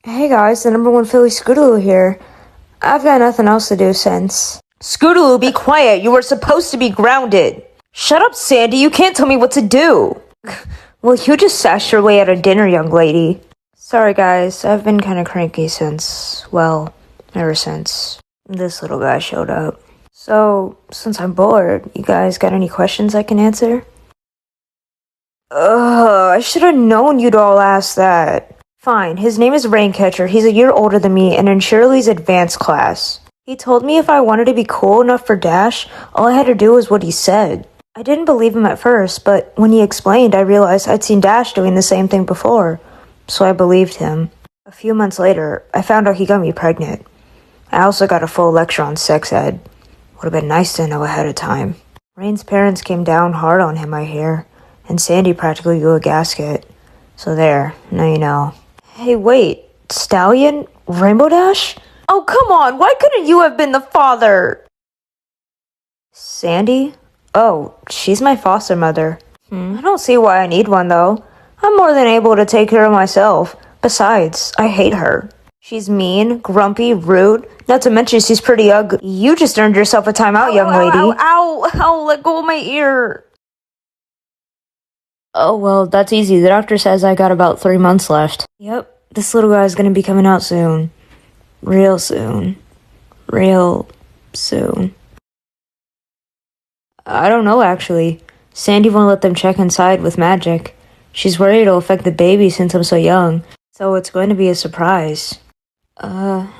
Hey guys, the number one Philly Scootaloo here. I've got nothing else to do since. Scootaloo, be quiet. You were supposed to be grounded. Shut up, Sandy. You can't tell me what to do. Well, you just sashed your way out of dinner, young lady. Sorry guys, I've been kinda cranky ever since this little guy showed up. So, since I'm bored, you guys got any questions I can answer? I should have known you'd all ask that. Fine, his name is Raincatcher. He's a year older than me and in Shirley's advanced class. He told me if I wanted to be cool enough for Dash, all I had to do was what he said. I didn't believe him at first, but when he explained, I realized I'd seen Dash doing the same thing before, so I believed him. A few months later, I found out he got me pregnant. I also got a full lecture on sex ed. Would have been nice to know ahead of time. Rain's parents came down hard on him, I hear, and Sandy practically blew a gasket. So there, now you know. Hey, wait, Stallion? Rainbow Dash? Oh, come on. Why couldn't you have been the father? Sandy? Oh, she's my foster mother. I don't see why I need one, though. I'm more than able to take care of myself. Besides, I hate her. She's mean, grumpy, rude, not to mention she's pretty ugly. You just earned yourself a timeout, young lady. Ow, let go of my ear. Oh, well, that's easy. The doctor says I got about 3 months left. Yep, this little guy's gonna be coming out soon. Real soon. Real soon. I don't know, actually. Sandy won't let them check inside with magic. She's worried it'll affect the baby since I'm so young. So it's going to be a surprise.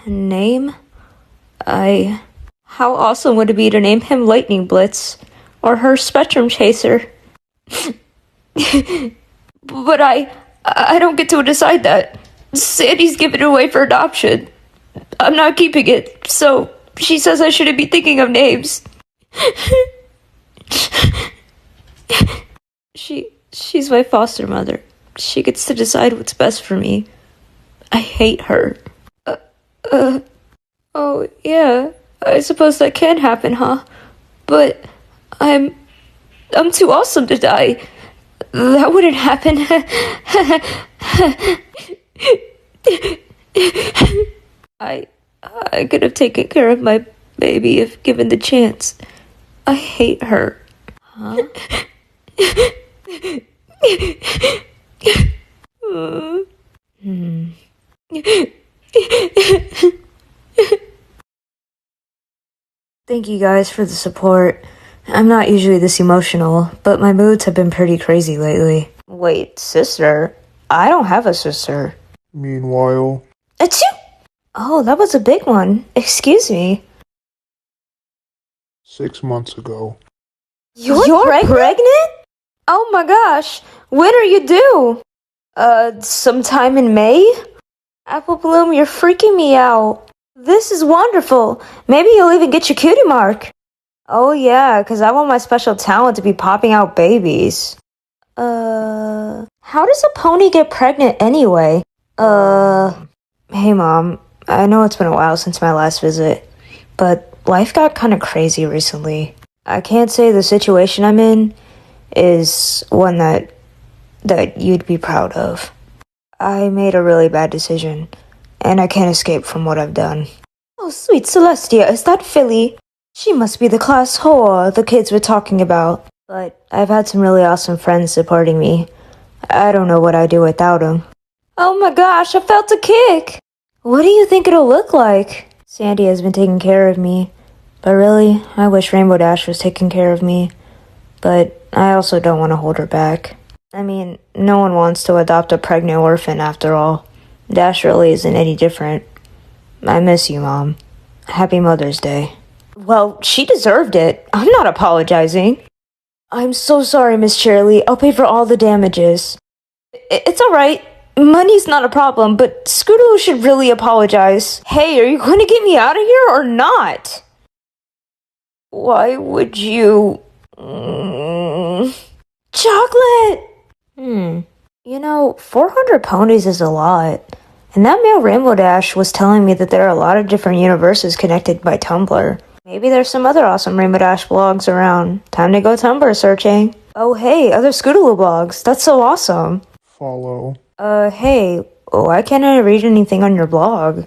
Name? How awesome would it be to name him Lightning Blitz? Or her Spectrum Chaser? But I don't get to decide that. Sandy's given it away for adoption. I'm not keeping it, so she says I shouldn't be thinking of names. She's my foster mother. She gets to decide what's best for me. I hate her. Oh, yeah. I suppose that can happen, huh? But I'm too awesome to die. That wouldn't happen. I could have taken care of my baby if given the chance. I hate her. Huh? Thank you guys for the support. I'm not usually this emotional, but my moods have been pretty crazy lately. Wait, sister? I don't have a sister. Meanwhile, Achoo! Oh, that was a big one. Excuse me. 6 months ago. You're pregnant? Oh my gosh. When are you due? Sometime in May? Apple Bloom, you're freaking me out. This is wonderful. Maybe you'll even get your cutie mark. Oh yeah, 'cause I want my special talent to be popping out babies. How does a pony get pregnant anyway? Hey mom, I know it's been a while since my last visit, but life got kinda crazy recently. I can't say the situation I'm in is one that you'd be proud of. I made a really bad decision, and I can't escape from what I've done. Oh, sweet Celestia, is that Philly? She must be the class whore the kids were talking about. But I've had some really awesome friends supporting me. I don't know what I'd do without them. Oh my gosh, I felt a kick! What do you think it'll look like? Sandy has been taking care of me. But really, I wish Rainbow Dash was taking care of me. But I also don't want to hold her back. I mean, no one wants to adopt a pregnant orphan after all. Dash really isn't any different. I miss you, Mom. Happy Mother's Day. Well, she deserved it. I'm not apologizing. I'm so sorry, Miss Shirley. I'll pay for all the damages. It's alright. Money's not a problem, but Scootaloo should really apologize. Hey, are you going to get me out of here or not? Why would you... Chocolate! You know, 400 ponies is a lot. And that male Rainbow Dash was telling me that there are a lot of different universes connected by Tumblr. Maybe there's some other awesome Rainbow Dash blogs around. Time to go Tumblr searching. Oh hey, other Scootaloo blogs. That's so awesome. Follow. Hey, Why can't I read anything on your blog?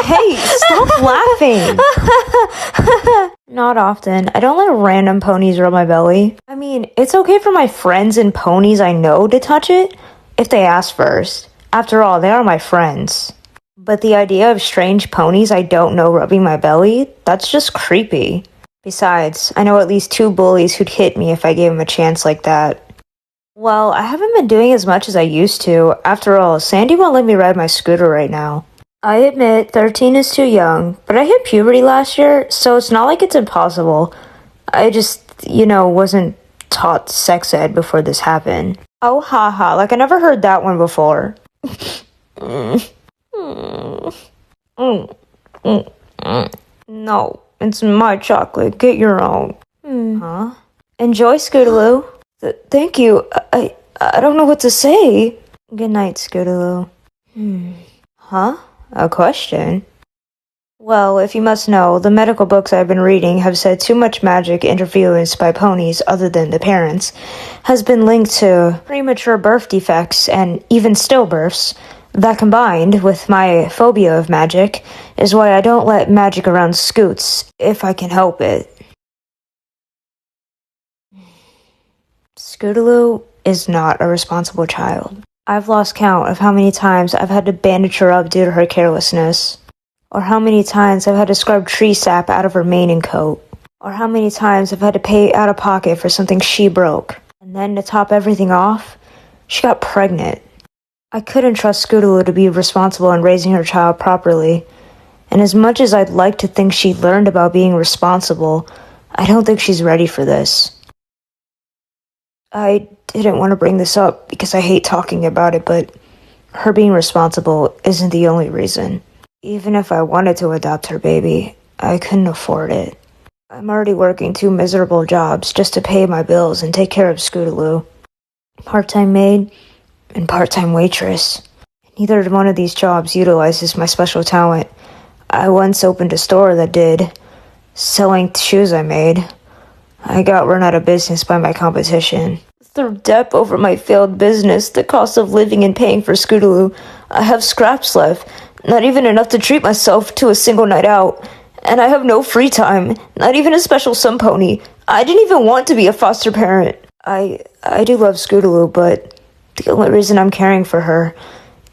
Hey, stop laughing! Not often. I don't let random ponies rub my belly. I mean, it's okay for my friends and ponies I know to touch it, if they ask first. After all, they are my friends. But the idea of strange ponies I don't know rubbing my belly, that's just creepy. Besides, I know at least 2 bullies who'd hit me if I gave them a chance like that. Well, I haven't been doing as much as I used to. After all, Sandy won't let me ride my scooter right now. I admit 13 is too young, but I hit puberty last year, so it's not like it's impossible. I just, wasn't taught sex ed before this happened. Oh, haha, like I never heard that one before. No, it's my chocolate. Get your own. Huh? Enjoy, Scootaloo. Thank you. I don't know what to say. Good night, Scootaloo. Huh? A question? Well, if you must know, the medical books I've been reading have said too much magic interference by ponies, other than the parents, has been linked to premature birth defects and even stillbirths. That combined with my phobia of magic is why I don't let magic around Scoots, if I can help it. Scootaloo is not a responsible child. I've lost count of how many times I've had to bandage her up due to her carelessness, or how many times I've had to scrub tree sap out of her mane and coat, or how many times I've had to pay out of pocket for something she broke. And then to top everything off, she got pregnant. I couldn't trust Scootaloo to be responsible in raising her child properly, and as much as I'd like to think she learned about being responsible, I don't think she's ready for this. I didn't want to bring this up because I hate talking about it, but her being responsible isn't the only reason. Even if I wanted to adopt her baby, I couldn't afford it. I'm already working 2 miserable jobs just to pay my bills and take care of Scootaloo. Part-time maid and part-time waitress. Neither one of these jobs utilizes my special talent. I once opened a store that did, selling shoes I made. I got run out of business by my competition. Through debt over my failed business, the cost of living and paying for Scootaloo, I have scraps left, not even enough to treat myself to a single night out. And I have no free time, not even a special sun pony. I didn't even want to be a foster parent. I do love Scootaloo, but the only reason I'm caring for her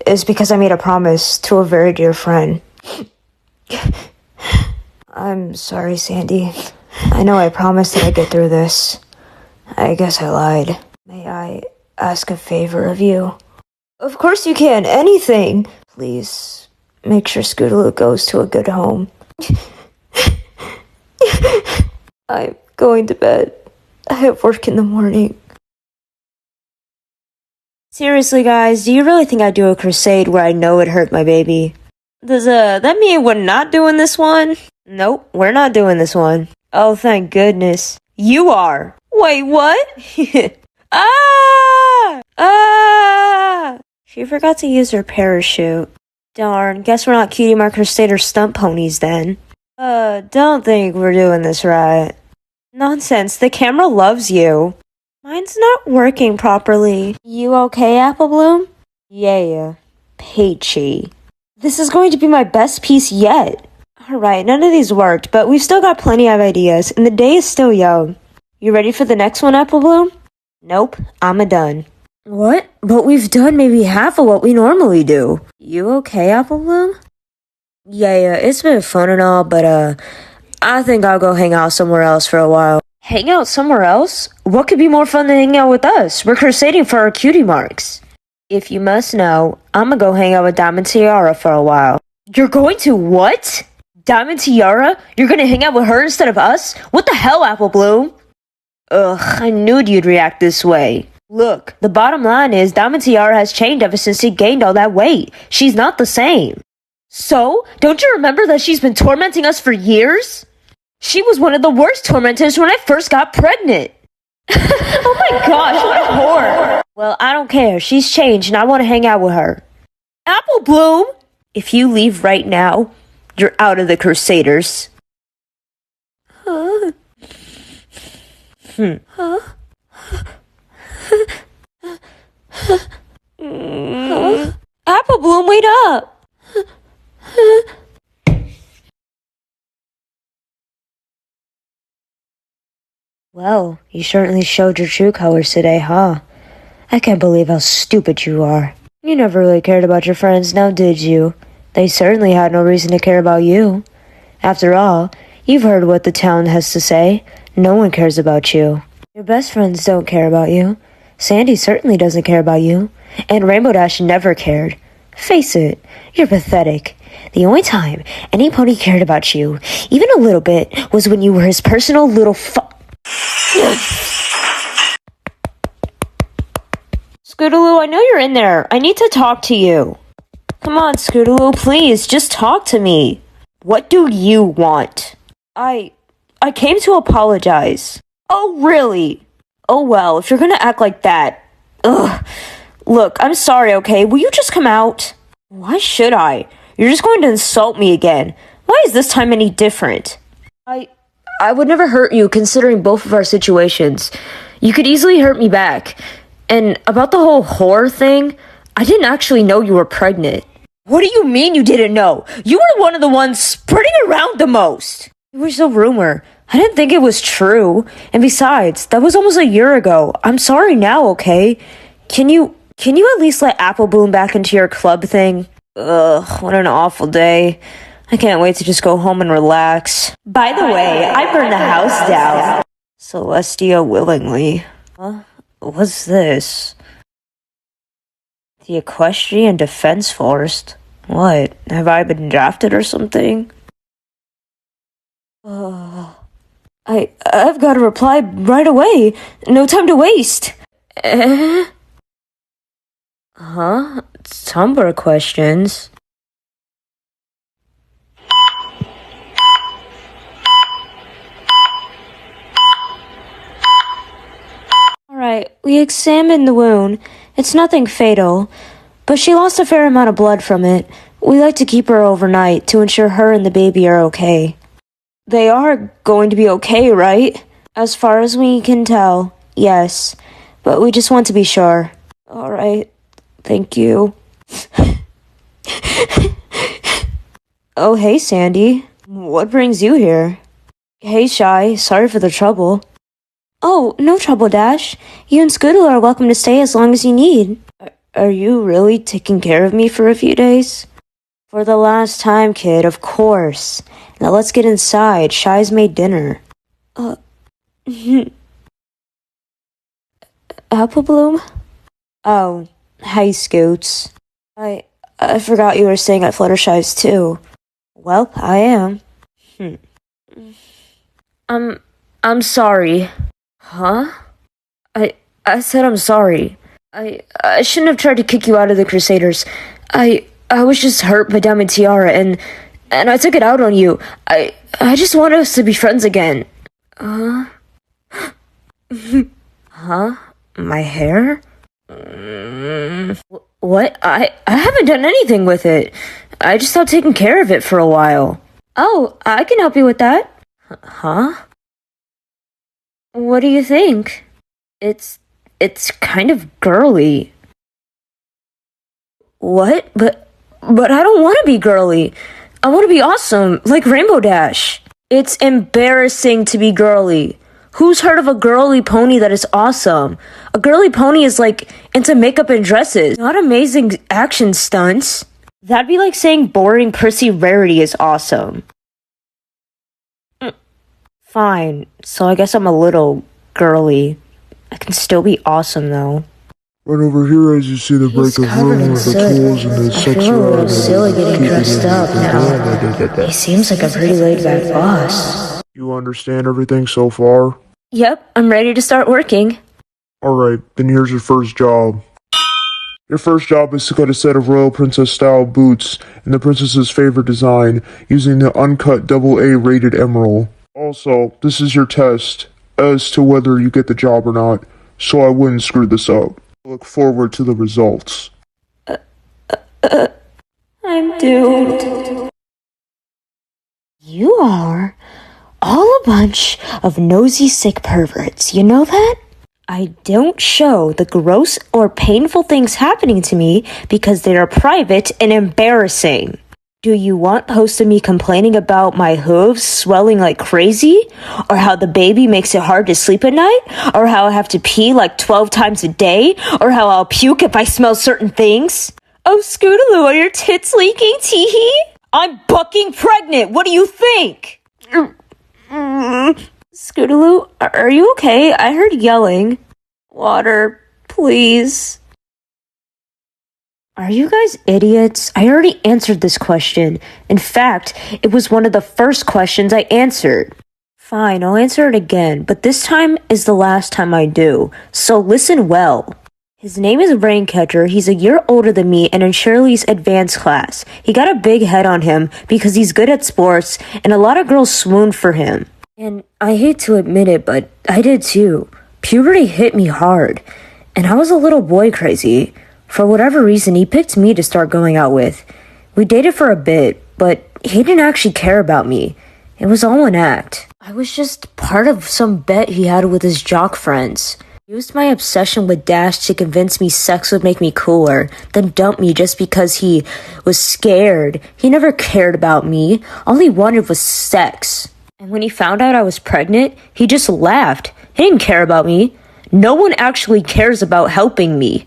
is because I made a promise to a very dear friend. I'm sorry, Sandy. I know I promised that I'd get through this. I guess I lied. May I ask a favor of you? Of course you can. Anything. Please, make sure Scootaloo goes to a good home. I'm going to bed. I have work in the morning. Seriously, guys, do you really think I'd do a crusade where I know it hurt my baby? Does that mean we're not doing this one? Nope, we're not doing this one. Oh, thank goodness. You are. Wait, what? Ah! She forgot to use her parachute. Darn, guess we're not Cutie Mark Crusader stunt ponies then. Don't think we're doing this right. Nonsense, the camera loves you. Mine's not working properly. You okay, Apple Bloom? Yeah, Peachy. This is going to be my best piece yet. Alright, none of these worked, but we've still got plenty of ideas, and the day is still young. You ready for the next one, Apple Bloom? Nope, I'm done. What? But we've done maybe half of what we normally do. You okay, Apple Bloom? Yeah, it's been fun and all, but I think I'll go hang out somewhere else for a while. Hang out somewhere else? What could be more fun than hanging out with us? We're crusading for our cutie marks. If you must know, I'm gonna go hang out with Diamond Tiara for a while. You're going to what? Diamond Tiara? You're gonna hang out with her instead of us? What the hell, Apple Bloom? Ugh, I knew you'd react this way. Look, the bottom line is Diamond Tiara has changed ever since she gained all that weight. She's not the same. So? Don't you remember that she's been tormenting us for years? She was one of the worst tormentors when I first got pregnant. Oh my gosh, what a whore. Well, I don't care. She's changed and I want to hang out with her. Apple Bloom! If you leave right now, you're out of the Crusaders. Huh? Apple Bloom, wait up! Well, you certainly showed your true colors today, huh? I can't believe how stupid you are. You never really cared about your friends, now did you? They certainly had no reason to care about you. After all, you've heard what the town has to say. No one cares about you. Your best friends don't care about you. Sandy certainly doesn't care about you. And Rainbow Dash never cared. Face it, you're pathetic. The only time any pony cared about you, even a little bit, was when you were his personal little Scootaloo, I know you're in there. I need to talk to you. Come on, Scootaloo, please, just talk to me. What do you want? I came to apologize. Oh, really? Oh, well, if you're gonna act like that. Ugh. Look, I'm sorry, okay? Will you just come out? Why should I? You're just going to insult me again. Why is this time any different? I would never hurt you, considering both of our situations. You could easily hurt me back. And about the whole whore thing, I didn't actually know you were pregnant. What do you mean you didn't know? You were one of the ones spreading around the most. It was a rumor. I didn't think it was true. And besides, that was almost a year ago. I'm sorry now, okay? Can you at least let Apple Bloom back into your club thing? Ugh, what an awful day. I can't wait to just go home and relax. By the way, I burned the house down. Celestia willingly. Huh? What's this? The Equestrian Defense Force? What? Have I been drafted or something? I've got to reply right away. No time to waste. Huh? Tumblr questions? Alright, we examined the wound. It's nothing fatal, but she lost a fair amount of blood from it. We like to keep her overnight to ensure her and the baby are okay. They are going to be okay, right? As far as we can tell, yes. But we just want to be sure. Alright, thank you. Oh, hey, Sandy. What brings you here? Hey, Shy. Sorry for the trouble. Oh, no trouble, Dash. You and Scootaloo are welcome to stay as long as you need. Are you really taking care of me for a few days? For the last time, kid, of course. Now let's get inside. Shy's made dinner. Apple Bloom? Oh, hey, Scoots. I forgot you were staying at Fluttershy's too. Well, I am. I'm sorry. Huh? I said I'm sorry. I shouldn't have tried to kick you out of the Crusaders. I was just hurt by Diamond Tiara and I took it out on you. I just want us to be friends again. Huh? My hair? What? I haven't done anything with it. I just stopped taking care of it for a while. Oh, I can help you with that. Huh? What do you think? It's kind of girly. What? But I don't want to be girly. I want to be awesome, like Rainbow Dash. It's embarrassing to be girly. Who's heard of a girly pony that is awesome? A girly pony is like into makeup and dresses, not amazing action stunts. That'd be like saying boring prissy Rarity is awesome. Fine, so I guess I'm a little girly. I can still be awesome though. Right over here, as you see the break of room with the tools and the I feel a little silly getting dressed up now. He seems like a pretty laid-back boss. You understand everything so far? Yep, I'm ready to start working. Alright, then here's your first job. Your first job is to cut a set of Royal Princess style boots in the princess's favorite design using the uncut AA rated emerald. Also, this is your test as to whether you get the job or not, so I wouldn't screw this up. Look forward to the results. I'm doomed. You are all a bunch of nosy sick perverts, you know that? I don't show the gross or painful things happening to me because they are private and embarrassing. Do you want posts of me complaining about my hooves swelling like crazy? Or how the baby makes it hard to sleep at night? Or how I have to pee like 12 times a day? Or how I'll puke if I smell certain things? Oh, Scootaloo, are your tits leaking, teehee? I'm bucking pregnant, what do you think? Scootaloo, are you okay? I heard yelling. Water, please. Are you guys idiots? I already answered this question. In fact, it was one of the first questions I answered. Fine, I'll answer it again, but this time is the last time I do, so listen well. His name is Raincatcher. He's a year older than me and in Shirley's advanced class. He got a big head on him because he's good at sports and a lot of girls swooned for him. And I hate to admit it, but I did too. Puberty hit me hard, and I was a little boy crazy. For whatever reason, he picked me to start going out with. We dated for a bit, but he didn't actually care about me. It was all an act. I was just part of some bet he had with his jock friends. He used my obsession with Dash to convince me sex would make me cooler, then dump me just because he was scared. He never cared about me. All he wanted was sex. And when he found out I was pregnant, he just laughed. He didn't care about me. No one actually cares about helping me.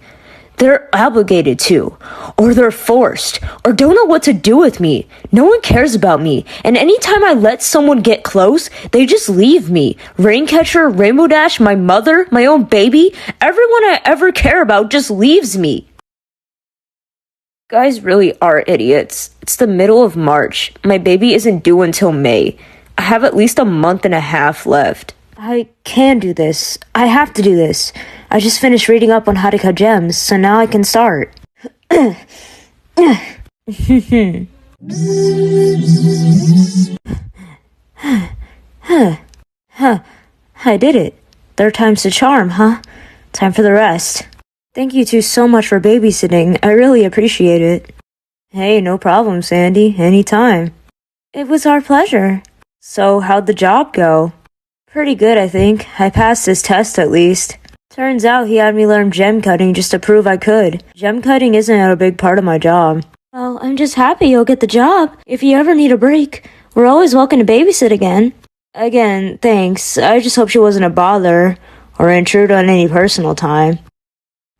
They're obligated to, or they're forced, or don't know what to do with me. No one cares about me, and anytime I let someone get close, they just leave me. Raincatcher, Rainbow Dash, my mother, my own baby, everyone I ever care about just leaves me. Guys really are idiots. It's the middle of March. My baby isn't due until May. I have at least a month and a half left. I can do this. I have to do this. I just finished reading up on how to cut gems, so now I can start. I did it. Third time's the charm, huh? Time for the rest. Thank you two so much for babysitting. I really appreciate it. Hey, no problem, Sandy. Anytime. It was our pleasure. So, how'd the job go? Pretty good, I think. I passed this test at least. Turns out he had me learn gem cutting just to prove I could. Gem cutting isn't a big part of my job. Well, I'm just happy you'll get the job. If you ever need a break, we're always welcome to babysit again. Again, thanks. I just hope she wasn't a bother or intrude on any personal time.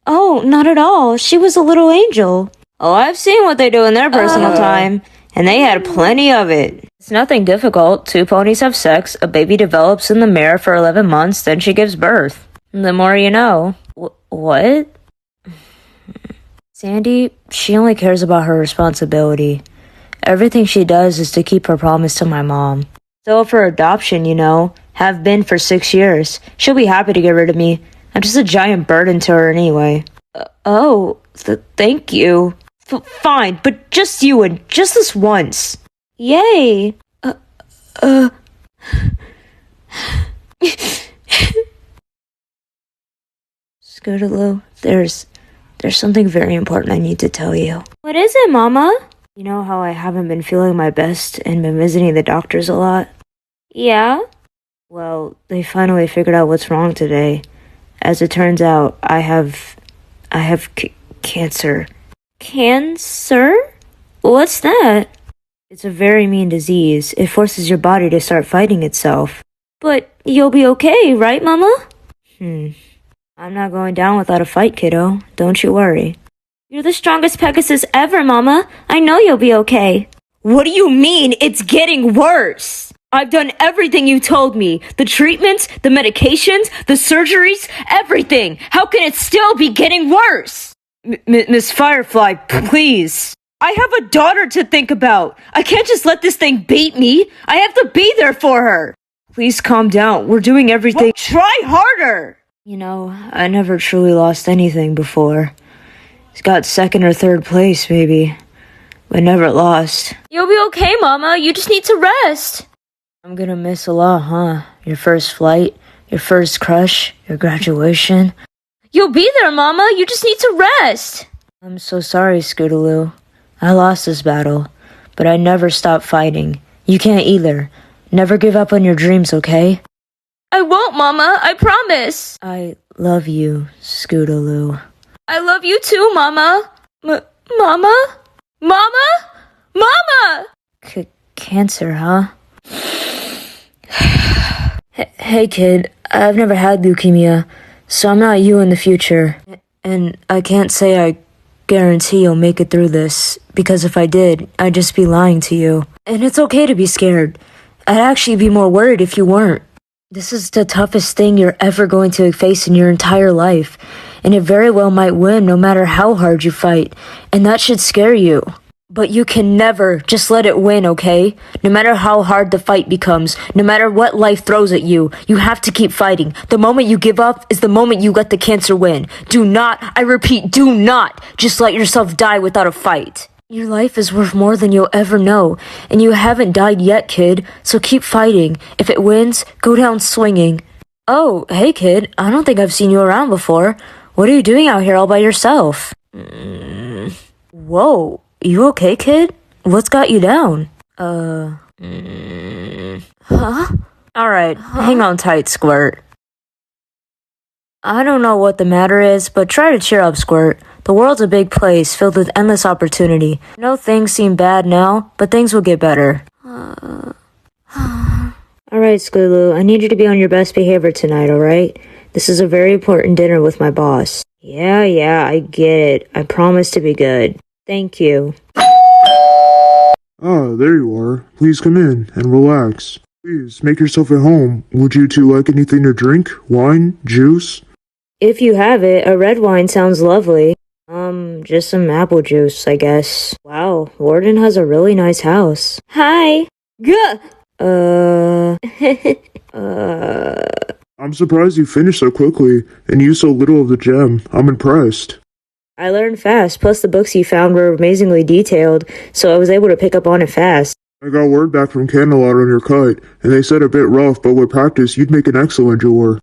Oh, not at all. She was a little angel. Oh, I've seen what they do in their personal time, and they had plenty of it. It's nothing difficult. Two ponies have sex, a baby develops in the mare for 11 months, then she gives birth. The more you know. What? Sandy, she only cares about her responsibility. Everything she does is to keep her promise to my mom. Still up for adoption, you know. Have been for 6 years. She'll be happy to get rid of me. I'm just a giant burden to her anyway. Thank you. Fine, but just you and just this once. Yay! Scootaloo, there's something very important I need to tell you. What is it, Mama? You know how I haven't been feeling my best and been visiting the doctors a lot? Yeah? Well, they finally figured out what's wrong today. As it turns out, I have cancer. Cancer? What's that? It's a very mean disease. It forces your body to start fighting itself. But you'll be okay, right, Mama? I'm not going down without a fight, kiddo. Don't you worry. You're the strongest Pegasus ever, Mama. I know you'll be okay. What do you mean it's getting worse? I've done everything you told me. The treatments, the medications, the surgeries, everything. How can it still be getting worse? Miss Firefly, please. I have a daughter to think about. I can't just let this thing beat me. I have to be there for her. Please calm down. We're doing everything. Well, try harder. You know, I never truly lost anything before. Got second or third place, maybe. But never lost. You'll be okay, Mama. You just need to rest. I'm gonna miss a lot, huh? Your first flight, your first crush, your graduation. You'll be there, Mama. You just need to rest. I'm so sorry, Scootaloo. I lost this battle, but I never stopped fighting. You can't either. Never give up on your dreams, okay? I won't, Mama. I promise. I love you, Scootaloo. I love you too, Mama. Mama? Mama? Mama! Cancer, huh? Hey, kid, I've never had leukemia, so I'm not you in the future. And I can't say I guarantee you'll make it through this, because if I did, I'd just be lying to you. And it's okay to be scared. I'd actually be more worried if you weren't. This is the toughest thing you're ever going to face in your entire life, and it very well might win no matter how hard you fight, and that should scare you. But you can never just let it win, okay? No matter how hard the fight becomes, no matter what life throws at you, you have to keep fighting. The moment you give up is the moment you let the cancer win. Do not, I repeat, do not just let yourself die without a fight. Your life is worth more than you'll ever know, and you haven't died yet, kid, so keep fighting. If it wins, go down swinging. Oh, hey kid, I don't think I've seen you around before. What are you doing out here all by yourself? Whoa. You okay, kid? What's got you down? Huh? Alright, hang on tight, Squirt. I don't know what the matter is, but try to cheer up, Squirt. The world's a big place, filled with endless opportunity. I know things seem bad now, but things will get better. Alright, Scootaloo, I need you to be on your best behavior tonight, alright? This is a very important dinner with my boss. Yeah, I get it. I promise to be good. Thank you. Ah, there you are. Please come in and relax. Please, make yourself at home. Would you two like anything to drink? Wine? Juice? If you have it, a red wine sounds lovely. Just some apple juice, I guess. Wow, Warden has a really nice house. Hi! Gah! I'm surprised you finished so quickly and used so little of the gem. I'm impressed. I learned fast, plus the books you found were amazingly detailed, so I was able to pick up on it fast. I got word back from Candelot on your cut, and they said a bit rough, but with practice, you'd make an excellent jeweler.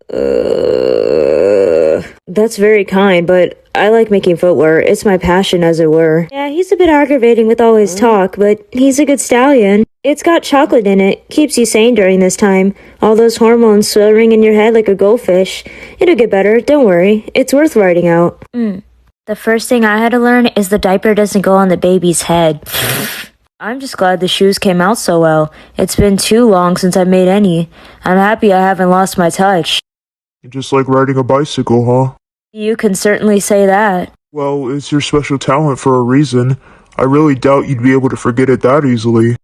That's very kind, but I like making footwear. It's my passion, as it were. Yeah, he's a bit aggravating with all his talk, but he's a good stallion. It's got chocolate in it, keeps you sane during this time. All those hormones swimming in your head like a goldfish. It'll get better, don't worry. It's worth writing out. The first thing I had to learn is the diaper doesn't go on the baby's head. I'm just glad the shoes came out so well. It's been too long since I made any. I'm happy I haven't lost my touch. You just like riding a bicycle, huh? You can certainly say that. Well, it's your special talent for a reason. I really doubt you'd be able to forget it that easily.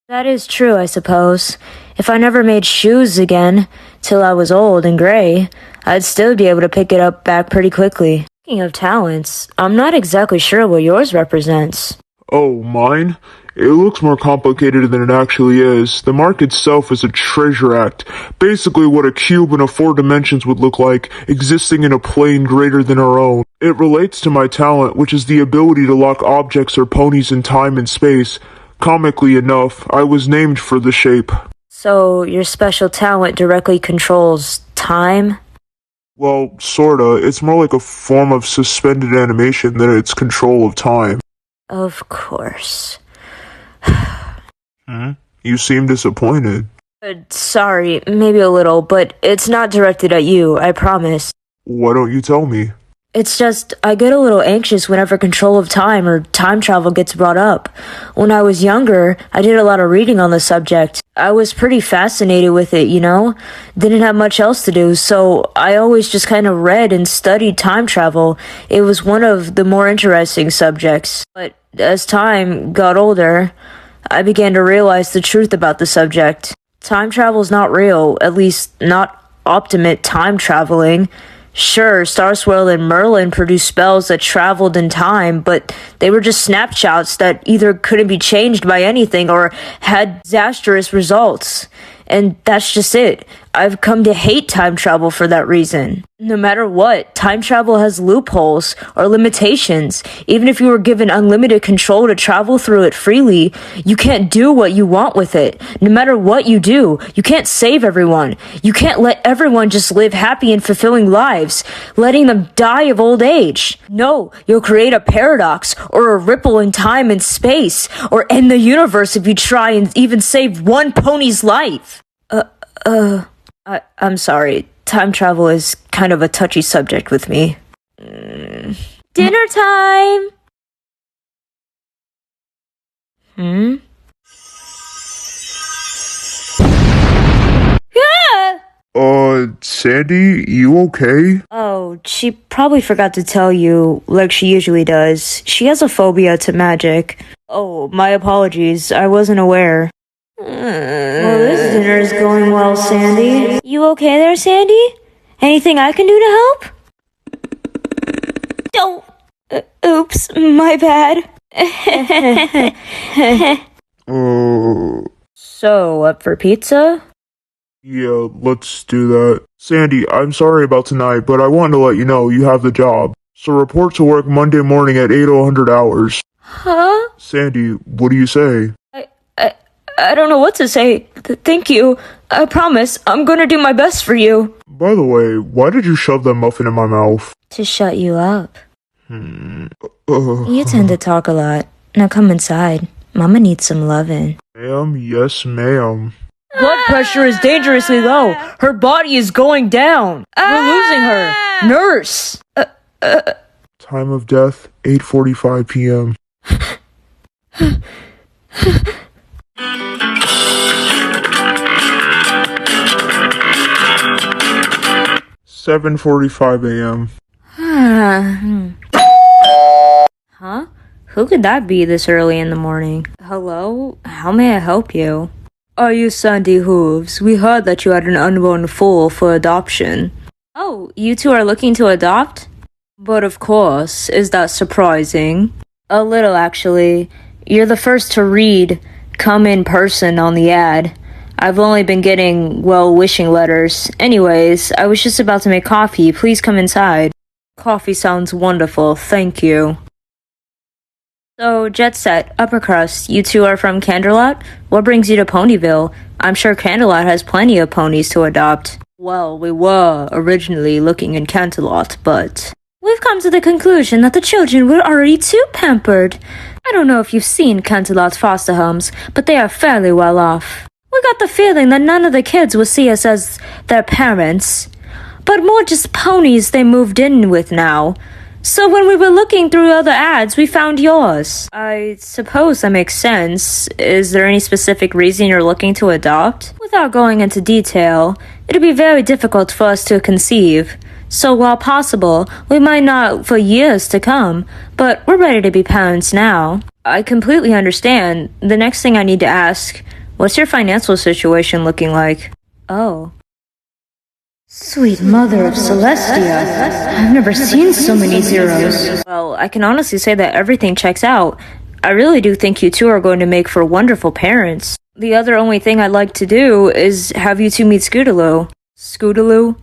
That is true, I suppose. If I never made shoes again, till I was old and gray, I'd still be able to pick it up back pretty quickly. Speaking of talents, I'm not exactly sure what yours represents. Oh, mine? It looks more complicated than it actually is. The mark itself is a treasure act. Basically what a cube in a 4 dimensions would look like, existing in a plane greater than our own. It relates to my talent, which is the ability to lock objects or ponies in time and space. Comically enough, I was named for the shape. So, your special talent directly controls time? Well, sorta. It's more like a form of suspended animation than its control of time. Of course. You seem disappointed. Sorry, maybe a little, but it's not directed at you, I promise. Why don't you tell me? It's just, I get a little anxious whenever control of time or time travel gets brought up. When I was younger, I did a lot of reading on the subject. I was pretty fascinated with it, you know? Didn't have much else to do, so I always just kind of read and studied time travel. It was one of the more interesting subjects. But as time got older, I began to realize the truth about the subject. Time travel's not real, at least not optimate time traveling. Sure, Starswirl and Merlin produced spells that traveled in time, but they were just snapshots that either couldn't be changed by anything or had disastrous results. And that's just it. I've come to hate time travel for that reason. No matter what, time travel has loopholes or limitations. Even if you were given unlimited control to travel through it freely, you can't do what you want with it. No matter what you do, you can't save everyone. You can't let everyone just live happy and fulfilling lives, letting them die of old age. No, you'll create a paradox or a ripple in time and space, or end the universe if you try and even save one pony's life. I'm sorry. Time travel is kind of a touchy subject with me. Dinner time! Sandy, you okay? Oh, she probably forgot to tell you, like she usually does. She has a phobia to magic. Oh, my apologies. I wasn't aware. Well, this dinner is going well, Sandy. You okay there, Sandy? Anything I can do to help? Don't. Oops, my bad. So, up for pizza? Yeah, let's do that. Sandy, I'm sorry about tonight, but I wanted to let you know you have the job. So report to work Monday morning at 8:00 hours. Huh? Sandy, what do you say? I don't know what to say. Thank you. I promise, I'm gonna do my best for you. By the way, why did you shove that muffin in my mouth? To shut you up. You tend to talk a lot. Now come inside. Mama needs some loving. Ma'am, yes, ma'am. Blood pressure is dangerously low. Her body is going down. We're losing her. Nurse! Time of death, 8:45 p.m. 7:45 a.m. Huh? Who could that be this early in the morning? Hello? How may I help you? Are you Sandy Hooves? We heard that you had an unborn foal for adoption. Oh, you two are looking to adopt? But of course, is that surprising? A little, actually. You're the first to read "come in person" on the ad. I've only been getting well-wishing letters. Anyways, I was just about to make coffee. Please come inside. Coffee sounds wonderful, thank you. So, Jet Set, Upper Crust, you two are from Canterlot? What brings you to Ponyville? I'm sure Canterlot has plenty of ponies to adopt. Well, we were originally looking in Canterlot, but we've come to the conclusion that the children were already too pampered. I don't know if you've seen Canterlot's foster homes, but they are fairly well off. We got the feeling that none of the kids will see us as their parents, but more just ponies they moved in with now. So when we were looking through other ads, we found yours. I suppose that makes sense. Is there any specific reason you're looking to adopt? Without going into detail, it'd be very difficult for us to conceive. So while possible, we might not for years to come, but we're ready to be parents now. I completely understand. The next thing I need to ask, what's your financial situation looking like? Oh. Sweet mother of Celestia, I've never seen so many zeros. Well, I can honestly say that everything checks out. I really do think you two are going to make for wonderful parents. The only thing I'd like to do is have you two meet Scootaloo. Scootaloo?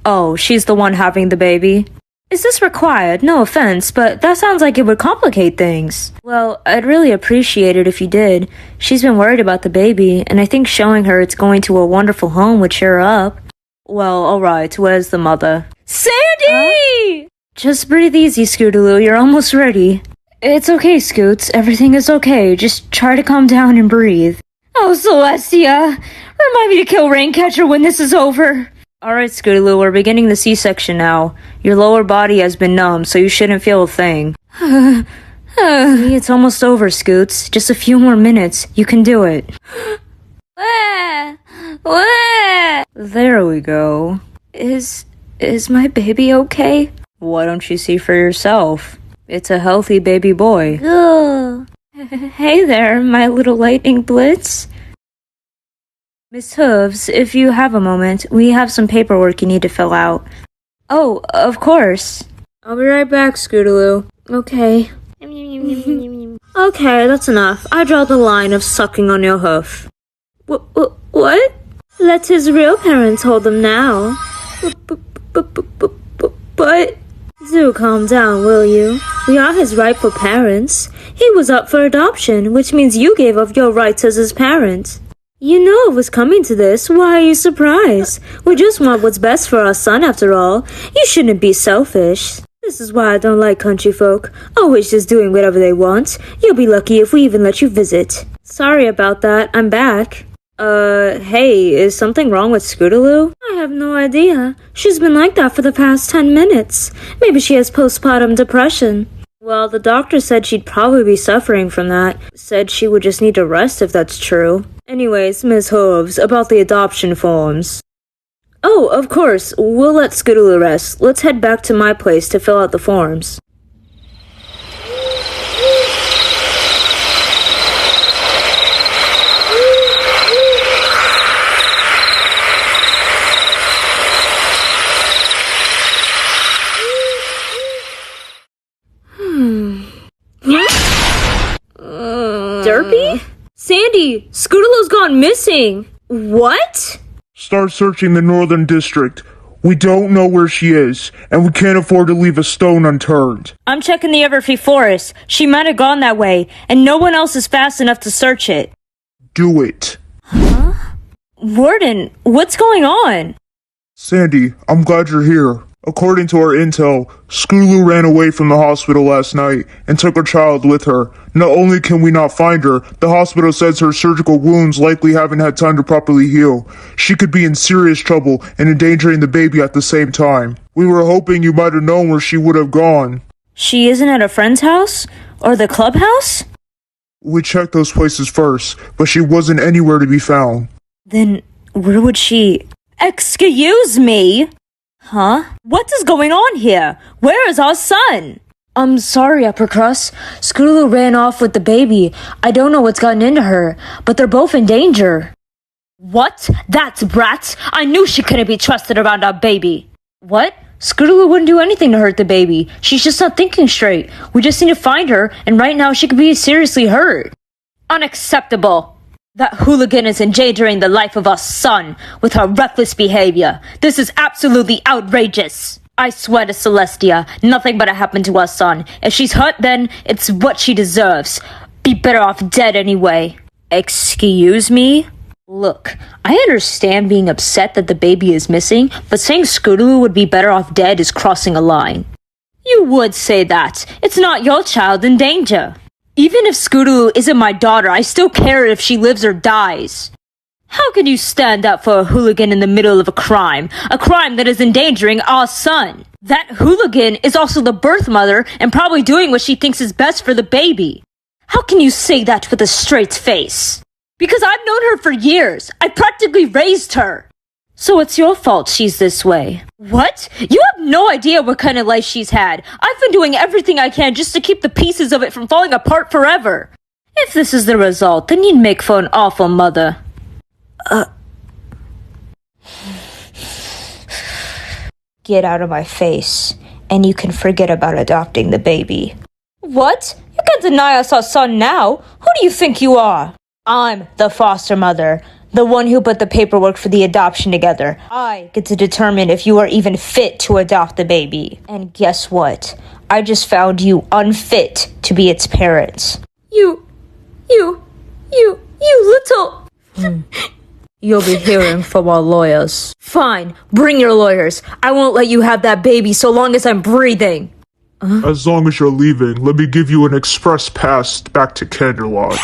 Oh, she's the one having the baby. Is this required? No offense, but that sounds like it would complicate things. Well, I'd really appreciate it if you did. She's been worried about the baby, and I think showing her it's going to a wonderful home would cheer her up. Well, alright, where's the mother? Sandy! Just breathe easy, Scootaloo, you're almost ready. It's okay, Scoots, everything is okay, just try to calm down and breathe. Oh, Celestia! Remind me to kill Raincatcher when this is over. Alright, Scootaloo, we're beginning the C-section now. Your lower body has been numb, so you shouldn't feel a thing. See, it's almost over, Scoots. Just a few more minutes, you can do it. There we go. Is my baby okay? Why don't you see for yourself? It's a healthy baby boy. Hey there, my little lightning blitz. Miss Hooves, if you have a moment, we have some paperwork you need to fill out. Oh, of course. I'll be right back, Scootaloo. Okay. Okay, that's enough. I draw the line of sucking on your hoof. What? Let his real parents hold him now. But... Do calm down, will you? We are his rightful parents. He was up for adoption, which means you gave up your rights as his parent. You know it was coming to this. Why are you surprised? We just want what's best for our son, after all. You shouldn't be selfish. This is why I don't like country folk. Always just doing whatever they want. You'll be lucky if we even let you visit. Sorry about that. I'm back. Hey, is something wrong with Scootaloo? I have no idea. She's been like that for the past 10 minutes. Maybe she has postpartum depression. Well, the doctor said she'd probably be suffering from that. Said she would just need to rest if that's true. Anyways, Miss Hooves, about the adoption forms. Oh, of course. We'll let Scootaloo rest. Let's head back to my place to fill out the forms. Derpy? Sandy, Scootaloo's gone missing. What? Start searching the Northern District. We don't know where she is, and we can't afford to leave a stone unturned. I'm checking the Everfree Forest. She might have gone that way, and no one else is fast enough to search it. Do it. Warden, what's going on? Sandy, I'm glad you're here. According to our intel, Scootaloo ran away from the hospital last night and took her child with her. Not only can we not find her, the hospital says her surgical wounds likely haven't had time to properly heal. She could be in serious trouble and endangering the baby at the same time. We were hoping you might have known where she would have gone. She isn't at a friend's house? Or the clubhouse? We checked those places first, but she wasn't anywhere to be found. Then where would she... Excuse me? Huh? What is going on here? Where is our son? I'm sorry, Upper Crust. Scootaloo ran off with the baby. I don't know what's gotten into her, but they're both in danger. What? That's Bratz. I knew she couldn't be trusted around our baby. What? Scootaloo wouldn't do anything to hurt the baby. She's just not thinking straight. We just need to find her, and right now she could be seriously hurt. Unacceptable. That hooligan is endangering the life of our son with her reckless behavior. This is absolutely outrageous. I swear to Celestia, nothing better happened to our son. If she's hurt, then it's what she deserves. Be better off dead anyway. Excuse me? Look, I understand being upset that the baby is missing, but saying Scootaloo would be better off dead is crossing a line. You would say that. It's not your child in danger. Even if Scootaloo isn't my daughter, I still care if she lives or dies. How can you stand up for a hooligan in the middle of a crime that is endangering our son? That hooligan is also the birth mother and probably doing what she thinks is best for the baby. How can you say that with a straight face? Because I've known her for years. I practically raised her. So it's your fault she's this way. What? You have no idea what kind of life she's had. I've been doing everything I can just to keep the pieces of it from falling apart forever. If this is the result, then you'd make for an awful mother. Get out of my face, and you can forget about adopting the baby. What? You can't deny us our son now. Who do you think you are? I'm the foster mother. The one who put the paperwork for the adoption together. I get to determine if you are even fit to adopt the baby. And guess what? I just found you unfit to be its parents. You little... You'll be hearing from our lawyers. Fine, bring your lawyers. I won't let you have that baby so long as I'm breathing. As long as you're leaving, let me give you an express pass back to Canterlot.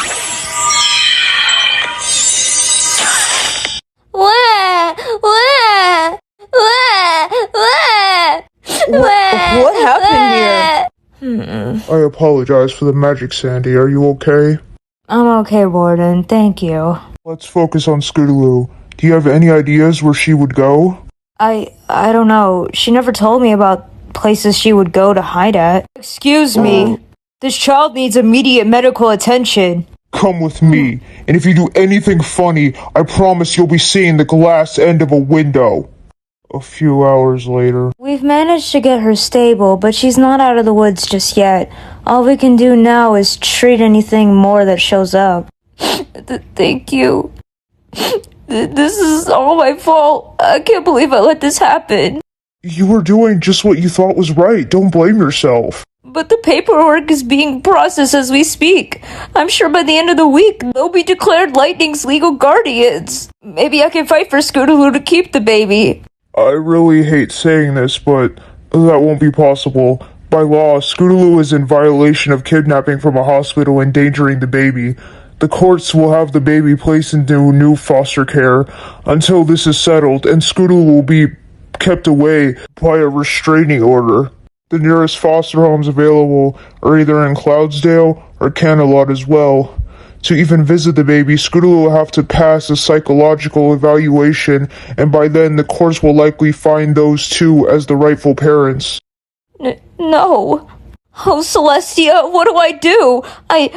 What happened here? I apologize for the magic, Sandy. Are you okay? I'm okay, Warden. Thank you. Let's focus on Scootaloo. Do you have any ideas where she would go? I don't know. She never told me about places she would go to hide at. Excuse me. This child needs immediate medical attention. Come with me, and if you do anything funny, I promise you'll be seeing the glass end of a window. A few hours later. We've managed to get her stable, but she's not out of the woods just yet. All we can do now is treat anything more that shows up. Thank you. This is all my fault. I can't believe I let this happen. You were doing just what you thought was right. Don't blame yourself. But the paperwork is being processed as we speak. I'm sure by the end of the week, they'll be declared Lightning's legal guardians. Maybe I can fight for Scootaloo to keep the baby. I really hate saying this, but that won't be possible. By law, Scootaloo is in violation of kidnapping from a hospital endangering the baby. The courts will have the baby placed into new foster care until this is settled, and Scootaloo will be kept away by a restraining order. The nearest foster homes available are either in Cloudsdale or Canterlot as well. To even visit the baby, Scootaloo will have to pass a psychological evaluation, and by then the courts will likely find those two as the rightful parents. No. Oh, Celestia, what do I do? I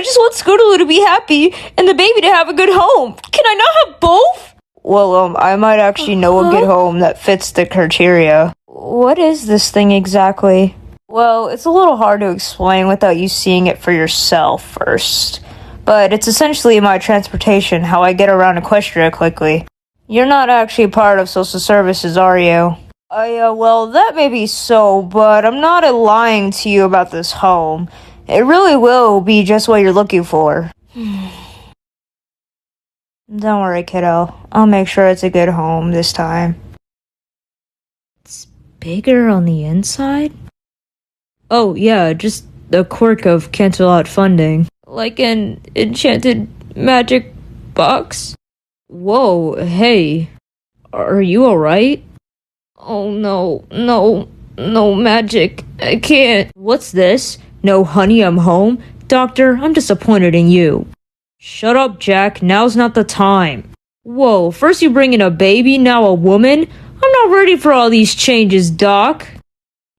just want Scootaloo to be happy and the baby to have a good home. Can I not have both? Well, I might actually know a good home that fits the criteria. What is this thing exactly? Well, it's a little hard to explain without you seeing it for yourself first. But it's essentially my transportation, how I get around Equestria quickly. You're not actually part of social services, are you? Well, that may be so, but I'm not lying to you about this home. It really will be just what you're looking for. Don't worry, kiddo. I'll make sure it's a good home this time. It's bigger on the inside? Oh, yeah, just the quirk of Canterlot funding. Like an enchanted magic box? Whoa, hey. Are you alright? Oh no, no magic. I can't. What's this? No, honey, I'm home? Doctor, I'm disappointed in you. Shut up, Jack. Now's not the time. Whoa, first you bring in a baby, now a woman? I'm not ready for all these changes, Doc.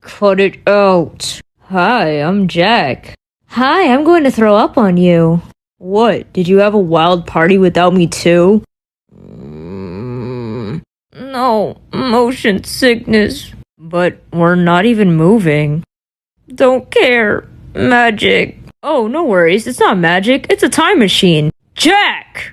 Cut it out. Hi, I'm Jack. Hi, I'm going to throw up on you. What, did you have a wild party without me too? No, motion sickness. But we're not even moving. Don't care. Magic. Oh, no worries, it's not magic, it's a time machine. Jack!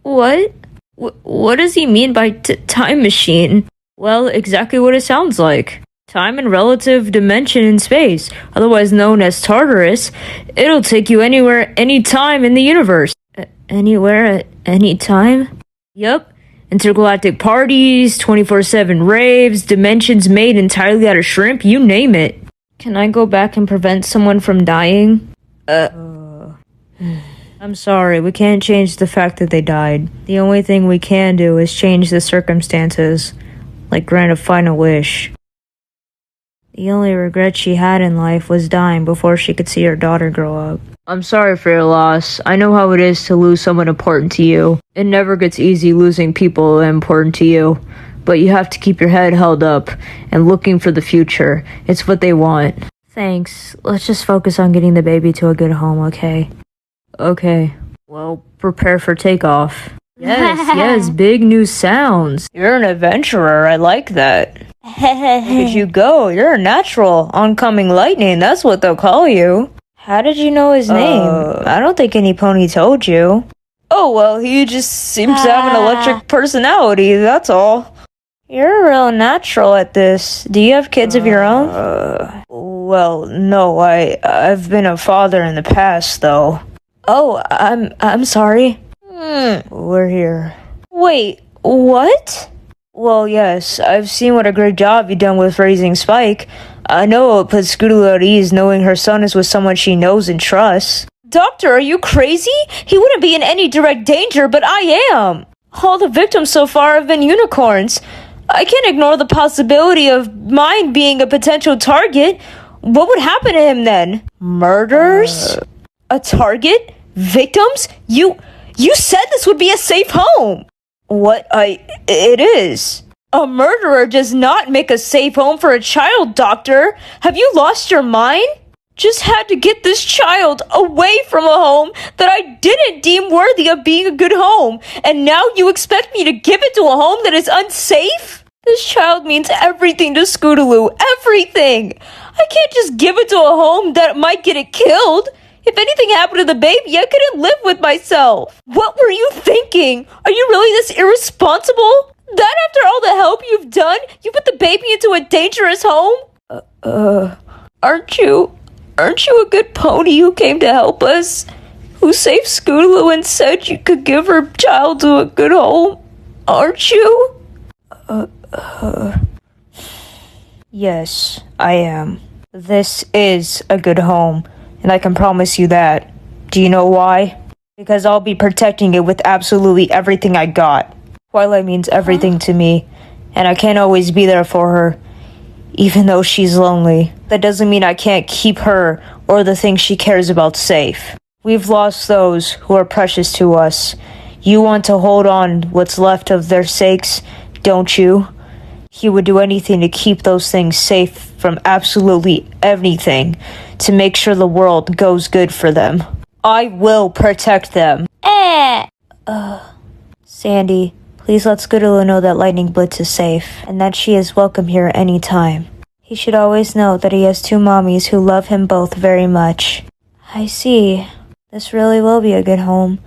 What? What does he mean by time machine? Well, exactly what it sounds like. Time and relative dimension in space, otherwise known as Tartarus. It'll take you anywhere, anytime in the universe. Anywhere at any time? Yup. Intergalactic parties, 24/7 raves, dimensions made entirely out of shrimp, you name it. Can I go back and prevent someone from dying? I'm sorry, we can't change the fact that they died. The only thing we can do is change the circumstances, like grant a final wish. The only regret she had in life was dying before she could see her daughter grow up. I'm sorry for your loss. I know how it is to lose someone important to you. It never gets easy losing people important to you. But you have to keep your head held up and looking for the future. It's what they want. Thanks. Let's just focus on getting the baby to a good home, okay? Okay. Well, prepare for takeoff. Yes, big new sounds. You're an adventurer, I like that. Look at you go, you're a natural. Oncoming lightning, that's what they'll call you. How did you know his name? I don't think any pony told you. Oh, well, he just seems to have an electric personality, that's all. You're a real natural at this. Do you have kids of your own? Well, no, I've been a father in the past, though. Oh, I'm sorry. We're here. Wait, what? Well, yes, I've seen what a great job you've done with raising Spike. I know it puts Scootaloo at ease knowing her son is with someone she knows and trusts. Doctor, are you crazy? He wouldn't be in any direct danger, but I am. All the victims so far have been unicorns. I can't ignore the possibility of mine being a potential target. What would happen to him then? Murders? A target? Victims? You said this would be a safe home. It is. A murderer does not make a safe home for a child, Doctor. Have you lost your mind? Just had to get this child away from a home that I didn't deem worthy of being a good home. And now you expect me to give it to a home that is unsafe? This child means everything to Scootaloo. Everything. I can't just give it to a home that might get it killed. If anything happened to the baby, I couldn't live with myself. What were you thinking? Are you really this irresponsible? That after all the help you've done, you put the baby into a dangerous home? Aren't you a good pony who came to help us? Who saved Scootaloo and said you could give her child to a good home? Aren't you? Yes, I am. This is a good home, and I can promise you that. Do you know why? because I'll be protecting it with absolutely everything I got. Twilight means everything to me, and I can't always be there for her, even though she's lonely. That doesn't mean I can't keep her or the things she cares about safe. We've lost those who are precious to us. You want to hold on what's left of their sakes, don't you? He would do anything to keep those things safe from absolutely anything, to make sure the world goes good for them. I will protect them. Sandy, please let Scootaloo know that Lightning Blitz is safe, and that she is welcome here any time. He should always know that he has two mommies who love him both very much. I see. This really will be a good home,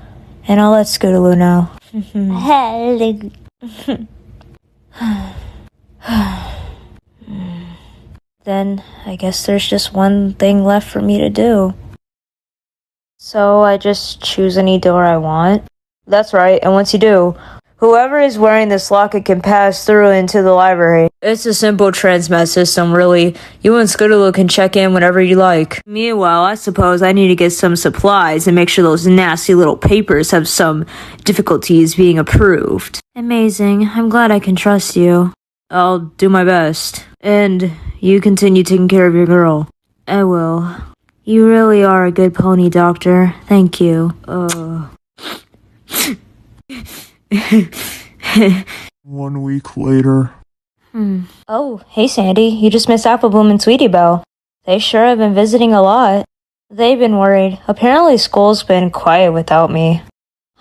and I'll let Scootaloo know. Then, I guess there's just one thing left for me to do. So I just choose any door I want? That's right, and once you do, whoever is wearing this locket can pass through into the library. It's a simple transmat system, really. You and Scootaloo can check in whenever you like. Meanwhile, I suppose I need to get some supplies and make sure those nasty little papers have some difficulties being approved. Amazing. I'm glad I can trust you. I'll do my best. And you continue taking care of your girl. I will. You really are a good pony, Doctor. Thank you. 1 week later. Oh, hey Sandy. You just missed Applebloom and Sweetie Belle. They sure have been visiting a lot. They've been worried. Apparently school's been quiet without me.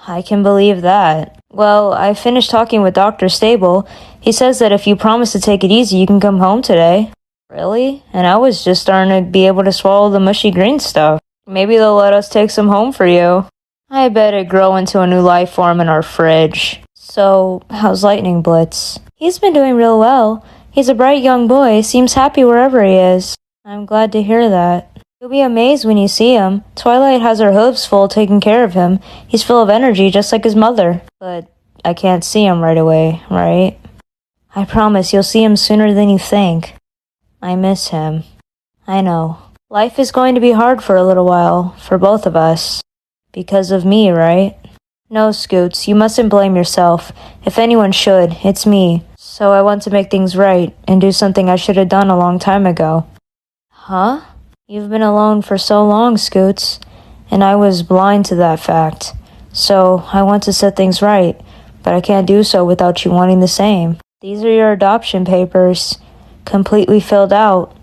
I can believe that. Well, I finished talking with Dr. Stable. He says that if you promise to take it easy, you can come home today. Really? And I was just starting to be able to swallow the mushy green stuff. Maybe they'll let us take some home for you. I bet it grow into a new life form in our fridge. So, how's Lightning Blitz? He's been doing real well. He's a bright young boy, seems happy wherever he is. I'm glad to hear that. You'll be amazed when you see him. Twilight has her hooves full taking care of him. He's full of energy, just like his mother. But I can't see him right away, right? I promise you'll see him sooner than you think. I miss him. I know. Life is going to be hard for a little while, for both of us. Because of me, right? No, Scoots, you mustn't blame yourself. If anyone should, it's me. So I want to make things right, and do something I should have done a long time ago. Huh? You've been alone for so long, Scoots, and I was blind to that fact. So I want to set things right, but I can't do so without you wanting the same. These are your adoption papers, completely filled out.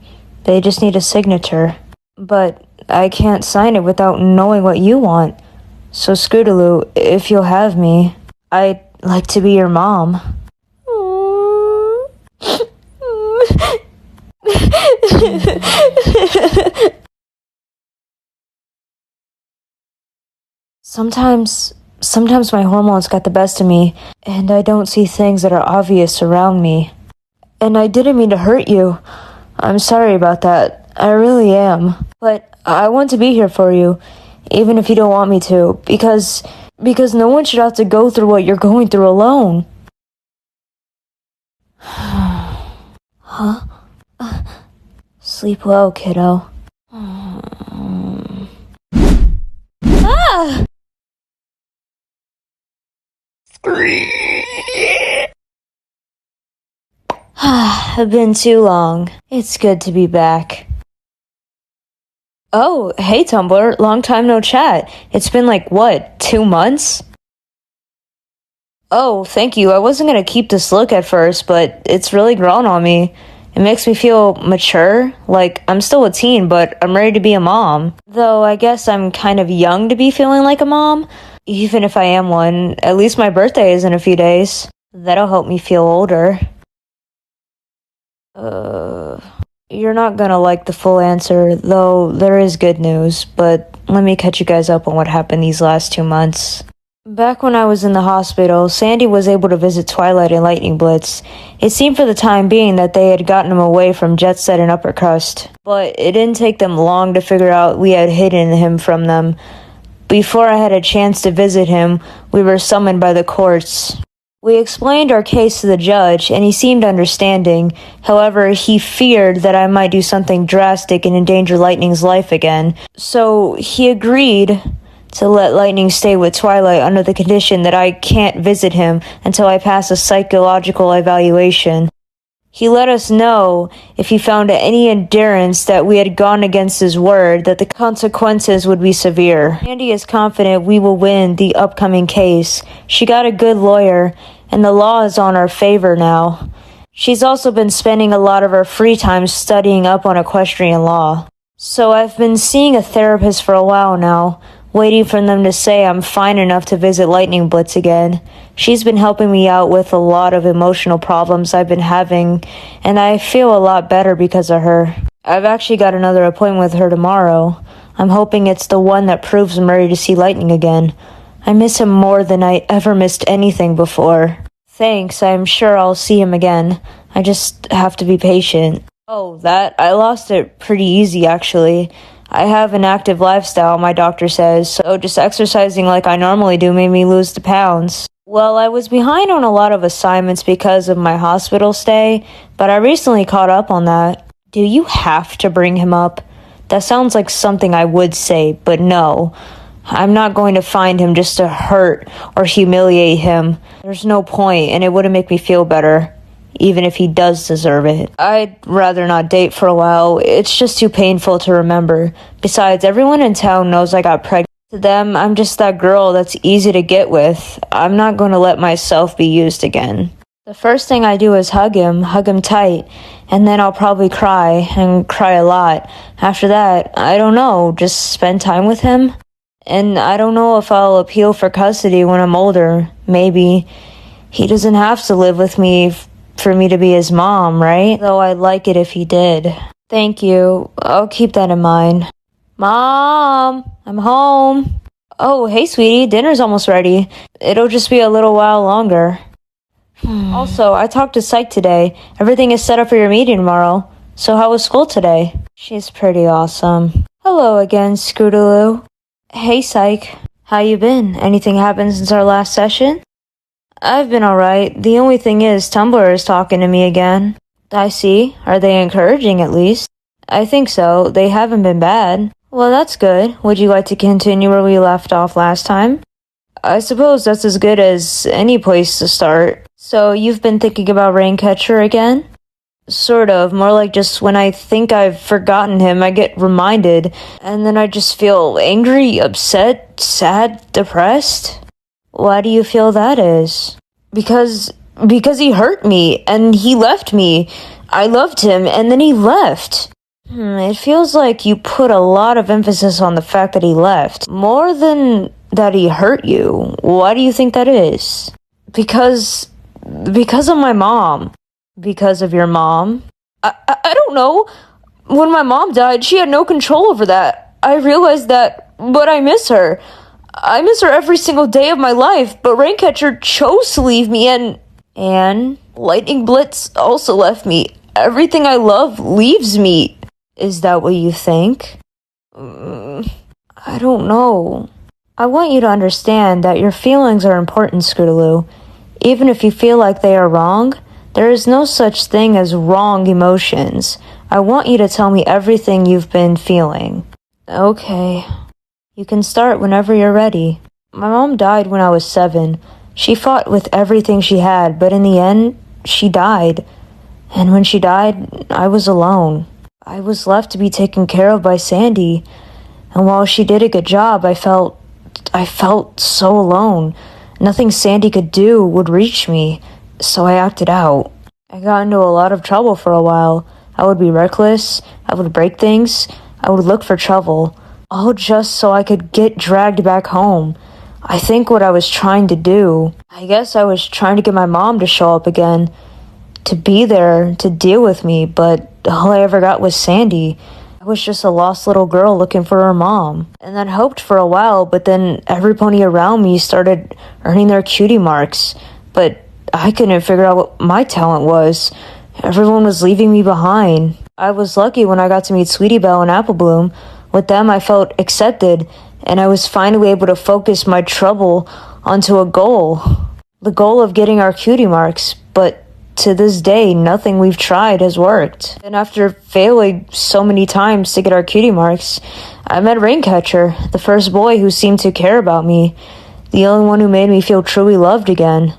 They just need a signature. But I can't sign it without knowing what you want. So Scootaloo, if you'll have me, I'd like to be your mom. Sometimes my hormones got the best of me, and I don't see things that are obvious around me. And I didn't mean to hurt you. I'm sorry about that. I really am. But I want to be here for you, even if you don't want me to, because no one should have to go through what you're going through alone. Huh? Sleep well, kiddo. Ah! It's been too long. It's good to be back. Oh, hey Tumblr, long time no chat. It's been like, what, 2 months? Oh, thank you. I wasn't gonna keep this look at first, but it's really grown on me. It makes me feel mature. Like, I'm still a teen, but I'm ready to be a mom. Though, I guess I'm kind of young to be feeling like a mom. Even if I am one, at least my birthday is in a few days. That'll help me feel older. You're not gonna like the full answer, though there is good news, but let me catch you guys up on what happened these last 2 months. Back when I was in the hospital, Sandy was able to visit Twilight and Lightning Blitz. It seemed for the time being that they had gotten him away from Jet Set and Upper Crust, but it didn't take them long to figure out we had hidden him from them. Before I had a chance to visit him, we were summoned by the courts. We explained our case to the judge, and he seemed understanding. However, he feared that I might do something drastic and endanger Lightning's life again. So he agreed to let Lightning stay with Twilight under the condition that I can't visit him until I pass a psychological evaluation. He let us know if he found any endurance that we had gone against his word, that the consequences would be severe. Sandy is confident we will win the upcoming case. She got a good lawyer, and the law is on our favor now. She's also been spending a lot of her free time studying up on equestrian law. So I've been seeing a therapist for a while now, waiting for them to say I'm fine enough to visit Lightning Blitz again. She's been helping me out with a lot of emotional problems I've been having, and I feel a lot better because of her. I've actually got another appointment with her tomorrow. I'm hoping it's the one that proves I'm ready to see Lightning again. I miss him more than I ever missed anything before. Thanks, I'm sure I'll see him again. I just have to be patient. Oh, I lost it pretty easy actually. I have an active lifestyle, my doctor says, so just exercising like I normally do made me lose the pounds. Well, I was behind on a lot of assignments because of my hospital stay, but I recently caught up on that. Do you have to bring him up? That sounds like something I would say, but no. I'm not going to find him just to hurt or humiliate him. There's no point, and it wouldn't make me feel better, even if he does deserve it. I'd rather not date for a while. It's just too painful to remember. Besides, everyone in town knows I got pregnant. To them, I'm just that girl that's easy to get with. I'm not going to let myself be used again. The first thing I do is hug him tight, and then I'll probably cry, and cry a lot. After that, I don't know, just spend time with him? And I don't know if I'll appeal for custody when I'm older. Maybe. He doesn't have to live with me for me to be his mom, right? Though I'd like it if he did. Thank you. I'll keep that in mind. Mom, I'm home. Oh, hey, sweetie. Dinner's almost ready. It'll just be a little while longer. Also, I talked to Psych today. Everything is set up for your meeting tomorrow. So how was school today? She's pretty awesome. Hello again, Scootaloo. Hey, Psych. How you been? Anything happened since our last session? I've been alright. The only thing is, Tumblr is talking to me again. I see. Are they encouraging at least? I think so. They haven't been bad. Well, that's good. Would you like to continue where we left off last time? I suppose that's as good as any place to start. So, you've been thinking about Raincatcher again? Sort of. More like just when I think I've forgotten him, I get reminded, and then I just feel angry, upset, sad, depressed. Why do you feel that is? Because he hurt me, and he left me. I loved him, and then he left. It feels like you put a lot of emphasis on the fact that he left, more than that he hurt you. Why do you think that is? Because of my mom. Because of your mom? I don't know. When my mom died, she had no control over that. I realized that, but I miss her. I miss her every single day of my life, but Raincatcher chose to leave me, and Lightning Blitz also left me. Everything I love leaves me. Is that what you think? I don't know. I want you to understand that your feelings are important, Scootaloo. Even if you feel like they are wrong, there is no such thing as wrong emotions. I want you to tell me everything you've been feeling. Okay. You can start whenever you're ready. My mom died when I was 7. She fought with everything she had, but in the end, she died. And when she died, I was alone. I was left to be taken care of by Sandy. And while she did a good job, I felt so alone. Nothing Sandy could do would reach me, so I acted out. I got into a lot of trouble for a while. I would be reckless, I would break things, I would look for trouble, all just so I could get dragged back home. I think what I was trying to do, I guess I was trying to get my mom to show up again, to be there, to deal with me, but all I ever got was Sandy. I was just a lost little girl looking for her mom. And then hoped for a while, but then every pony around me started earning their cutie marks. But I couldn't figure out what my talent was. Everyone was leaving me behind. I was lucky when I got to meet Sweetie Belle and Apple Bloom. With them, I felt accepted, and I was finally able to focus my trouble onto a goal. The goal of getting our cutie marks, but to this day, nothing we've tried has worked. And after failing so many times to get our cutie marks, I met Raincatcher, the first boy who seemed to care about me. The only one who made me feel truly loved again.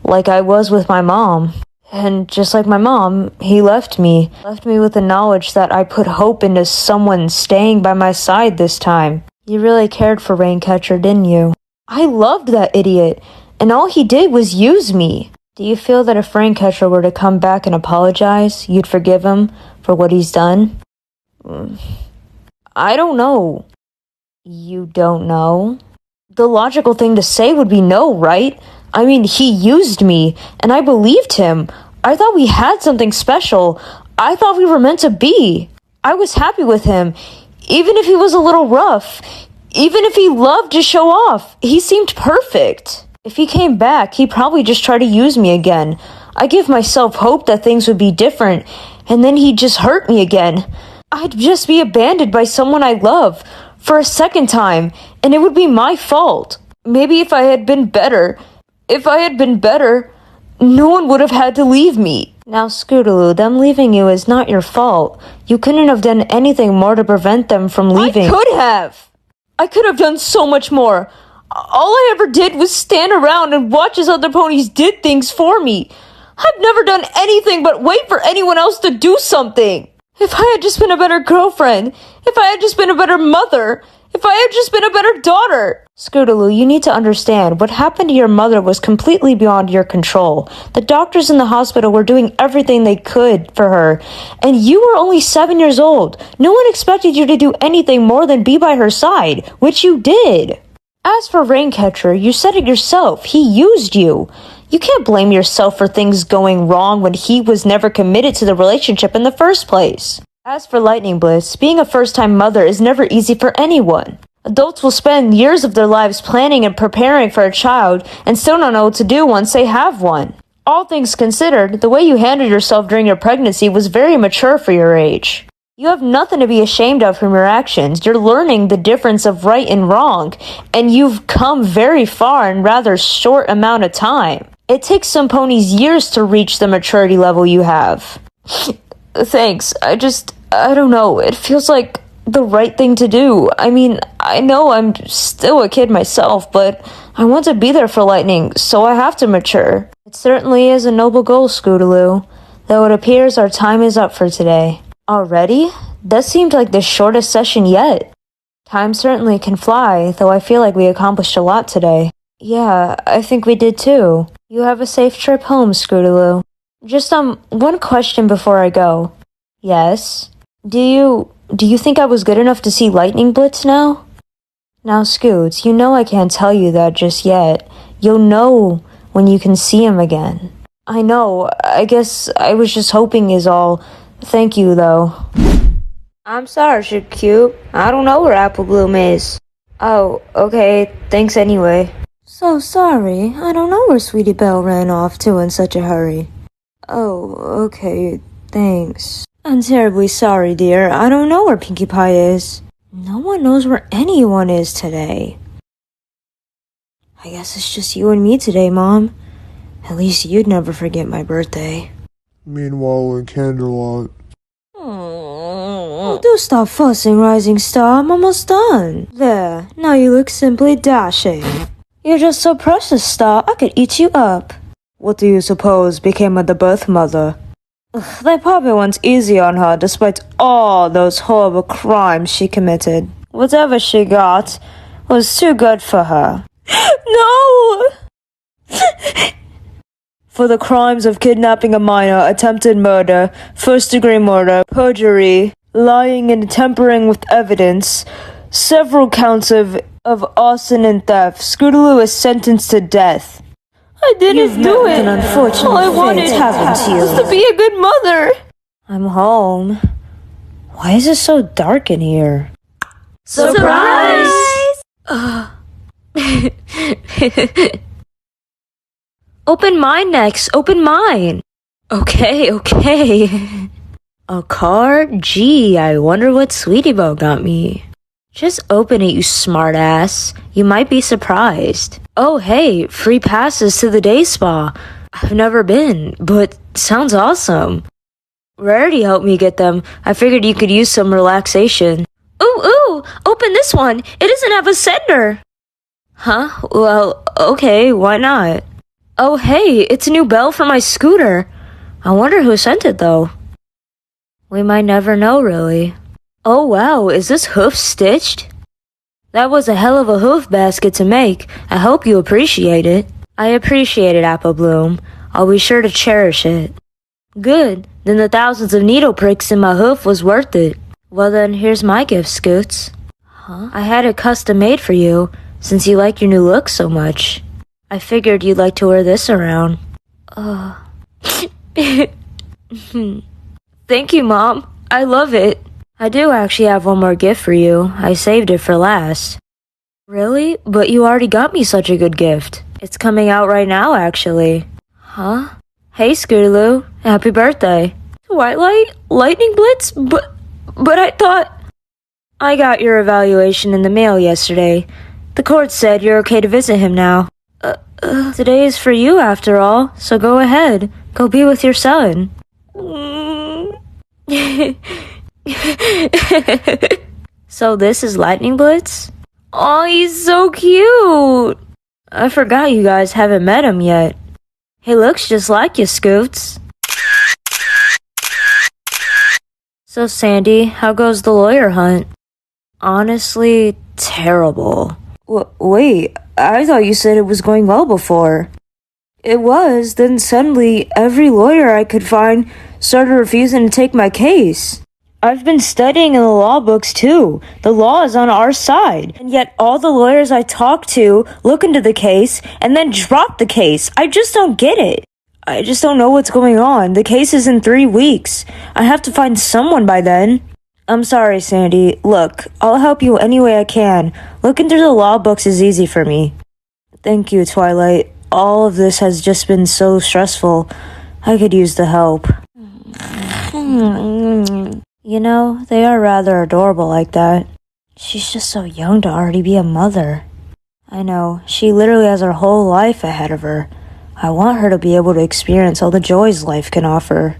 Like I was with my mom. And just like my mom, he left me. Left me with the knowledge that I put hope into someone staying by my side this time. You really cared for Raincatcher, didn't you? I loved that idiot, and all he did was use me. Do you feel that if Raincatcher were to come back and apologize, you'd forgive him for what he's done? I don't know. You don't know? The logical thing to say would be no, right? I mean, he used me, and I believed him. I thought we had something special. I thought we were meant to be. I was happy with him, even if he was a little rough. Even if he loved to show off. He seemed perfect. If he came back, he'd probably just try to use me again. I give myself hope that things would be different, and then he'd just hurt me again. I'd just be abandoned by someone I love for a second time, and it would be my fault. Maybe if I had been better, no one would have had to leave me. Now, Scootaloo, them leaving you is not your fault. You couldn't have done anything more to prevent them from leaving. I could have done so much more. All I ever did was stand around and watch as other ponies did things for me. I've never done anything but wait for anyone else to do something. If I had just been a better girlfriend, if I had just been a better mother, if I had just been a better daughter. Scootaloo, you need to understand, what happened to your mother was completely beyond your control. The doctors in the hospital were doing everything they could for her, and you were only 7 years old. No one expected you to do anything more than be by her side, which you did. As for Raincatcher, you said it yourself. He used you. You can't blame yourself for things going wrong when he was never committed to the relationship in the first place. As for Lightning Bliss, being a first-time mother is never easy for anyone. Adults will spend years of their lives planning and preparing for a child and still don't know what to do once they have one. All things considered, the way you handled yourself during your pregnancy was very mature for your age. You have nothing to be ashamed of from your actions. You're learning the difference of right and wrong, and you've come very far in rather short amount of time. It takes some ponies years to reach the maturity level you have. Thanks. I don't know. It feels like the right thing to do. I mean, I know I'm still a kid myself, but I want to be there for Lightning, so I have to mature. It certainly is a noble goal, Scootaloo, though it appears our time is up for today. Already? That seemed like the shortest session yet. Time certainly can fly, though I feel like we accomplished a lot today. Yeah, I think we did too. You have a safe trip home, Scootaloo. Just, one question before I go. Yes? Do you think I was good enough to see Lightning Blitz now? Now, Scoots, you know I can't tell you that just yet. You'll know when you can see him again. I know, I guess I was just hoping is all. Thank you, though. I'm sorry, Cube. I don't know where Apple Bloom is. Oh, okay, thanks anyway. So sorry, I don't know where Sweetie Belle ran off to in such a hurry. Oh, okay, thanks. I'm terribly sorry, dear. I don't know where Pinkie Pie is. No one knows where anyone is today. I guess it's just you and me today, Mom. At least you'd never forget my birthday. Meanwhile, in Canterlot. Oh, do stop fussing, Rising Star. I'm almost done. There, now you look simply dashing. You're just so precious, Star. I could eat you up. What do you suppose became of the birth mother? They probably went easy on her despite all those horrible crimes she committed. Whatever she got was too good for her. No! For the crimes of kidnapping a minor, attempted murder, first-degree murder, perjury, lying and tampering with evidence, several counts of arson and theft, Scootaloo is sentenced to death. I didn't do it. An unfortunate all I wanted was to be a good mother. I'm home. Why is it so dark in here? Surprise! Open mine next. Open mine. Okay. A card? Gee, I wonder what Sweetie Belle got me. Just open it, you smartass. You might be surprised. Oh, hey, free passes to the day spa. I've never been, but sounds awesome. Rarity helped me get them. I figured you could use some relaxation. Ooh, open this one. It doesn't have a sender. Huh? Well, okay, why not? Oh, hey, it's a new bell for my scooter. I wonder who sent it, though. We might never know, really. Oh, wow, is this hoof stitched? That was a hell of a hoof basket to make. I hope you appreciate it. I appreciate it, Apple Bloom. I'll be sure to cherish it. Good. Then the thousands of needle pricks in my hoof was worth it. Well then, here's my gift, Scoots. Huh? I had it custom made for you, since you like your new look so much. I figured you'd like to wear this around. Thank you, Mom. I love it. I do actually have one more gift for you. I saved it for last. Really? But you already got me such a good gift. It's coming out right now, actually. Huh? Hey, Scootaloo. Happy birthday. Twilight? Lightning Blitz? But I thought... I got your evaluation in the mail yesterday. The court said you're okay to visit him now. Today is for you, after all, so go ahead. Go be with your son. So this is Lightning Blitz? Oh, he's so cute! I forgot you guys haven't met him yet. He looks just like you, Scoots. So, Sandy, how goes the lawyer hunt? Honestly, terrible. Wait, I thought you said it was going well before. It was, then suddenly every lawyer I could find started refusing to take my case. I've been studying in the law books too. The law is on our side. And yet all the lawyers I talk to look into the case and then drop the case. I just don't get it. I just don't know what's going on. The case is in 3 weeks. I have to find someone by then. I'm sorry, Sandy. Look, I'll help you any way I can. Looking through the law books is easy for me. Thank you, Twilight. All of this has just been so stressful. I could use the help. You know, they are rather adorable like that. She's just so young to already be a mother. I know, she literally has her whole life ahead of her. I want her to be able to experience all the joys life can offer.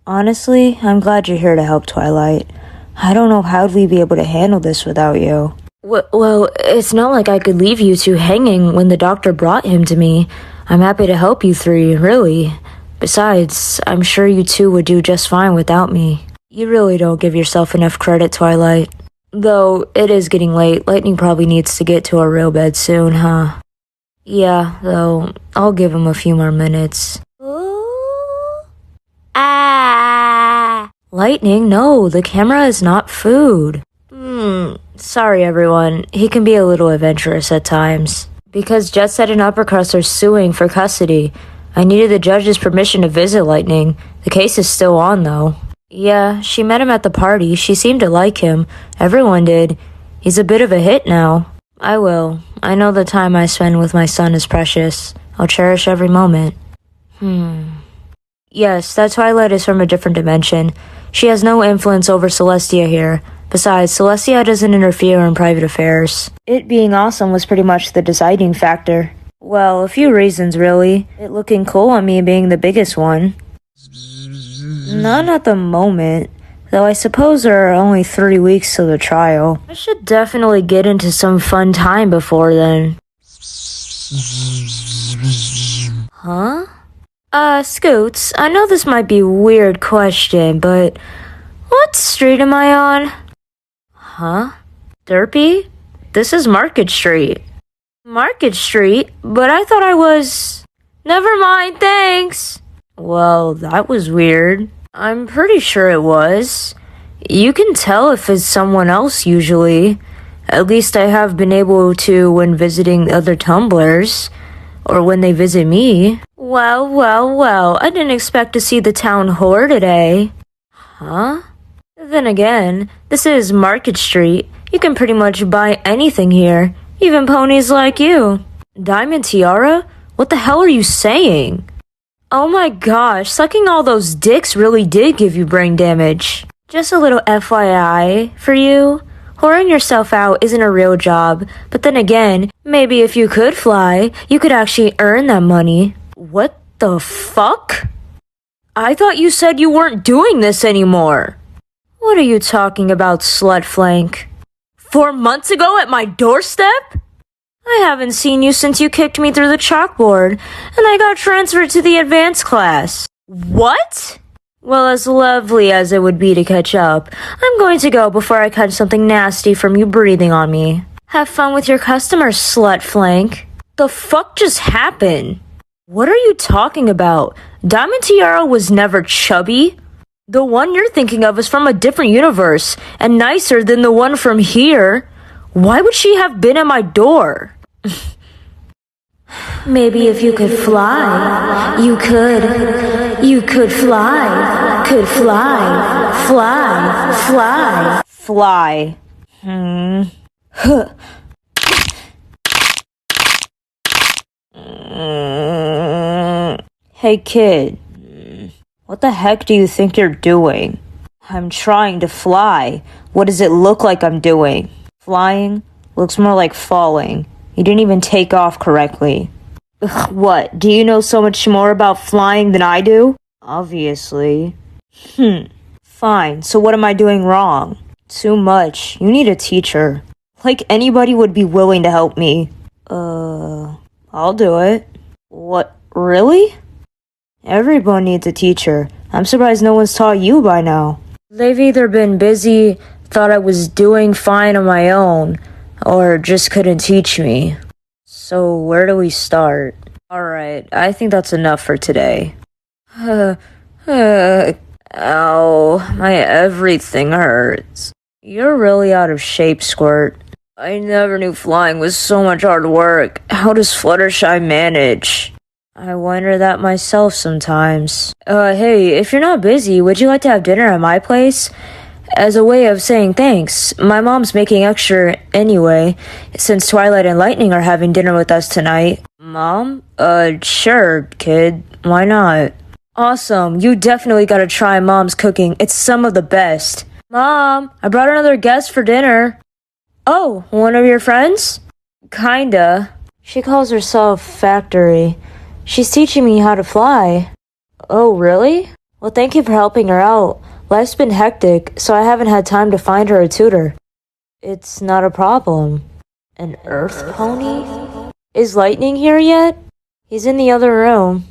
Honestly, I'm glad you're here to help, Twilight. I don't know how we'd be able to handle this without you. Well, it's not like I could leave you two hanging when the doctor brought him to me. I'm happy to help you three, really. Besides, I'm sure you two would do just fine without me. You really don't give yourself enough credit, Twilight. Though, it is getting late. Lightning probably needs to get to our real bed soon, huh? Yeah, though, I'll give him a few more minutes. Ooh. Ah! Lightning, no, the camera is not food. Sorry, everyone. He can be a little adventurous at times. Because Jet Set and Uppercrust are suing for custody. I needed the judge's permission to visit Lightning. The case is still on, though. Yeah, she met him at the party. She seemed to like him. Everyone did. He's a bit of a hit now. I will. I know the time I spend with my son is precious. I'll cherish every moment. Yes, that Twilight is from a different dimension. She has no influence over Celestia here. Besides, Celestia doesn't interfere in private affairs. It being awesome was pretty much the deciding factor. Well, a few reasons, really. It looking cool on me being the biggest one. None at the moment. Though I suppose there are only 3 weeks till the trial. I should definitely get into some fun time before then. Huh? Scoots, I know this might be a weird question, but what street am I on? Huh? Derpy? This is Market Street. Market Street? But I thought I was... Never mind, thanks! Well, that was weird. I'm pretty sure it was. You can tell if it's someone else usually. At least I have been able to when visiting other tumblers. Or when they visit me. Well, I didn't expect to see the town whore today. Huh? Then again, this is Market Street. You can pretty much buy anything here. Even ponies like you. Diamond Tiara? What the hell are you saying? Oh my gosh, sucking all those dicks really did give you brain damage. Just a little FYI for you. Whoring yourself out isn't a real job, but then again, maybe if you could fly, you could actually earn that money. What the fuck? I thought you said you weren't doing this anymore. What are you talking about, slut flank? 4 months ago at my doorstep? I haven't seen you since you kicked me through the chalkboard, and I got transferred to the advanced class. What? Well, as lovely as it would be to catch up, I'm going to go before I catch something nasty from you breathing on me. Have fun with your customers, slut flank. The fuck just happened? What are you talking about? Diamond Tiara was never chubby. The one you're thinking of is from a different universe, and nicer than the one from here. Why would she have been at my door? Maybe if you could fly, you could fly, Fly. Hey kid, what the heck do you think you're doing? I'm trying to fly. What does it look like I'm doing? Flying? Looks more like falling. You didn't even take off correctly. Ugh, what? Do you know so much more about flying than I do? Obviously. Fine, so what am I doing wrong? Too much. You need a teacher. Like anybody would be willing to help me. I'll do it. What? Really? Everyone needs a teacher. I'm surprised no one's taught you by now. They've either been busy, thought I was doing fine on my own, or just couldn't teach me. So where do we start? Alright, I think that's enough for today. Ow, my everything hurts. You're really out of shape, Squirt. I never knew flying was so much hard work. How does Fluttershy manage? I wonder that myself sometimes. Hey, if you're not busy, would you like to have dinner at my place? As a way of saying thanks, my mom's making extra anyway, since Twilight and Lightning are having dinner with us tonight. Mom? Sure, kid. Why not? Awesome. You definitely gotta try Mom's cooking. It's some of the best. Mom, I brought another guest for dinner. Oh, one of your friends? Kinda. She calls herself Factory. She's teaching me how to fly. Oh, really? Well, thank you for helping her out. Life's been hectic, so I haven't had time to find her a tutor. It's not a problem. An earth pony? Is Lightning here yet? He's in the other room.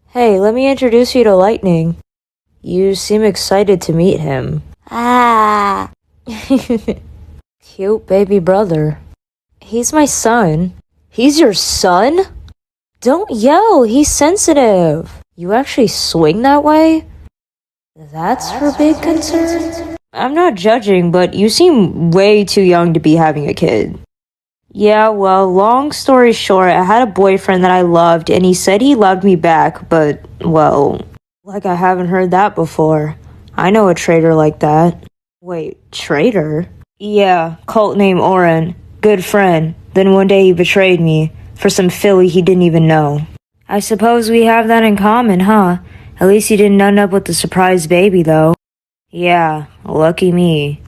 Hey, let me introduce you to Lightning. You seem excited to meet him. Ah! Cute baby brother. He's my son. He's your son? Don't yell, he's sensitive. You actually swing that way? That's her big concern? I'm not judging, but you seem way too young to be having a kid. Yeah, well, long story short, I had a boyfriend that I loved, and he said he loved me back, but, well, like I haven't heard that before. I know a traitor like that. Wait, traitor? Yeah, cult name Oren. Good friend. Then one day he betrayed me. For some filly he didn't even know. I suppose we have that in common, huh? At least he didn't end up with the surprise baby, though. Yeah, lucky me.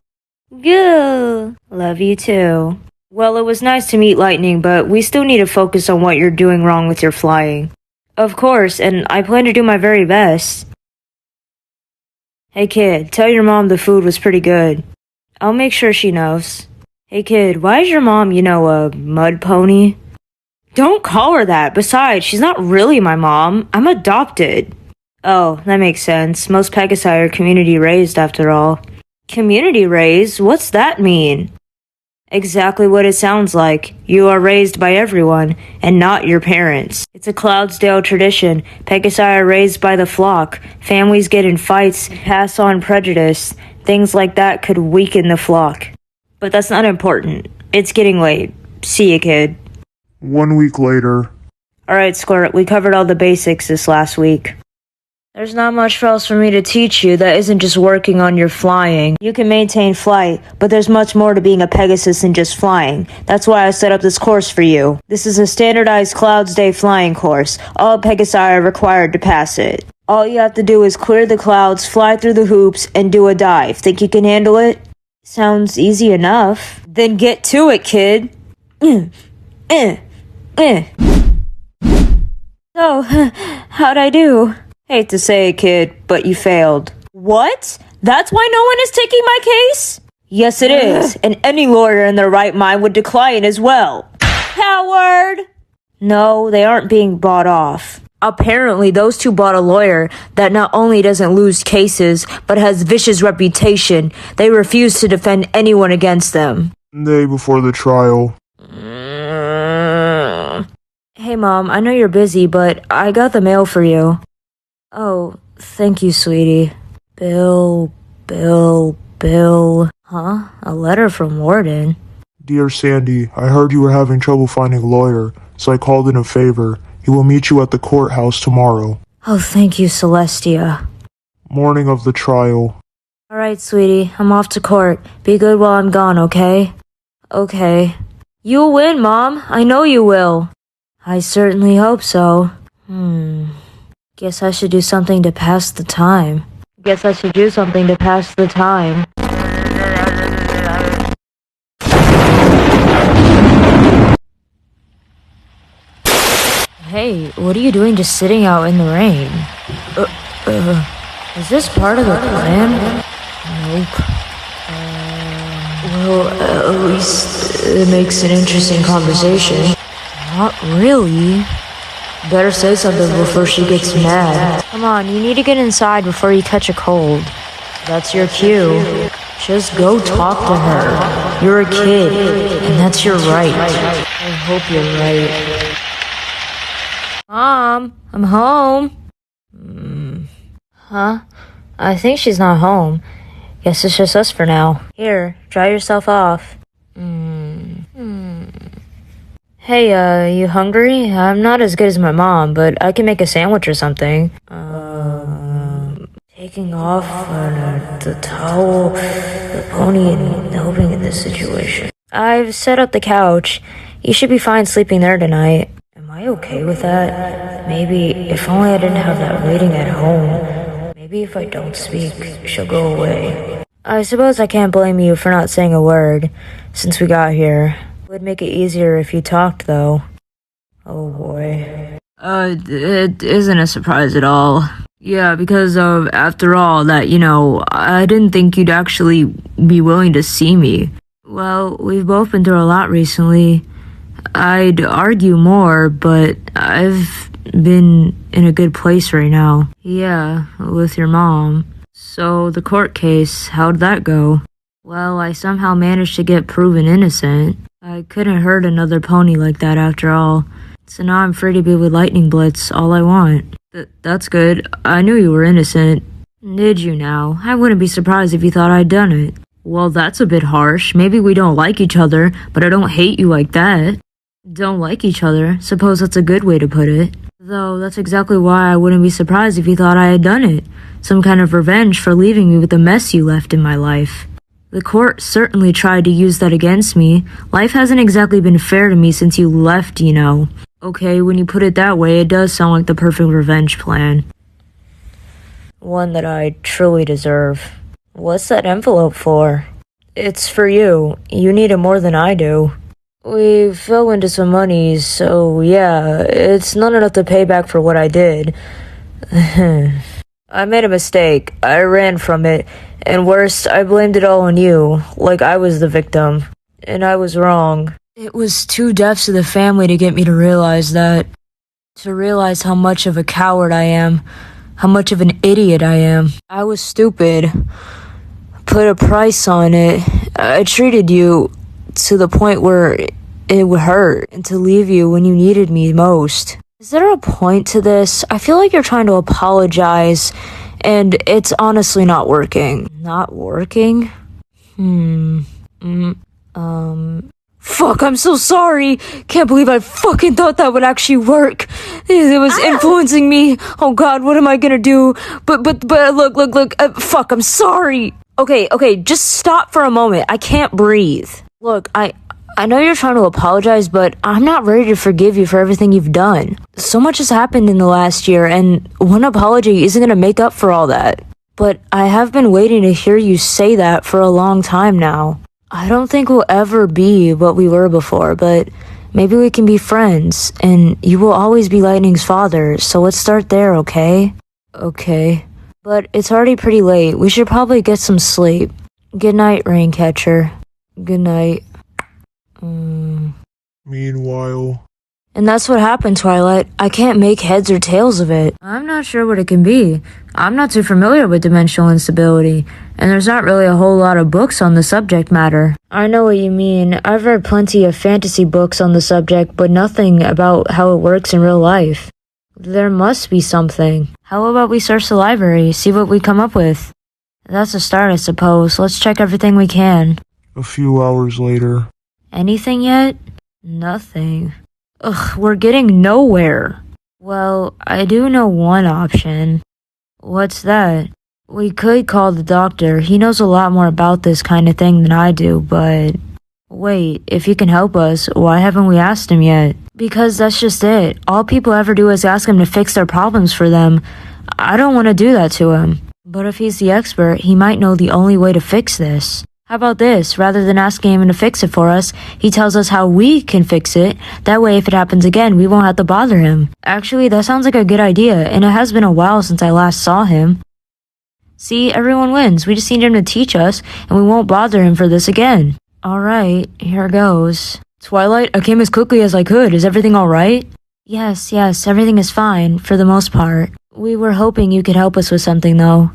Goo! Love you too. Well, it was nice to meet Lightning, but we still need to focus on what you're doing wrong with your flying. Of course, and I plan to do my very best. Hey kid, tell your mom the food was pretty good. I'll make sure she knows. Hey kid, why is your mom, a mud pony? Don't call her that. Besides, she's not really my mom. I'm adopted. Oh, that makes sense. Most Pegasi are community raised after all. Community raised? What's that mean? Exactly what it sounds like. You are raised by everyone, and not your parents. It's a Cloudsdale tradition. Pegasi are raised by the flock. Families get in fights, pass on prejudice. Things like that could weaken the flock. But that's not important. It's getting late. See ya, kid. 1 week later. Alright, Squirt, we covered all the basics this last week. There's not much else for me to teach you that isn't just working on your flying. You can maintain flight, but there's much more to being a Pegasus than just flying. That's why I set up this course for you. This is a standardized Clouds Day flying course. All Pegasi are required to pass it. All you have to do is clear the clouds, fly through the hoops, and do a dive. Think you can handle it? Sounds easy enough. Then get to it, kid. So, how'd I do? Hate to say it, kid, but you failed. What? That's why no one is taking my case? Yes, it is. And any lawyer in their right mind would decline as well. Coward! No, they aren't being bought off. Apparently, those two bought a lawyer that not only doesn't lose cases, but has vicious reputation. They refuse to defend anyone against them. Day before the trial. Hey, Mom, I know you're busy, but I got the mail for you. Oh, thank you, sweetie. Bill. Huh? A letter from Warden? Dear Sandy, I heard you were having trouble finding a lawyer, so I called in a favor. He will meet you at the courthouse tomorrow. Oh, thank you, Celestia. Morning of the trial. Alright, sweetie, I'm off to court. Be good while I'm gone, okay? Okay. You'll win, Mom. I know you will. I certainly hope so. Guess I should do something to pass the time. Hey, what are you doing just sitting out in the rain? Is this part of the plan? Nope. Well, at least it makes an interesting conversation. Not really. Better say something before she gets mad. Come on, you need to get inside before you catch a cold. That's your cue. Just go talk to her. You're a kid, and that's your right. I hope you're right. Mom, I'm home. Huh? I think she's not home. Guess it's just us for now. Here, dry yourself off. Hey, you hungry? I'm not as good as my mom, but I can make a sandwich or something. Taking off the towel, the pony, and helping in this situation. I've set up the couch. You should be fine sleeping there tonight. Am I okay with that? Maybe if only I didn't have that waiting at home. Maybe if I don't speak, she'll go away. I suppose I can't blame you for not saying a word since we got here. Would make it easier if you talked, though. Oh boy. It isn't a surprise at all. Yeah, because after all that, I didn't think you'd actually be willing to see me. Well, we've both been through a lot recently. I'd argue more, but I've been in a good place right now. Yeah, with your mom. So, the court case, how'd that go? Well, I somehow managed to get proven innocent. I couldn't hurt another pony like that after all. So now I'm free to be with Lightning Blitz all I want. That's good. I knew you were innocent. Did you now? I wouldn't be surprised if you thought I'd done it. Well, that's a bit harsh. Maybe we don't like each other, but I don't hate you like that. Don't like each other? Suppose that's a good way to put it. Though, that's exactly why I wouldn't be surprised if you thought I had done it. Some kind of revenge for leaving me with the mess you left in my life. The court certainly tried to use that against me. Life hasn't exactly been fair to me since you left, Okay, when you put it that way, it does sound like the perfect revenge plan. One that I truly deserve. What's that envelope for? It's for you. You need it more than I do. We fell into some money, so yeah, it's not enough to pay back for what I did. I made a mistake. I ran from it. And worse, I blamed it all on you, like I was the victim. And I was wrong. It was two deaths of the family to get me to realize that. To realize how much of a coward I am. How much of an idiot I am. I was stupid. Put a price on it. I treated you to the point where it would hurt. And to leave you when you needed me most. Is there a point to this? I feel like you're trying to apologize. And it's honestly not working. Not working? Fuck, I'm so sorry. Can't believe I fucking thought that would actually work. It was influencing me. Oh god, what am I gonna do? But look. Fuck, I'm sorry. Okay, just stop for a moment. I can't breathe. Look, I know you're trying to apologize, but I'm not ready to forgive you for everything you've done. So much has happened in the last year, and one apology isn't gonna make up for all that. But I have been waiting to hear you say that for a long time now. I don't think we'll ever be what we were before, but maybe we can be friends, and you will always be Lightning's father, so let's start there, okay? Okay. But it's already pretty late. We should probably get some sleep. Good night, Raincatcher. Good night. Meanwhile, And that's what happened, Twilight. I can't make heads or tails of it. I'm not sure what it can be. I'm not too familiar with dimensional instability, and there's not really a whole lot of books on the subject matter. I know what you mean. I've read plenty of fantasy books on the subject, but nothing about how it works in real life. There must be something. How about we search the library, see what we come up with? That's a start, I suppose. Let's check everything we can. a few hours later. Anything yet? Nothing. Ugh, we're getting nowhere. Well, I do know one option. What's that? We could call the doctor. He knows a lot more about this kind of thing than I do, but... Wait, if he can help us, why haven't we asked him yet? Because that's just it. All people ever do is ask him to fix their problems for them. I don't want to do that to him. But if he's the expert, he might know the only way to fix this. How about this? Rather than asking him to fix it for us, he tells us how we can fix it. That way, if it happens again, we won't have to bother him. Actually, that sounds like a good idea, and it has been a while since I last saw him. See, everyone wins. We just need him to teach us, and we won't bother him for this again. Alright, here goes. Twilight, I came as quickly as I could. Is everything alright? Yes, everything is fine, for the most part. We were hoping you could help us with something, though.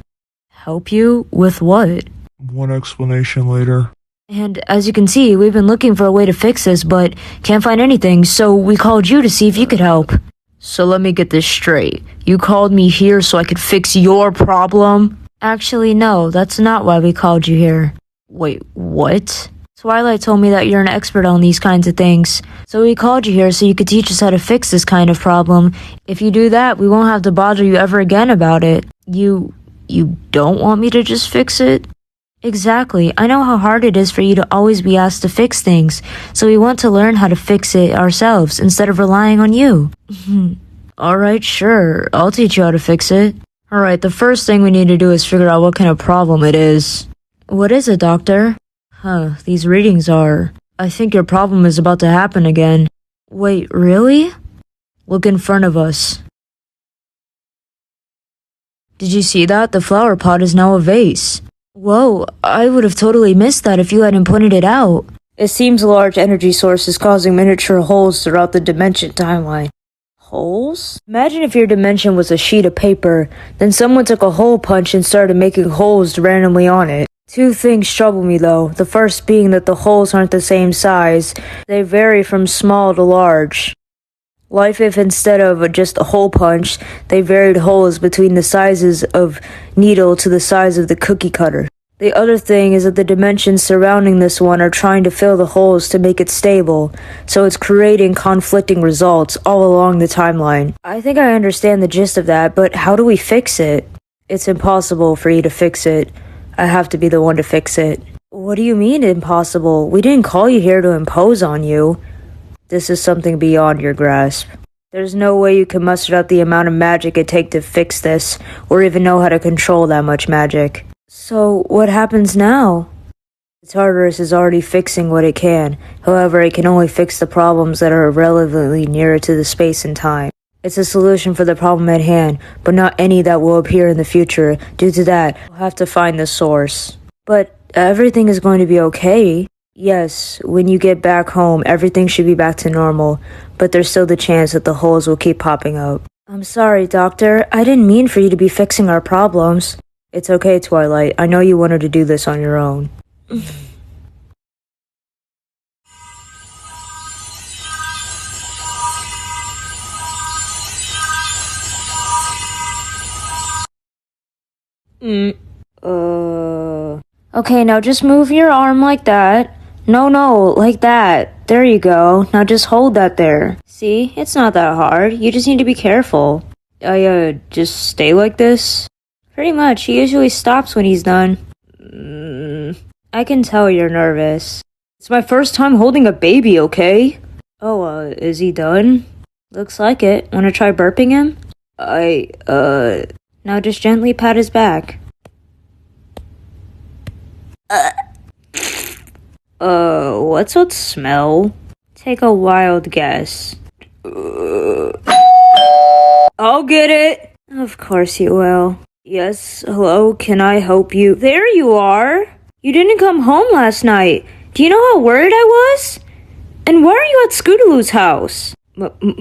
Help you? With what? One explanation later. And as you can see, we've been looking for a way to fix this, but can't find anything, so we called you to see if you could help. So let me get this straight. You called me here so I could fix your problem? Actually, no, that's not why we called you here. Wait, what? Twilight told me that you're an expert on these kinds of things, so we called you here so you could teach us how to fix this kind of problem. If you do that, we won't have to bother you ever again about it. You don't want me to just fix it? Exactly. I know how hard it is for you to always be asked to fix things, so we want to learn how to fix it ourselves instead of relying on you. Alright, sure. I'll teach you how to fix it. Alright, the first thing we need to do is figure out what kind of problem it is. What is it, Doctor? These readings are... I think your problem is about to happen again. Wait, really? Look in front of us. Did you see that? The flower pot is now a vase. Whoa, I would have totally missed that if you hadn't pointed it out. It seems a large energy source is causing miniature holes throughout the dimension timeline. Holes? Imagine if your dimension was a sheet of paper, then someone took a hole punch and started making holes randomly on it. Two things trouble me though, the first being that the holes aren't the same size. They vary from small to large. Like if instead of just a hole punch, they varied holes between the sizes of needle to the size of the cookie cutter. The other thing is that the dimensions surrounding this one are trying to fill the holes to make it stable, so it's creating conflicting results all along the timeline. I think I understand the gist of that, but how do we fix it? It's impossible for you to fix it. I have to be the one to fix it. What do you mean impossible? We didn't call you here to impose on you. This is something beyond your grasp. There's no way you can muster out the amount of magic it takes to fix this, or even know how to control that much magic. So, what happens now? The Tartarus is already fixing what it can. However, it can only fix the problems that are relevantly nearer to the space and time. It's a solution for the problem at hand, but not any that will appear in the future. Due to that, we'll have to find the source. But everything is going to be okay. Yes, when you get back home, everything should be back to normal, but there's still the chance that the holes will keep popping up. I'm sorry, Doctor. I didn't mean for you to be fixing our problems. It's okay, Twilight. I know you wanted to do this on your own. Okay, now just move your arm like that. No, like that. There you go. Now just hold that there. See? It's not that hard. You just need to be careful. Just stay like this? Pretty much. He usually stops when he's done. I can tell you're nervous. It's my first time holding a baby, okay? Oh, is he done? Looks like it. Wanna try burping him? Now just gently pat his back. What's that smell? Take a wild guess. I'll get it! Of course you will. Yes, hello, can I help you? There you are! You didn't come home last night. Do you know how worried I was? And why are you at Scootaloo's house?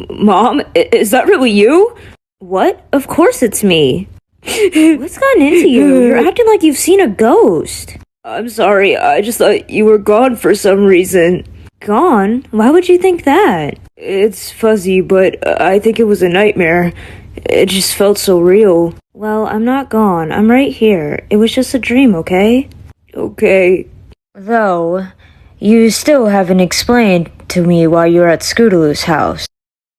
Mom, is that really you? What? Of course it's me. What's gotten into you? You're acting like you've seen a ghost. I'm sorry, I just thought you were gone for some reason. Gone? Why would you think that? It's fuzzy, but I think it was a nightmare. It just felt so real. Well, I'm not gone. I'm right here. It was just a dream, okay? Okay. Though, you still haven't explained to me why you're at Scootaloo's house.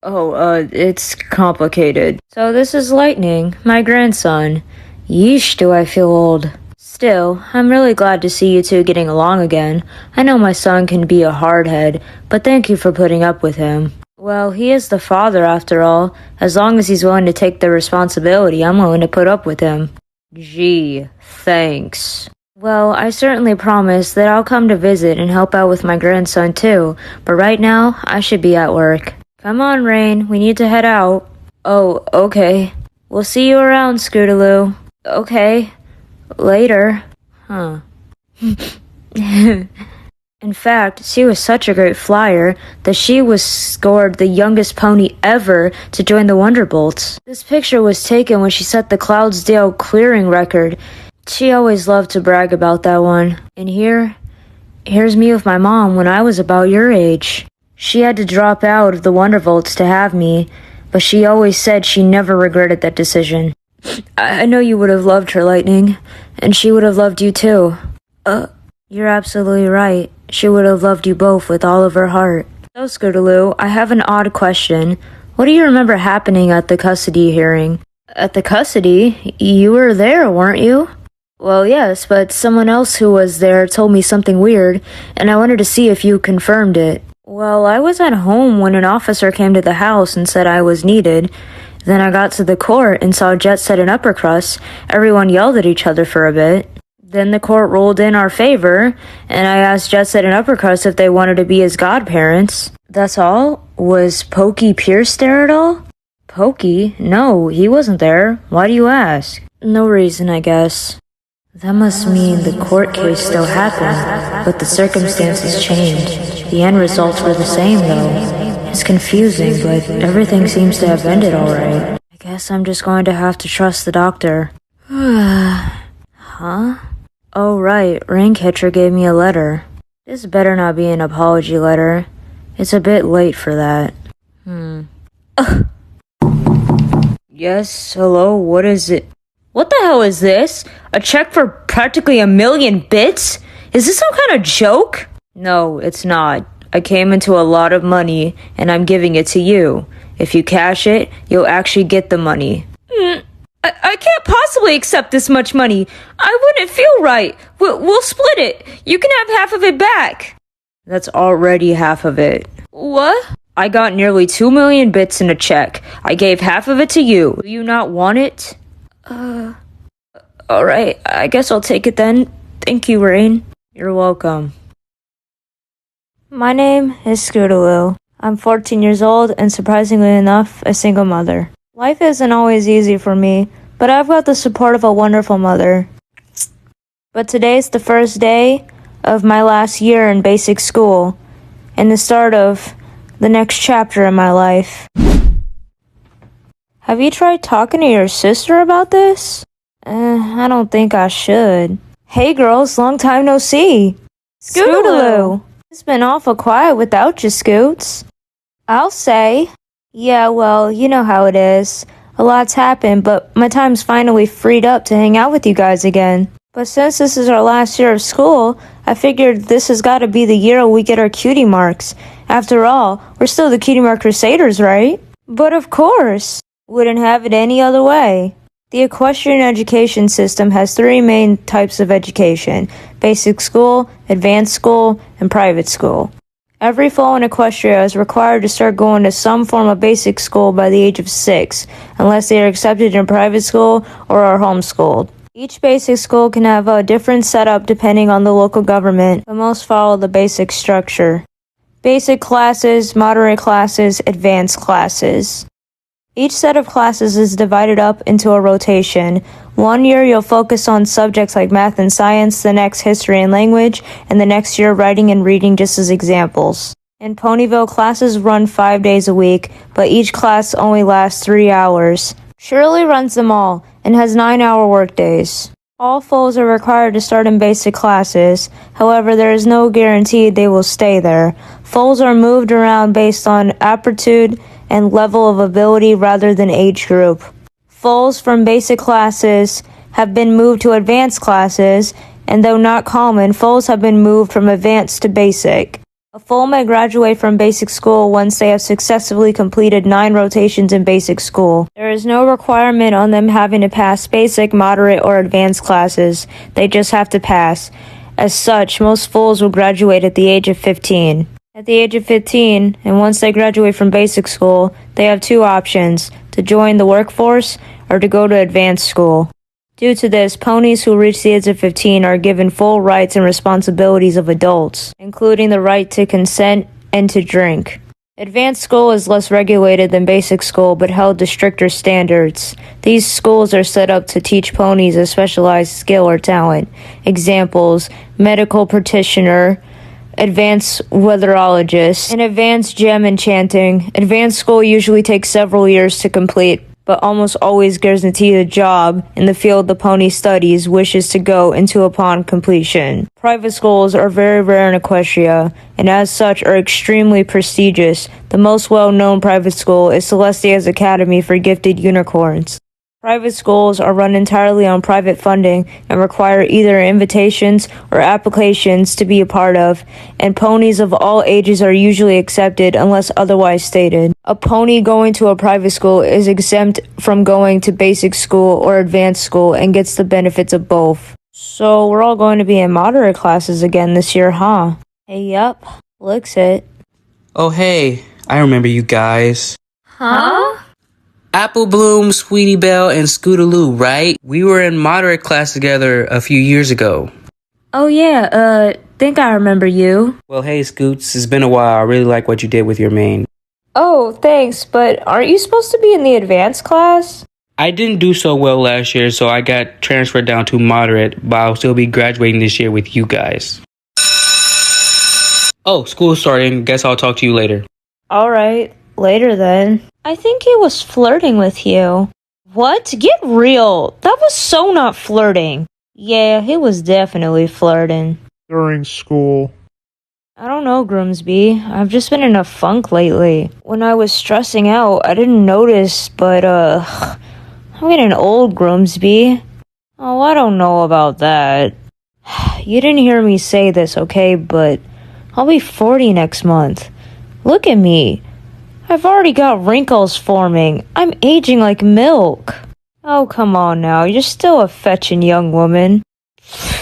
It's complicated. So this is Lightning, my grandson. Yeesh, do I feel old. Still, I'm really glad to see you two getting along again. I know my son can be a hardhead, but thank you for putting up with him. Well, he is the father after all. As long as he's willing to take the responsibility, I'm willing to put up with him. Gee, thanks. Well, I certainly promise that I'll come to visit and help out with my grandson too, but right now, I should be at work. Come on, Rain, we need to head out. Oh, okay. We'll see you around, Scootaloo. Okay. Later. Huh. In fact, she was such a great flyer that she was scored the youngest pony ever to join the Wonderbolts. This picture was taken when she set the Cloudsdale clearing record. She always loved to brag about that one. And here's me with my mom when I was about your age. She had to drop out of the Wonderbolts to have me, but she always said she never regretted that decision. I know you would have loved her, Lightning, and she would have loved you too. You're absolutely right. She would have loved you both with all of her heart. So, Scootaloo, I have an odd question. What do you remember happening at the custody hearing? At the custody? You were there, weren't you? Well, yes, but someone else who was there told me something weird, and I wanted to see if you confirmed it. Well, I was at home when an officer came to the house and said I was needed. Then I got to the court and saw Jet Set and Uppercrust. Everyone yelled at each other for a bit. Then the court ruled in our favor, and I asked Jet Set and Uppercrust if they wanted to be his godparents. That's all? Was Pokey Pierce there at all? Pokey? No, he wasn't there. Why do you ask? No reason, I guess. That must mean the court case still happened, but the circumstances changed. The end results were the same, though. It's confusing, but everything seems to have ended alright. I guess I'm just going to have to trust the doctor. Huh? Oh, right. Raincatcher gave me a letter. This better not be an apology letter. It's a bit late for that. Yes, hello, what is it? What the hell is this? A check for practically 1,000,000 bits? Is this some kind of joke? No, it's not. I came into a lot of money, and I'm giving it to you. If you cash it, you'll actually get the money. I can't possibly accept this much money. I wouldn't feel right. We'll split it. You can have half of it back. That's already half of it. What? I got nearly 2,000,000 bits in a check. I gave half of it to you. Do you not want it? Alright, I guess I'll take it then. Thank you, Rain. You're welcome. My name is Scootaloo. I'm 14 years old and surprisingly enough, a single mother. Life isn't always easy for me, but I've got the support of a wonderful mother. But today's the first day of my last year in basic school, and the start of the next chapter in my life. Have you tried talking to your sister about this? I don't think I should. Hey girls, long time no see. Scootaloo! It's been awful quiet without you, Scoots. I'll say. Yeah, well, you know how it is. A lot's happened, but my time's finally freed up to hang out with you guys again. But since this is our last year of school, I figured this has got to be the year we get our cutie marks. After all, we're still the Cutie Mark Crusaders, right? But of course, wouldn't have it any other way. The equestrian education system has three main types of education: basic school, advanced school, and private school. Every foal in Equestria is required to start going to some form of basic school by the age of 6, unless they are accepted in private school or are homeschooled. Each basic school can have a different setup depending on the local government, but most follow the basic structure. Basic classes, moderate classes, advanced classes. Each set of classes is divided up into a rotation. 1 year you'll focus on subjects like math and science, the next history and language, and the next year writing and reading just as examples. In Ponyville, classes run 5 days a week, but each class only lasts 3 hours. Shirley runs them all and has 9-hour workdays. All foals are required to start in basic classes. However, there is no guarantee they will stay there. Foals are moved around based on aptitude and level of ability rather than age group. Foals from basic classes have been moved to advanced classes, and though not common, foals have been moved from advanced to basic. A foal may graduate from basic school once they have successfully completed 9 rotations in basic school. There is no requirement on them having to pass basic, moderate, or advanced classes. They just have to pass. As such, most foals will graduate at the age of 15. At the age of 15, and once they graduate from basic school, they have 2 options: to join the workforce or to go to advanced school. Due to this, ponies who reach the age of 15 are given full rights and responsibilities of adults, including the right to consent and to drink. Advanced school is less regulated than basic school, but held to stricter standards. These schools are set up to teach ponies a specialized skill or talent. Examples: medical practitioner, advanced weatherologist, and advanced gem enchanting. Advanced school usually takes several years to complete, but almost always guarantees a job in the field the pony studies wishes to go into upon completion. Private schools are very rare in Equestria, and as such are extremely prestigious. The most well-known private school is Celestia's Academy for Gifted Unicorns. Private schools are run entirely on private funding and require either invitations or applications to be a part of, and ponies of all ages are usually accepted unless otherwise stated. A pony going to a private school is exempt from going to basic school or advanced school and gets the benefits of both. So we're all going to be in moderate classes again this year, huh? Hey, yup. Looks it. Oh, hey, I remember you guys. Huh? Apple Bloom, Sweetie Belle, and Scootaloo, right? We were in moderate class together a few years ago. Oh yeah, think I remember you. Well, hey, Scoots, it's been a while. I really like what you did with your mane. Oh, thanks, but aren't you supposed to be in the advanced class? I didn't do so well last year, so I got transferred down to moderate, but I'll still be graduating this year with you guys. Oh, school's starting. Guess I'll talk to you later. Alright, later then. I think he was flirting with you. What? Get real. That was so not flirting. Yeah, he was definitely flirting. During school. I don't know, Grimsby. I've just been in a funk lately. When I was stressing out, I didn't notice, but, I'm getting old, Grimsby. Oh, I don't know about that. You didn't hear me say this, okay? But I'll be 40 next month. Look at me. I've already got wrinkles forming. I'm aging like milk. Oh, come on now. You're still a fetching young woman.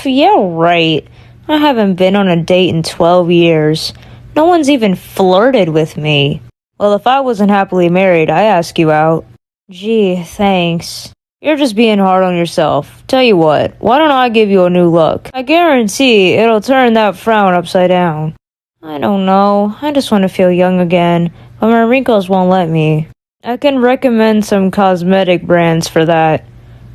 Yeah, right. I haven't been on a date in 12 years. No one's even flirted with me. Well, if I wasn't happily married, I'd ask you out. Gee, thanks. You're just being hard on yourself. Tell you what, why don't I give you a new look? I guarantee it'll turn that frown upside down. I don't know. I just want to feel young again, but my wrinkles won't let me. I can recommend some cosmetic brands for that.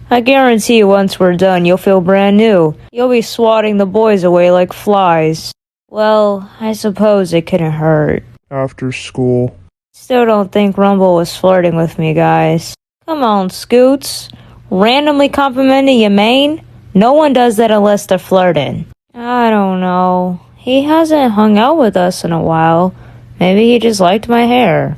I guarantee once we're done, you'll feel brand new. You'll be swatting the boys away like flies. Well, I suppose it couldn't hurt. After school. Still don't think Rumble was flirting with me, guys. Come on, Scoots. Randomly complimenting your mane? No one does that unless they're flirting. I don't know. He hasn't hung out with us in a while. Maybe he just liked my hair.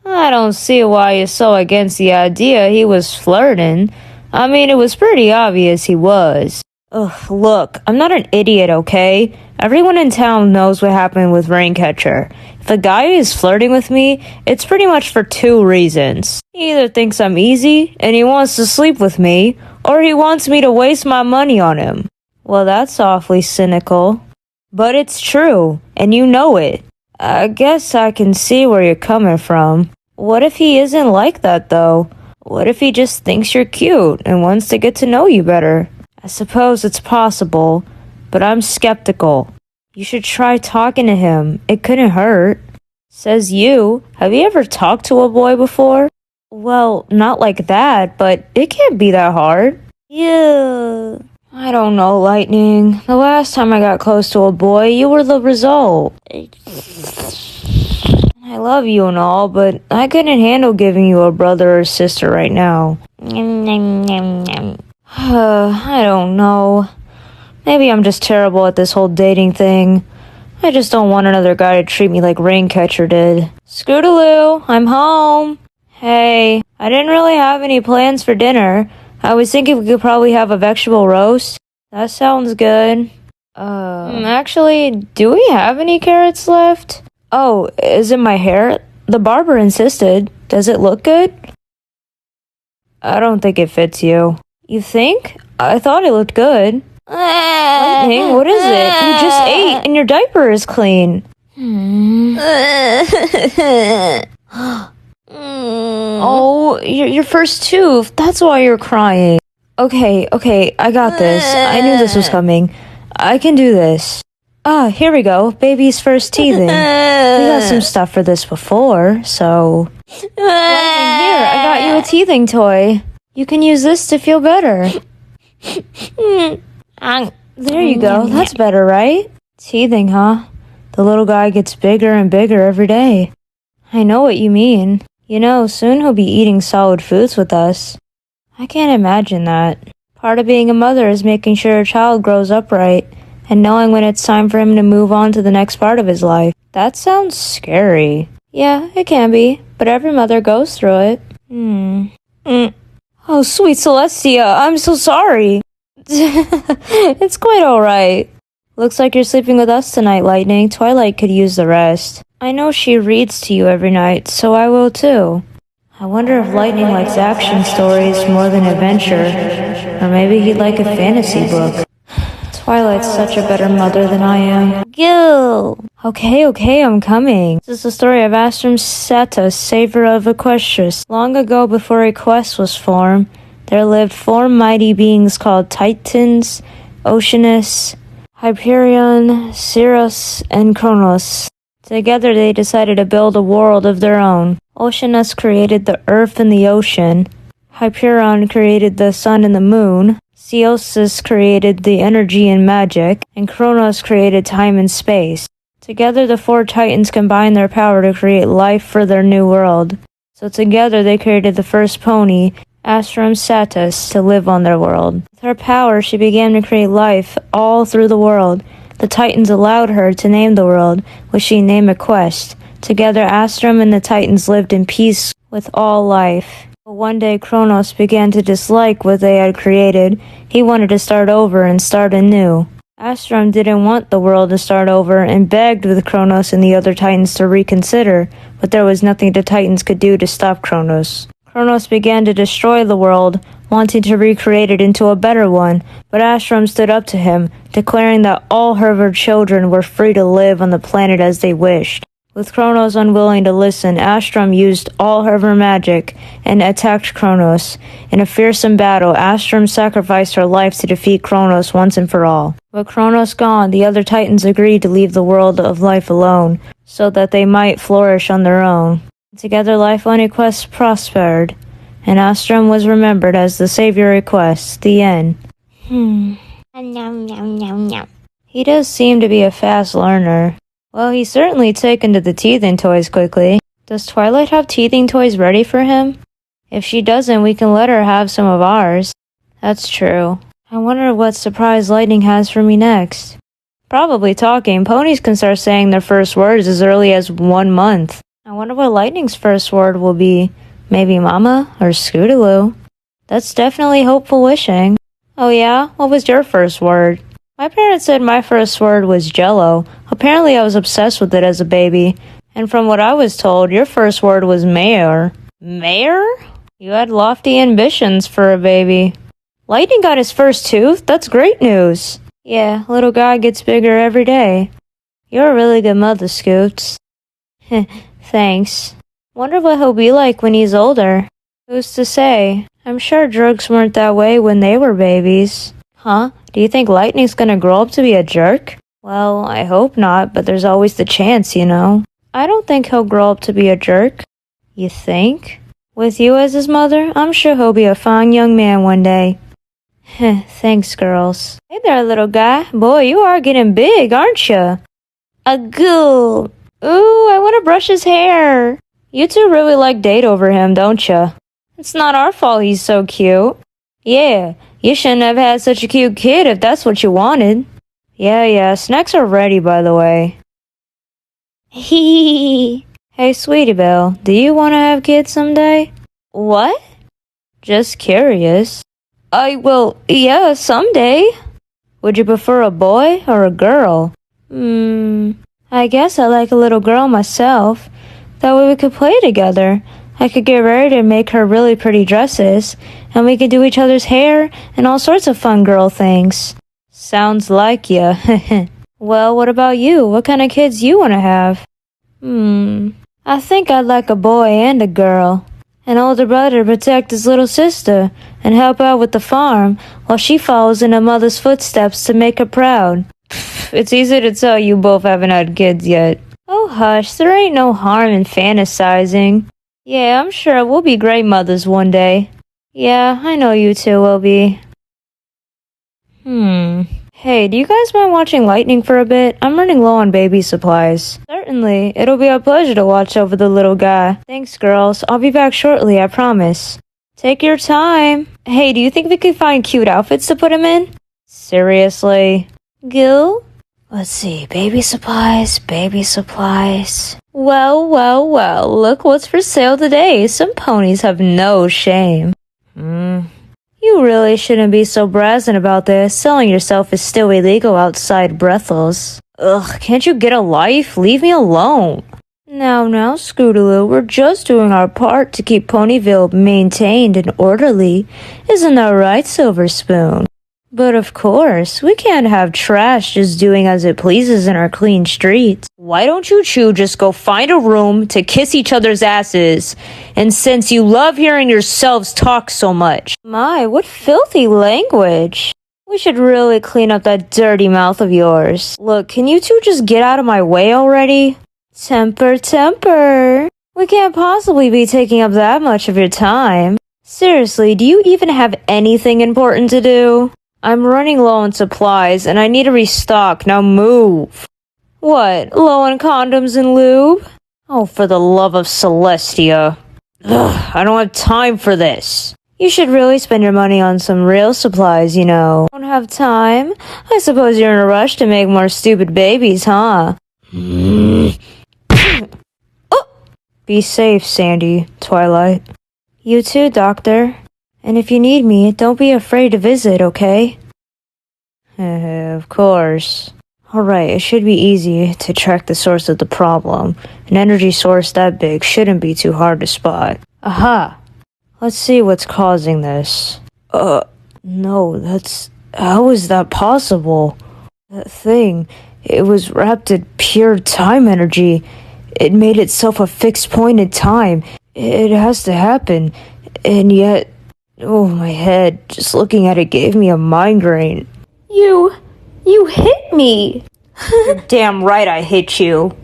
I don't see why you're so against the idea he was flirting. I mean, it was pretty obvious he was. Ugh, look, I'm not an idiot, okay? Everyone in town knows what happened with Raincatcher. If a guy is flirting with me, it's pretty much for 2 reasons. He either thinks I'm easy, and he wants to sleep with me, or he wants me to waste my money on him. Well, that's awfully cynical. But it's true, and you know it. I guess I can see where you're coming from. What if he isn't like that, though? What if he just thinks you're cute and wants to get to know you better? I suppose it's possible, but I'm skeptical. You should try talking to him. It couldn't hurt. Says you. Have you ever talked to a boy before? Well, not like that, but it can't be that hard. Yeah. I don't know, Lightning. The last time I got close to a boy, you were the result. I love you and all, but I couldn't handle giving you a brother or sister right now. I don't know. Maybe I'm just terrible at this whole dating thing. I just don't want another guy to treat me like Raincatcher did. Scootaloo, I'm home. Hey, I didn't really have any plans for dinner. I was thinking we could probably have a vegetable roast. That sounds good. Actually, do we have any carrots left? Oh, is it my hair? The barber insisted. Does it look good? I don't think it fits you. You think? I thought it looked good. Lightning, what is it? You just ate and your diaper is clean. Oh, your first tooth. That's why you're crying. Okay, I got this. I knew this was coming. I can do this. Ah, here we go. Baby's first teething. We got some stuff for this before, so... Lightning, here, I got you a teething toy. You can use this to feel better. There you go. That's better, right? Teething, huh? The little guy gets bigger and bigger every day. I know what you mean. You know, soon he'll be eating solid foods with us. I can't imagine that. Part of being a mother is making sure a child grows up right, and knowing when it's time for him to move on to the next part of his life. That sounds scary. Yeah, it can be, but every mother goes through it. Oh, sweet Celestia, I'm so sorry. It's quite alright. Looks like you're sleeping with us tonight, Lightning. Twilight could use the rest. I know she reads to you every night, so I will too. I wonder if Lightning likes action stories more than adventure, or maybe he'd like a fantasy book. Twilight's such a better mother than I am. Go. Okay, I'm coming. This is the story of Astrum Satus, savior of Equestris. Long ago, before Equest was formed, there lived 4 mighty beings called Titans, Oceanus, Hyperion, Cirrus, and Kronos. Together they decided to build a world of their own. Oceanus created the earth and the ocean. Hyperion created the sun and the moon. Ceosus created the energy and magic. And Kronos created time and space. Together the 4 Titans combined their power to create life for their new world. So together they created the first pony, Astrum Satus, to live on their world. With her power, she began to create life all through the world. The Titans allowed her to name the world, which she named Equest. Together, Astrum and the Titans lived in peace with all life. But one day, Kronos began to dislike what they had created. He wanted to start over and start anew. Astrum didn't want the world to start over and begged with Kronos and the other Titans to reconsider, but there was nothing the Titans could do to stop Kronos. Kronos began to destroy the world, wanting to recreate it into a better one, but Astrum stood up to him, declaring that all her children were free to live on the planet as they wished. With Kronos unwilling to listen, Astrum used all her magic and attacked Kronos. In a fearsome battle, Astrum sacrificed her life to defeat Kronos once and for all. With Kronos gone, the other Titans agreed to leave the world of life alone, so that they might flourish on their own. Together, life on Equest prospered, and Astrum was remembered as the savior Equest. The end. He does seem to be a fast learner. Well, he's certainly taken to the teething toys quickly. Does Twilight have teething toys ready for him? If she doesn't, we can let her have some of ours. That's true. I wonder what surprise Lightning has for me next. Probably talking. Ponies can start saying their first words as early as 1 month. I wonder what Lightning's first word will be. Maybe Mama or Scootaloo. That's definitely hopeful wishing. Oh yeah? What was your first word? My parents said my first word was Jello. Apparently I was obsessed with it as a baby. And from what I was told, your first word was Mayor. Mayor? You had lofty ambitions for a baby. Lightning got his first tooth? That's great news. Yeah, little guy gets bigger every day. You're a really good mother, Scoots. Thanks. Wonder what he'll be like when he's older. Who's to say? I'm sure drugs weren't that way when they were babies. Huh? Do you think Lightning's gonna grow up to be a jerk? Well, I hope not, but there's always the chance, you know. I don't think he'll grow up to be a jerk. You think? With you as his mother, I'm sure he'll be a fine young man one day. Thanks, girls. Hey there, little guy. Boy, you are getting big, aren't you? A ghoul. Ooh, I want to brush his hair. You two really like date over him, don't you? It's not our fault he's so cute. Yeah, you shouldn't have had such a cute kid if that's what you wanted. Yeah, snacks are ready, by the way. Hee. Hey, Sweetie Belle, do you want to have kids someday? What? Just curious. Well, yeah, someday. Would you prefer a boy or a girl? I guess I like a little girl myself. That way we could play together. I could get ready to make her really pretty dresses, and we could do each other's hair and all sorts of fun girl things. Sounds like ya. Well, what about you? What kind of kids you want to have? I think I'd like a boy and a girl. An older brother to protect his little sister and help out with the farm while she follows in her mother's footsteps to make her proud. It's easy to tell you both haven't had kids yet. Oh hush, there ain't no harm in fantasizing. Yeah, I'm sure we'll be great mothers one day. Yeah, I know you two will be. Hey, do you guys mind watching lightning for a bit? I'm running low on baby supplies. Certainly, it'll be a pleasure to watch over the little guy. Thanks, girls. I'll be back shortly, I promise. Take your time. Hey, do you think we could find cute outfits to put him in? Seriously? Gil? Let's see, baby supplies. Well, look what's for sale today. Some ponies have no shame. You really shouldn't be so brazen about this. Selling yourself is still illegal outside brothels. Ugh, can't you get a life? Leave me alone. Now, Scootaloo, we're just doing our part to keep Ponyville maintained and orderly. Isn't that right, Silver Spoon? But of course, we can't have trash just doing as it pleases in our clean streets. Why don't you two just go find a room to kiss each other's asses? And since you love hearing yourselves talk so much. My, what filthy language. We should really clean up that dirty mouth of yours. Look, can you two just get out of my way already? Temper. We can't possibly be taking up that much of your time. Seriously, do you even have anything important to do? I'm running low on supplies, and I need to restock. Now move. What, low on condoms and lube? Oh, for the love of Celestia. Ugh, I don't have time for this. You should really spend your money on some real supplies, you know. Don't have time? I suppose you're in a rush to make more stupid babies, huh? Oh! Be safe, Sandy, Twilight. You too, Doctor. And if you need me, don't be afraid to visit, okay? Of course. Alright, it should be easy to track the source of the problem. An energy source that big shouldn't be too hard to spot. Aha! Let's see what's causing this. No, how is that possible? That thing, it was wrapped in pure time energy. It made itself a fixed point in time. It has to happen. And yet, oh, my head, just looking at it gave me a migraine. You hit me! You're damn right I hit you.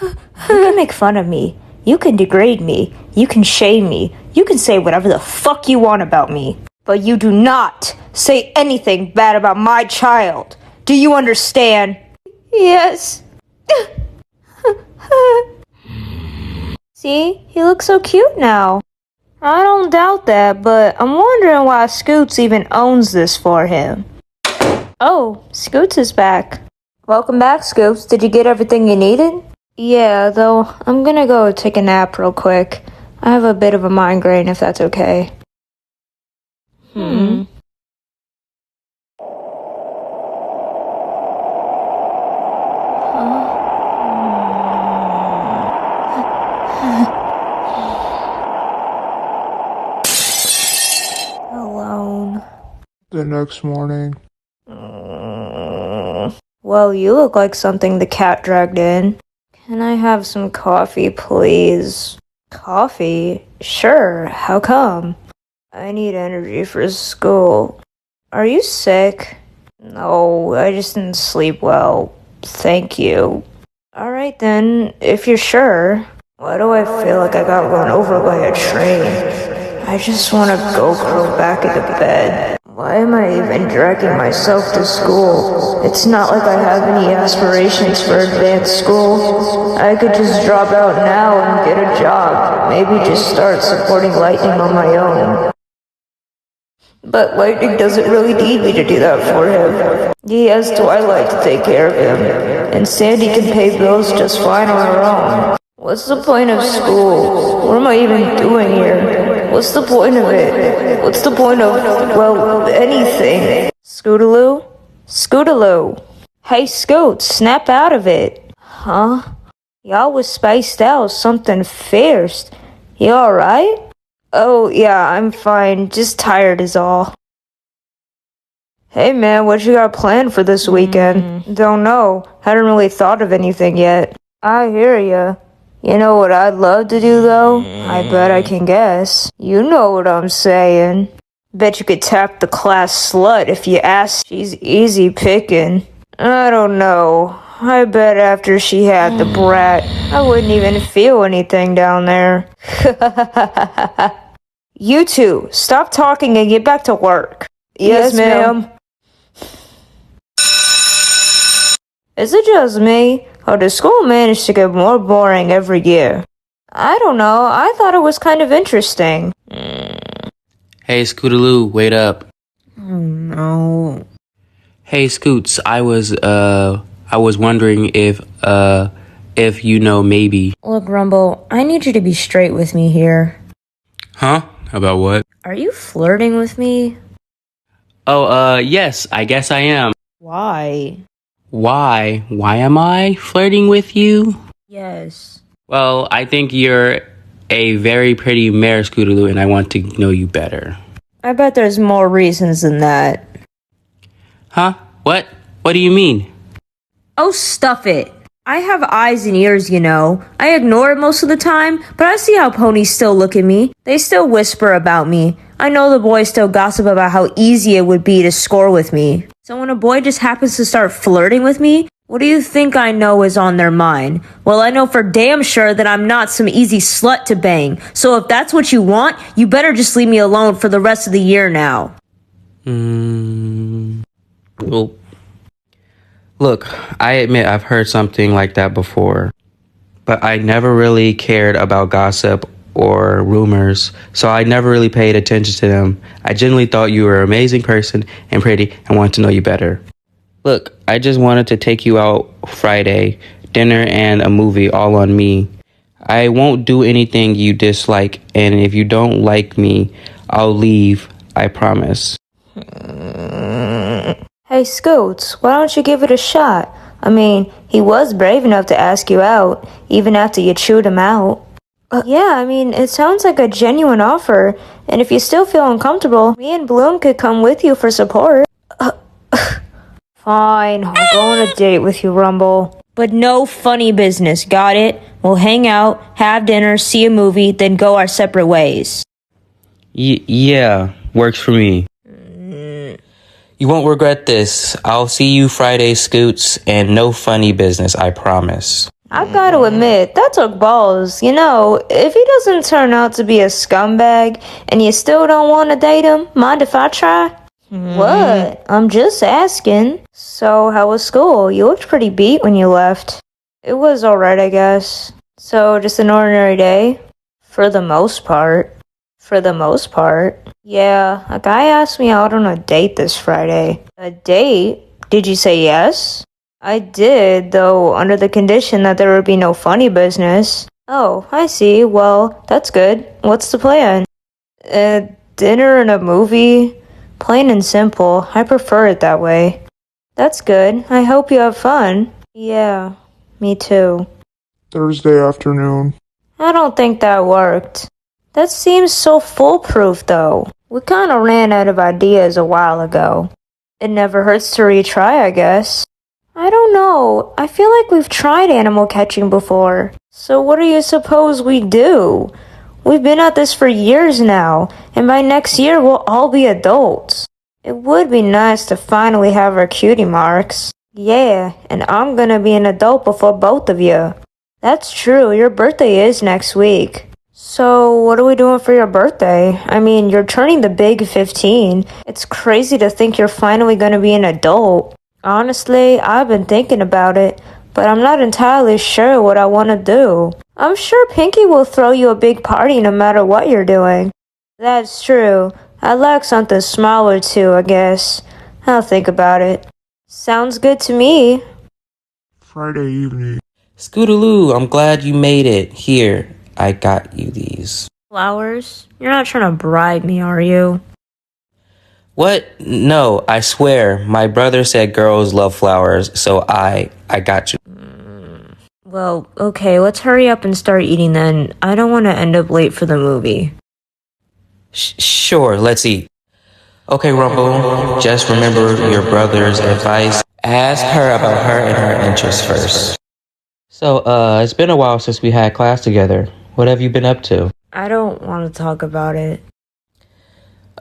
You can make fun of me. You can degrade me. You can shame me. You can say whatever the fuck you want about me. But you do not say anything bad about my child. Do you understand? Yes. See? He looks so cute now. I don't doubt that, but I'm wondering why Scoots even owns this for him. Oh, Scoots is back. Welcome back, Scoots. Did you get everything you needed? Yeah, though I'm gonna go take a nap real quick. I have a bit of a migraine, if that's okay. Alone. The next morning. Well, you look like something the cat dragged in. Can I have some coffee, please? Coffee? Sure, how come? I need energy for school. Are you sick? No, I just didn't sleep well. Thank you. Alright then, if you're sure. Why do I feel like I got run over by a train? I just want to go curl back into bed. Why am I even dragging myself to school? It's not like I have any aspirations for advanced school. I could just drop out now and get a job. Maybe just start supporting Lightning on my own. But Lightning doesn't really need me to do that for him. He has Twilight to take care of him, and Sandy can pay bills just fine on her own. What's the point of school? What am I even doing here? What's the point of it? What's the point of, well, anything? Scootaloo? Scootaloo! Hey, Scoot, snap out of it. Huh? Y'all was spaced out, something fierce. You alright? Oh, yeah, I'm fine. Just tired is all. Hey, man, what you got planned for this weekend? Don't know. Hadn't really thought of anything yet. I hear ya. You know what I'd love to do, though? I bet I can guess. You know what I'm saying. Bet you could tap the class slut if you ask. She's easy picking. I don't know. I bet after she had the brat, I wouldn't even feel anything down there. You two, stop talking and get back to work. Yes, ma'am. Is it just me, or does school manage to get more boring every year? I don't know. I thought it was kind of interesting. Hey, Scootaloo, wait up. Oh, no. Hey, Scoots, I was wondering if maybe. Look, Rumble, I need you to be straight with me here. Huh? About what? Are you flirting with me? Oh, yes, I guess I am. Why? Why? Why am I flirting with you? Yes. Well, I think you're a very pretty mare, Scootaloo, and I want to know you better. I bet there's more reasons than that. Huh? What? What do you mean? Oh, stuff it. I have eyes and ears, you know. I ignore it most of the time, but I see how ponies still look at me. They still whisper about me. I know the boys still gossip about how easy it would be to score with me. So when a boy just happens to start flirting with me, what do you think I know is on their mind? Well, I know for damn sure that I'm not some easy slut to bang. So if that's what you want, you better just leave me alone for the rest of the year now. Well, look, I admit I've heard something like that before, but I never really cared about gossip or rumors, so I never really paid attention to them. I genuinely thought you were an amazing person and pretty and wanted to know you better. Look, I just wanted to take you out Friday, dinner and a movie all on me. I won't do anything you dislike, and if you don't like me, I'll leave, I promise. Hey, Scoots, why don't you give it a shot? I mean, he was brave enough to ask you out, even after you chewed him out. Yeah, I mean, it sounds like a genuine offer, and if you still feel uncomfortable, me and Bloom could come with you for support. Fine, I'll go on a date with you, Rumble. But no funny business, got it? We'll hang out, have dinner, see a movie, then go our separate ways. Yeah, works for me. You won't regret this. I'll see you Friday, Scoots, and no funny business, I promise. I've got to admit, that took balls. You know, if he doesn't turn out to be a scumbag, and you still don't want to date him, mind if I try? What? I'm just asking. So, how was school? You looked pretty beat when you left. It was alright, I guess. So, just an ordinary day? For the most part. Yeah, a guy asked me out on a date this Friday. A date? Did you say yes? I did, though under the condition that there would be no funny business. Oh, I see. Well, that's good. What's the plan? Dinner and a movie? Plain and simple. I prefer it that way. That's good. I hope you have fun. Yeah, me too. Thursday afternoon. I don't think that worked. That seems so foolproof, though. We kinda ran out of ideas a while ago. It never hurts to retry, I guess. I don't know. I feel like we've tried animal catching before. So what do you suppose we do? We've been at this for years now, and by next year we'll all be adults. It would be nice to finally have our cutie marks. Yeah, and I'm gonna be an adult before both of you. That's true, your birthday is next week. So, what are we doing for your birthday? I mean, you're turning the big 15. It's crazy to think you're finally gonna be an adult. Honestly, I've been thinking about it, but I'm not entirely sure what I want to do. I'm sure Pinky will throw you a big party no matter what you're doing. That's true. I'd like something smaller too, I guess. I'll think about it. Sounds good to me. Friday evening. Scootaloo, I'm glad you made it. Here, I got you these. Flowers? You're not trying to bribe me, are you? What? No, I swear. My brother said girls love flowers, so I got you. Well, okay, let's hurry up and start eating then. I don't want to end up late for the movie. Sure, let's eat. Okay, Rumble, just remember your brother's advice. Ask her about her and her interests first. So, it's been a while since we had class together. What have you been up to? I don't want to talk about it.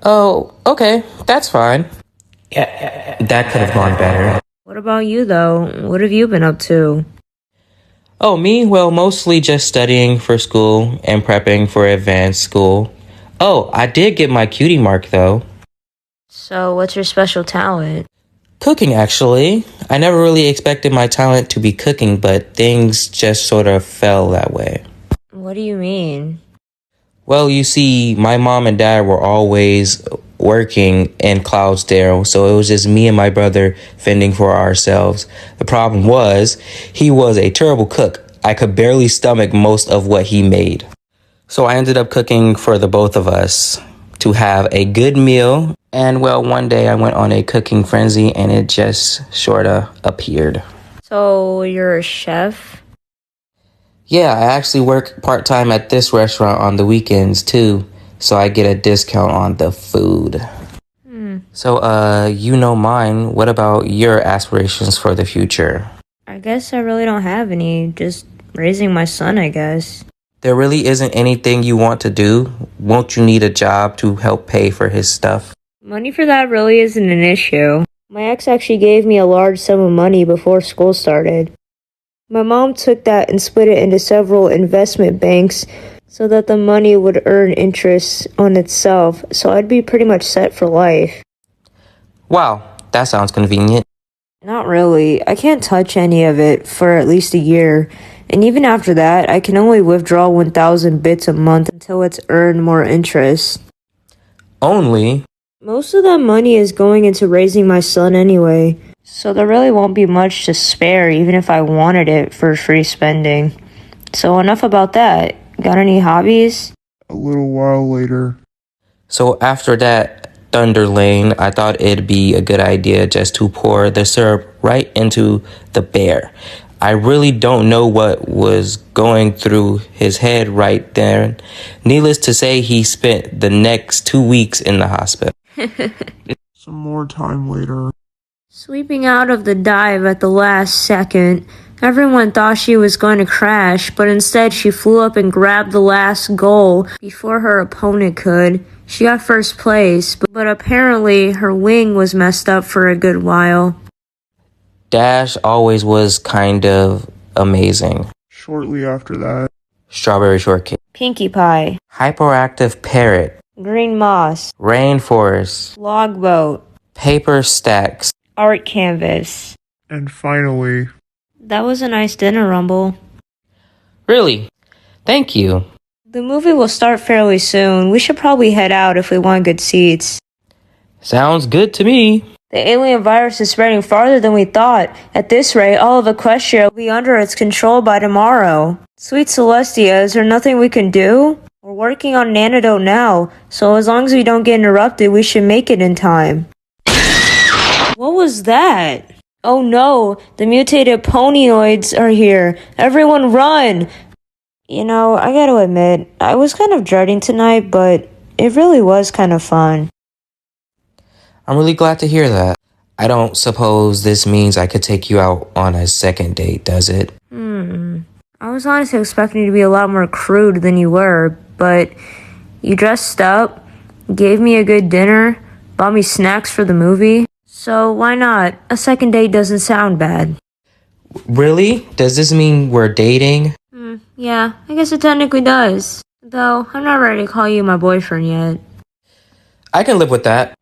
Oh, okay, that's fine. Yeah, that could have gone better. What about you, though? What have you been up to? Oh, me? Well, mostly just studying for school and prepping for advanced school. Oh, I did get my cutie mark, though. So, what's your special talent? Cooking, actually. I never really expected my talent to be cooking, but things just sort of fell that way. What do you mean? Well, you see, my mom and dad were always working in Cloudsdale, so it was just me and my brother fending for ourselves. The problem was, he was a terrible cook. I could barely stomach most of what he made. So I ended up cooking for the both of us to have a good meal. And well, one day I went on a cooking frenzy and it just sorta appeared. So, you're a chef? Yeah, I actually work part-time at this restaurant on the weekends too, so I get a discount on the food. So, you know mine. What about your aspirations for the future? I guess I really don't have any. Just raising my son, I guess. There really isn't anything you want to do? Won't you need a job to help pay for his stuff? Money for that really isn't an issue. My ex actually gave me a large sum of money before school started. My mom took that and split it into several investment banks so that the money would earn interest on itself, so I'd be pretty much set for life. Wow, that sounds convenient. Not really. I can't touch any of it for at least a year. And even after that, I can only withdraw 1,000 bits a month until it's earned more interest. Only? Most of that money is going into raising my son anyway, so there really won't be much to spare even if I wanted it for free spending. So enough about that. Got any hobbies? A little while later. So after that Thunder Lane, I thought it'd be a good idea just to pour the syrup right into the bear. I really don't know what was going through his head right there. Needless to say, he spent the next 2 weeks in the hospital. Some more time later. Sweeping out of the dive at the last second, everyone thought she was going to crash, but instead she flew up and grabbed the last goal before her opponent could. She got first place, but apparently her wing was messed up for a good while. Dash always was kind of amazing. Shortly after that. Strawberry shortcake. Pinkie Pie, Hyperactive parrot. Green Moss, Rainforest. Log Boat, Paper stacks. Art Canvas. And finally. That was a nice dinner, Rumble. Really? Thank you. The movie will start fairly soon. We should probably head out if we want good seats. Sounds good to me. The alien virus is spreading farther than we thought. At this rate, all of Equestria will be under its control by tomorrow. Sweet Celestia, is there nothing we can do? We're working on an antidote now, so as long as we don't get interrupted, we should make it in time. What was that? Oh no, the mutated ponyoids are here. Everyone run! You know, I gotta admit, I was kind of dreading tonight, but it really was kind of fun. I'm really glad to hear that. I don't suppose this means I could take you out on a second date, does it? I was honestly expecting you to be a lot more crude than you were, but you dressed up, gave me a good dinner, bought me snacks for the movie, so why not? A second date doesn't sound bad. Really? Does this mean we're dating? Yeah, I guess it technically does. Though, I'm not ready to call you my boyfriend yet. I can live with that.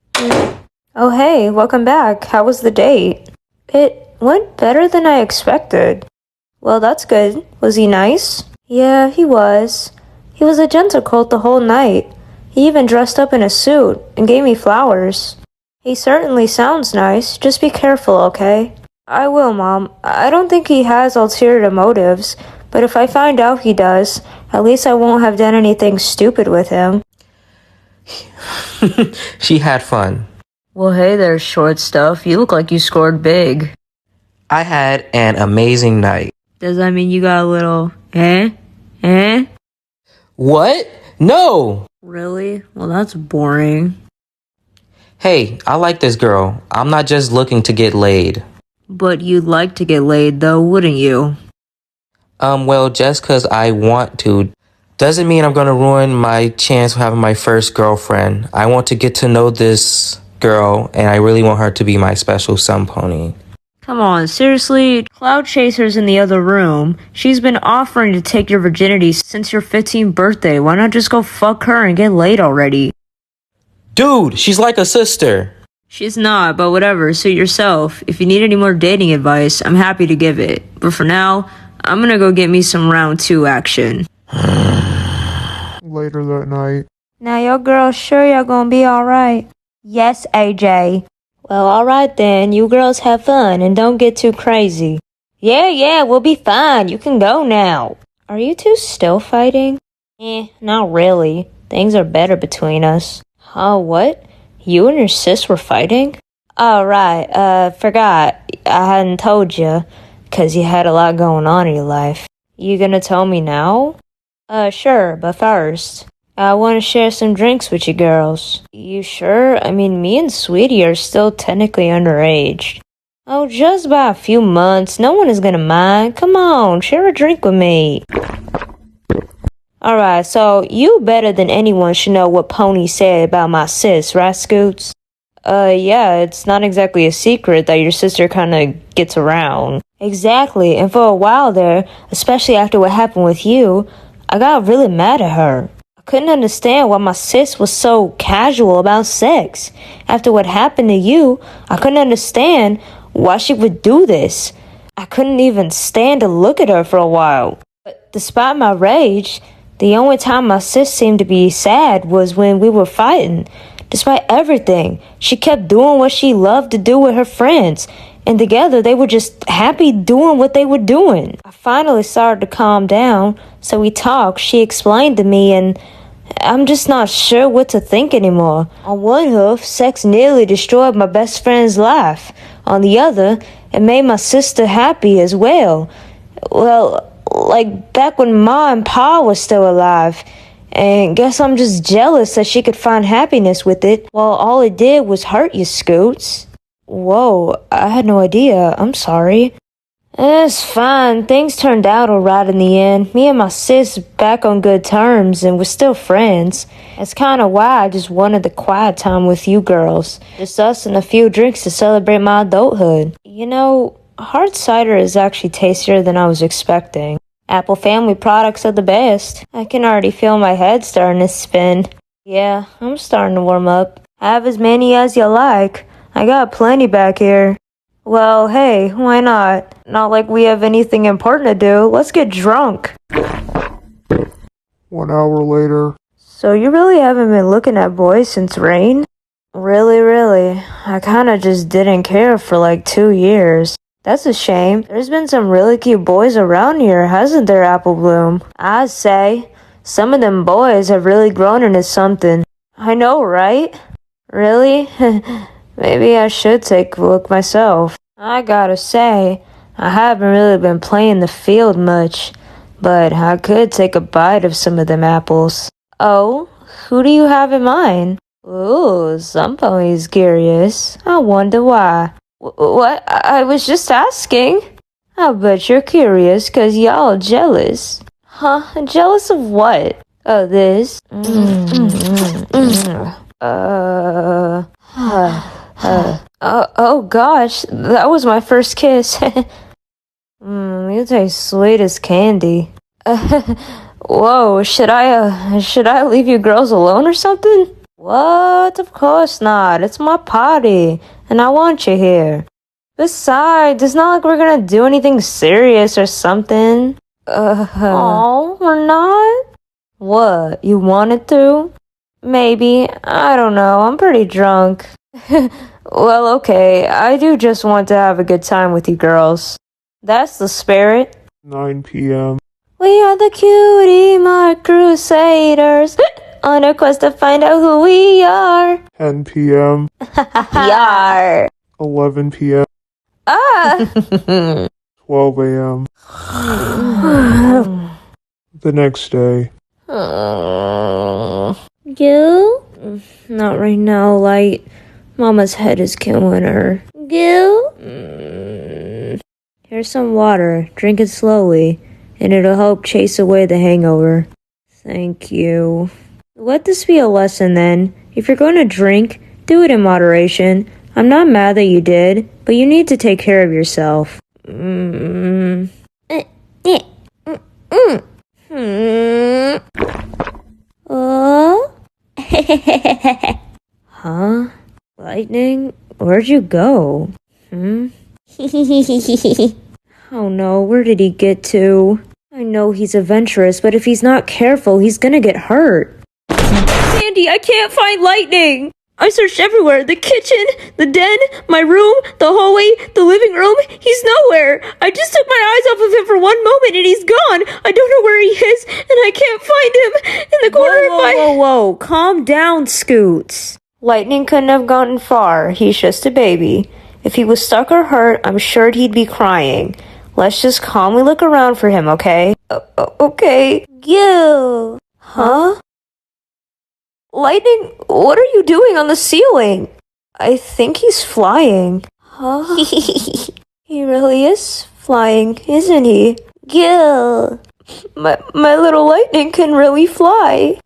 Oh hey, welcome back. How was the date? It went better than I expected. Well, that's good. Was he nice? Yeah, he was. He was a gentlecoat the whole night. He even dressed up in a suit and gave me flowers. He certainly sounds nice. Just be careful, okay? I will, Mom. I don't think he has ulterior motives, but if I find out he does, at least I won't have done anything stupid with him. She had fun. Well, hey there, short stuff. You look like you scored big. I had an amazing night. Does that mean you got a little What? No! Really? Well, that's boring. Hey, I like this girl. I'm not just looking to get laid. But you'd like to get laid, though, wouldn't you? Well, just 'cause I want to doesn't mean I'm gonna ruin my chance of having my first girlfriend. I want to get to know this girl, and I really want her to be my special sun pony. Come on, seriously? Cloud Chaser's in the other room. She's been offering to take your virginity since your 15th birthday. Why not just go fuck her and get laid already? Dude, she's like a sister. She's not, but whatever, suit yourself. If you need any more dating advice, I'm happy to give it. But for now, I'm gonna go get me some round 2 action. Later that night. Now, your girls sure you're gonna be alright? Yes, AJ. Well, alright then. You girls have fun and don't get too crazy. Yeah, we'll be fine. You can go now. Are you two still fighting? Not really. Things are better between us. Huh, what? You and your sis were fighting? Oh, right. Forgot. I hadn't told you, 'cause you had a lot going on in your life. You gonna tell me now? Sure, but first, I want to share some drinks with you girls. You sure? I mean, me and Sweetie are still technically underage. Oh, just by a few months. No one is gonna mind. Come on, share a drink with me. Alright, so you better than anyone should know what Pony said about my sis, right, Scoots? Yeah, it's not exactly a secret that your sister kinda gets around. Exactly, and for a while there, especially after what happened with you, I got really mad at her. I couldn't understand why my sis was so casual about sex. After what happened to you, I couldn't understand why she would do this. I couldn't even stand to look at her for a while. But despite my rage, the only time my sis seemed to be sad was when we were fighting. Despite everything, she kept doing what she loved to do with her friends, and together they were just happy doing what they were doing. I finally started to calm down, so we talked. She explained to me, and I'm just not sure what to think anymore. On one hoof, sex nearly destroyed my best friend's life. On the other, it made my sister happy as well. Well, like back when Ma and Pa was still alive. And guess I'm just jealous that she could find happiness with it, while all it did was hurt you, Scoots. Whoa, I had no idea. I'm sorry. It's fine. Things turned out alright in the end. Me and my sis back on good terms, and we're still friends. That's kinda why I just wanted the quiet time with you girls. Just us and a few drinks to celebrate my adulthood. You know, hard cider is actually tastier than I was expecting. Apple family products are the best. I can already feel my head starting to spin. Yeah, I'm starting to warm up. Have as many as you like. I got plenty back here. Well, hey, why not? Not like we have anything important to do. Let's get drunk. 1 hour later. So you really haven't been looking at boys since Rain? Really. I kinda just didn't care for like 2 years. That's a shame. There's been some really cute boys around here, hasn't there, Apple Bloom? I'd say. Some of them boys have really grown into something. I know, right? Really? Maybe I should take a look myself. I gotta say, I haven't really been playing the field much, but I could take a bite of some of them apples. Oh, who do you have in mind? Ooh, somebody's curious. I wonder why. What? I was just asking. I bet you're curious 'cause y'all jealous. Huh? Jealous of what? Oh, this? Oh gosh, that was my first kiss. You taste sweet as candy. Whoa, should I leave you girls alone or something? What? Of course not. It's my party, and I want you here. Besides, it's not like we're gonna do anything serious or something. Oh, we're not? What, you wanted to? Maybe. I don't know. I'm pretty drunk. Well, okay. I do just want to have a good time with you girls. That's the spirit. 9 p.m. We are the cutie mark crusaders on a quest to find out who we are. 10 p.m. Yar. 11 p.m. Ah. 12 a.m. The next day. Gil? Not right now, Light. Mama's head is killing her. Gil? Here's some water. Drink it slowly, and it'll help chase away the hangover. Thank you. Let this be a lesson then. If you're going to drink, do it in moderation. I'm not mad that you did, but you need to take care of yourself. Huh? Lightning? Where'd you go? Oh no, where did he get to? I know he's adventurous, but if he's not careful, he's gonna get hurt. Sandy, I can't find Lightning! I searched everywhere. The kitchen, the den, my room, the hallway, the living room. He's nowhere. I just took my eyes off of him for 1 moment and he's gone. I don't know where he is and I can't find him in the corner of my... Whoa. Calm down, Scoots. Lightning couldn't have gotten far. He's just a baby. If he was stuck or hurt, I'm sure he'd be crying. Let's just calmly look around for him, okay? Okay. Gil. Huh? Lightning, what are you doing on the ceiling? I think he's flying. Huh? He really is flying, isn't he? Gil. My little Lightning can really fly.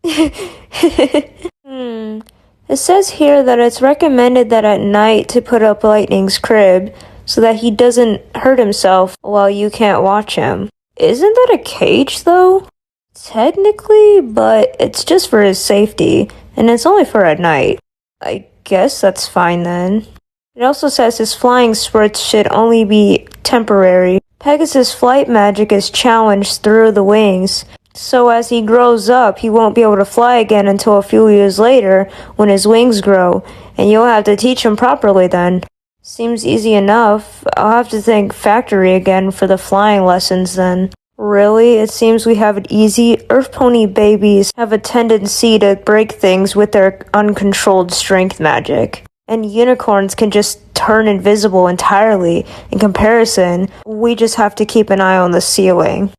It says here that it's recommended that at night to put up Lightning's crib so that he doesn't hurt himself while you can't watch him. Isn't that a cage, though? Technically, but it's just for his safety, and it's only for at night. I guess that's fine then. It also says his flying spurts should only be temporary. Pegasus' flight magic is challenged through the wings, so as he grows up, he won't be able to fly again until a few years later when his wings grow, and you'll have to teach him properly then. Seems easy enough. I'll have to thank Factory again for the flying lessons then. Really? It seems we have it easy. Earth pony babies have a tendency to break things with their uncontrolled strength magic. And unicorns can just turn invisible entirely. In comparison, we just have to keep an eye on the ceiling.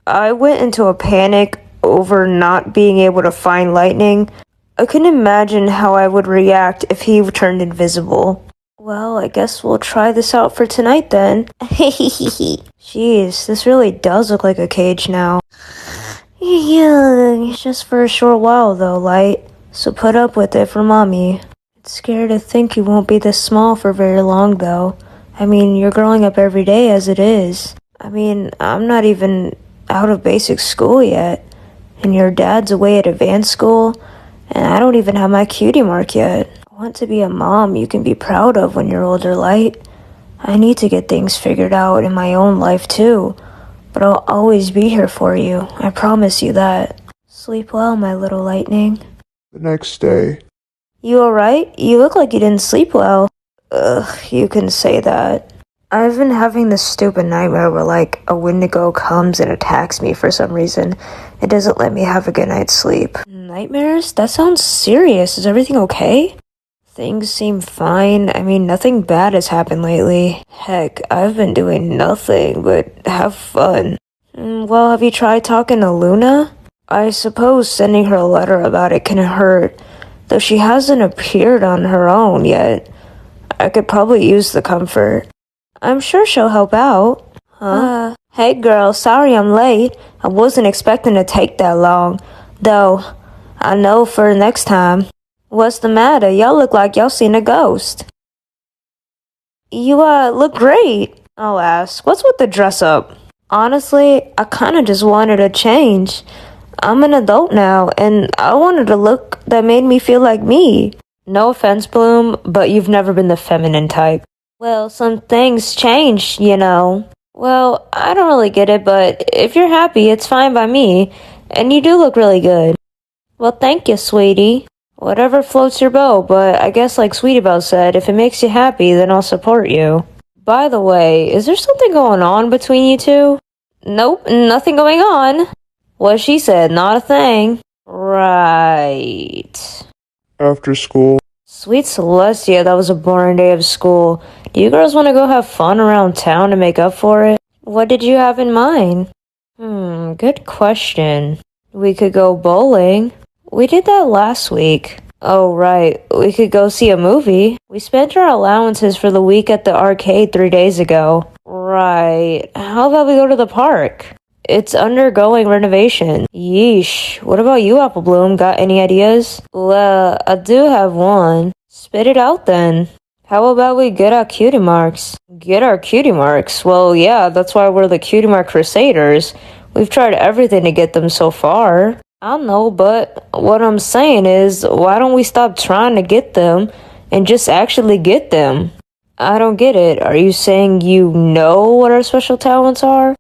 I went into a panic over not being able to find Lightning. I couldn't imagine how I would react if he turned invisible. Well, I guess we'll try this out for tonight then. Jeez, this really does look like a cage now. Yeah, just for a short while though, Light. So put up with it for Mommy. It's scary to think you won't be this small for very long though. I mean, you're growing up every day as it is. I mean, I'm not even out of basic school yet. And your dad's away at advanced school. And I don't even have my cutie mark yet. I want to be a mom you can be proud of when you're older, Light. I need to get things figured out in my own life too, but I'll always be here for you. I promise you that. Sleep well, my little Lightning. The next day. You alright? You look like you didn't sleep well. Ugh, you can say that. I've been having this stupid nightmare where like a Wendigo comes and attacks me for some reason. It doesn't let me have a good night's sleep. Nightmares? That sounds serious. Is everything okay? Things seem fine. I mean, nothing bad has happened lately. Heck, I've been doing nothing but have fun. Well, have you tried talking to Luna? I suppose sending her a letter about it can hurt, though she hasn't appeared on her own yet. I could probably use the comfort. I'm sure she'll help out. Huh? Hey girl, sorry I'm late. I wasn't expecting to take that long. Though, I know for next time. What's the matter? Y'all look like y'all seen a ghost. You, look great. I'll ask. What's with the dress up? Honestly, I kinda just wanted a change. I'm an adult now, and I wanted a look that made me feel like me. No offense, Bloom, but you've never been the feminine type. Well, some things change, you know. Well, I don't really get it, but if you're happy, it's fine by me. And you do look really good. Well, thank you, sweetie. Whatever floats your boat, but I guess like Sweetie Belle said, if it makes you happy, then I'll support you. By the way, is there something going on between you two? Nope, nothing going on. What she said, not a thing. Right. After school, Sweet Celestia, that was a boring day of school. Do you girls want to go have fun around town to make up for it? What did you have in mind? Good question. We could go bowling. We did that last week. Oh, right. We could go see a movie. We spent our allowances for the week at the arcade 3 days ago. Right. How about we go to the park? It's undergoing renovation. Yeesh. What about you, Apple Bloom? Got any ideas? Well, I do have one. Spit it out then. How about we get our cutie marks? Get our cutie marks? Well, yeah, that's why we're the cutie mark crusaders. We've tried everything to get them so far. I know, but what I'm saying is, why don't we stop trying to get them and just actually get them? I don't get it. Are you saying you know what our special talents are?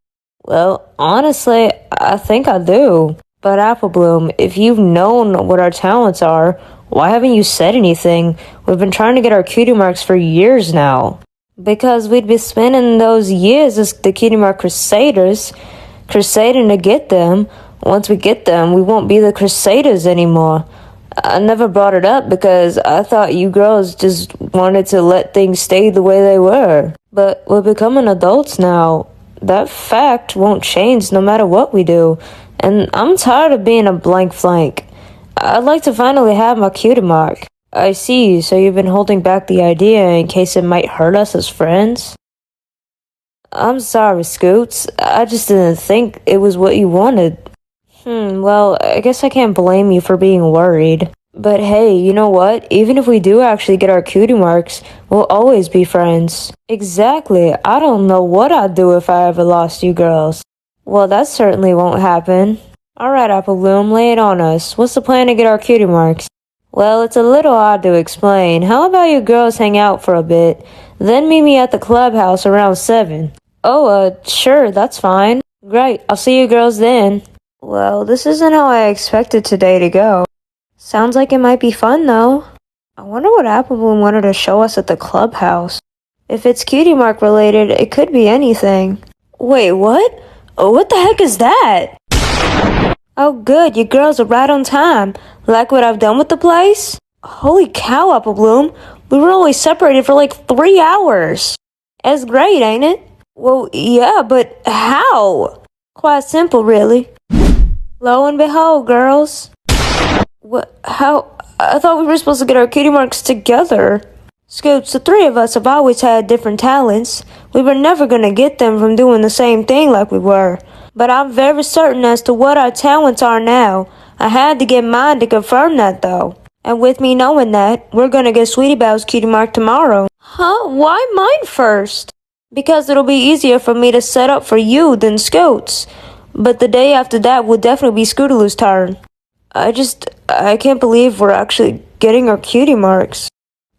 Well, honestly, I think I do. But Apple Bloom, if you've known what our talents are, why haven't you said anything? We've been trying to get our cutie marks for years now. Because we'd be spending those years as the cutie mark crusaders, crusading to get them. Once we get them, we won't be the crusaders anymore. I never brought it up because I thought you girls just wanted to let things stay the way they were. But we're becoming adults now. That fact won't change no matter what we do. And I'm tired of being a blank flank. I'd like to finally have my cutie mark. I see, so you've been holding back the idea in case it might hurt us as friends? I'm sorry, Scoots. I just didn't think it was what you wanted. Well, I guess I can't blame you for being worried. But hey, you know what? Even if we do actually get our cutie marks, we'll always be friends. Exactly. I don't know what I'd do if I ever lost you girls. Well, that certainly won't happen. Alright, Apple Bloom, lay it on us. What's the plan to get our cutie marks? Well, it's a little odd to explain. How about you girls hang out for a bit, then meet me at the clubhouse around 7? Oh, sure, that's fine. Great, I'll see you girls then. Well, this isn't how I expected today to go. Sounds like it might be fun, though. I wonder what Apple Bloom wanted to show us at the clubhouse. If it's cutie mark related, it could be anything. Wait, what? Oh, what the heck is that? Oh, good, you girls are right on time. Like what I've done with the place? Holy cow, Apple Bloom. We were only separated for like 3 hours. That's great, ain't it? Well, yeah, but how? Quite simple, really. Lo and behold, girls. What? How? I thought we were supposed to get our cutie marks together. Scoots, the 3 of us have always had different talents. We were never gonna get them from doing the same thing like we were. But I'm very certain as to what our talents are now. I had to get mine to confirm that, though. And with me knowing that, we're gonna get Sweetie Belle's cutie mark tomorrow. Huh? Why mine first? Because it'll be easier for me to set up for you than Scoots. But the day after that will definitely be Scootaloo's turn. I can't believe we're actually getting our cutie marks.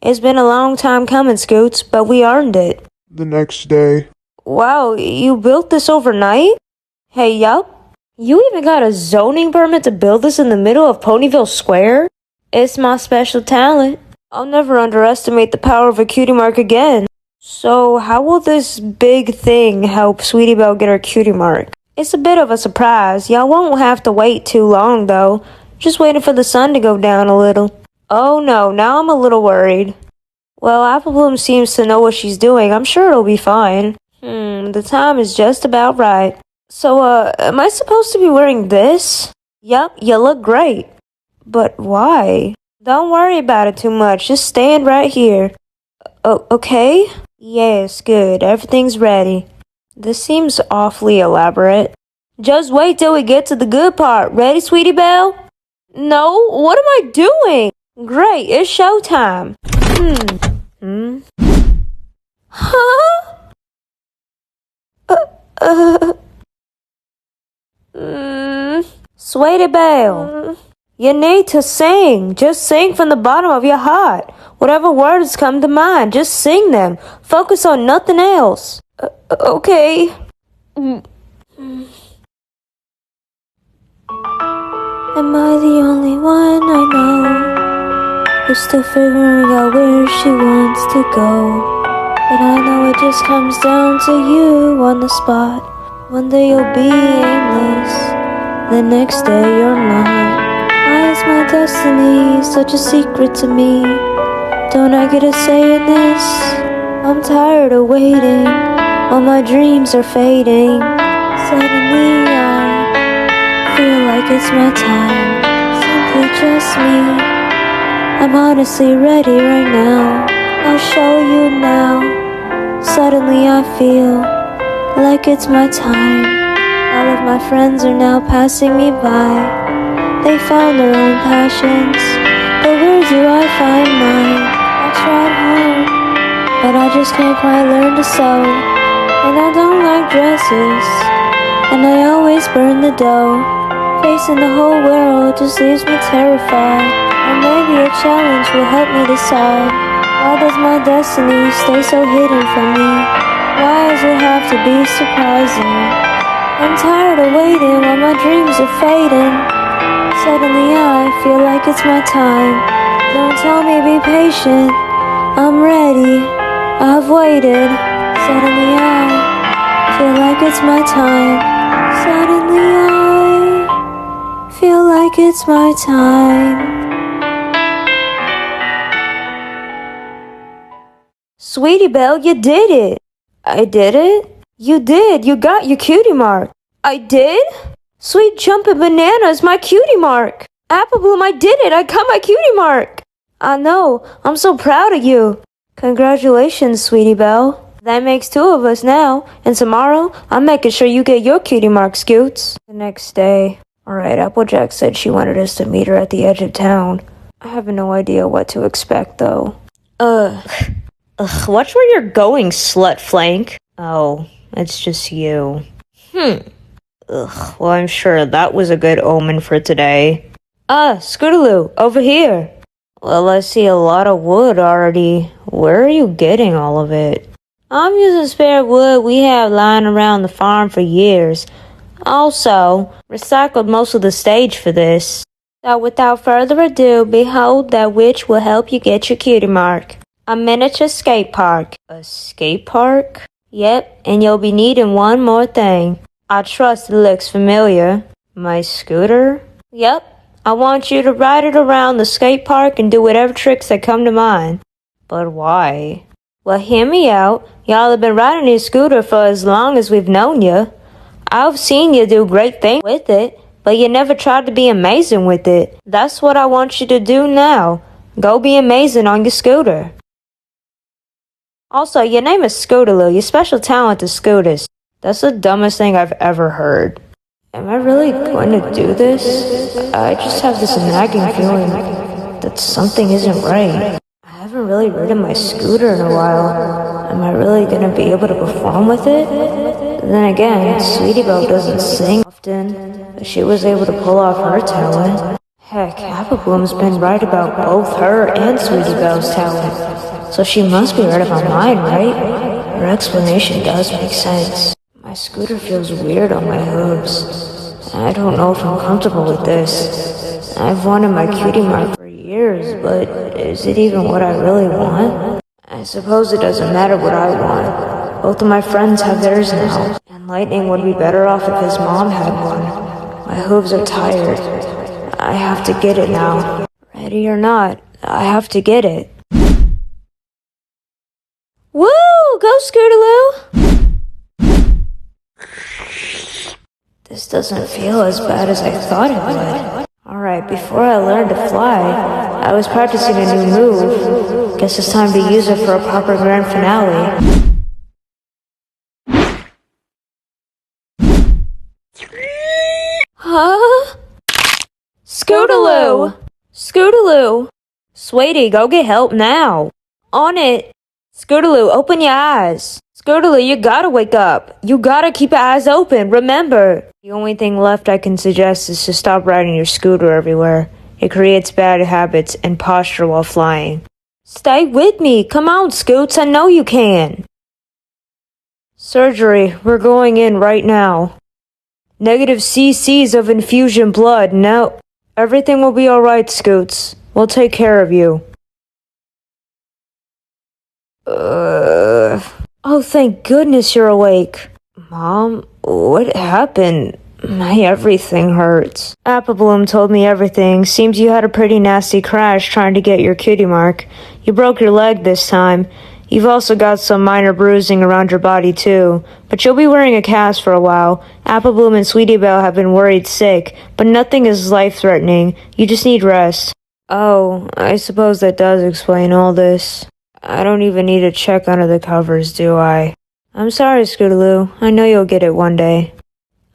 It's been a long time coming, Scoots, but we earned it. the next day. Wow, you built this overnight? Hey, yup. You even got a zoning permit to build this in the middle of Ponyville Square? It's my special talent. I'll never underestimate the power of a cutie mark again. So, how will this big thing help Sweetie Belle get her cutie mark? It's a bit of a surprise. Y'all won't have to wait too long, though. Just waiting for the sun to go down a little. Oh no, now I'm a little worried. Well, Apple Bloom seems to know what she's doing. I'm sure it'll be fine. The time is just about right. So, am I supposed to be wearing this? Yup, you look great. But why? Don't worry about it too much. Just stand right here. Okay? Yes, good. Everything's ready. This seems awfully elaborate. Just wait till we get to the good part. Ready, Sweetie Belle? No, what am I doing? Great, it's showtime. Huh? Sweetie Belle, you need to sing. Just sing from the bottom of your heart. Whatever words come to mind, just sing them. Focus on nothing else. Okay. Am I the only one I know who's still figuring out where she wants to go? But I know it just comes down to you on the spot. One day you'll be aimless, the next day you're not. Why is my destiny such a secret to me? Don't I get a say in this? I'm tired of waiting while my dreams are fading. Suddenly I feel like it's my time, simply just me. I'm honestly ready right now, I'll show you now. Suddenly I feel like it's my time. All of my friends are now passing me by. They found their own passions, but where do I find mine? I tried hard, but I just can't quite learn to sew. And I don't like dresses, and I always burn the dough. Facing the whole world just leaves me terrified. Or maybe a challenge will help me decide. Why does my destiny stay so hidden from me? Why does it have to be surprising? I'm tired of waiting while my dreams are fading. Suddenly I feel like it's my time. Don't tell me be patient, I'm ready, I've waited. Suddenly I feel like it's my time. Suddenly I feel like it's my time. Sweetie Belle, you did it. I did it? You did. You got your cutie mark. I did? Sweet jumping bananas, my cutie mark. Apple Bloom, I did it. I got my cutie mark. I know. I'm so proud of you. Congratulations, Sweetie Belle. That makes two of us now. And tomorrow, I'm making sure you get your cutie mark, Scoots. The next day. Alright, Applejack said she wanted us to meet her at the edge of town. I have no idea what to expect, though. Watch where you're going, slut flank. Oh, it's just you. Well, I'm sure that was a good omen for today. Scootaloo, over here. Well, I see a lot of wood already. Where are you getting all of it? I'm using spare wood we have lying around the farm for years. Also, recycled most of the stage for this. So without further ado, behold that which will help you get your cutie mark. A miniature skate park. A skate park? Yep, and you'll be needing one more thing. I trust it looks familiar. My scooter? Yep, I want you to ride it around the skate park and do whatever tricks that come to mind. But why? Well, hear me out. Y'all have been riding your scooter for as long as we've known you. I've seen you do great things with it, but you never tried to be amazing with it. That's what I want you to do now. Go be amazing on your scooter. Also, your name is Scootaloo. Your special talent is scooters. That's the dumbest thing I've ever heard. Am I really going to do this? I just have this nagging feeling that something isn't right. I haven't really ridden my scooter in a while. Am I really going to be able to perform with it? Then again, Sweetie Belle doesn't sing often, but she was able to pull off her talent. Heck, Apple Bloom's been right about both her and Sweetie Belle's talent. So she must be right about mine, right? Her explanation does make sense. My scooter feels weird on my hooves. I don't know if I'm comfortable with this. I've wanted my cutie mark for years, but is it even what I really want? I suppose it doesn't matter what I want. Both of my friends have theirs now, and Lightning would be better off if his mom had one. My hooves are tired. I have to get it now. Ready or not, I have to get it. Woo! Go Scootaloo! This doesn't feel as bad as I thought it would. Alright, before I learned to fly, I was practicing a new move. Guess it's time to use it for a proper grand finale. Huh? Scootaloo! Scootaloo! Sweetie, go get help now. On it! Scootaloo, open your eyes. Scootaloo, you gotta wake up. You gotta keep your eyes open, remember. The only thing left I can suggest is to stop riding your scooter everywhere. It creates bad habits and posture while flying. Stay with me. Come on, Scoots. I know you can. Surgery. We're going in right now. Negative cc's of infusion blood. No. Everything will be alright, Scoots. We'll take care of you. Oh, thank goodness you're awake. Mom, what happened? My everything hurts. Apple Bloom told me everything. Seems you had a pretty nasty crash trying to get your cutie mark. You broke your leg this time. You've also got some minor bruising around your body too. But you'll be wearing a cast for a while. Apple Bloom and Sweetie Belle have been worried sick, but nothing is life-threatening. You just need rest. Oh, I suppose that does explain all this. I don't even need to check under the covers, do I? I'm sorry, Scootaloo. I know you'll get it one day.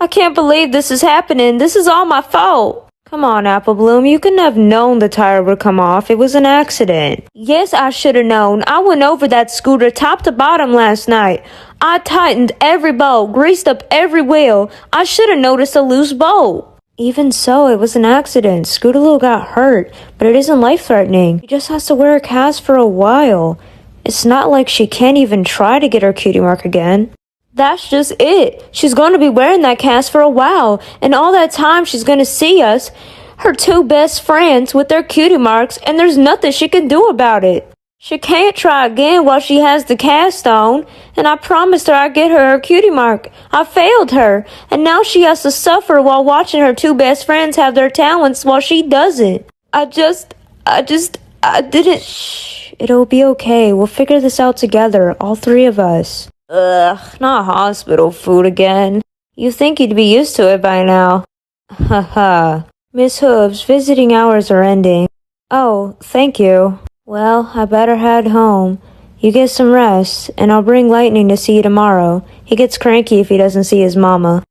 I can't believe this is happening. This is all my fault. Come on, Apple Bloom. You couldn't have known the tire would come off. It was an accident. Yes, I should have known. I went over that scooter top to bottom last night. I tightened every bolt, greased up every wheel. I should have noticed a loose bolt. Even so, it was an accident. Scootaloo got hurt, but it isn't life-threatening. She just has to wear a cast for a while. It's not like she can't even try to get her cutie mark again. That's just it. She's going to be wearing that cast for a while, and all that time she's going to see us, her two best friends, with their cutie marks, and there's nothing she can do about it. She can't try again while she has the cast on, and I promised her I'd get her cutie mark. I failed her, and now she has to suffer while watching her two best friends have their talents while she doesn't. I didn't. Shh, it'll be okay. We'll figure this out together, all three of us. Ugh, not hospital food again. You think you'd be used to it by now. Haha. Miss Hooves, visiting hours are ending. Oh, thank you. Well, I better head home. You get some rest, and I'll bring Lightning to see you tomorrow. He gets cranky if he doesn't see his mama.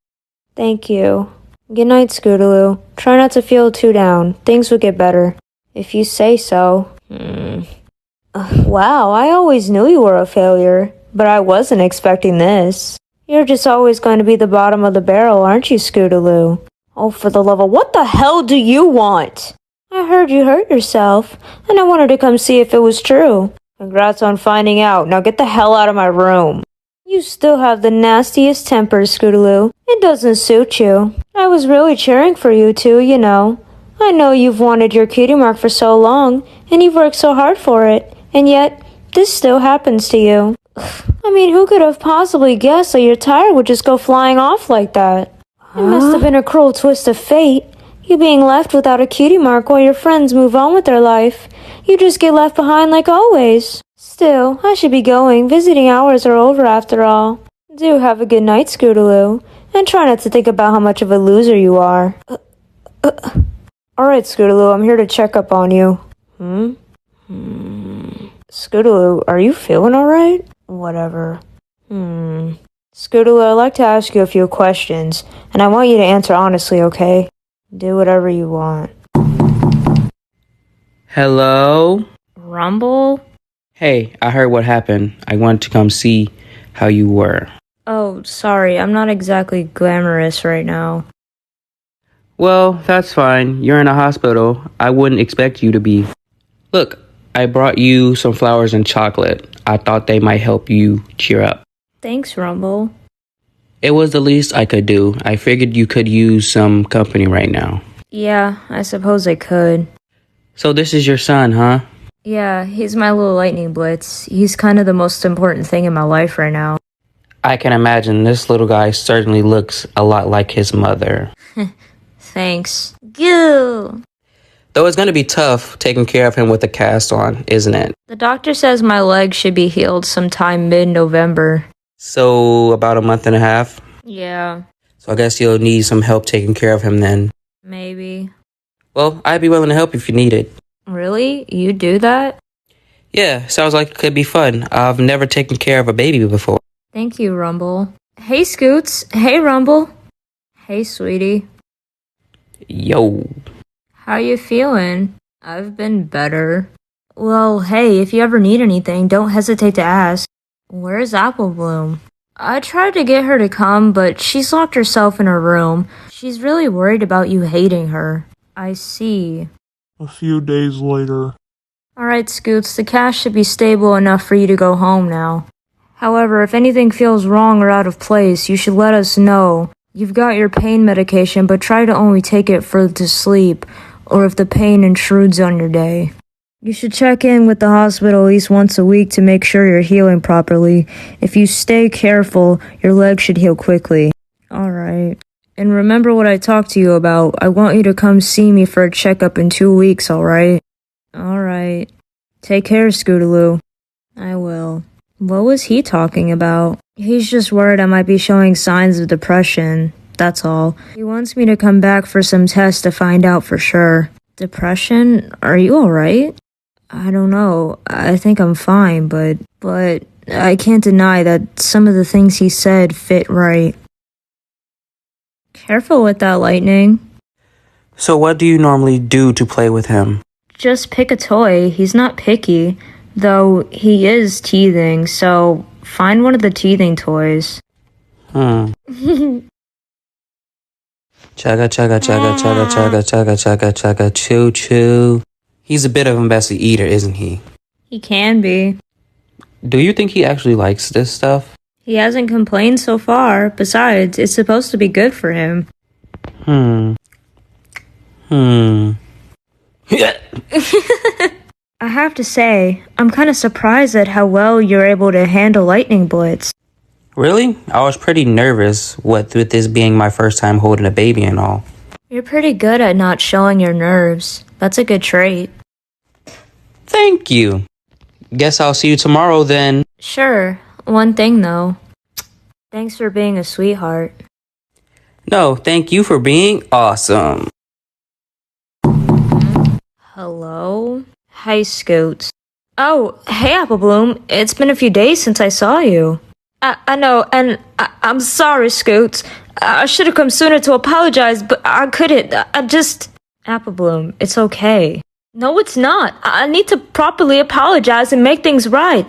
Thank you. Good night, Scootaloo. Try not to feel too down. Things will get better. If you say so. Wow, I always knew you were a failure, but I wasn't expecting this. You're just always going to be the bottom of the barrel, aren't you, Scootaloo? Oh, for the love of what the hell do you want? I heard you hurt yourself, and I wanted to come see if it was true. Congrats on finding out. Now get the hell out of my room. You still have the nastiest temper, Scootaloo. It doesn't suit you. I was really cheering for you too, you know. I know you've wanted your cutie mark for so long, and you've worked so hard for it, and yet, this still happens to you. I mean, who could have possibly guessed that your tire would just go flying off like that? It must have been a cruel twist of fate. You being left without a cutie mark while your friends move on with their life. You just get left behind like always. Still, I should be going. Visiting hours are over after all. Do have a good night, Scootaloo, and try not to think about how much of a loser you are. Alright, Scootaloo, I'm here to check up on you. Scootaloo, are you feeling alright? Whatever. Scootaloo, I'd like to ask you a few questions, and I want you to answer honestly, okay? Do whatever you want. Hello? Rumble? Hey, I heard what happened. I wanted to come see how you were. Oh, sorry, I'm not exactly glamorous right now. Well, that's fine. You're in a hospital. I wouldn't expect you to be. Look, I brought you some flowers and chocolate. I thought they might help you cheer up. Thanks, Rumble. It was the least I could do. I figured you could use some company right now. Yeah, I suppose I could. So this is your son, huh? Yeah, he's my little lightning blitz. He's kind of the most important thing in my life right now. I can imagine this little guy certainly looks a lot like his mother. Thanks. Goo! Though it's going to be tough taking care of him with a cast on, isn't it? The doctor says my leg should be healed sometime mid-November. So about a month and a half? Yeah. So I guess you'll need some help taking care of him then. Maybe. Well, I'd be willing to help if you need it. Really? You do that? Yeah, sounds like it could be fun. I've never taken care of a baby before. Thank you, Rumble. Hey, Scoots. Hey, Rumble. Hey, sweetie. Yo. How you feeling? I've been better. Well, hey, if you ever need anything, don't hesitate to ask. Where's Apple Bloom? I tried to get her to come, but she's locked herself in her room. She's really worried about you hating her. I see. A few days later. Alright, Scoots, the cash should be stable enough for you to go home now. However, if anything feels wrong or out of place, you should let us know. You've got your pain medication, but try to only take it for to sleep, or if the pain intrudes on your day. You should check in with the hospital at least once a week to make sure you're healing properly. If you stay careful, your leg should heal quickly. Alright. And remember what I talked to you about. I want you to come see me for a checkup in 2 weeks, alright? Alright. Take care, Scootaloo. I will. What was he talking about? He's just worried I might be showing signs of depression. That's all. He wants me to come back for some tests to find out for sure. Depression? Are you alright? I don't know. I think I'm fine, but I can't deny that some of the things he said fit right. Careful with that, Lightning. So what do you normally do to play with him? Just pick a toy. He's not picky, though he is teething, so find one of the teething toys. Chugga chugga chugga chugga chugga chugga chugga chugga choo choo. He's a bit of a messy eater, isn't he? He can be. Do you think he actually likes this stuff? He hasn't complained so far. Besides, it's supposed to be good for him. I have to say, I'm kind of surprised at how well you're able to handle Lightning Blitz. Really? I was pretty nervous with this being my first time holding a baby and all. You're pretty good at not showing your nerves. That's a good trait. Thank you. Guess I'll see you tomorrow then. Sure. One thing though. Thanks for being a sweetheart. No, thank you for being awesome. Hello? Hi, Scoots. Oh, hey, Apple Bloom. It's been a few days since I saw you. I know, and I'm sorry, Scoots. I should have come sooner to apologize, but I couldn't. I just... Apple Bloom, it's okay. No, it's not. I need to properly apologize and make things right.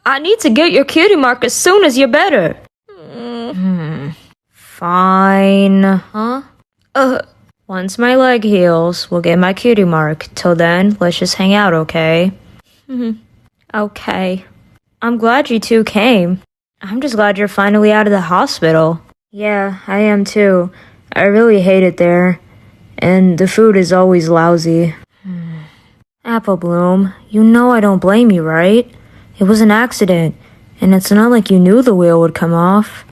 I need to get your cutie mark as soon as you're better. Fine. Huh? Once my leg heals, we'll get my cutie mark. Till then, let's just hang out, okay? Okay. I'm glad you two came. I'm just glad you're finally out of the hospital. Yeah, I am too. I really hate it there. And the food is always lousy. Apple Bloom, you know I don't blame you, right? It was an accident, and it's not like you knew the wheel would come off.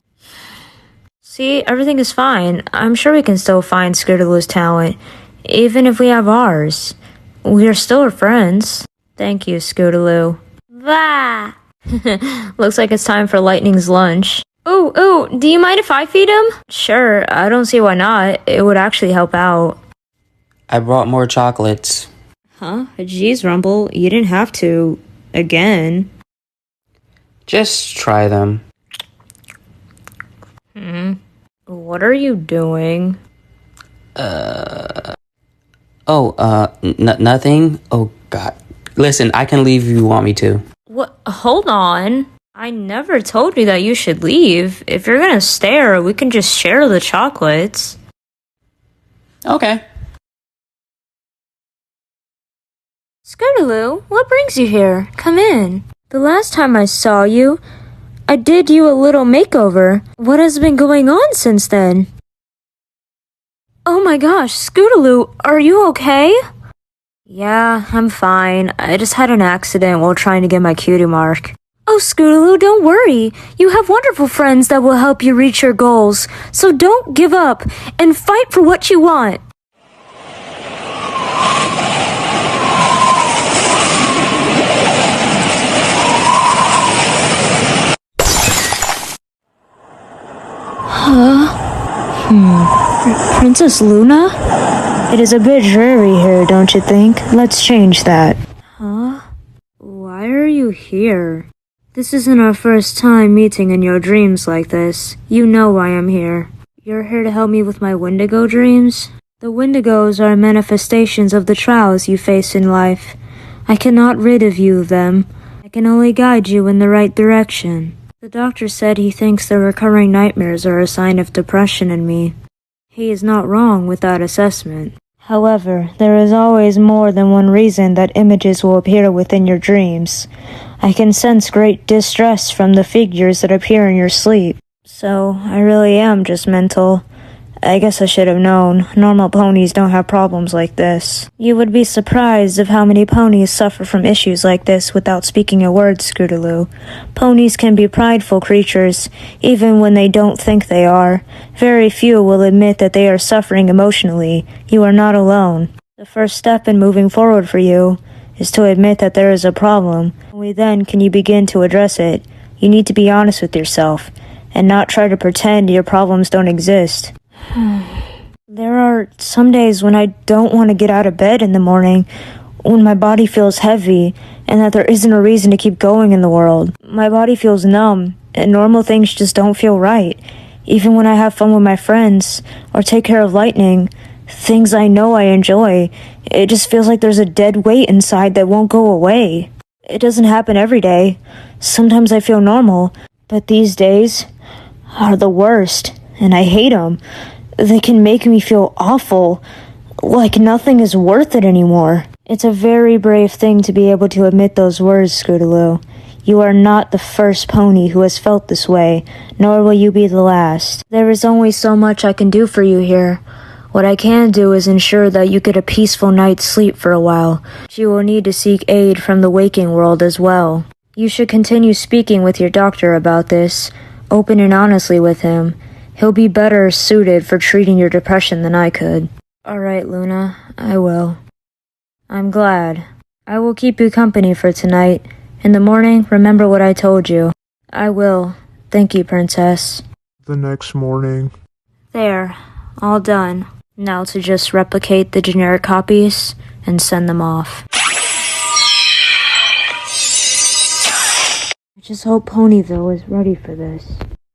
See, everything is fine. I'm sure we can still find Scootaloo's talent, even if we have ours. We are still her friends. Thank you, Scootaloo. Bah! Looks like it's time for Lightning's lunch. Ooh, do you mind if I feed him? Sure, I don't see why not. It would actually help out. I brought more chocolates. Huh? Geez, Rumble, you didn't have to. Again. Just try them. What are you doing? Nothing? Oh, God. Listen, I can leave if you want me to. What? Hold on. I never told you that you should leave. If you're gonna stare, we can just share the chocolates. Okay. Scootaloo, what brings you here? Come in. The last time I saw you, I did you a little makeover. What has been going on since then? Oh my gosh, Scootaloo, are you okay? Yeah, I'm fine. I just had an accident while trying to get my cutie mark. Oh, Scootaloo, don't worry. You have wonderful friends that will help you reach your goals. So don't give up and fight for what you want. Princess Luna? It is a bit dreary here, don't you think? Let's change that. Huh? Why are you here? This isn't our first time meeting in your dreams like this. You know why I'm here. You're here to help me with my Wendigo dreams? The Wendigos are manifestations of the trials you face in life. I cannot rid of you of them. I I can only guide you in the right direction. The doctor said he thinks the recurring nightmares are a sign of depression in me. He is not wrong with that assessment. However, there is always more than one reason that images will appear within your dreams. I can sense great distress from the figures that appear in your sleep. So, I really am just mental. I guess I should have known. Normal ponies don't have problems like this. You would be surprised of how many ponies suffer from issues like this without speaking a word, Scootaloo. Ponies can be prideful creatures, even when they don't think they are. Very few will admit that they are suffering emotionally. You are not alone. The first step in moving forward for you is to admit that there is a problem. Only then can you begin to address it. You need to be honest with yourself, and not try to pretend your problems don't exist. There are some days when I don't want to get out of bed in the morning, when my body feels heavy, and that there isn't a reason to keep going in the world. My body feels numb, and normal things just don't feel right. Even when I have fun with my friends, or take care of Lightning, things I know I enjoy, it just feels like there's a dead weight inside that won't go away. It doesn't happen every day. Sometimes I feel normal, but these days are the worst, and I hate them. They can make me feel awful, like nothing is worth it anymore. It's a very brave thing to be able to admit those words, Scootaloo. You are not the first pony who has felt this way, nor will you be the last. There is only so much I can do for you here. What I can do is ensure that you get a peaceful night's sleep for a while. You will need to seek aid from the waking world as well. You should continue speaking with your doctor about this, open and honestly with him. He'll be better suited for treating your depression than I could. Alright, Luna, I will. I'm glad. I will keep you company for tonight. In the morning, remember what I told you. I will. Thank you, Princess. The next morning. There. All done. Now to just replicate the generic copies and send them off. I just hope Ponyville is ready for this.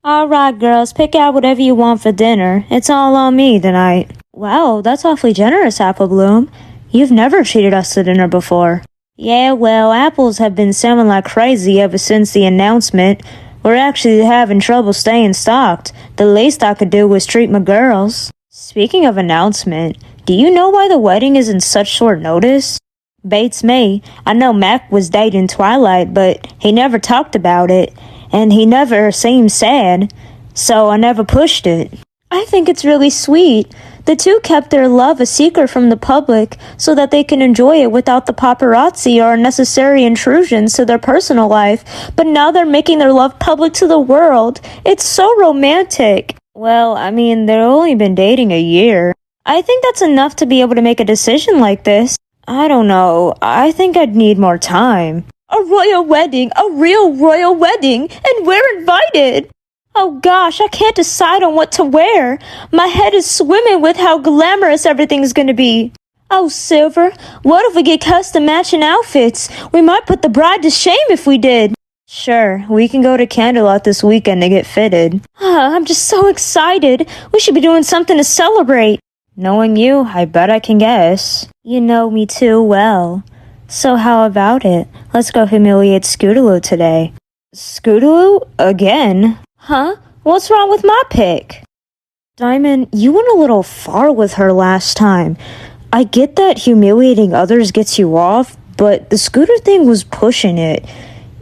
Alright, girls, pick out whatever you want for dinner. It's all on me tonight. Wow, that's awfully generous, Apple Bloom. You've never treated us to dinner before. Yeah, well, apples have been selling like crazy ever since the announcement. We're actually having trouble staying stocked. The least I could do was treat my girls. Speaking of announcement, do you know why the wedding is in such short notice? Bates me. I know Mac was dating Twilight, but he never talked about it. And he never seemed sad, so I never pushed it. I think it's really sweet. The two kept their love a secret from the public so that they can enjoy it without the paparazzi or unnecessary intrusions to their personal life, but now they're making their love public to the world. It's so romantic. Well, I mean, they've only been dating a year. I think that's enough to be able to make a decision like this. I don't know. I think I'd need more time. A royal wedding, a real royal wedding, and we're invited. Oh gosh, I can't decide on what to wear. My head is swimming with how glamorous everything's gonna be. Oh, Silver, what if we get custom matching outfits? We might put the bride to shame if we did. Sure, we can go to Candlelight this weekend to get fitted. I'm just so excited. We should be doing something to celebrate. Knowing you, I bet I can guess. You know me too well. So how about it? Let's go humiliate Scootaloo today. Scootaloo? Again? Huh? What's wrong with my pick? Diamond, you went a little far with her last time. I get that humiliating others gets you off, but the scooter thing was pushing it.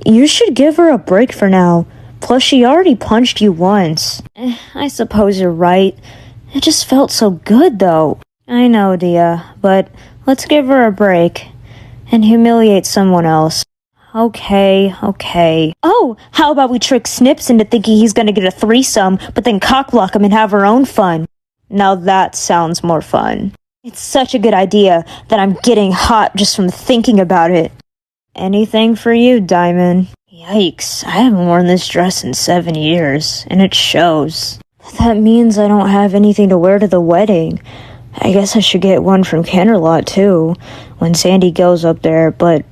You should give her a break for now. Plus, she already punched you once. I suppose you're right. It just felt so good, though. I know, Dia, but let's give her a break. And humiliate someone else. Okay. Oh, how about we trick Snips into thinking he's gonna get a threesome, but then cockblock him and have our own fun? Now that sounds more fun. It's such a good idea that I'm getting hot just from thinking about it. Anything for you, Diamond. Yikes, I haven't worn this dress in 7 years, and it shows. That means I don't have anything to wear to the wedding. I guess I should get one from Candlelight too, when Sandy goes up there, but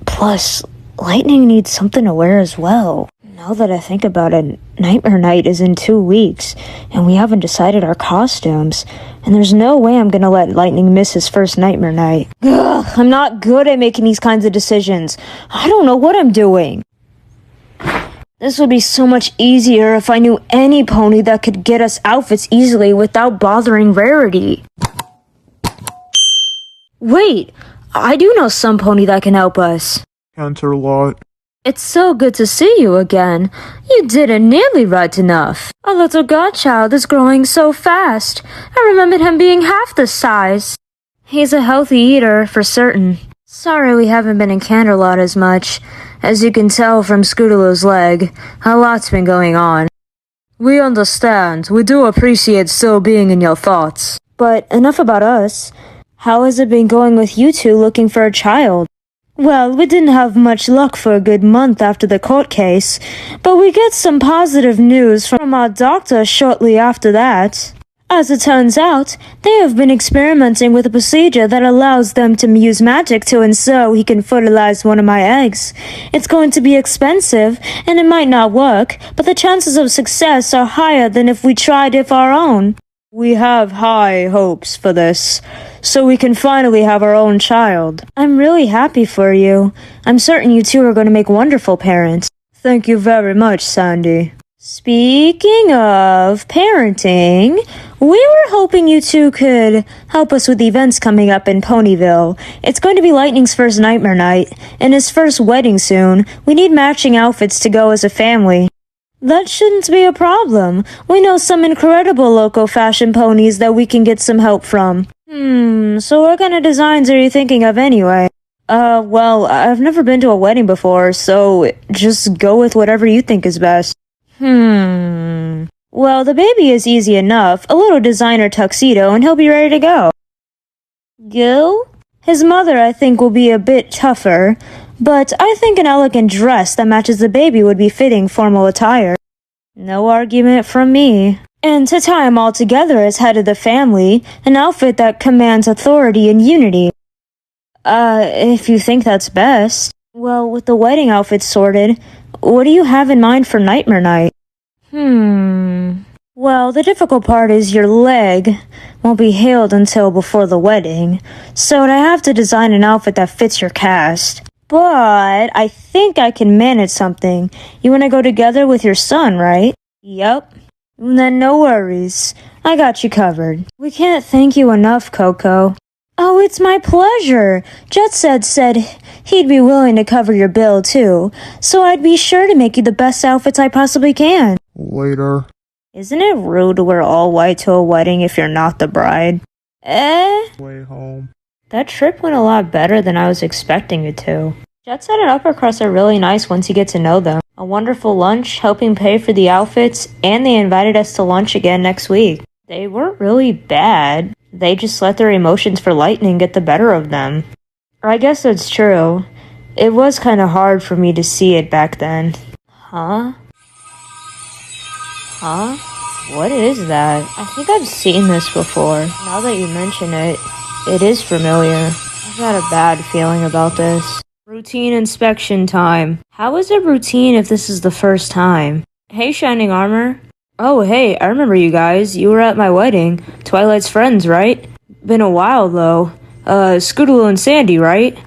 plus, Lightning needs something to wear as well. Now that I think about it, Nightmare Night is in 2 weeks, and we haven't decided our costumes. And there's no way I'm gonna let Lightning miss his first Nightmare Night. Ugh, I'm not good at making these kinds of decisions. I don't know what I'm doing. This would be so much easier if I knew any pony that could get us outfits easily without bothering Rarity. Wait, I do know some pony that can help us. Canterlot. It's so good to see you again. You didn't nearly right enough. Our little godchild is growing so fast. I remembered him being half the size. He's a healthy eater, for certain. Sorry we haven't been in Canterlot as much. As you can tell from Scootaloo's leg, a lot's been going on. We understand. We do appreciate still being in your thoughts. But enough about us. How has it been going with you two looking for a child? Well, we didn't have much luck for a good month after the court case, but we get some positive news from our doctor shortly after that. As it turns out, they have been experimenting with a procedure that allows them to use magic and so he can fertilize one of my eggs. It's going to be expensive, and it might not work, but the chances of success are higher than if we tried it our own. We have high hopes for this, so we can finally have our own child. I'm really happy for you. I'm certain you two are going to make wonderful parents. Thank you very much, Sandy. Speaking of parenting, we were hoping you two could help us with events coming up in Ponyville. It's going to be Lightning's first Nightmare Night, and his first wedding soon. We need matching outfits to go as a family. That shouldn't be a problem. We know some incredible local fashion ponies that we can get some help from. So what kind of designs are you thinking of anyway? Well, I've never been to a wedding before, so just go with whatever you think is best. Well, the baby is easy enough. A little designer tuxedo and he'll be ready to go. Go? His mother, I think, will be a bit tougher, but I think an elegant dress that matches the baby would be fitting formal attire. No argument from me. And to tie him all together as head of the family, an outfit that commands authority and unity. If you think that's best. Well, with the wedding outfit sorted, what do you have in mind for Nightmare Night? Well, the difficult part is your leg won't be healed until before the wedding, so I have to design an outfit that fits your cast. But I think I can manage something. You want to go together with your son, right? Yup. Then no worries. I got you covered. We can't thank you enough, Coco. Oh, it's my pleasure. Jet said he'd be willing to cover your bill, too, so I'd be sure to make you the best outfits I possibly can. Later. Isn't it rude to wear all white to a wedding if you're not the bride? Way home. That trip went a lot better than I was expecting it to. Jet Set and Upper Crust are really nice once you get to know them. A wonderful lunch, helping pay for the outfits, and they invited us to lunch again next week. They weren't really bad. They just let their emotions for Lightning get the better of them. Or I guess that's true. It was kind of hard for me to see it back then. Huh? What is that? I think I've seen this before. Now that you mention it, it is familiar. I've got a bad feeling about this. Routine inspection time. How is it routine if this is the first time? Hey, Shining Armor. Oh, hey, I remember you guys. You were at my wedding. Twilight's friends, right? Been a while, though. Scootaloo and Sandy, right?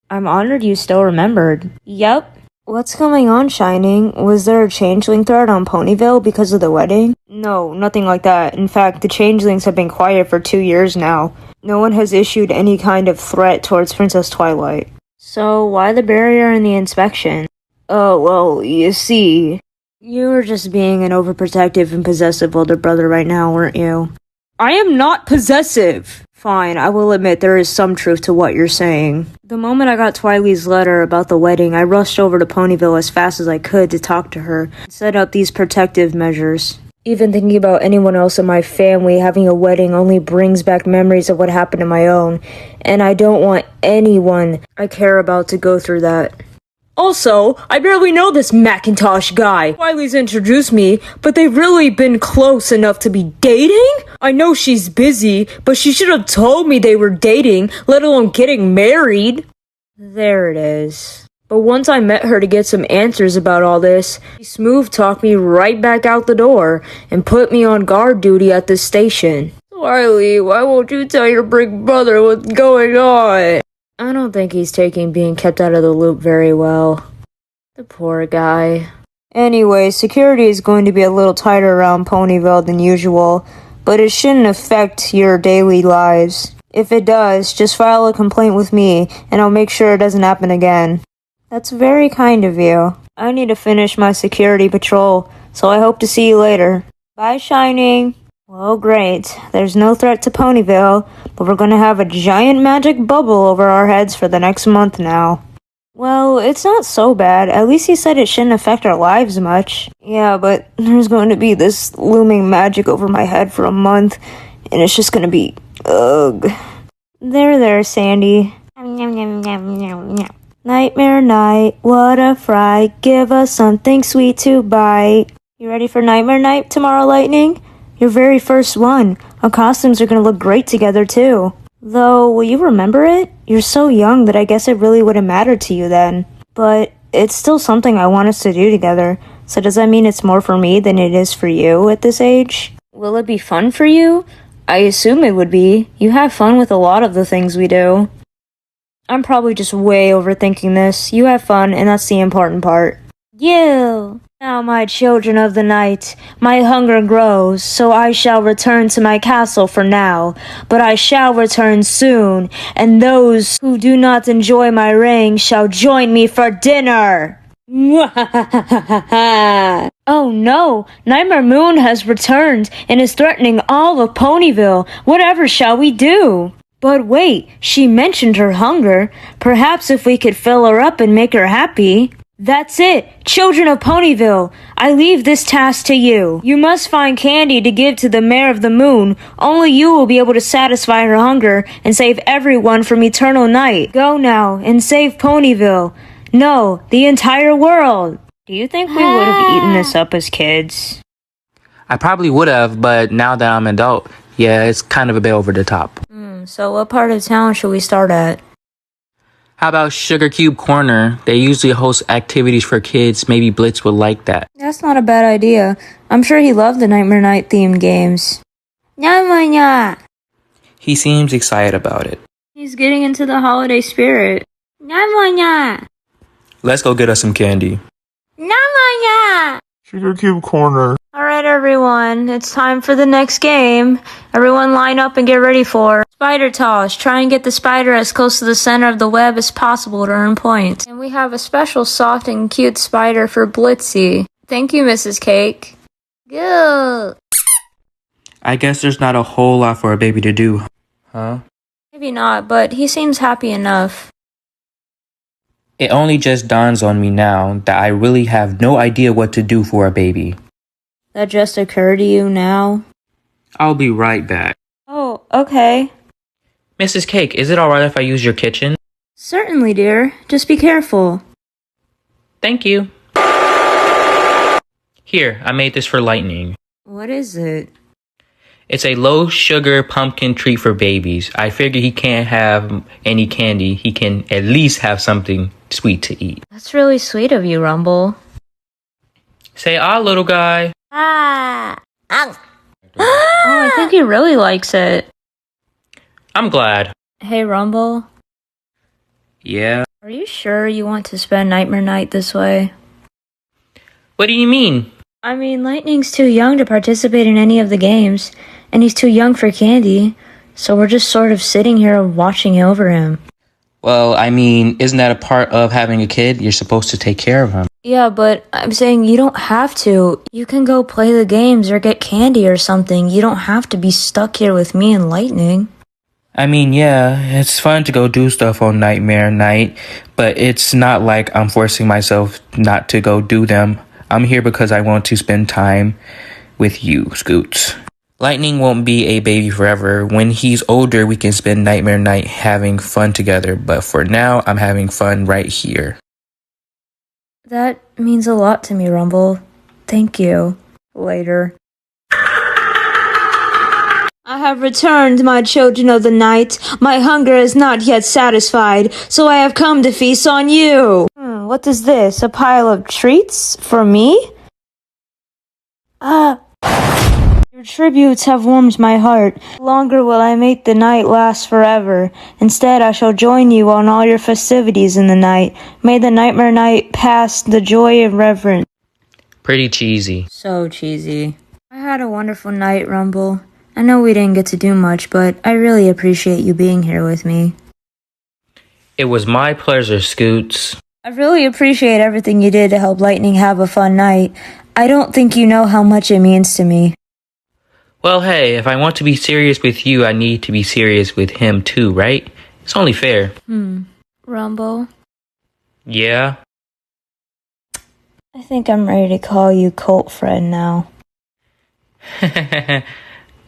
I'm honored you still remembered. Yep. What's going on, Shining? Was there a changeling threat on Ponyville because of the wedding? No, nothing like that. In fact, the changelings have been quiet for 2 years now. No one has issued any kind of threat towards Princess Twilight. So, why the barrier and the inspection? Oh, well, you see, you were just being an overprotective and possessive older brother right now, weren't you? I am not possessive! Fine, I will admit there is some truth to what you're saying. The moment I got Twilight's letter about the wedding, I rushed over to Ponyville as fast as I could to talk to her and set up these protective measures. Even thinking about anyone else in my family having a wedding only brings back memories of what happened to my own, and I don't want anyone I care about to go through that. Also, I barely know this Macintosh guy. Wiley's introduced me, but they've really been close enough to be dating? I know she's busy, but she should have told me they were dating, let alone getting married. There it is. But once I met her to get some answers about all this, she smooth talked me right back out the door and put me on guard duty at the station. Riley, why won't you tell your big brother what's going on? I don't think he's taking being kept out of the loop very well. The poor guy. Anyway, security is going to be a little tighter around Ponyville than usual, but it shouldn't affect your daily lives. If it does, just file a complaint with me, and I'll make sure it doesn't happen again. That's very kind of you. I need to finish my security patrol, so I hope to see you later. Bye, Shining. Well, great. There's no threat to Ponyville, but we're gonna have a giant magic bubble over our heads for the next month now. Well, it's not so bad. At least he said it shouldn't affect our lives much. Yeah, but there's going to be this looming magic over my head for a month, and it's just gonna be... ugh. There, Sandy. Nightmare night, what a fright. Give us something sweet to bite. You ready for Nightmare night tomorrow, Lightning? Your very first one. Our costumes are gonna look great together, too. Though, will you remember it? You're so young that I guess it really wouldn't matter to you then. But it's still something I want us to do together. So does that mean it's more for me than it is for you at this age? Will it be fun for you? I assume it would be. You have fun with a lot of the things we do. I'm probably just way overthinking this. You have fun, and that's the important part. You! Now, my children of the night, my hunger grows, so I shall return to my castle for now. But I shall return soon, and those who do not enjoy my reign shall join me for dinner! Oh no! Nightmare Moon has returned and is threatening all of Ponyville. Whatever shall we do? But wait, she mentioned her hunger. Perhaps if we could fill her up and make her happy. That's it, children of Ponyville. I leave this task to you. You must find candy to give to the Mayor of the Moon. Only you will be able to satisfy her hunger and save everyone from eternal night. Go now and save Ponyville. No, the entire world. Do you think we would have eaten this up as kids? I probably would have, but now that I'm an adult, yeah, it's kind of a bit over the top. So what part of town should we start at? How about Sugar Cube Corner? They usually host activities for kids. Maybe Blitz would like that. That's not a bad idea. I'm sure he loved the Nightmare Night themed games. He seems excited about it. He's getting into the holiday spirit. Let's go get us some candy. Sugar Cube Corner. Alright everyone, it's time for the next game. Everyone line up and get ready for Spider Toss. Try and get the spider as close to the center of the web as possible to earn points. And we have a special soft and cute spider for Blitzy. Thank you, Mrs. Cake. Good. I guess there's not a whole lot for a baby to do, huh? Maybe not, but he seems happy enough. It only just dawns on me now that I really have no idea what to do for a baby. That just occurred to you now? I'll be right back. Oh, okay. Mrs. Cake, is it alright if I use your kitchen? Certainly, dear. Just be careful. Thank you. Here, I made this for Lightning. What is it? It's a low-sugar pumpkin treat for babies. I figure he can't have any candy. He can at least have something sweet to eat. That's really sweet of you, Rumble. Say ah, little guy. Oh, I think he really likes it. I'm glad. Hey, Rumble. Yeah? Are you sure you want to spend Nightmare Night this way? What do you mean? I mean, Lightning's too young to participate in any of the games, and he's too young for candy, so we're just sort of sitting here watching over him. Well, I mean, isn't that a part of having a kid? You're supposed to take care of him. Yeah, but I'm saying you don't have to. You can go play the games or get candy or something. You don't have to be stuck here with me and Lightning. I mean, yeah, it's fun to go do stuff on Nightmare Night, but it's not like I'm forcing myself not to go do them. I'm here because I want to spend time with you, Scoots. Lightning won't be a baby forever. When he's older, we can spend Nightmare Night having fun together, but for now, I'm having fun right here. That means a lot to me, Rumble. Thank you. Later. I have returned, my children of the night. My hunger is not yet satisfied, so I have come to feast on you. What is this? A pile of treats? For me? Your tributes have warmed my heart. No longer will I make the night last forever. Instead, I shall join you on all your festivities in the night. May the nightmare night pass the joy and reverence. Pretty cheesy. So cheesy. I had a wonderful night, Rumble. I know we didn't get to do much, but I really appreciate you being here with me. It was my pleasure, Scoots. I really appreciate everything you did to help Lightning have a fun night. I don't think you know how much it means to me. Well, hey, if I want to be serious with you, I need to be serious with him too, right? It's only fair. Rumble? Yeah? I think I'm ready to call you Colt Friend now.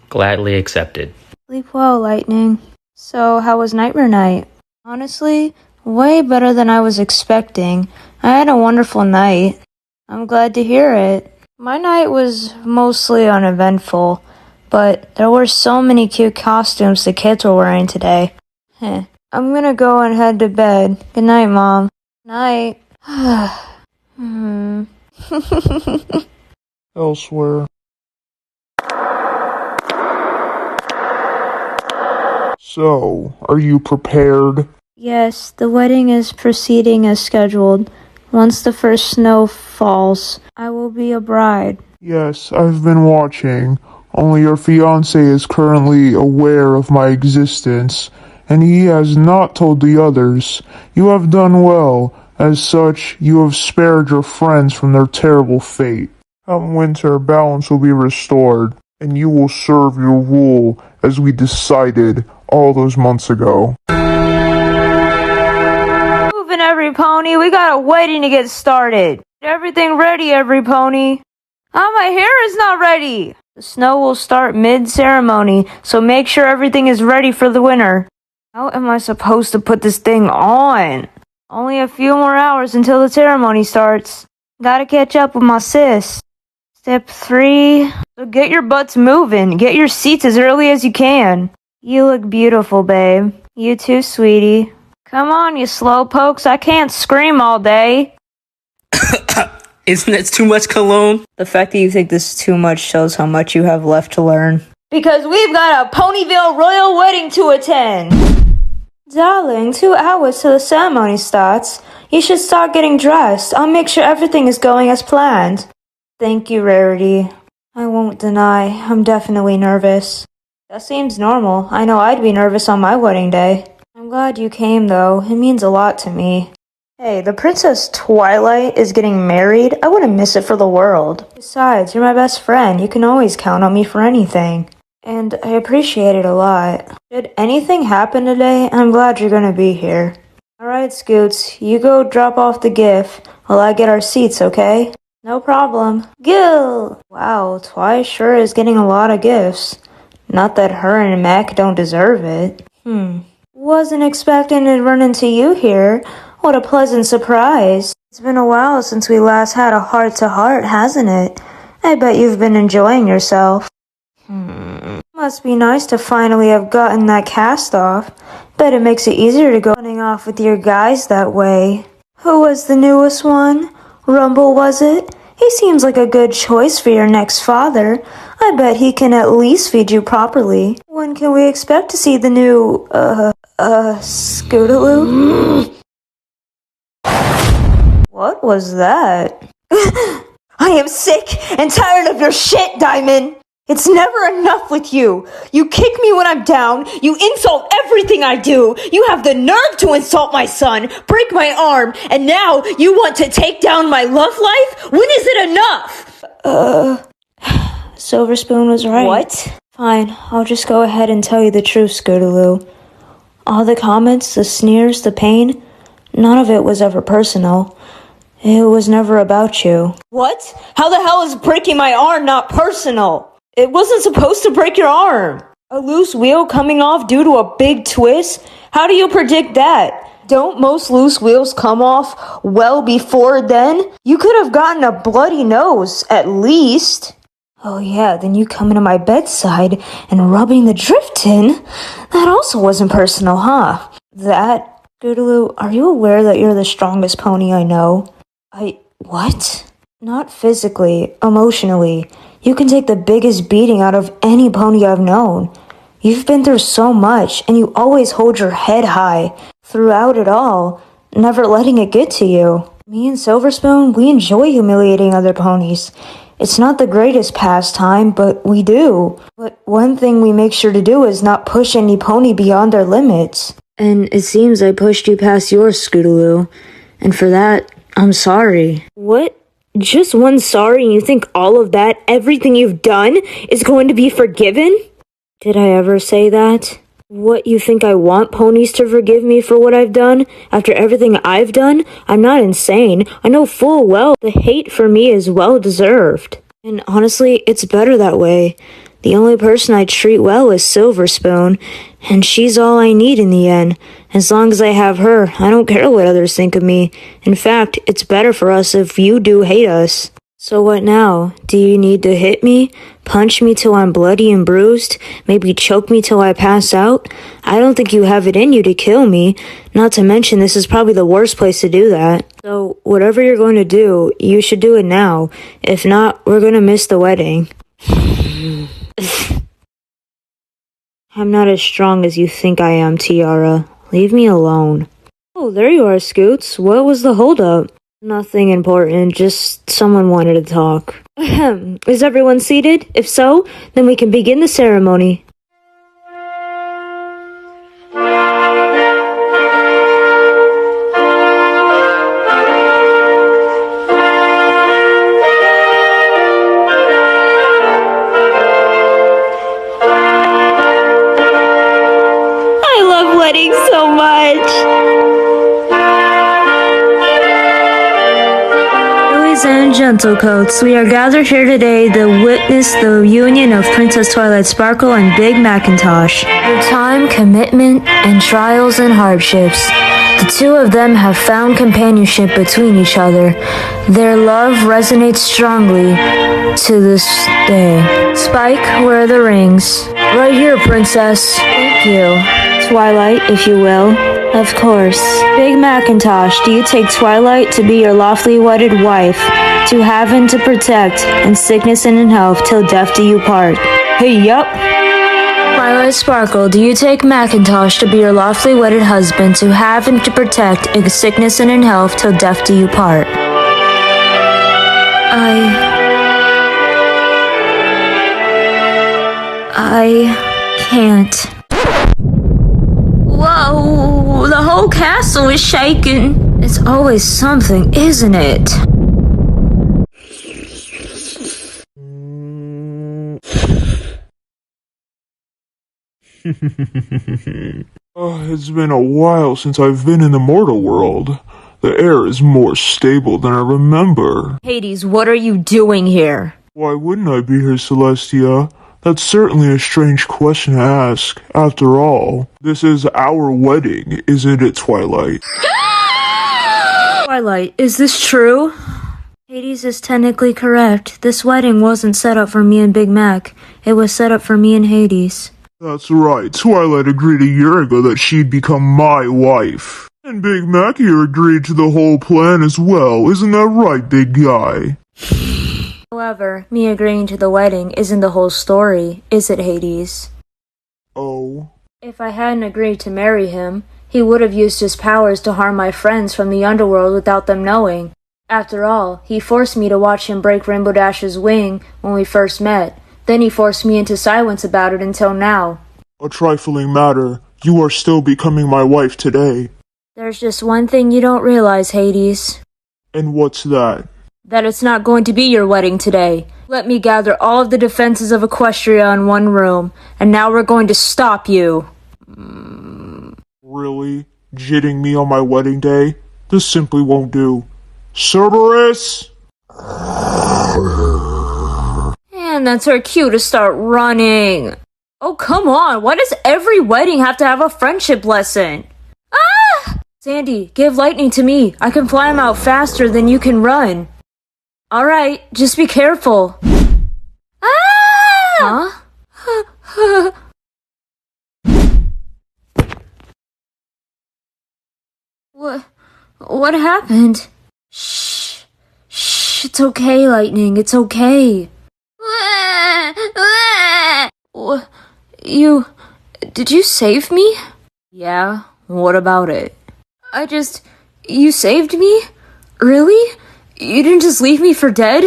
Gladly accepted. Sleep well, Lightning. So, how was Nightmare Night? Honestly, way better than I was expecting. I had a wonderful night. I'm glad to hear it. My night was mostly uneventful, but there were so many cute costumes the kids were wearing today. I'm gonna go and head to bed. Good night, Mom. Night. Elsewhere. So, are you prepared? Yes, the wedding is proceeding as scheduled. Once the first snow falls, I will be a bride. Yes, I've been watching. Only your fiancé is currently aware of my existence, and he has not told the others. You have done well. As such, you have spared your friends from their terrible fate. Come winter, balance will be restored, and you will serve your rule as we decided all those months ago. Moving every pony, we got a wedding to get started. Get everything ready, every pony. My hair is not ready. The snow will start mid-ceremony, so make sure everything is ready for the winter. How am I supposed to put this thing on? Only a few more hours until the ceremony starts. Gotta catch up with my sis. Step 3. So get your butts moving. Get your seats as early as you can. You look beautiful, babe. You too, sweetie. Come on, you slowpokes. I can't scream all day. Isn't that too much cologne? The fact that you think this is too much shows how much you have left to learn. Because we've got a Ponyville royal wedding to attend. Darling, 2 hours till the ceremony starts. You should start getting dressed. I'll make sure everything is going as planned. Thank you, Rarity. I won't deny, I'm definitely nervous. That seems normal. I know I'd be nervous on my wedding day. I'm glad you came, though. It means a lot to me. Hey, the Princess Twilight is getting married. I wouldn't miss it for the world. Besides, you're my best friend. You can always count on me for anything. And I appreciate it a lot. Should anything happen today, I'm glad you're gonna be here. Alright, Scoots, you go drop off the gift while I get our seats, okay? No problem. Gil! Wow, Twi sure is getting a lot of gifts. Not that her and Mac don't deserve it. Wasn't expecting to run into you here. What a pleasant surprise. It's been a while since we last had a heart-to-heart, hasn't it? I bet you've been enjoying yourself. Must be nice to finally have gotten that cast off. Bet it makes it easier to go running off with your guys that way. Who was the newest one? Rumble, was it? He seems like a good choice for your next father. I bet he can at least feed you properly. When can we expect to see the new, Scootaloo? What was that? I am sick and tired of your shit, Diamond! It's never enough with you. You kick me when I'm down. You insult everything I do. You have the nerve to insult my son, break my arm, and now you want to take down my love life? When is it enough? Silver Spoon was right. What? Fine, I'll just go ahead and tell you the truth, Scootaloo. All the comments, the sneers, the pain, none of it was ever personal. It was never about you. What? How the hell is breaking my arm not personal? It wasn't supposed to break your arm. A loose wheel coming off due to a big twist? How do you predict that? Don't most loose wheels come off well before then? You could have gotten a bloody nose, at least. Oh yeah, then you coming to my bedside and rubbing the drift in? That also wasn't personal, huh? That Scootaloo, are you aware that you're the strongest pony I know? What? Not physically, emotionally. You can take the biggest beating out of any pony I've known. You've been through so much, and you always hold your head high throughout it all, never letting it get to you. Me and Silverspoon, we enjoy humiliating other ponies. It's not the greatest pastime, but we do. But one thing we make sure to do is not push any pony beyond their limits. And it seems I pushed you past yours, Scootaloo. And for that, I'm sorry. What? Just one sorry and you think all of that, everything you've done, is going to be forgiven? Did I ever say that? What, you think I want ponies to forgive me for what I've done? After everything I've done? I'm not insane. I know full well the hate for me is well deserved. And honestly, it's better that way. The only person I treat well is Silverspoon, and she's all I need in the end. As long as I have her, I don't care what others think of me. In fact, it's better for us if you do hate us. So what now? Do you need to hit me? Punch me till I'm bloody and bruised? Maybe choke me till I pass out? I don't think you have it in you to kill me. Not to mention this is probably the worst place to do that. So whatever you're going to do, you should do it now. If not, we're going to miss the wedding. I'm not as strong as you think I am, Tiara. Leave me alone. Oh, there you are, Scoots. What was the holdup? Nothing important, just someone wanted to talk. Ahem. Is everyone seated? If so, then we can begin the ceremony. I love weddings so much. Ladies and gentlecoats, we are gathered here today to witness the union of Princess Twilight Sparkle and Big Macintosh. Through time, commitment, and trials and hardships, the two of them have found companionship between each other. Their love resonates strongly to this day. Spike, where are the rings? Right here, Princess. Thank you. Twilight, if you will. Of course. Big Macintosh, do you take Twilight to be your lawfully wedded wife, to have and to protect, in sickness and in health, till death do you part? Hey, yup. Twilight Sparkle, do you take Macintosh to be your lawfully wedded husband, to have and to protect, in sickness and in health, till death do you part? I can't. Whoa, the whole castle is shaking. It's always something, isn't it? It's been a while since I've been in the mortal world. The air is more stable than I remember. Hades, what are you doing here? Why wouldn't I be here, Celestia? That's certainly a strange question to ask. After all, this is our wedding, isn't it, Twilight? Twilight, is this true? Hades is technically correct. This wedding wasn't set up for me and Big Mac. It was set up for me and Hades. That's right. Twilight agreed a year ago that she'd become my wife. And Big Mac here agreed to the whole plan as well. Isn't that right, big guy? However, me agreeing to the wedding isn't the whole story, is it, Hades? Oh. If I hadn't agreed to marry him, he would have used his powers to harm my friends from the underworld without them knowing. After all, he forced me to watch him break Rainbow Dash's wing when we first met. Then he forced me into silence about it until now. A trifling matter. You are still becoming my wife today. There's just one thing you don't realize, Hades. And what's that? That it's not going to be your wedding today. Let me gather all of the defenses of Equestria in one room, and now we're going to stop you. Really? Jitting me on my wedding day? This simply won't do. Cerberus! And that's our cue to start running. Oh, come on. Why does every wedding have to have a friendship lesson? Ah! Sandy, give lightning to me. I can fly him out faster than you can run. Alright, just be careful. Ah! Huh? What happened? Shh. Shh, it's okay, Lightning, it's okay. Did you save me? Yeah, what about it? You saved me? Really? You didn't just leave me for dead?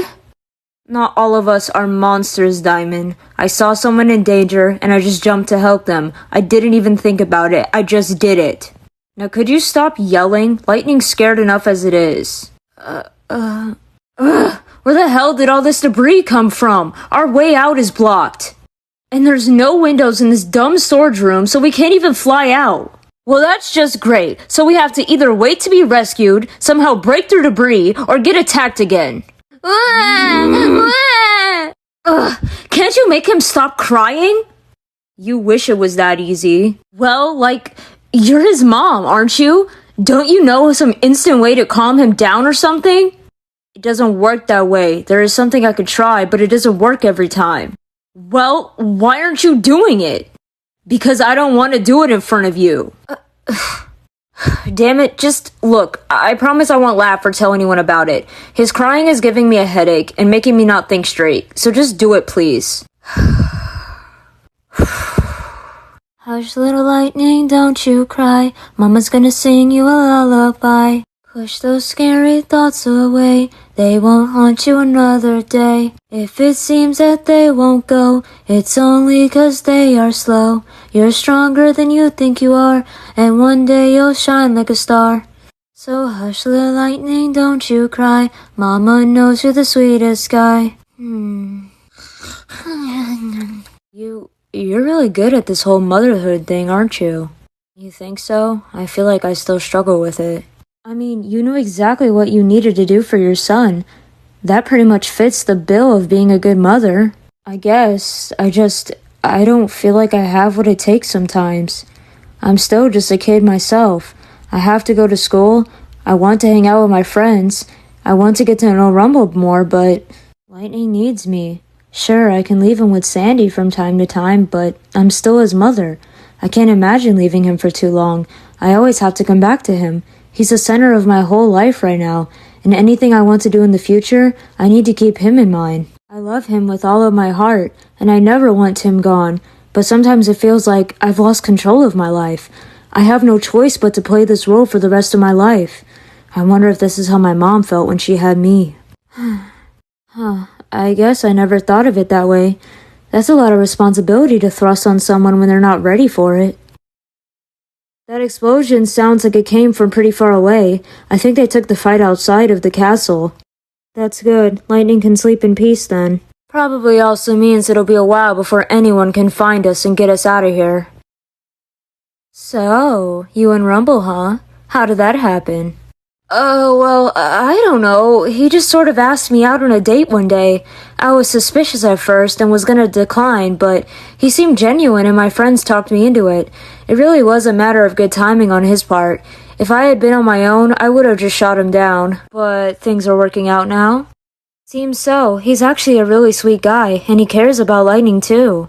Not all of us are monsters, Diamond. I saw someone in danger, and I just jumped to help them. I didn't even think about it. I just did it. Now could you stop yelling? Lightning's scared enough as it is. Where the hell did all this debris come from? Our way out is blocked. And there's no windows in this dumb storage room, so we can't even fly out. Well, that's just great. So we have to either wait to be rescued, somehow break through debris, or get attacked again. Can't you make him stop crying? You wish it was that easy. Well, you're his mom, aren't you? Don't you know some instant way to calm him down or something? It doesn't work that way. There is something I could try, but it doesn't work every time. Well, why aren't you doing it? Because I don't want to do it in front of you. Damn it, just look. I promise I won't laugh or tell anyone about it. His crying is giving me a headache and making me not think straight. So just do it, please. Hush, little lightning, don't you cry. Mama's gonna sing you a lullaby. Push those scary thoughts away. They won't haunt you another day. If it seems that they won't go, it's only 'cause they are slow. You're stronger than you think you are, and one day you'll shine like a star. So hush, little lightning, don't you cry. Mama knows you're the sweetest guy. You're really good at this whole motherhood thing, aren't you? You think so? I feel like I still struggle with it. I mean, you knew exactly what you needed to do for your son. That pretty much fits the bill of being a good mother. I guess. I don't feel like I have what it takes sometimes. I'm still just a kid myself. I have to go to school. I want to hang out with my friends. I want to get to know Rumble more, but Lightning needs me. Sure, I can leave him with Sandy from time to time, but I'm still his mother. I can't imagine leaving him for too long. I always have to come back to him. He's the center of my whole life right now, and anything I want to do in the future, I need to keep him in mind. I love him with all of my heart, and I never want him gone, but sometimes it feels like I've lost control of my life. I have no choice but to play this role for the rest of my life. I wonder if this is how my mom felt when she had me. I guess I never thought of it that way. That's a lot of responsibility to thrust on someone when they're not ready for it. That explosion sounds like it came from pretty far away. I think they took the fight outside of the castle. That's good. Lightning can sleep in peace then. Probably also means it'll be a while before anyone can find us and get us out of here. So, you and Rumble, huh? How did that happen? Well, I don't know. He just sort of asked me out on a date one day. I was suspicious at first and was gonna decline, but he seemed genuine and my friends talked me into it. It really was a matter of good timing on his part. If I had been on my own, I would have just shot him down. But things are working out now? Seems so. He's actually a really sweet guy, and he cares about Lightning too.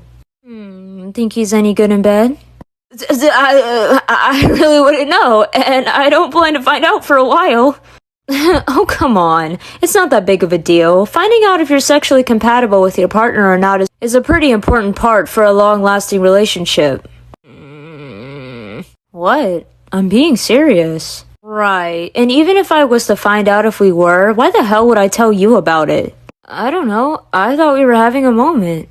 Think he's any good in bed? I really wouldn't know, and I don't plan to find out for a while. Oh, come on. It's not that big of a deal. Finding out if you're sexually compatible with your partner or not is a pretty important part for a long-lasting relationship. What? I'm being serious. Right, and even if I was to find out if we were, why the hell would I tell you about it? I don't know. I thought we were having a moment.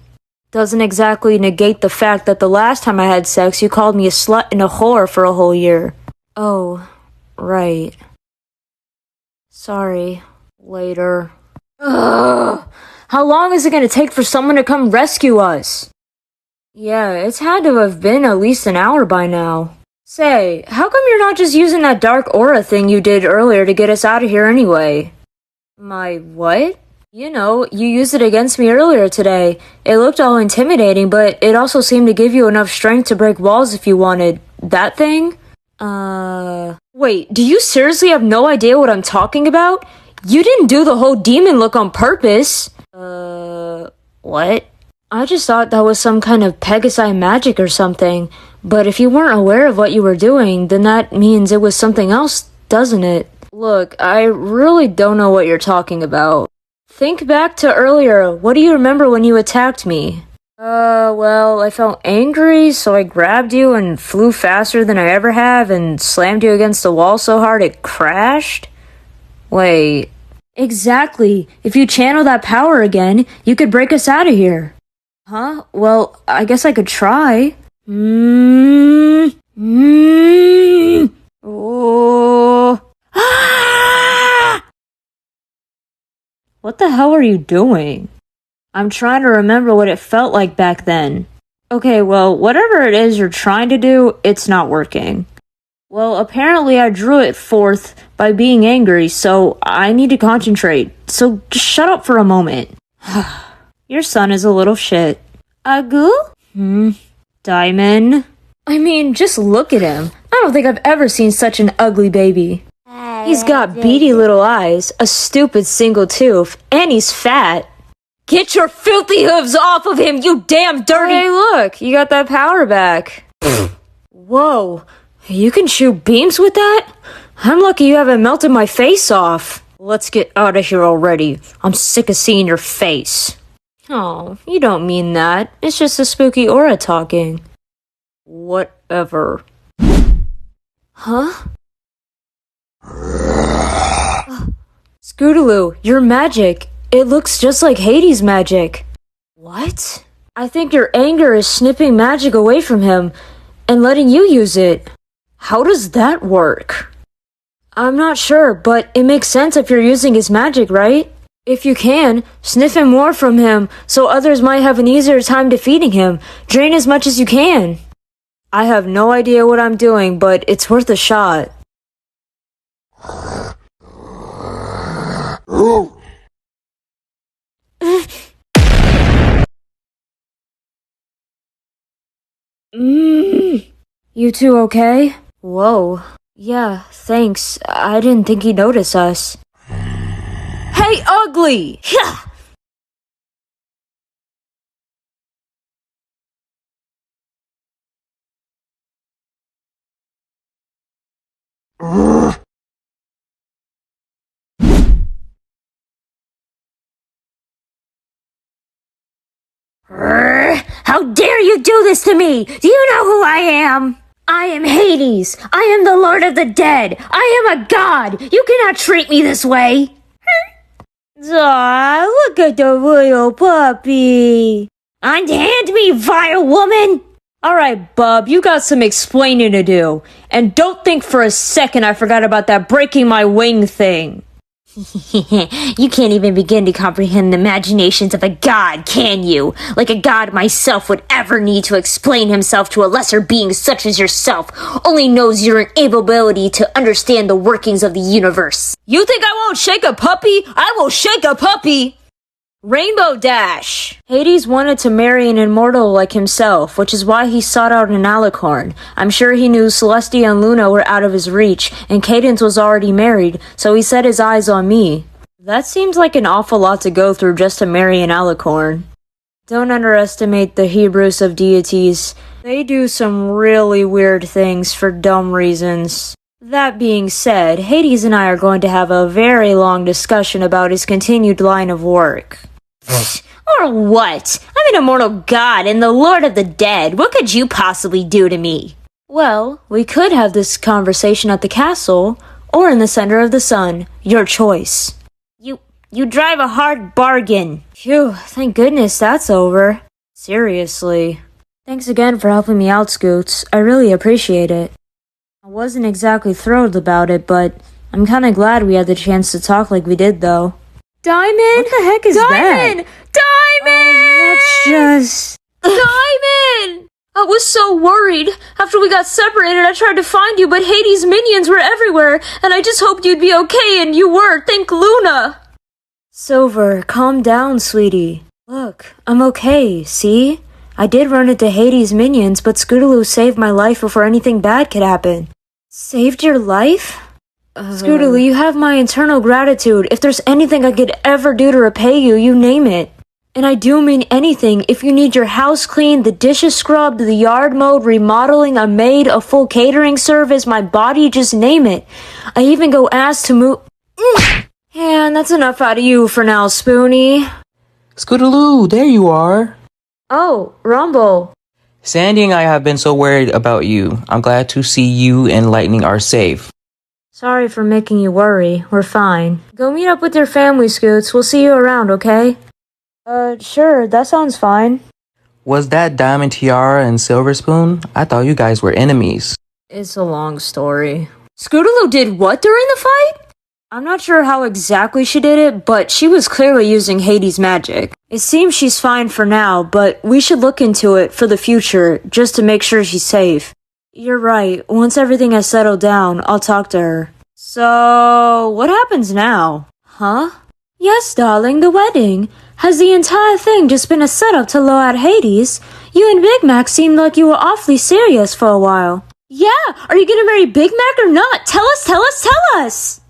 Doesn't exactly negate the fact that the last time I had sex, you called me a slut and a whore for a whole year. Oh, right. Sorry. Later. Ugh! How long is it gonna take for someone to come rescue us? Yeah, it's had to have been at least an hour by now. Say, how come you're not just using that dark aura thing you did earlier to get us out of here anyway? My what? You know, you used it against me earlier today. It looked all intimidating, but it also seemed to give you enough strength to break walls if you wanted. That thing? Wait, do you seriously have no idea what I'm talking about? You didn't do the whole demon look on purpose. What? I just thought that was some kind of Pegasi magic or something. But if you weren't aware of what you were doing, then that means it was something else, doesn't it? Look, I really don't know what you're talking about. Think back to earlier. What do you remember when you attacked me? Well, I felt angry, so I grabbed you and flew faster than I ever have and slammed you against the wall so hard it crashed? Wait. Exactly. If you channel that power again, you could break us out of here. Huh? Well, I guess I could try. Oh. Ah! What the hell are you doing? I'm trying to remember what it felt like back then. Okay, well, whatever it is you're trying to do, it's not working. Well, apparently I drew it forth by being angry, so I need to concentrate. So just shut up for a moment. Your son is a little shit. Agu? Diamond? I mean, just look at him. I don't think I've ever seen such an ugly baby. He's got beady little eyes, a stupid single tooth, and he's fat. Get your filthy hooves off of him, you damn dirty— Hey, look, you got that power back. Whoa, you can shoot beams with that? I'm lucky you haven't melted my face off. Let's get out of here already. I'm sick of seeing your face. Oh, you don't mean that. It's just a spooky aura talking. Whatever. Huh? Scootaloo, you're magic. It looks just like Hades' magic. What? I think your anger is snipping magic away from him and letting you use it. How does that work? I'm not sure, but it makes sense if you're using his magic, right? If you can, sniff him more from him so others might have an easier time defeating him. Drain as much as you can. I have no idea what I'm doing, but it's worth a shot. You two okay? Whoa. Yeah, thanks. I didn't think he'd notice us. Hey, ugly! How dare you do this to me? Do you know who I am? I am Hades. I am the Lord of the Dead. I am a god. You cannot treat me this way. Aw, look at the little puppy. Unhand me, vile woman. Alright, bub, you got some explaining to do. And don't think for a second I forgot about that breaking my wing thing. You can't even begin to comprehend the imaginations of a god, can you? Like a god myself would ever need to explain himself to a lesser being such as yourself, only knows your inability to understand the workings of the universe. You think I won't shake a puppy? I will shake a puppy! Rainbow Dash! Hades wanted to marry an immortal like himself, which is why he sought out an alicorn. I'm sure he knew Celestia and Luna were out of his reach, and Cadence was already married, so he set his eyes on me. That seems like an awful lot to go through just to marry an alicorn. Don't underestimate the Hebrews of deities. They do some really weird things for dumb reasons. That being said, Hades and I are going to have a very long discussion about his continued line of work. Or what? I'm an immortal god and the Lord of the Dead. What could you possibly do to me? Well, we could have this conversation at the castle, or in the center of the sun. Your choice. You drive a hard bargain. Phew, thank goodness that's over. Seriously. Thanks again for helping me out, Scoots. I really appreciate it. I wasn't exactly thrilled about it, but I'm kinda glad we had the chance to talk like we did, though. Diamond? What the heck is that? Diamond! That's just... Diamond! I was so worried. After we got separated, I tried to find you, but Hades' minions were everywhere, and I just hoped you'd be okay, and you were. Thank Luna. Silver, calm down, sweetie. Look, I'm okay, see? I did run into Hades' minions, but Scootaloo saved my life before anything bad could happen. Saved your life? Scootaloo, you have my eternal gratitude. If there's anything I could ever do to repay you, you name it. And I do mean anything. If you need your house cleaned, the dishes scrubbed, the yard mowed, remodeling, a maid, a full catering service, my body, just name it. I even go ask to move. And that's enough out of you for now, Spoonie. Scootaloo, there you are. Oh, Rumble. Sandy and I have been so worried about you. I'm glad to see you and Lightning are safe. Sorry for making you worry. We're fine. Go meet up with your family, Scoots. We'll see you around, okay? Sure, that sounds fine. Was that Diamond Tiara and Silver Spoon? I thought you guys were enemies. It's a long story. Scootaloo did what during the fight? I'm not sure how exactly she did it, but she was clearly using Hades' magic. It seems she's fine for now, but we should look into it for the future, just to make sure she's safe. You're right. Once everything has settled down, I'll talk to her. So, what happens now? Huh? Yes, darling, the wedding. Has the entire thing just been a setup to lure out Hades? You and Big Mac seemed like you were awfully serious for a while. Yeah, are you gonna marry Big Mac or not? Tell us!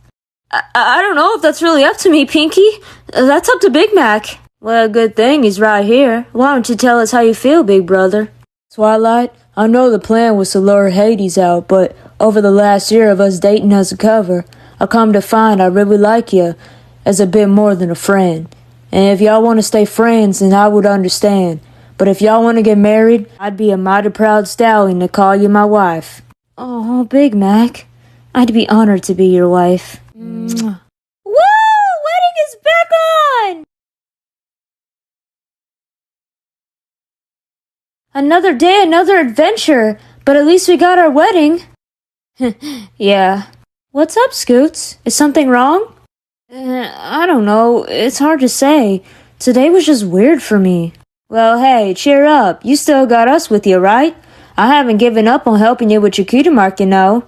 I don't know if that's really up to me, Pinky. That's up to Big Mac. Well, good thing he's right here. Why don't you tell us how you feel, big brother? Twilight, I know the plan was to lure Hades out, but over the last year of us dating as a cover, I come to find I really like you as a bit more than a friend. And if y'all want to stay friends, then I would understand. But if y'all want to get married, I'd be a mighty proud stallion to call you my wife. Oh, Big Mac. I'd be honored to be your wife. Woo! Wedding is back on! Another day, another adventure. But at least we got our wedding. Yeah. What's up, Scoots? Is something wrong? I don't know. It's hard to say. Today was just weird for me. Well, hey, cheer up. You still got us with you, right? I haven't given up on helping you with your cutie mark, you know.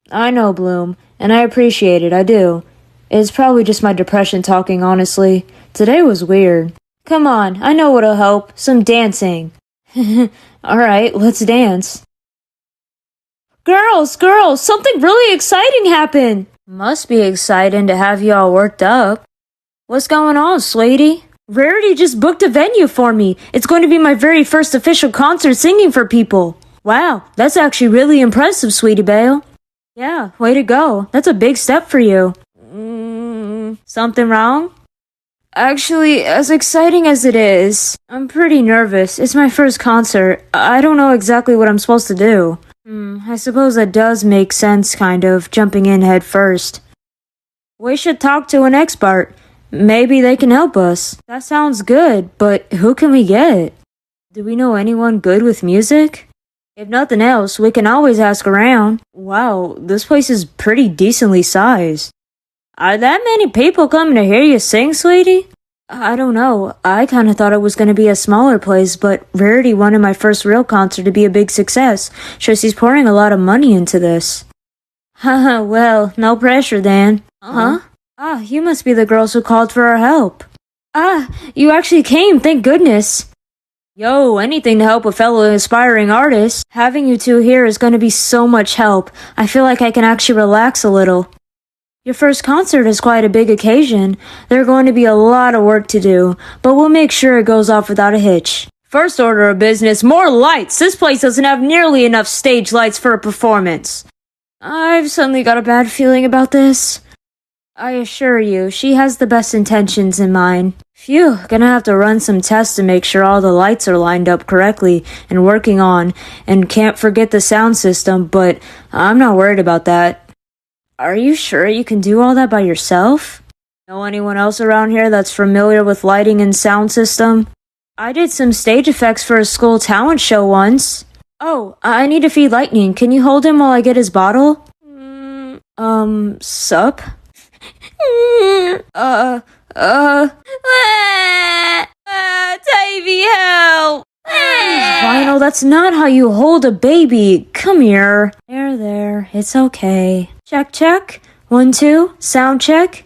I know, Bloom, and I appreciate it, I do. It's probably just my depression talking, honestly. Today was weird. Come on, I know what'll help. Some dancing. Alright, let's dance. Girls, something really exciting happened! Must be exciting to have you all worked up. What's going on, sweetie? Rarity just booked a venue for me. It's going to be my very first official concert singing for people. Wow, that's actually really impressive, Sweetie Belle. Yeah, way to go. That's a big step for you. Something wrong? Actually, as exciting as it is, I'm pretty nervous. It's my first concert. I don't know exactly what I'm supposed to do. I suppose that does make sense, kind of, jumping in head first. We should talk to an expert. Maybe they can help us. That sounds good, but who can we get? Do we know anyone good with music? If nothing else, we can always ask around. Wow, this place is pretty decently sized. Are that many people coming to hear you sing, sweetie? I don't know. I kinda thought it was gonna be a smaller place, but Rarity wanted my first real concert to be a big success. Shows he's pouring a lot of money into this. Haha, well, no pressure then. Huh? Ah, you must be the girls who called for our help. Ah, you actually came, thank goodness. Yo, anything to help a fellow aspiring artist. Having you two here is going to be so much help. I feel like I can actually relax a little. Your first concert is quite a big occasion. There are going to be a lot of work to do, but we'll make sure it goes off without a hitch. First order of business, more lights! This place doesn't have nearly enough stage lights for a performance. I've suddenly got a bad feeling about this. I assure you, she has the best intentions in mind. Phew, gonna have to run some tests to make sure all the lights are lined up correctly and working on, and can't forget the sound system, but I'm not worried about that. Are you sure you can do all that by yourself? Know anyone else around here that's familiar with lighting and sound system? I did some stage effects for a school talent show once. Oh, I need to feed Lightning. Can you hold him while I get his bottle? Sup? Davey, help! Vinyl, that's not how you hold a baby. Come here. There, it's okay. Check. 1, 2, sound check.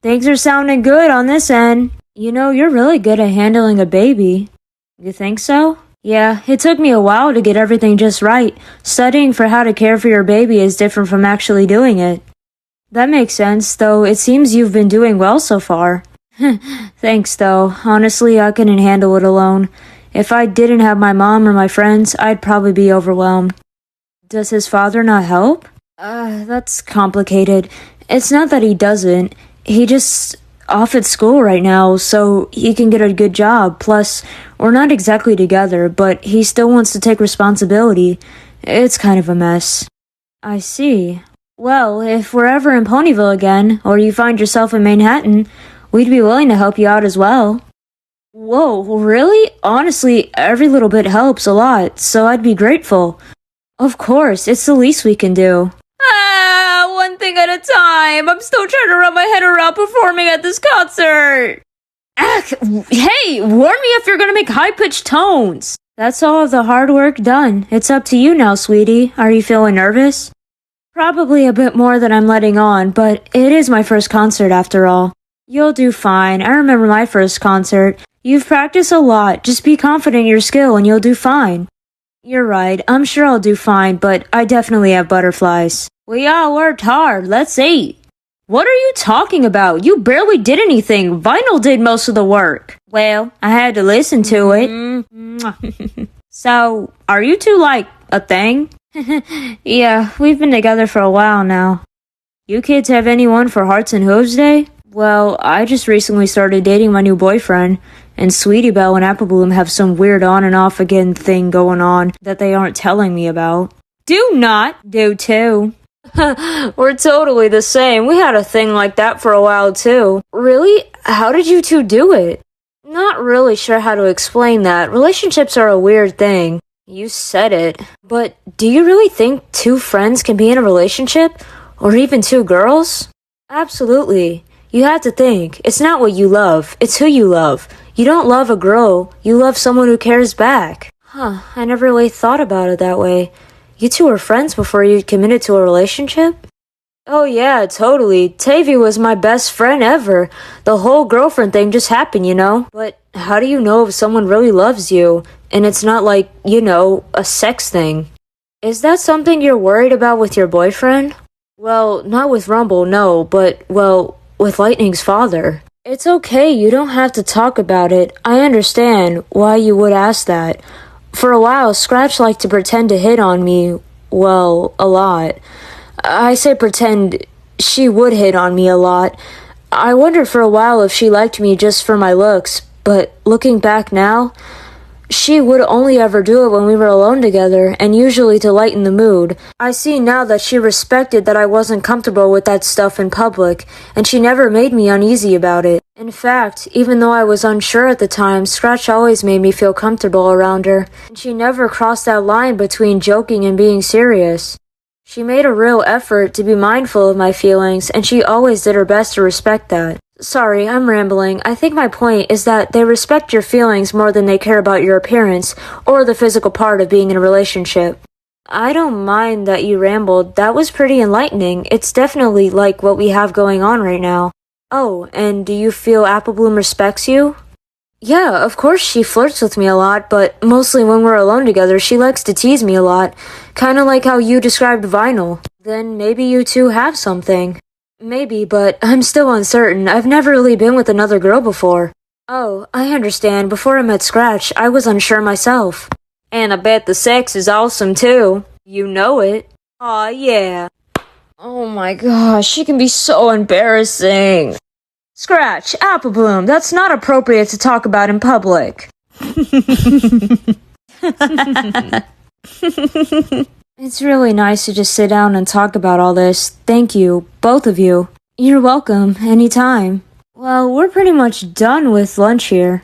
Things are sounding good on this end. You know, you're really good at handling a baby. You think so? Yeah, it took me a while to get everything just right. Studying for how to care for your baby is different from actually doing it. That makes sense, though it seems you've been doing well so far. Thanks, though. Honestly, I couldn't handle it alone. If I didn't have my mom or my friends, I'd probably be overwhelmed. Does his father not help? That's complicated. It's not that he doesn't. He just off at school right now, so he can get a good job. Plus, we're not exactly together, but he still wants to take responsibility. It's kind of a mess. I see. Well, if we're ever in Ponyville again, or you find yourself in Manhattan, we'd be willing to help you out as well. Whoa, really? Honestly, every little bit helps a lot, so I'd be grateful. Of course, it's the least we can do. One thing at a time. I'm still trying to wrap my head around performing at this concert. Hey, warn me if you're gonna make high-pitched tones. That's all of the hard work done. It's up to you now, sweetie. Are you feeling nervous? Probably a bit more than I'm letting on, but it is my first concert after all. You'll do fine. I remember my first concert. You've practiced a lot. Just be confident in your skill and you'll do fine. You're right. I'm sure I'll do fine, but I definitely have butterflies. We all worked hard. Let's eat. What are you talking about? You barely did anything. Vinyl did most of the work. Well, I had to listen to it. So, are you two like a thing? Yeah, we've been together for a while now. You kids have anyone for Hearts and Hooves Day? Well, I just recently started dating my new boyfriend, and Sweetie Belle and Apple Bloom have some weird on and off again thing going on that they aren't telling me about. Do not do too. We're totally the same. We had a thing like that for a while too. Really? How did you two do it? Not really sure how to explain that. Relationships are a weird thing. You said it. But do you really think two friends can be in a relationship? Or even two girls? Absolutely. You have to think. It's not what you love. It's who you love. You don't love a girl. You love someone who cares back. I never really thought about it that way. You two were friends before you committed to a relationship? Oh yeah, totally. Tavy was my best friend ever. The whole girlfriend thing just happened, you know? But how do you know if someone really loves you, and it's not like, you know, a sex thing? Is that something you're worried about with your boyfriend? Well, not with Rumble, no, but, well, with Lightning's father. It's okay, you don't have to talk about it. I understand why you would ask that. For a while, Scratch liked to pretend to hit on me, well, a lot. I say pretend, she would hit on me a lot. I wondered for a while if she liked me just for my looks, but looking back now, she would only ever do it when we were alone together, and usually to lighten the mood. I see now that she respected that I wasn't comfortable with that stuff in public, and she never made me uneasy about it. In fact, even though I was unsure at the time, Scratch always made me feel comfortable around her, and she never crossed that line between joking and being serious. She made a real effort to be mindful of my feelings, and she always did her best to respect that. Sorry, I'm rambling. I think my point is that they respect your feelings more than they care about your appearance or the physical part of being in a relationship. I don't mind that you rambled. That was pretty enlightening. It's definitely like what we have going on right now. Oh, and do you feel Apple Bloom respects you? Yeah, of course she flirts with me a lot, but mostly when we're alone together, she likes to tease me a lot. Kinda like how you described Vinyl. Then maybe you two have something. Maybe, but I'm still uncertain. I've never really been with another girl before. Oh, I understand. Before I met Scratch, I was unsure myself. And I bet the sex is awesome too. You know it. Aw, yeah. Oh my gosh, she can be so embarrassing. Scratch, Apple Bloom, that's not appropriate to talk about in public. It's really nice to just sit down and talk about all this. Thank you, both of you. You're welcome, anytime. Well, we're pretty much done with lunch here.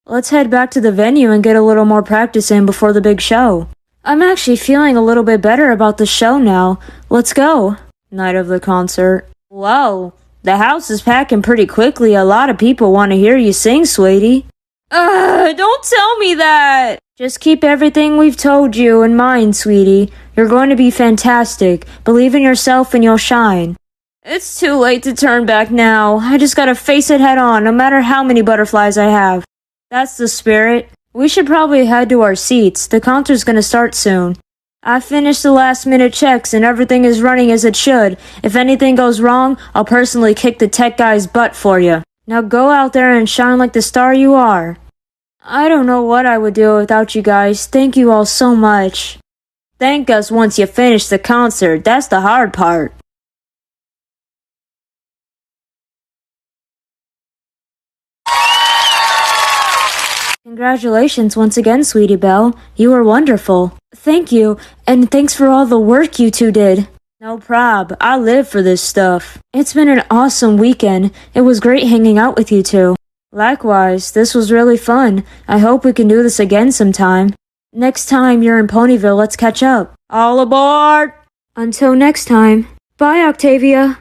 Let's head back to the venue and get a little more practice in before the big show. I'm actually feeling a little bit better about the show now. Let's go. Night of the concert. Whoa, the house is packing pretty quickly. A lot of people want to hear you sing, sweetie. Don't tell me that! Just keep everything we've told you in mind, sweetie. You're going to be fantastic. Believe in yourself and you'll shine. It's too late to turn back now. I just gotta face it head on, no matter how many butterflies I have. That's the spirit. We should probably head to our seats. The concert's gonna start soon. I finished the last minute checks and everything is running as it should. If anything goes wrong, I'll personally kick the tech guy's butt for you. Now go out there and shine like the star you are. I don't know what I would do without you guys. Thank you all so much. Thank us once you finish the concert. That's the hard part. Congratulations once again, Sweetie Belle. You were wonderful. Thank you, and thanks for all the work you two did. No prob. I live for this stuff. It's been an awesome weekend. It was great hanging out with you two. Likewise, this was really fun. I hope we can do this again sometime. Next time you're in Ponyville, let's catch up. All aboard! Until next time. Bye, Octavia.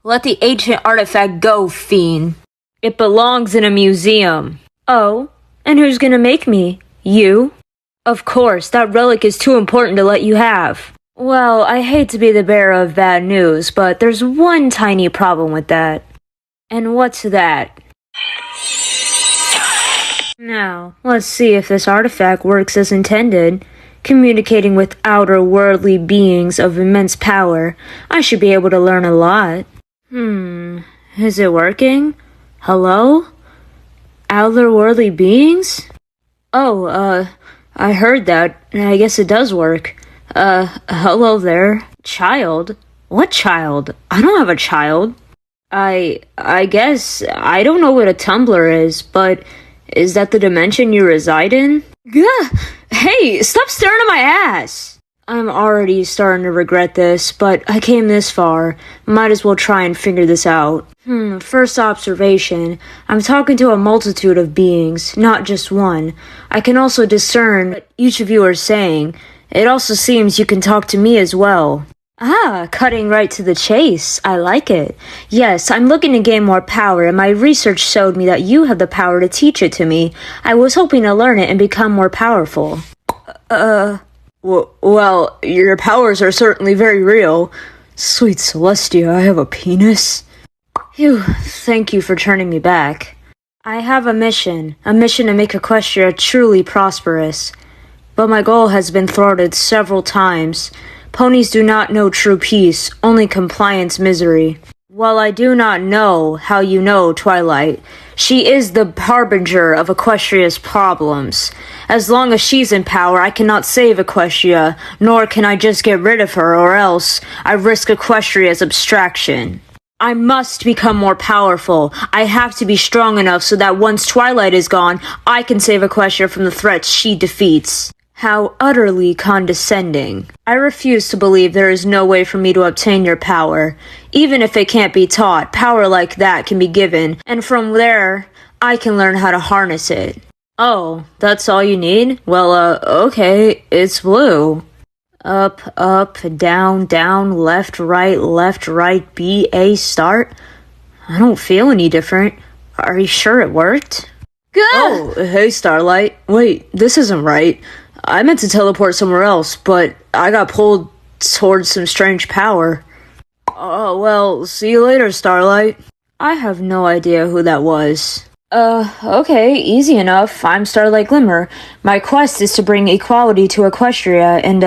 Let the ancient artifact go, fiend. It belongs in a museum. Oh, and who's gonna make me? You? Of course, that relic is too important to let you have. Well, I hate to be the bearer of bad news, but there's one tiny problem with that. And what's that? Now, let's see if this artifact works as intended. Communicating with outer worldly beings of immense power, I should be able to learn a lot. Is it working? Hello? Outer worldly beings? Oh, I heard that. I guess it does work. Hello there. Child? What child? I don't have a child. I guess, I don't know what a tumbler is, but is that the dimension you reside in? Gah! Hey, stop staring at my ass! I'm already starting to regret this, but I came this far. Might as well try and figure this out. First observation. I'm talking to a multitude of beings, not just one. I can also discern what each of you are saying. It also seems you can talk to me as well. Ah, cutting right to the chase. I like it. Yes, I'm looking to gain more power, and my research showed me that you have the power to teach it to me. I was hoping to learn it and become more powerful. Well, your powers are certainly very real. Sweet Celestia, I have a penis. Phew, thank you for turning me back. I have a mission to make Equestria truly prosperous. But my goal has been thwarted several times. Ponies do not know true peace, only compliance misery. While I do not know how you know Twilight, she is the harbinger of Equestria's problems. As long as she's in power, I cannot save Equestria, nor can I just get rid of her, or else I risk Equestria's abstraction. I must become more powerful. I have to be strong enough so that once Twilight is gone, I can save Equestria from the threats she defeats. How utterly condescending. I refuse to believe there is no way for me to obtain your power. Even if it can't be taught, power like that can be given, and from there, I can learn how to harness it. Oh, that's all you need? Well, okay, it's blue. Up, down, left, right, B, A, start? I don't feel any different. Are you sure it worked? Gah! Oh, hey, Starlight. Wait, this isn't right. I meant to teleport somewhere else, but I got pulled towards some strange power. Oh, well, see you later, Starlight. I have no idea who that was. Okay, easy enough. I'm Starlight Glimmer. My quest is to bring equality to Equestria, and,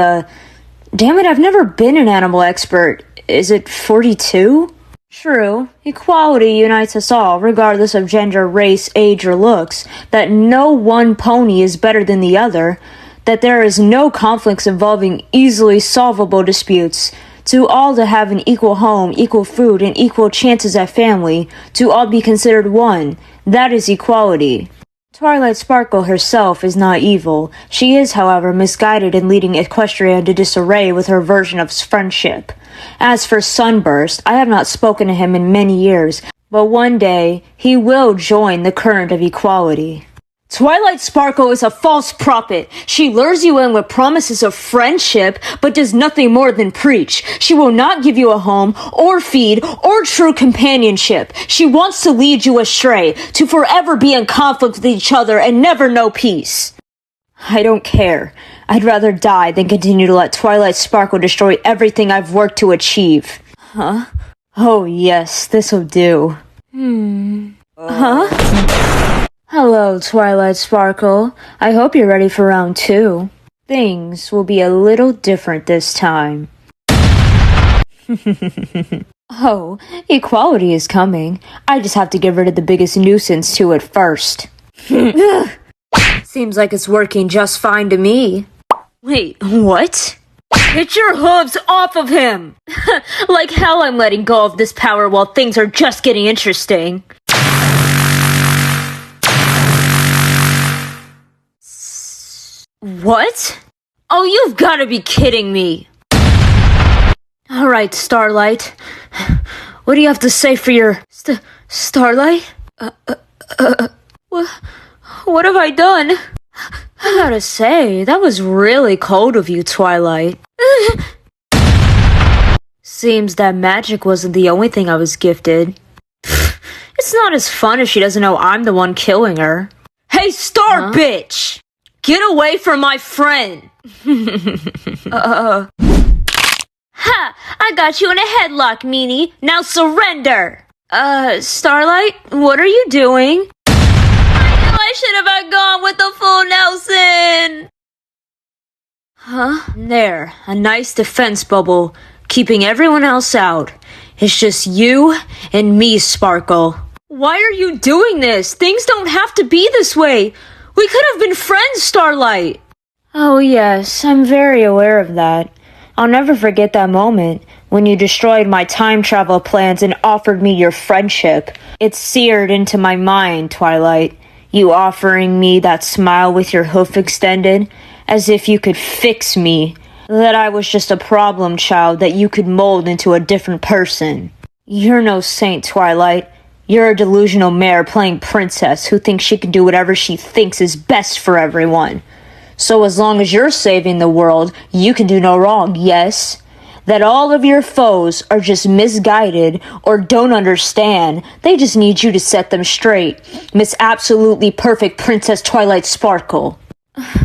damn it, I've never been an animal expert. Is it 42? True. Equality unites us all, regardless of gender, race, age, or looks. That no one pony is better than the other. That there is no conflicts involving easily solvable disputes. To all to have an equal home, equal food, and equal chances at family. To all be considered one. That is equality. Twilight Sparkle herself is not evil. She is, however, misguided in leading Equestria into disarray with her version of friendship. As for Sunburst, I have not spoken to him in many years, but one day he will join the current of equality. Twilight Sparkle is a false prophet. She lures you in with promises of friendship, but does nothing more than preach. She will not give you a home, or feed, or true companionship. She wants to lead you astray, to forever be in conflict with each other and never know peace. I don't care. I'd rather die than continue to let Twilight Sparkle destroy everything I've worked to achieve. Huh? Oh yes, this'll do. Huh? Hello, Twilight Sparkle. I hope you're ready for round 2. Things will be a little different this time. Oh, equality is coming. I just have to get rid of the biggest nuisance to it first. Seems like it's working just fine to me. Wait, what? Get your hooves off of him! Like hell I'm letting go of this power while things are just getting interesting. What? Oh, you've gotta be kidding me! Alright, Starlight. What do you have to say for your... Starlight? What have I done? I gotta say, that was really cold of you, Twilight. Seems that magic wasn't the only thing I was gifted. It's not as fun if she doesn't know I'm the one killing her. Hey, Star Bitch! Get away from my friend! Ha! I got you in a headlock, meanie. Now surrender! Starlight, what are you doing? I should have gone with the full Nelson! Huh? There, a nice defense bubble, keeping everyone else out. It's just you and me, Sparkle. Why are you doing this? Things don't have to be this way. We could have been friends, Starlight. Oh yes, I'm very aware of that. I'll never forget that moment when you destroyed my time travel plans and offered me your friendship. It's seared into my mind, Twilight. You offering me that smile with your hoof extended, as if you could fix me. That I was just a problem child that you could mold into a different person. You're no saint, Twilight. You're a delusional mare playing princess who thinks she can do whatever she thinks is best for everyone. So as long as you're saving the world, you can do no wrong, yes? That all of your foes are just misguided or don't understand. They just need you to set them straight. Miss Absolutely Perfect Princess Twilight Sparkle.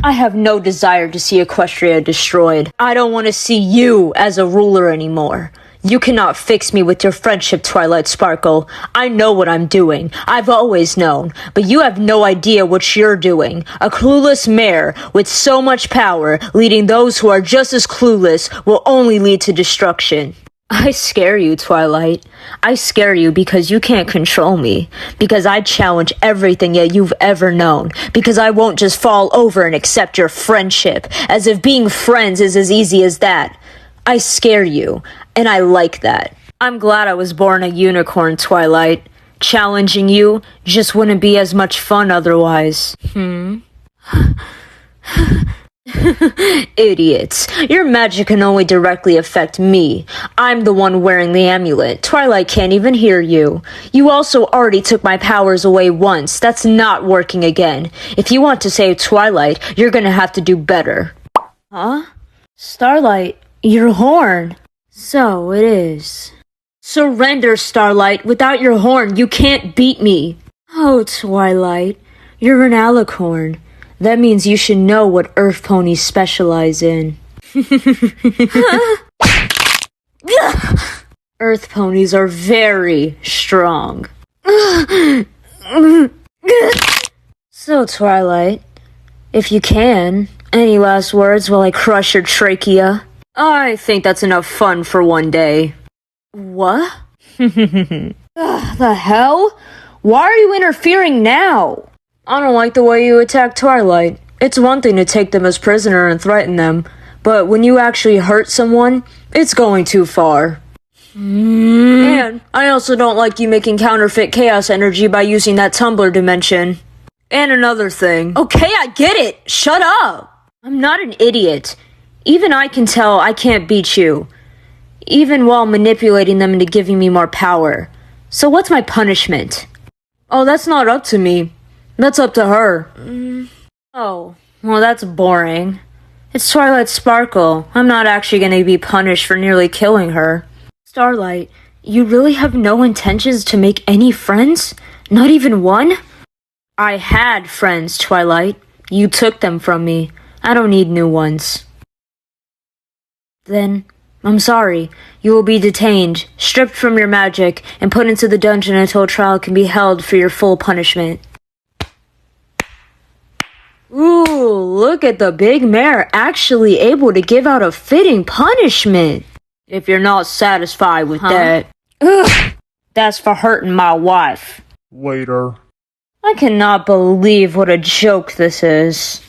I have no desire to see Equestria destroyed. I don't want to see you as a ruler anymore. You cannot fix me with your friendship, Twilight Sparkle. I know what I'm doing. I've always known. But you have no idea what you're doing. A clueless mare with so much power, leading those who are just as clueless, will only lead to destruction. I scare you, Twilight. I scare you because you can't control me. Because I challenge everything that you've ever known. Because I won't just fall over and accept your friendship. As if being friends is as easy as that. I scare you, and I like that. I'm glad I was born a unicorn, Twilight. Challenging you just wouldn't be as much fun otherwise. Idiots. Your magic can only directly affect me. I'm the one wearing the amulet. Twilight can't even hear you. You also already took my powers away once. That's not working again. If you want to save Twilight, you're gonna have to do better. Huh? Starlight. Your horn. So it is. Surrender, Starlight. Without your horn, you can't beat me. Oh, Twilight. You're an alicorn. That means you should know what earth ponies specialize in. Earth ponies are very strong. So, Twilight, if you can, any last words while I crush your trachea? I think that's enough fun for one day. What? The hell? Why are you interfering now? I don't like the way you attack Twilight. It's one thing to take them as prisoner and threaten them, but when you actually hurt someone, it's going too far. And I also don't like you making counterfeit chaos energy by using that tumbler dimension. And another thing. Okay, I get it. Shut up. I'm not an idiot. Even I can tell I can't beat you, even while manipulating them into giving me more power. So what's my punishment? Oh, that's not up to me. That's up to her. Oh, well that's boring. It's Twilight Sparkle. I'm not actually going to be punished for nearly killing her. Starlight, you really have no intentions to make any friends? Not even one? I had friends, Twilight. You took them from me. I don't need new ones. Then, I'm sorry. You will be detained, stripped from your magic, and put into the dungeon until a trial can be held for your full punishment. Ooh, look at the big mare actually able to give out a fitting punishment. If you're not satisfied with that. Ugh, that's for hurting my wife. Later. I cannot believe what a joke this is.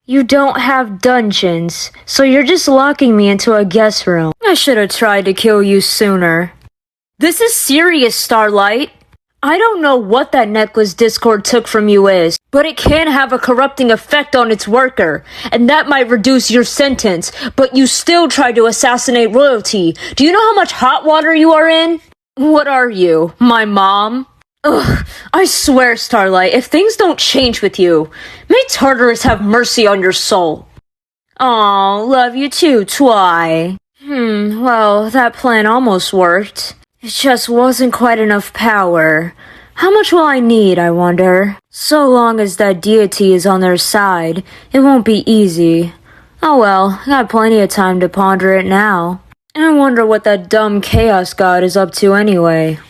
You don't have dungeons, so you're just locking me into a guest room. I should have tried to kill you sooner. This is serious, Starlight. I don't know what that necklace Discord took from you is, but it can have a corrupting effect on its worker, and that might reduce your sentence, but you still tried to assassinate royalty. Do you know how much hot water you are in? What are you, my mom? Ugh, I swear, Starlight, if things don't change with you, may Tartarus have mercy on your soul. Aw, love you too, Twy. Well, that plan almost worked. It just wasn't quite enough power. How much will I need, I wonder? So long as that deity is on their side, it won't be easy. Oh well, got plenty of time to ponder it now. I wonder what that dumb chaos god is up to anyway.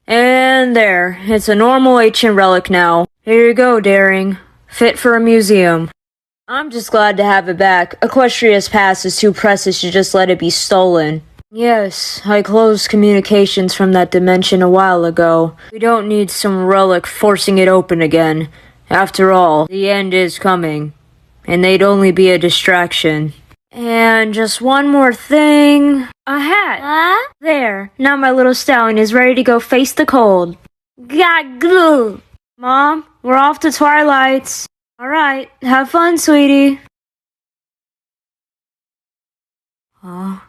And there, it's a normal ancient relic now. Here you go, Daring. Fit for a museum. I'm just glad to have it back. Equestria's past is too precious to just let it be stolen. Yes, I closed communications from that dimension a while ago. We don't need some relic forcing it open again. After all, the end is coming. And they'd only be a distraction. And just one more thing. A hat. Huh? There. Now my little stallion is ready to go face the cold. Gah-glue. Mom, we're off to Twilight's. Alright, have fun, sweetie. Huh?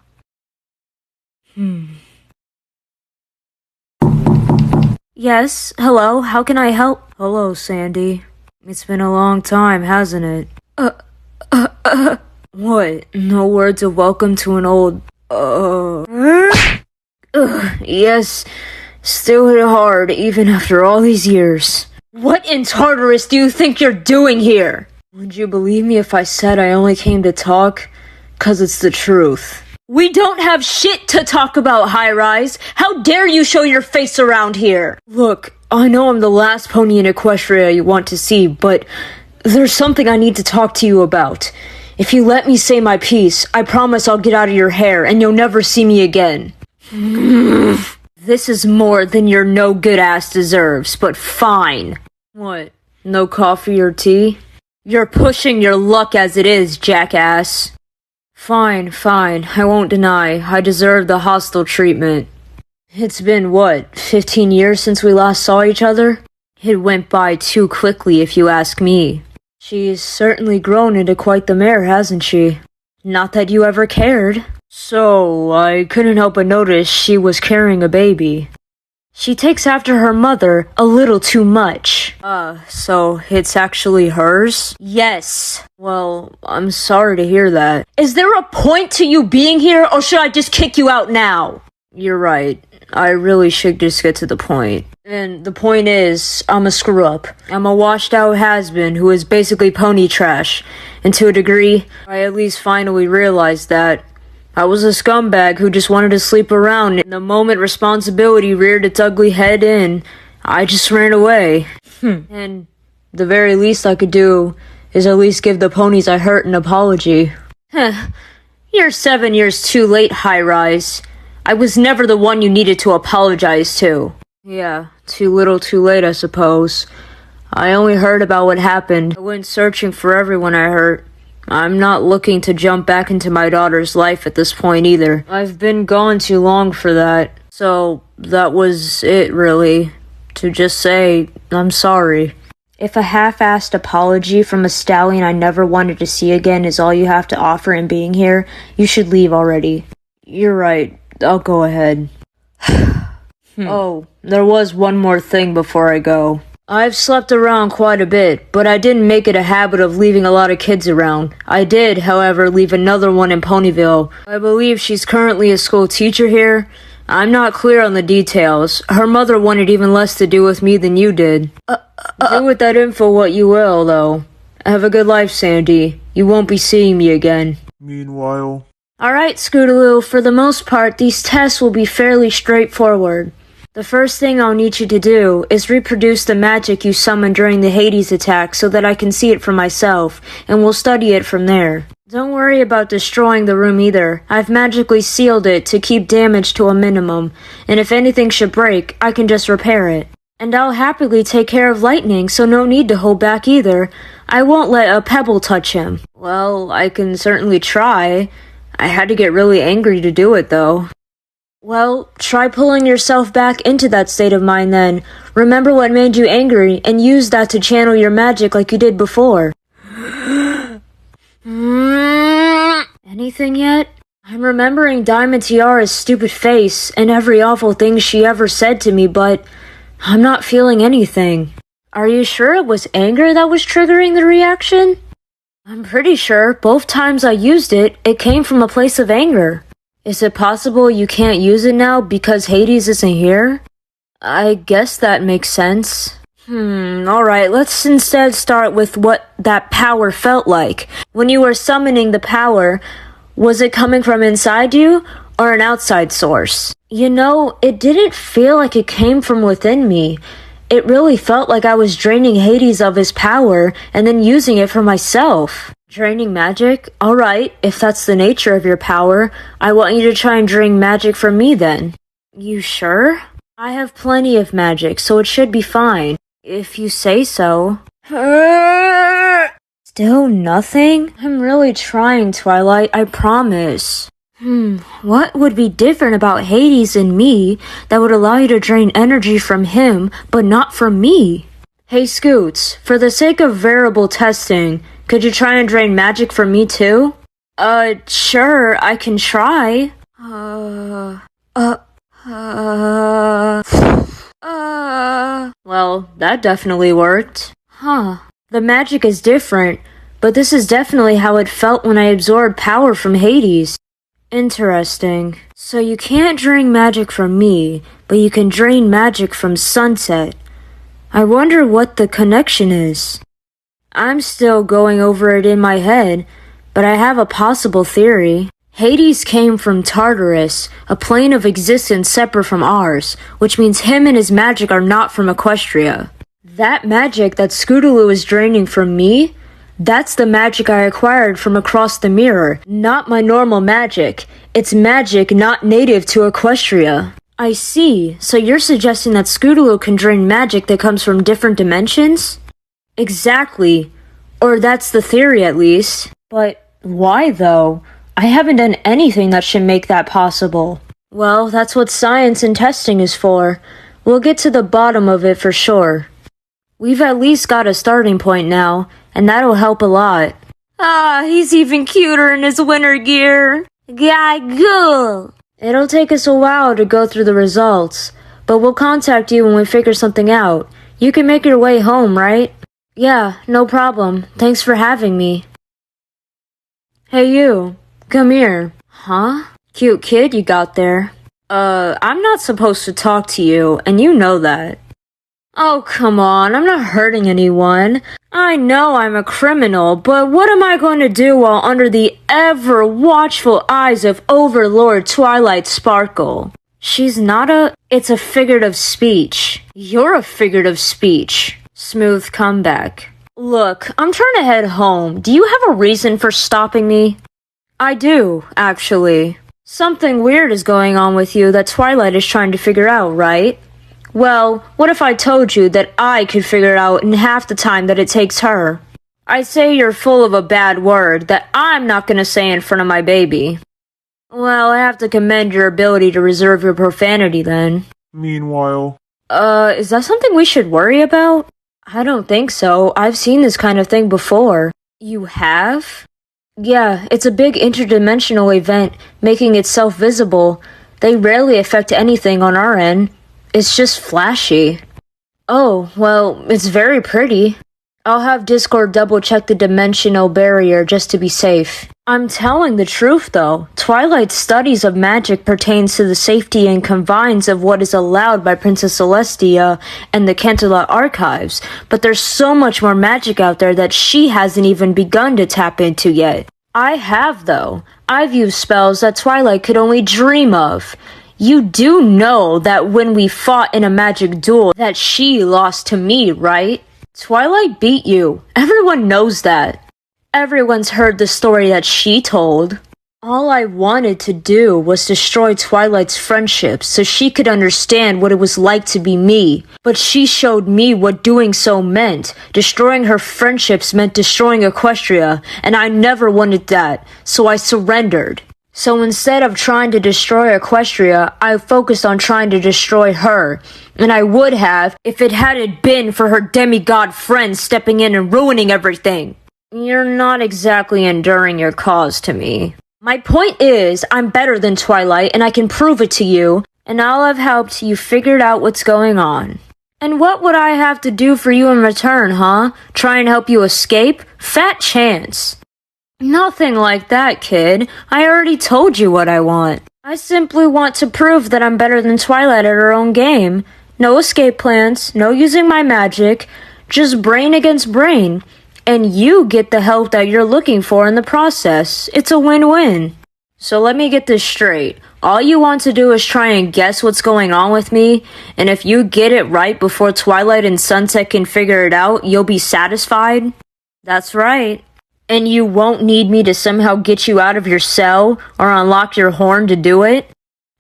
Yes, hello, how can I help? Hello, Sandy. It's been a long time, hasn't it? What? No words of welcome to an old, yes, still hit hard, even after all these years. What in Tartarus do you think you're doing here? Would you believe me if I said I only came to talk? 'Cause it's the truth. We don't have shit to talk about, High Rise. How dare you show your face around here? Look, I know I'm the last pony in Equestria you want to see, but there's something I need to talk to you about. If you let me say my piece, I promise I'll get out of your hair and you'll never see me again. This is more than your no-good ass deserves, but fine. What? No coffee or tea? You're pushing your luck as it is, jackass. Fine, I won't deny. I deserve the hostile treatment. It's been, 15 years since we last saw each other? It went by too quickly if you ask me. She's certainly grown into quite the mare, hasn't she? Not that you ever cared. So, I couldn't help but notice she was carrying a baby. She takes after her mother a little too much. So it's actually hers? Yes. Well, I'm sorry to hear that. Is there a point to you being here, or should I just kick you out now? You're right. I really should just get to the point. And the point is, I'm a screw-up. I'm a washed-out has-been who is basically pony trash. And to a degree, I at least finally realized that. I was a scumbag who just wanted to sleep around, and the moment responsibility reared its ugly head in, I just ran away. And the very least I could do is at least give the ponies I hurt an apology. You're 7 years too late, High Rise. I was never the one you needed to apologize to. Yeah, too little too late, I suppose. I only heard about what happened. I went searching for everyone I hurt. I'm not looking to jump back into my daughter's life at this point either. I've been gone too long for that. So, that was it, really. To just say, I'm sorry. If a half-assed apology from a stallion I never wanted to see again is all you have to offer in being here, you should leave already. You're right. I'll go ahead. Oh, there was one more thing before I go. I've slept around quite a bit, but I didn't make it a habit of leaving a lot of kids around. I did, however, leave another one in Ponyville. I believe she's currently a school teacher here. I'm not clear on the details. Her mother wanted even less to do with me than you did. Do with that info what you will, though. Have a good life, Sandy. You won't be seeing me again. Meanwhile... Alright, Scootaloo, for the most part, these tests will be fairly straightforward. The first thing I'll need you to do is reproduce the magic you summoned during the Hades attack so that I can see it for myself, and we'll study it from there. Don't worry about destroying the room either. I've magically sealed it to keep damage to a minimum, and if anything should break, I can just repair it. And I'll happily take care of Lightning, so no need to hold back either. I won't let a pebble touch him. Well, I can certainly try. I had to get really angry to do it, though. Well, try pulling yourself back into that state of mind then. Remember what made you angry, and use that to channel your magic like you did before. Anything yet? I'm remembering Diamond Tiara's stupid face and every awful thing she ever said to me, but I'm not feeling anything. Are you sure it was anger that was triggering the reaction? I'm pretty sure both times I used it, it came from a place of anger. Is it possible you can't use it now because Hades isn't here? I guess that makes sense. Alright, let's instead start with what that power felt like. When you were summoning the power, was it coming from inside you or an outside source? You know, it didn't feel like it came from within me. It really felt like I was draining Hades of his power and then using it for myself. Draining magic? Alright, if that's the nature of your power, I want you to try and drain magic from me then. You sure? I have plenty of magic, so it should be fine. If you say so. Still nothing? I'm really trying, Twilight, I promise. What would be different about Hades and me that would allow you to drain energy from him, but not from me? Hey Scoots, for the sake of variable testing, could you try and drain magic from me too? Sure, I can try. Well, that definitely worked. The magic is different, but this is definitely how it felt when I absorbed power from Hades. Interesting. So you can't drain magic from me, but you can drain magic from Sunset. I wonder what the connection is. I'm still going over it in my head, but I have a possible theory. Hades came from Tartarus, a plane of existence separate from ours, which means him and his magic are not from Equestria. That magic that Scootaloo is draining from me, that's the magic I acquired from across the mirror, not my normal magic. It's magic not native to Equestria. I see, so you're suggesting that Scootaloo can drain magic that comes from different dimensions? Exactly. Or that's the theory at least. But why though? I haven't done anything that should make that possible. Well, that's what science and testing is for. We'll get to the bottom of it for sure. We've at least got a starting point now, and that'll help a lot. He's even cuter in his winter gear. Gaggle! It'll take us a while to go through the results, but we'll contact you when we figure something out. You can make your way home, right? Yeah, no problem. Thanks for having me. Hey you. Come here. Huh? Cute kid you got there. I'm not supposed to talk to you, and you know that. Oh, come on, I'm not hurting anyone. I know I'm a criminal, but what am I going to do while under the ever-watchful eyes of Overlord Twilight Sparkle? She's not it's a figurative speech. You're a figurative speech. Smooth comeback. Look, I'm trying to head home. Do you have a reason for stopping me? I do, actually. Something weird is going on with you that Twilight is trying to figure out, right? Well, what if I told you that I could figure it out in half the time that it takes her? I say you're full of a bad word that I'm not gonna say in front of my baby. Well, I have to commend your ability to reserve your profanity then. Meanwhile, Is that something we should worry about? I don't think so. I've seen this kind of thing before. You have? Yeah, it's a big interdimensional event, making itself visible. They rarely affect anything on our end. It's just flashy. Oh, well, it's very pretty. I'll have Discord double check the dimensional barrier just to be safe. I'm telling the truth though. Twilight's studies of magic pertains to the safety and confines of what is allowed by Princess Celestia and the Canterlot archives, but there's so much more magic out there that she hasn't even begun to tap into yet. I have though. I've used spells that Twilight could only dream of. You do know that when we fought in a magic duel that she lost to me, right? Twilight beat you. Everyone knows that. Everyone's heard the story that she told. All I wanted to do was destroy Twilight's friendships so she could understand what it was like to be me. But she showed me what doing so meant. Destroying her friendships meant destroying Equestria, and I never wanted that, so I surrendered. So instead of trying to destroy Equestria, I focused on trying to destroy her. And I would have if it hadn't been for her demigod friends stepping in and ruining everything. You're not exactly enduring your cause to me. My point is, I'm better than Twilight, and I can prove it to you, and I'll have helped you figure out what's going on. And what would I have to do for you in return, huh? Try and help you escape? Fat chance. Nothing like that, kid. I already told you what I want. I simply want to prove that I'm better than Twilight at her own game. No escape plans, no using my magic, just brain against brain. And you get the help that you're looking for in the process. It's a win-win. So let me get this straight. All you want to do is try and guess what's going on with me, and if you get it right before Twilight and Sunset can figure it out, you'll be satisfied? That's right. And you won't need me to somehow get you out of your cell or unlock your horn to do it?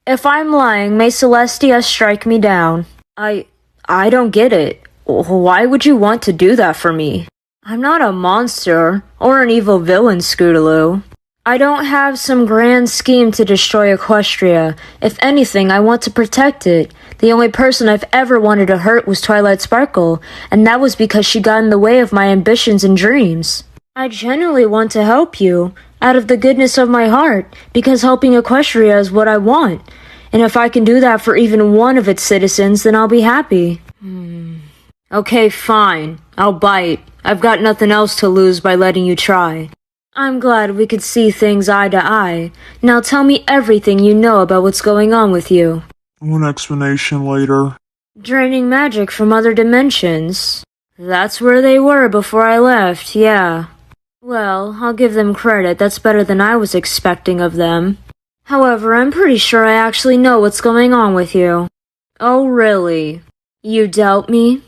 If I'm lying, may Celestia strike me down. I don't get it. Why would you want to do that for me? I'm not a monster, or an evil villain, Scootaloo. I don't have some grand scheme to destroy Equestria. If anything, I want to protect it. The only person I've ever wanted to hurt was Twilight Sparkle, and that was because she got in the way of my ambitions and dreams. I genuinely want to help you, out of the goodness of my heart, because helping Equestria is what I want. And if I can do that for even one of its citizens, then I'll be happy. Okay, fine. I'll bite. I've got nothing else to lose by letting you try. I'm glad we could see things eye to eye. Now tell me everything you know about what's going on with you. I want an explanation later. Draining magic from other dimensions. That's where they were before I left, yeah. Well, I'll give them credit. That's better than I was expecting of them. However, I'm pretty sure I actually know what's going on with you. Oh, really? You doubt me?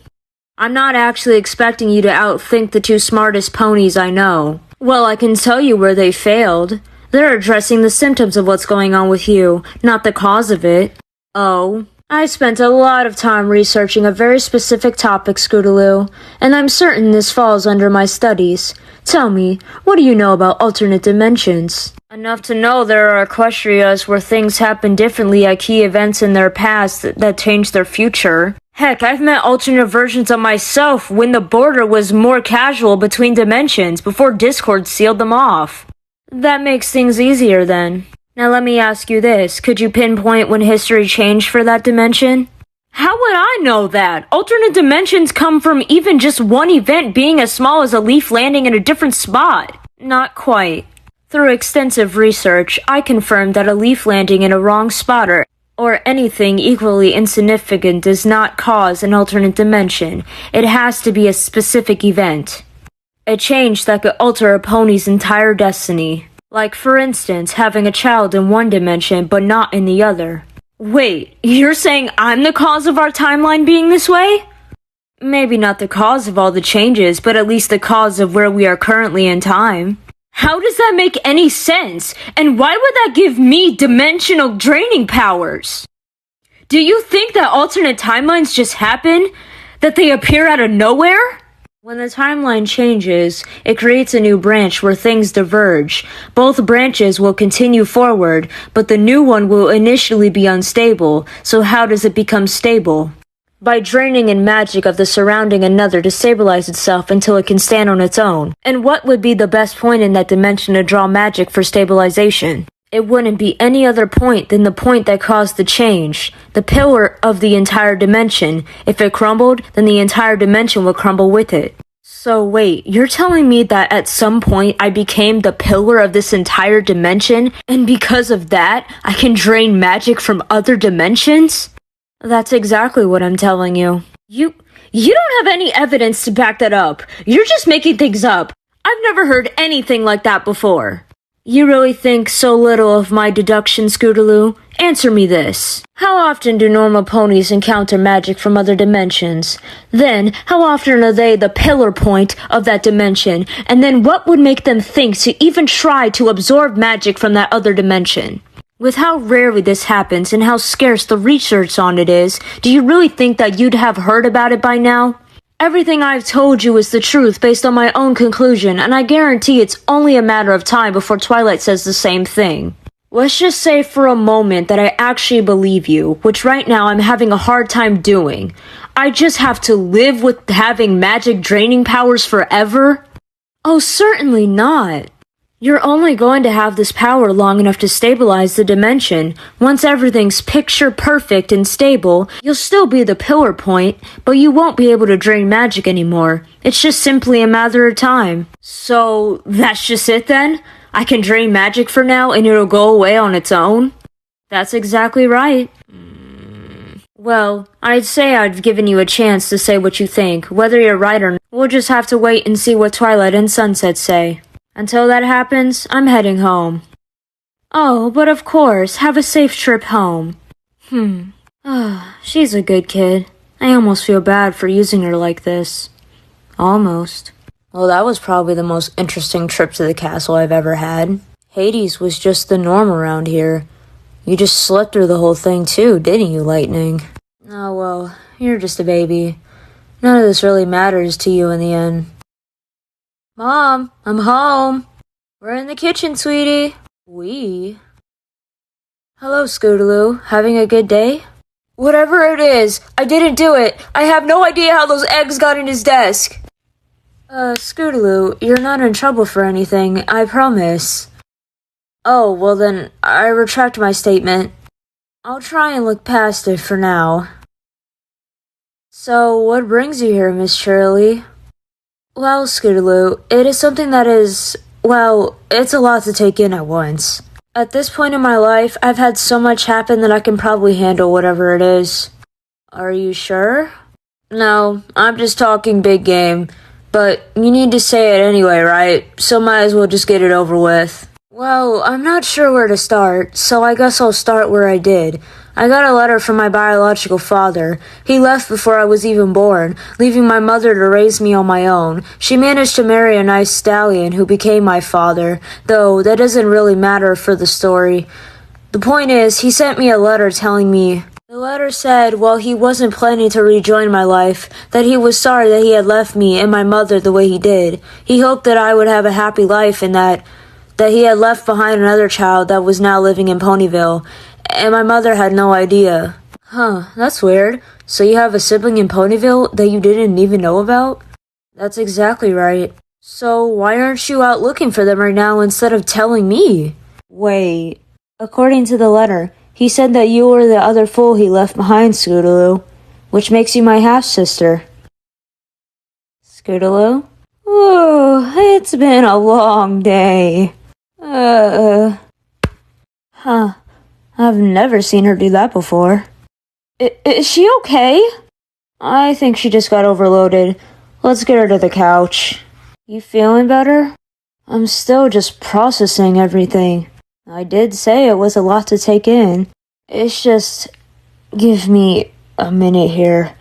I'm not actually expecting you to outthink the two smartest ponies I know. Well, I can tell you where they failed. They're addressing the symptoms of what's going on with you, not the cause of it. Oh, I spent a lot of time researching a very specific topic, Scootaloo, and I'm certain this falls under my studies. Tell me, what do you know about alternate dimensions? Enough to know there are Equestrias where things happen differently at key events in their past that change their future. Heck, I've met alternate versions of myself when the border was more casual between dimensions before Discord sealed them off. That makes things easier then. Now let me ask you this, could you pinpoint when history changed for that dimension? How would I know that? Alternate dimensions come from even just one event being as small as a leaf landing in a different spot. Not quite. Through extensive research, I confirmed that a leaf landing in a wrong spot or anything equally insignificant does not cause an alternate dimension. It has to be a specific event. A change that could alter a pony's entire destiny. Like, for instance, having a child in one dimension but not in the other. Wait, you're saying I'm the cause of our timeline being this way? Maybe not the cause of all the changes, but at least the cause of where we are currently in time. How does that make any sense? And why would that give me dimensional draining powers? Do you think that alternate timelines just happen? That they appear out of nowhere? When the timeline changes, it creates a new branch where things diverge. Both branches will continue forward, but the new one will initially be unstable. So how does it become stable? By draining in magic of the surrounding another to stabilize itself until it can stand on its own. And what would be the best point in that dimension to draw magic for stabilization? It wouldn't be any other point than the point that caused the change, the pillar of the entire dimension. If it crumbled, then the entire dimension would crumble with it. So wait, you're telling me that at some point I became the pillar of this entire dimension, and because of that, I can drain magic from other dimensions? That's exactly what I'm telling you. You don't have any evidence to back that up. You're just making things up. I've never heard anything like that before. You really think so little of my deduction, Scootaloo? Answer me this. How often do normal ponies encounter magic from other dimensions? Then, how often are they the pillar point of that dimension? And then what would make them think to even try to absorb magic from that other dimension? With how rarely this happens and how scarce the research on it is, do you really think that you'd have heard about it by now? Everything I've told you is the truth based on my own conclusion, and I guarantee it's only a matter of time before Twilight says the same thing. Let's just say for a moment that I actually believe you, which right now I'm having a hard time doing. I just have to live with having magic draining powers forever? Oh, certainly not. You're only going to have this power long enough to stabilize the dimension. Once everything's picture perfect and stable, you'll still be the pillar point, but you won't be able to drain magic anymore. It's just simply a matter of time. So, that's just it then? I can drain magic for now and it'll go away on its own? That's exactly right. Well, I'd say I've given you a chance to say what you think. Whether you're right or not, we'll just have to wait and see what Twilight and Sunset say. Until that happens, I'm heading home. Oh, but of course, have a safe trip home. She's a good kid. I almost feel bad for using her like this. Almost. Well, that was probably the most interesting trip to the castle I've ever had. Hades was just the norm around here. You just slept through the whole thing too, didn't you, Lightning? Oh, well, you're just a baby. None of this really matters to you in the end. Mom, I'm home. We're in the kitchen, sweetie. We? Hello, Scootaloo. Having a good day? Whatever it is, I didn't do it. I have no idea how those eggs got in his desk. Scootaloo, you're not in trouble for anything, I promise. Oh, well then, I retract my statement. I'll try and look past it for now. So, what brings you here, Miss Shirley? Well, Scootaloo, it is something that is, well, it's a lot to take in at once. At this point in my life, I've had so much happen that I can probably handle whatever it is. Are you sure? No, I'm just talking big game. But you need to say it anyway, right? So might as well just get it over with. Well, I'm not sure where to start, so I guess I'll start where I did. I got a letter from my biological father. He left before I was even born, leaving my mother to raise me on my own. She managed to marry a nice stallion who became my father, though that doesn't really matter for the story. The point is, he sent me a letter telling me... The letter said, while he wasn't planning to rejoin my life, that he was sorry that he had left me and my mother the way he did. He hoped that I would have a happy life and that he had left behind another child that was now living in Ponyville, and my mother had no idea. Huh, that's weird. So you have a sibling in Ponyville that you didn't even know about? That's exactly right. So why aren't you out looking for them right now instead of telling me? Wait, according to the letter, he said that you were the other fool he left behind, Scootaloo, which makes you my half-sister. Scootaloo? Ooh, it's been a long day. I've never seen her do that before. Is she okay? I think she just got overloaded. Let's get her to the couch. You feeling better? I'm still just processing everything. I did say it was a lot to take in. It's just... Give me a minute here.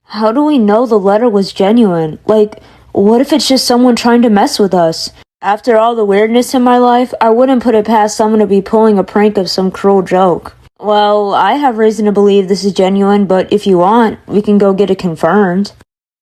How do we know the letter was genuine? Like, what if it's just someone trying to mess with us? After all the weirdness in my life, I wouldn't put it past someone to be pulling a prank of some cruel joke. Well, I have reason to believe this is genuine, but if you want, we can go get it confirmed.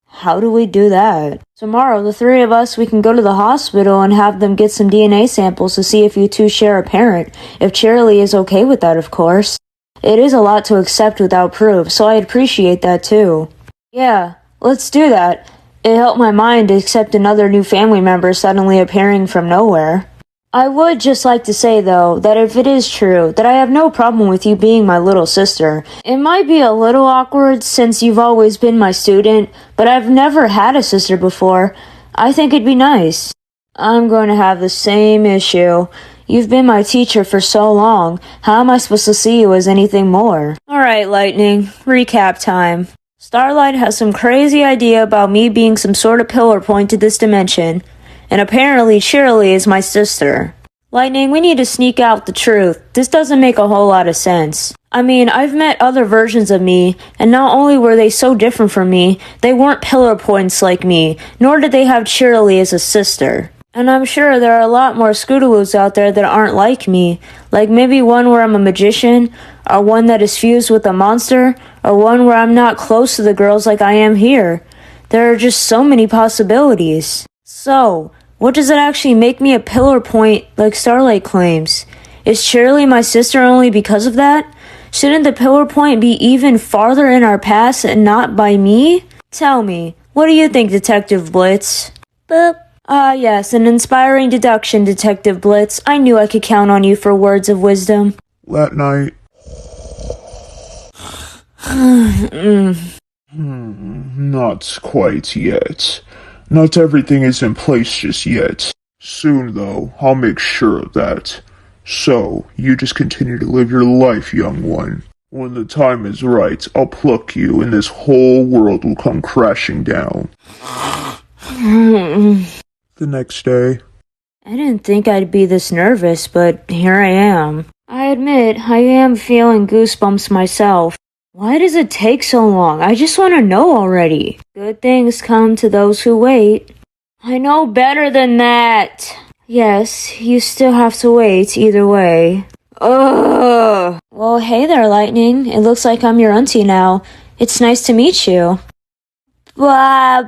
How do we do that? Tomorrow, the three of us, we can go to the hospital and have them get some DNA samples to see if you two share a parent. If Charlie is okay with that, of course. It is a lot to accept without proof, so I'd appreciate that too. Yeah, let's do that. It helped my mind to accept another new family member suddenly appearing from nowhere. I would just like to say, though, that if it is true, that I have no problem with you being my little sister. It might be a little awkward since you've always been my student, but I've never had a sister before. I think it'd be nice. I'm going to have the same issue. You've been my teacher for so long. How am I supposed to see you as anything more? Alright, Lightning. Recap time. Starlight has some crazy idea about me being some sort of pillar point to this dimension. And apparently Shirley is my sister. Lightning, we need to sneak out the truth. This doesn't make a whole lot of sense. I mean, I've met other versions of me, and not only were they so different from me, they weren't pillar points like me, nor did they have Cheerilee as a sister. And I'm sure there are a lot more Scootaloos out there that aren't like me, like maybe one where I'm a magician, or one that is fused with a monster, or one where I'm not close to the girls like I am here. There are just so many possibilities. So, what does it actually make me a pillar point like Starlight claims? Is Cheerilee my sister only because of that? Shouldn't the pillar point be even farther in our past and not by me? Tell me, what do you think, Detective Blitz? Boop. Ah, yes, an inspiring deduction, Detective Blitz. I knew I could count on you for words of wisdom. That night. Not quite yet. Not everything is in place just yet. Soon, though, I'll make sure of that. So, you just continue to live your life, young one. When the time is right, I'll pluck you and this whole world will come crashing down. The next day. I didn't think I'd be this nervous, but here I am. I admit, I am feeling goosebumps myself. Why does it take so long? I just want to know already. Good things come to those who wait. I know better than that. Yes, you still have to wait either way. Ugh. Well, hey there, Lightning. It looks like I'm your auntie now. It's nice to meet you. Blah,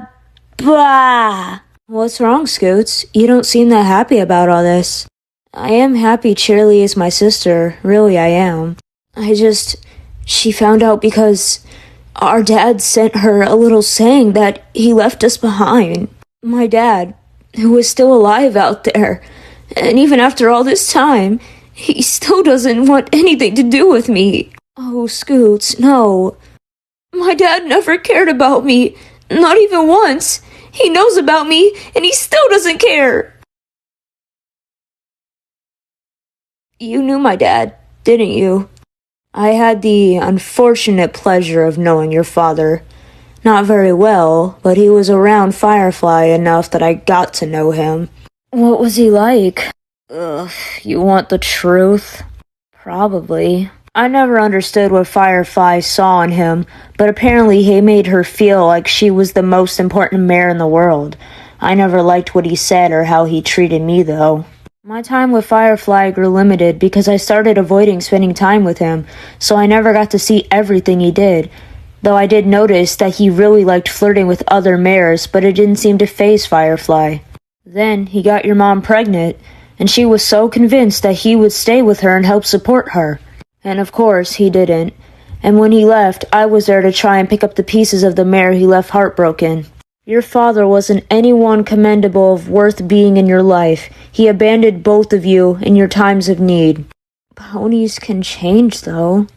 blah. What's wrong, Scoots? You don't seem that happy about all this. I am happy Cheerilee is my sister. Really, I am. She found out because our dad sent her a little saying that he left us behind. My dad, who was still alive out there. And even after all this time, he still doesn't want anything to do with me. Oh, Scoots, no. My dad never cared about me. Not even once. He knows about me, and he still doesn't care. You knew my dad, didn't you? I had the unfortunate pleasure of knowing your father. Not very well, but he was around Firefly enough that I got to know him. What was he like? Ugh, you want the truth? Probably. I never understood what Firefly saw in him, but apparently he made her feel like she was the most important mare in the world. I never liked what he said or how he treated me, though. My time with Firefly grew limited because I started avoiding spending time with him, so I never got to see everything he did. Though I did notice that he really liked flirting with other mares, but it didn't seem to faze Firefly. Then he got your mom pregnant, and she was so convinced that he would stay with her and help support her. And of course, he didn't. And when he left, I was there to try and pick up the pieces of the mare he left heartbroken. Your father wasn't anyone commendable of worth being in your life. He abandoned both of you in your times of need. Ponies can change, though.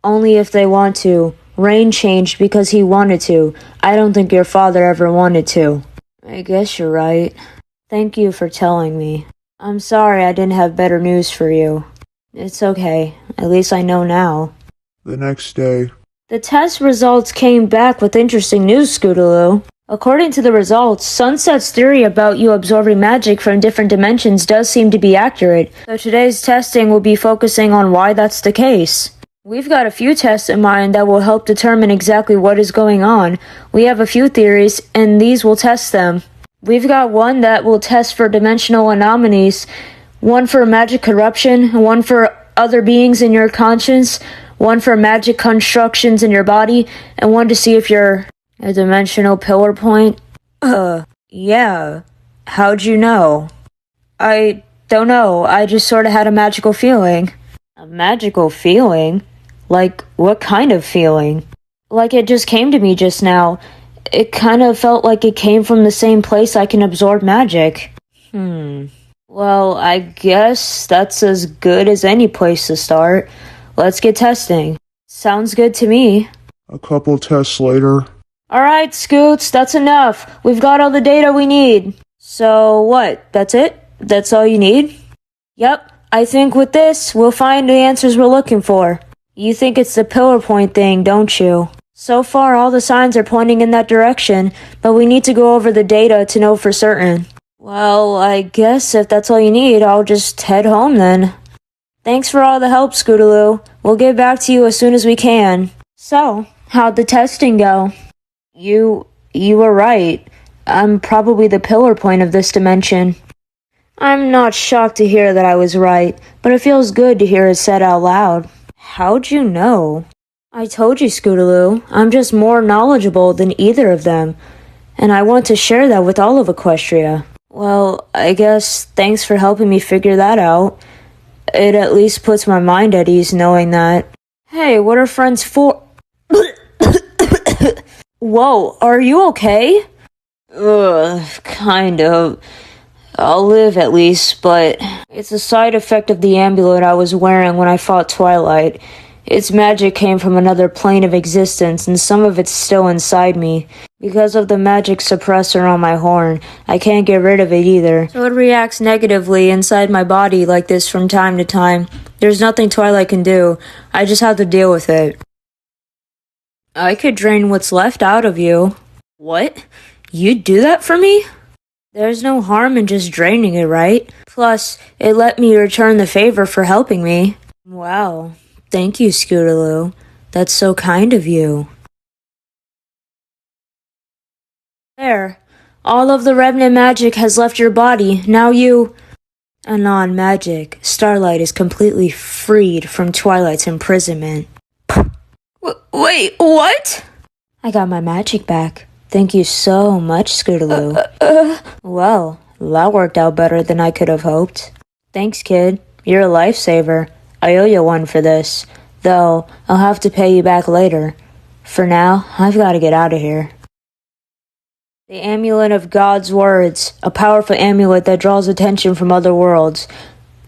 Only if they want to. Rain changed because he wanted to. I don't think your father ever wanted to. I guess you're right. Thank you for telling me. I'm sorry I didn't have better news for you. It's okay. At least I know now. The next day. The test results came back with interesting news, Scootaloo. According to the results, Sunset's theory about you absorbing magic from different dimensions does seem to be accurate, so today's testing will be focusing on why that's the case. We've got a few tests in mind that will help determine exactly what is going on. We have a few theories, and these will test them. We've got one that will test for dimensional anomalies, one for magic corruption, one for other beings in your conscience, one for magic constructions in your body, and one to see if you're a dimensional pillar point. Yeah. How'd you know? I don't know. I just sort of had a magical feeling. A magical feeling? Like, what kind of feeling? Like it just came to me just now. It kind of felt like it came from the same place I can absorb magic. Well, I guess that's as good as any place to start. Let's get testing. Sounds good to me. A couple tests later. Alright, Scoots, that's enough. We've got all the data we need. So what? That's it? That's all you need? Yep, I think with this, we'll find the answers we're looking for. You think it's the pillar point thing, don't you? So far, all the signs are pointing in that direction, but we need to go over the data to know for certain. Well, I guess if that's all you need, I'll just head home then. Thanks for all the help, Scootaloo. We'll get back to you as soon as we can. So, how'd the testing go? You were right. I'm probably the pillar point of this dimension. I'm not shocked to hear that I was right, but it feels good to hear it said out loud. How'd you know? I told you, Scootaloo. I'm just more knowledgeable than either of them, and I want to share that with all of Equestria. Well, I guess thanks for helping me figure that out. It at least puts my mind at ease knowing that. Hey, what are friends for? Whoa, are you okay? Kind of. I'll live at least, but it's a side effect of the amulet I was wearing when I fought Twilight. Its magic came from another plane of existence, and some of it's still inside me. Because of the magic suppressor on my horn, I can't get rid of it either. So it reacts negatively inside my body like this from time to time. There's nothing Twilight can do. I just have to deal with it. I could drain what's left out of you. What? You'd do that for me? There's no harm in just draining it, right? Plus, it let me return the favor for helping me. Wow. Thank you, Scootaloo. That's so kind of you. There. All of the Revenant magic has left your body. Now you... Anon magic. Starlight is completely freed from Twilight's imprisonment. Wait, what? I got my magic back. Thank you so much, Scootaloo. Well, that worked out better than I could have hoped. Thanks, kid. You're a lifesaver. I owe you one for this. Though, I'll have to pay you back later. For now, I've got to get out of here. The Amulet of God's Words. A powerful amulet that draws attention from other worlds.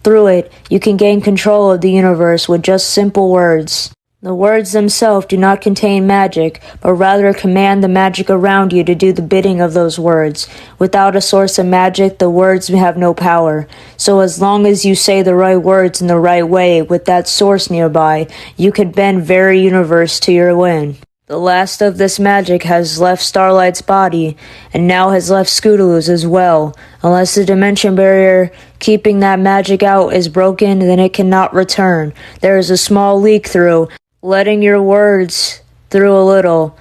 Through it, you can gain control of the universe with just simple words. The words themselves do not contain magic, but rather command the magic around you to do the bidding of those words. Without a source of magic, the words have no power. So as long as you say the right words in the right way with that source nearby, you can bend very universe to your whim. The last of this magic has left Starlight's body, and now has left Scootaloo's as well. Unless the dimension barrier keeping that magic out is broken, then it cannot return. There is a small leak through, letting your words through a little.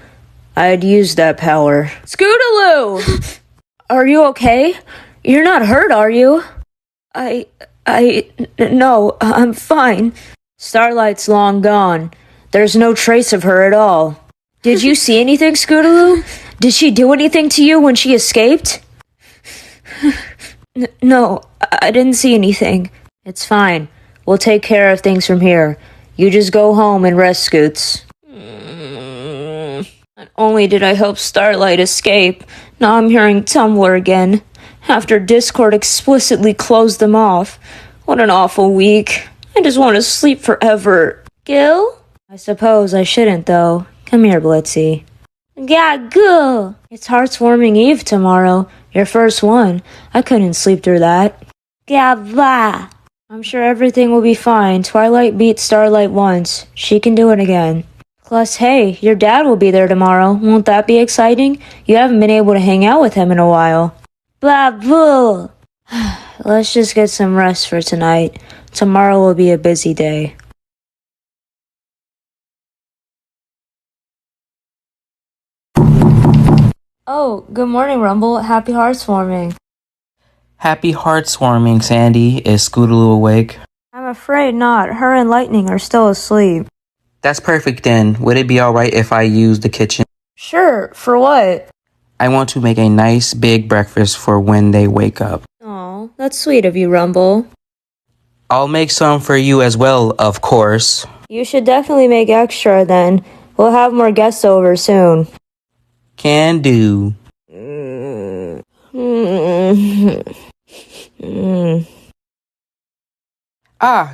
I'd use that power. Scootaloo! Are you okay? You're not hurt, are you? No, I'm fine. Starlight's long gone. There's no trace of her at all. Did you see anything, Scootaloo? Did she do anything to you when she escaped? No, I didn't see anything. It's fine. We'll take care of things from here. You just go home and rest, Scoots. Not only did I help Starlight escape, now I'm hearing Tumblr again. After Discord explicitly closed them off. What an awful week. I just want to sleep forever. Gil? I suppose I shouldn't, though. Come here, Blitzy. Gagoo! It's Heartswarming Eve tomorrow. Your first one. I couldn't sleep through that. Gava! I'm sure everything will be fine. Twilight beat Starlight once. She can do it again. Plus, hey, your dad will be there tomorrow. Won't that be exciting? You haven't been able to hang out with him in a while. Blah, boo! Let's just get some rest for tonight. Tomorrow will be a busy day. Oh, good morning, Rumble. Happy Heartswarming. Happy Heartswarming, Sandy. Is Scootaloo awake? I'm afraid not. Her and Lightning are still asleep. That's perfect then. Would it be alright if I use the kitchen? Sure, for what? I want to make a nice big breakfast for when they wake up. Aw, that's sweet of you, Rumble. I'll make some for you as well, of course. You should definitely make extra then. We'll have more guests over soon. Can do.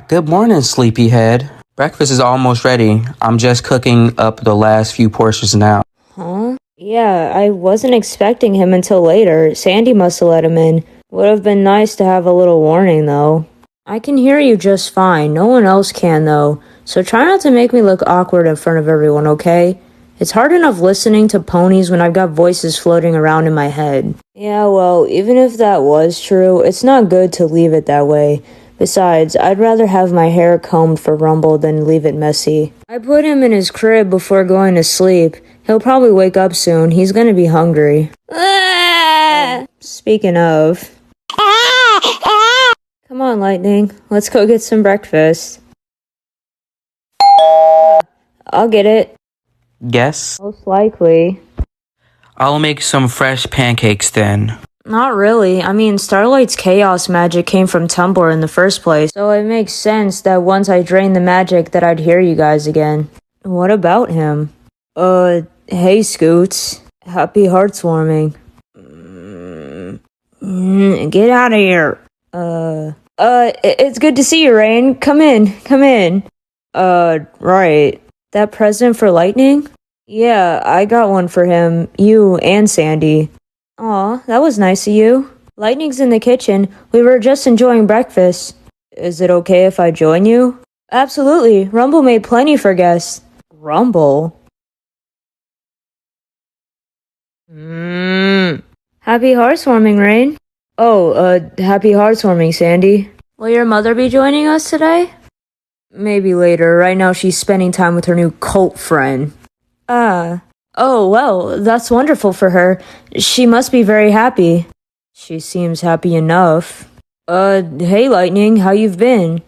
Good morning, sleepyhead. Breakfast is almost ready. I'm just cooking up the last few portions now. Huh? Yeah, I wasn't expecting him until later. Sandy must have let him in. Would have been nice to have a little warning, though. I can hear you just fine. No one else can, though. So try not to make me look awkward in front of everyone, okay? It's hard enough listening to ponies when I've got voices floating around in my head. Yeah, well, even if that was true, it's not good to leave it that way. Besides, I'd rather have my hair combed for Rumble than leave it messy. I put him in his crib before going to sleep. He'll probably wake up soon. He's gonna be hungry. Speaking of... Come on, Lightning. Let's go get some breakfast. I'll get it. Yes? Most likely. I'll make some fresh pancakes then. Not really. I mean, Starlight's chaos magic came from Tumblr in the first place, so it makes sense that once I drain the magic that I'd hear you guys again. What about him? Hey Scoots. Happy heartswarming. Get out of here. It's good to see you, Rain. Come in. Right. That present for Lightning? Yeah, I got one for him, you and Sandy. Aw, that was nice of you. Lightning's in the kitchen. We were just enjoying breakfast. Is it okay if I join you? Absolutely. Rumble made plenty for guests. Rumble? Happy heartswarming, Rain. Happy heartswarming, Sandy. Will your mother be joining us today? Maybe later. Right now she's spending time with her new cult friend. Oh, well, that's wonderful for her. She must be very happy. She seems happy enough. Hey Lightning, how you've been?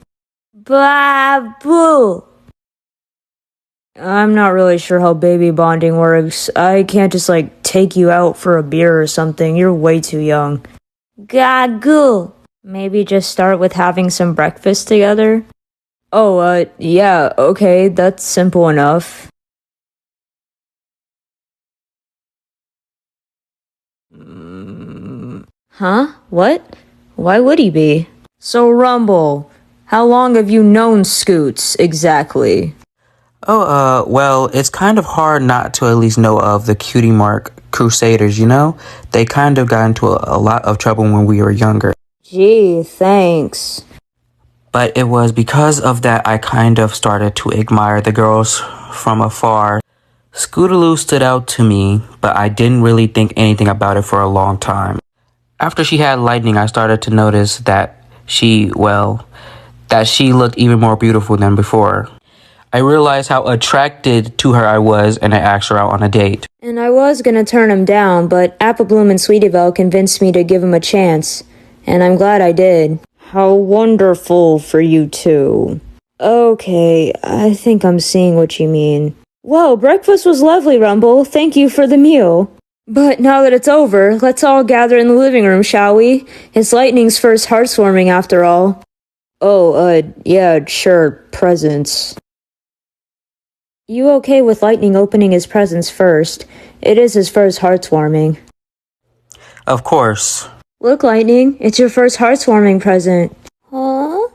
Blah-boo! I'm not really sure how baby bonding works. I can't just, take you out for a beer or something. You're way too young. Gagoo! Maybe just start with having some breakfast together? Yeah, okay, that's simple enough. Huh? What? Why would he be? So, Rumble, how long have you known Scoots, exactly? Well, it's kind of hard not to at least know of the Cutie Mark Crusaders, you know? They kind of got into a lot of trouble when we were younger. Gee, thanks. But it was because of that I kind of started to admire the girls from afar. Scootaloo stood out to me, but I didn't really think anything about it for a long time. After she had Lightning, I started to notice that she looked even more beautiful than before. I realized how attracted to her I was, and I asked her out on a date. And I was gonna turn him down, but Applebloom and Sweetieville convinced me to give him a chance. And I'm glad I did. How wonderful for you two. Okay, I think I'm seeing what you mean. Whoa, breakfast was lovely, Rumble. Thank you for the meal. But now that it's over, let's all gather in the living room, shall we? It's Lightning's first heartswarming, after all. Yeah, sure, presents. You okay with Lightning opening his presents first? It is his first heartswarming. Of course. Look, Lightning, it's your first heartswarming present. Huh?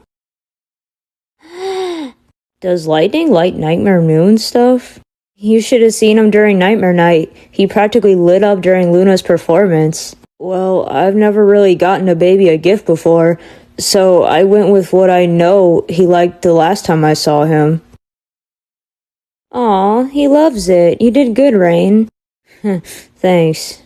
Does Lightning like Nightmare Moon stuff? You should have seen him during Nightmare Night. He practically lit up during Luna's performance. Well, I've never really gotten a baby a gift before, so I went with what I know he liked the last time I saw him. Aw, he loves it. You did good, Rain. Thanks.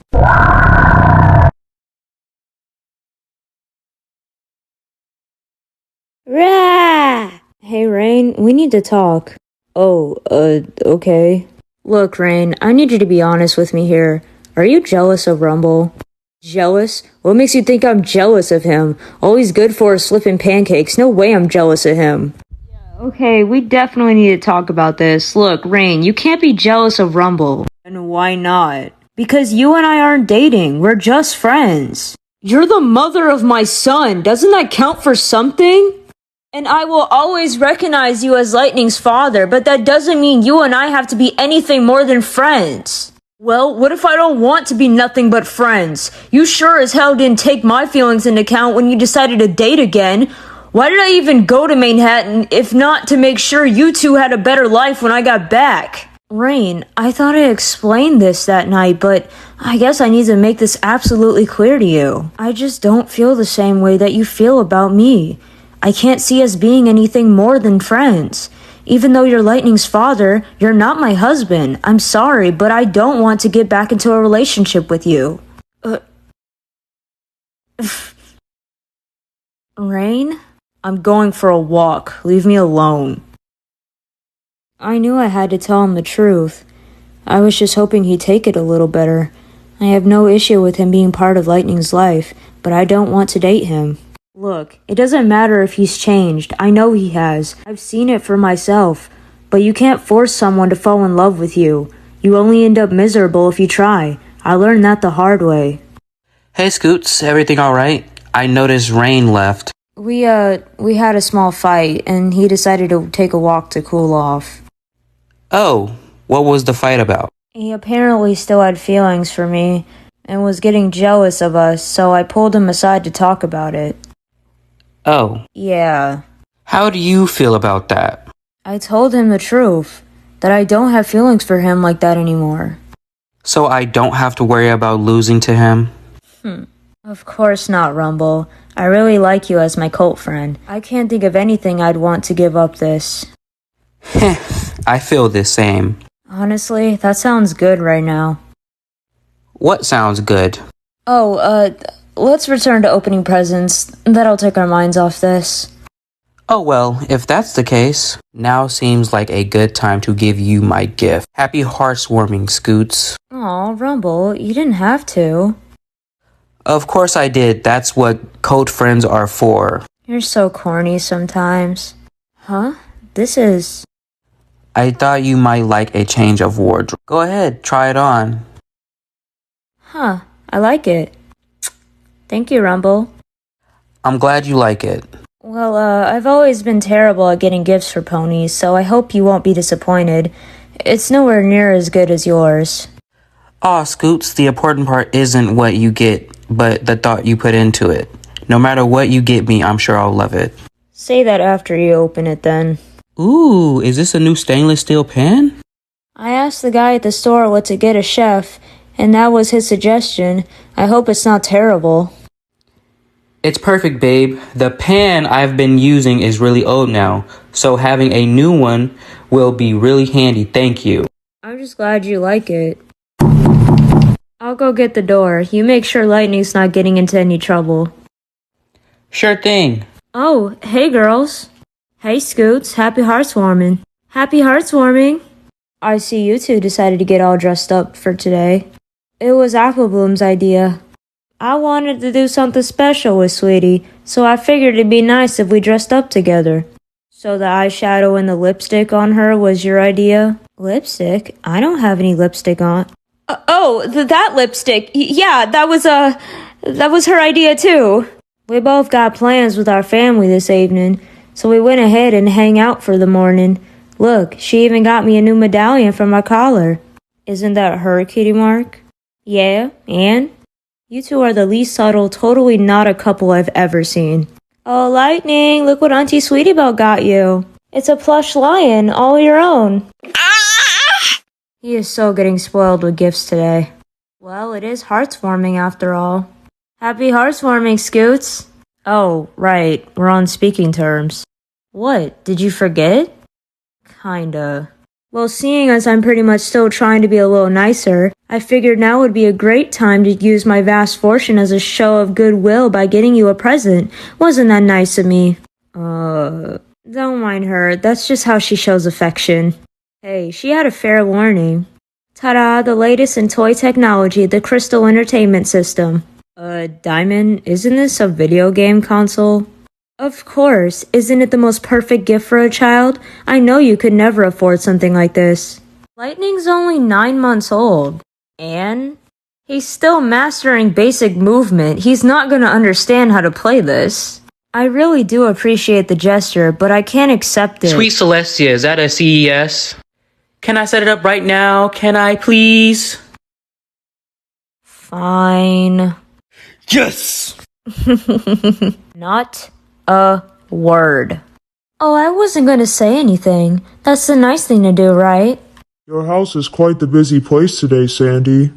Rah! Hey, Rain, we need to talk. Okay. Look, Rain, I need you to be honest with me here. Are you jealous of Rumble? Jealous? What makes you think I'm jealous of him? All he's good for is flipping pancakes. No way I'm jealous of him. Okay, we definitely need to talk about this. Look, Rain, you can't be jealous of Rumble. And why not? Because you and I aren't dating. We're just friends. You're the mother of my son. Doesn't that count for something? And I will always recognize you as Lightning's father, but that doesn't mean you and I have to be anything more than friends. Well, what if I don't want to be nothing but friends? You sure as hell didn't take my feelings into account when you decided to date again. Why did I even go to Manhattan if not to make sure you two had a better life when I got back? Rain, I thought I explained this that night, but I guess I need to make this absolutely clear to you. I just don't feel the same way that you feel about me. I can't see us being anything more than friends. Even though you're Lightning's father, you're not my husband. I'm sorry, but I don't want to get back into a relationship with you. Rain? I'm going for a walk. Leave me alone. I knew I had to tell him the truth. I was just hoping he'd take it a little better. I have no issue with him being part of Lightning's life, but I don't want to date him. Look, it doesn't matter if he's changed. I know he has. I've seen it for myself. But you can't force someone to fall in love with you. You only end up miserable if you try. I learned that the hard way. Hey, Scoots, everything alright? I noticed Rain left. We had a small fight, and he decided to take a walk to cool off. Oh, what was the fight about? He apparently still had feelings for me, and was getting jealous of us, so I pulled him aside to talk about it. Oh. Yeah. How do you feel about that? I told him the truth, that I don't have feelings for him like that anymore. So I don't have to worry about losing to him? Of course not, Rumble. I really like you as my cult friend. I can't think of anything I'd want to give up this. Heh, I feel the same. Honestly, that sounds good right now. What sounds good? Let's return to opening presents. That'll take our minds off this. Oh well, if that's the case, now seems like a good time to give you my gift. Happy heartwarming, Scoots. Aw, Rumble, you didn't have to. Of course I did. That's what code friends are for. You're so corny sometimes. Huh? This is... I thought you might like a change of wardrobe. Go ahead, try it on. Huh, I like it. Thank you, Rumble. I'm glad you like it. Well, I've always been terrible at getting gifts for ponies, so I hope you won't be disappointed. It's nowhere near as good as yours. Aw, Scoots, the important part isn't what you get, but the thought you put into it. No matter what you get me, I'm sure I'll love it. Say that after you open it, then. Ooh, is this a new stainless steel pan? I asked the guy at the store what to get a chef, and that was his suggestion. I hope it's not terrible. It's perfect, babe. The pan I've been using is really old now, so having a new one will be really handy, thank you. I'm just glad you like it. I'll go get the door. You make sure Lightning's not getting into any trouble. Sure thing. Oh, hey girls. Hey Scoots, happy heartswarming. Happy heartswarming. I see you two decided to get all dressed up for today. It was Applebloom's idea. I wanted to do something special with Sweetie, so I figured it'd be nice if we dressed up together. So the eyeshadow and the lipstick on her was your idea? Lipstick? I don't have any lipstick on. That lipstick. Yeah, that was her idea too. We both got plans with our family this evening, so we went ahead and hang out for the morning. Look, she even got me a new medallion for my collar. Isn't that her, Kitty Mark? Yeah, and? You two are the least subtle, totally not a couple I've ever seen. Oh, Lightning, look what Auntie Sweetie Belle got you. It's a plush lion, all your own. He is so getting spoiled with gifts today. Well, it is heartswarming after all. Happy heartswarming, Scoots. Oh, right, we're on speaking terms. What, did you forget? Kinda. Well, seeing as I'm pretty much still trying to be a little nicer, I figured now would be a great time to use my vast fortune as a show of goodwill by getting you a present. Wasn't that nice of me? Don't mind her. That's just how she shows affection. Hey, she had a fair warning. Ta-da, the latest in toy technology, the Crystal Entertainment System. Diamond, isn't this a video game console? Of course. Isn't it the most perfect gift for a child? I know you could never afford something like this. Lightning's only 9 months old. And? He's still mastering basic movement. He's not gonna understand how to play this. I really do appreciate the gesture, but I can't accept it. Sweet Celestia, is that a CES? Can I set it up right now? Can I, please? Fine. Yes! Not a word. Oh, I wasn't gonna say anything. That's the nice thing to do, right? Your house is quite the busy place today, Sandy.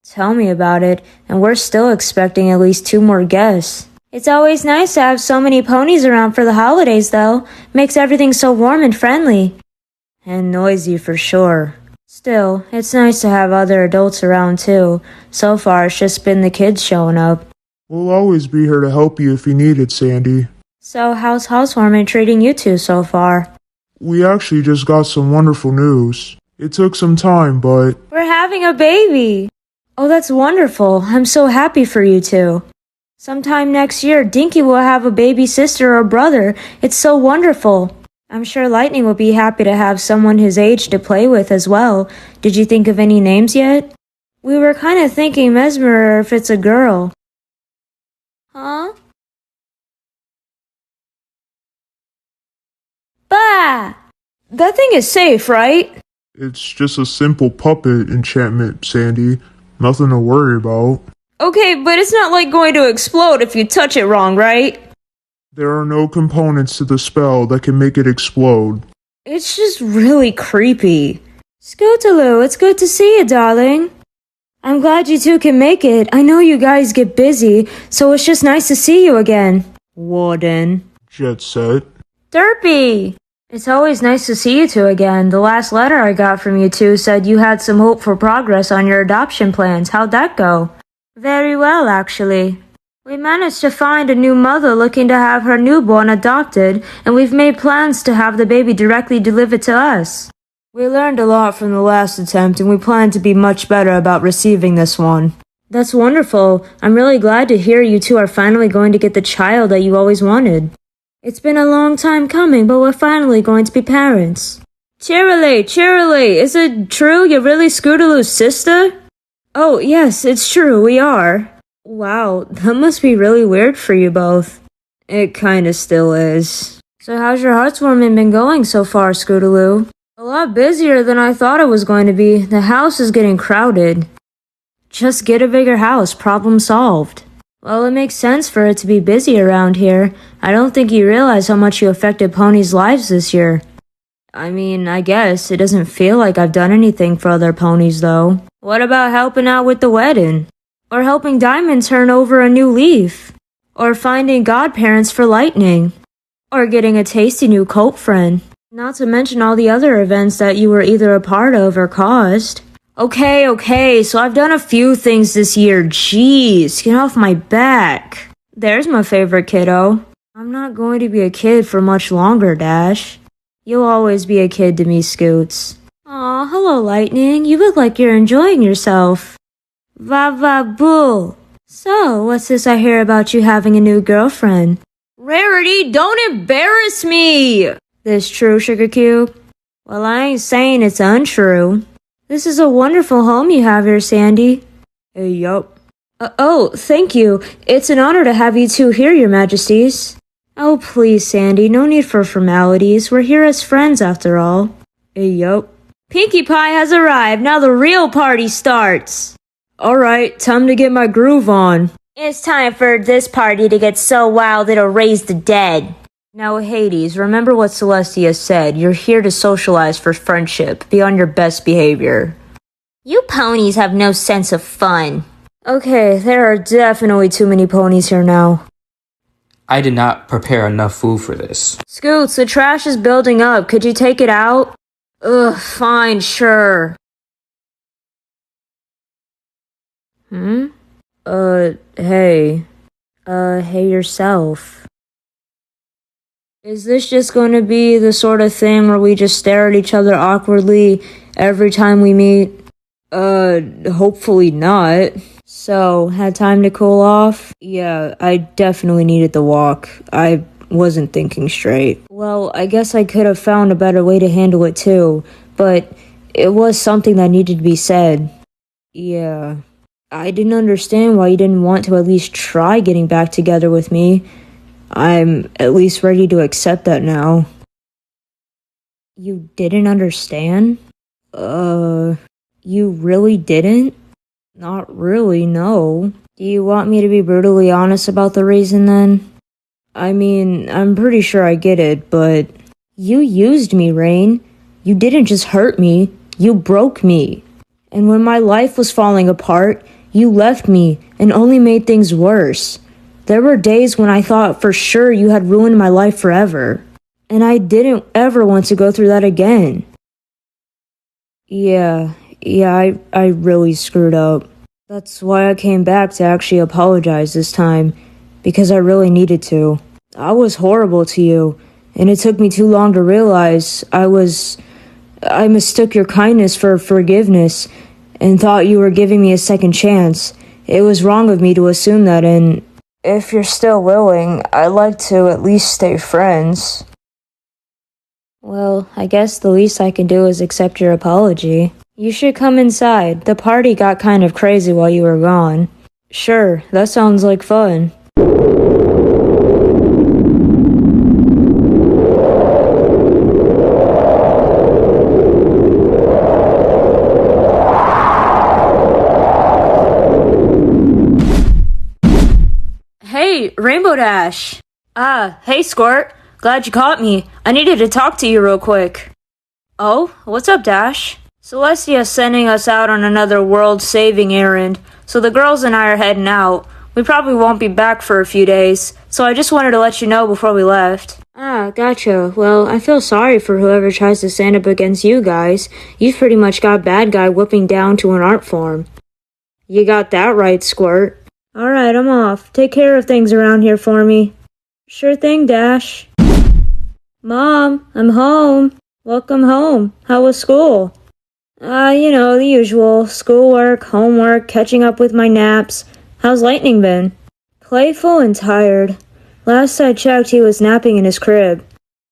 Tell me about it, and we're still expecting at least 2 more guests. It's always nice to have so many ponies around for the holidays, though. Makes everything so warm and friendly. And noisy for sure. Still, it's nice to have other adults around too. So far, it's just been the kids showing up. We'll always be here to help you if you need it, Sandy. So, how's housewarming treating you two so far? We actually just got some wonderful news. It took some time, but... We're having a baby! Oh, that's wonderful. I'm so happy for you two. Sometime next year, Dinky will have a baby sister or brother. It's so wonderful. I'm sure Lightning will be happy to have someone his age to play with as well. Did you think of any names yet? We were kind of thinking Mesmer if it's a girl. Huh? Bah! That thing is safe, right? It's just a simple puppet enchantment, Sandy. Nothing to worry about. Okay, but it's not like going to explode if you touch it wrong, right? There are no components to the spell that can make it explode. It's just really creepy. Scootaloo, it's good to see you, darling. I'm glad you two can make it. I know you guys get busy, so it's just nice to see you again. Warden. Jet set. Derpy! It's always nice to see you two again. The last letter I got from you two said you had some hope for progress on your adoption plans. How'd that go? Very well, actually. We managed to find a new mother looking to have her newborn adopted, and we've made plans to have the baby directly delivered to us. We learned a lot from the last attempt, and we plan to be much better about receiving this one. That's wonderful. I'm really glad to hear you two are finally going to get the child that you always wanted. It's been a long time coming, but we're finally going to be parents. Cheerily, is it true you're really Scootaloo's sister? Oh, yes, it's true, we are. Wow, that must be really weird for you both. It kinda still is. So how's your heartwarming been going so far, Scootaloo? A lot busier than I thought it was going to be. The house is getting crowded. Just get a bigger house, problem solved. Well, it makes sense for it to be busy around here. I don't think you realize how much you affected ponies' lives this year. I mean, I guess. It doesn't feel like I've done anything for other ponies, though. What about helping out with the wedding? Or helping Diamond turn over a new leaf? Or finding godparents for Lightning? Or getting a tasty new coat friend? Not to mention all the other events that you were either a part of or caused. Okay, so I've done a few things this year. Jeez, get off my back. There's my favorite kiddo. I'm not going to be a kid for much longer, Dash. You'll always be a kid to me, Scoots. Aw, hello, Lightning. You look like you're enjoying yourself. Va-va-boo. So, what's this I hear about you having a new girlfriend? Rarity, don't embarrass me! This true, Sugar Cube? Well, I ain't saying it's untrue. This is a wonderful home you have here, Sandy. Yup. Oh, thank you. It's an honor to have you two here, Your Majesties. Oh, please, Sandy, no need for formalities. We're here as friends, after all. Yup. Pinkie Pie has arrived. Now the real party starts. Alright, time to get my groove on. It's time for this party to get so wild it'll raise the dead. Now, Hades, remember what Celestia said. You're here to socialize for friendship. Be on your best behavior. You ponies have no sense of fun. Okay, there are definitely too many ponies here now. I did not prepare enough food for this. Scoots, the trash is building up. Could you take it out? Ugh, fine, sure. Hey. Hey yourself. Is this just going to be the sort of thing where we just stare at each other awkwardly every time we meet? Hopefully not. So, had time to cool off? Yeah, I definitely needed the walk. I wasn't thinking straight. Well, I guess I could have found a better way to handle it too, but it was something that needed to be said. Yeah. I didn't understand why you didn't want to at least try getting back together with me. I'm at least ready to accept that now. You didn't understand? You really didn't? Not really, no. Do you want me to be brutally honest about the reason then? I mean, I'm pretty sure I get it, but... You used me, Rain. You didn't just hurt me, you broke me. And when my life was falling apart, you left me and only made things worse. There were days when I thought for sure you had ruined my life forever. And I didn't ever want to go through that again. Yeah, I really screwed up. That's why I came back to actually apologize this time, because I really needed to. I was horrible to you, and it took me too long to realize I mistook your kindness for forgiveness and thought you were giving me a second chance. It was wrong of me to assume that, and if you're still willing, I'd like to at least stay friends. Well, I guess the least I can do is accept your apology. You should come inside. The party got kind of crazy while you were gone. Sure, that sounds like fun. Hey, Rainbow Dash! Hey Squirt. Glad you caught me. I needed to talk to you real quick. Oh, what's up, Dash? Celestia's sending us out on another world-saving errand, so the girls and I are heading out. We probably won't be back for a few days, so I just wanted to let you know before we left. Gotcha. Well, I feel sorry for whoever tries to stand up against you guys. You've pretty much got bad guy whipping down to an art form. You got that right, Squirt. Alright, I'm off. Take care of things around here for me. Sure thing, Dash. Mom, I'm home. Welcome home. How was school? The usual. Schoolwork, homework, catching up with my naps. How's Lightning been? Playful and tired. Last I checked, he was napping in his crib.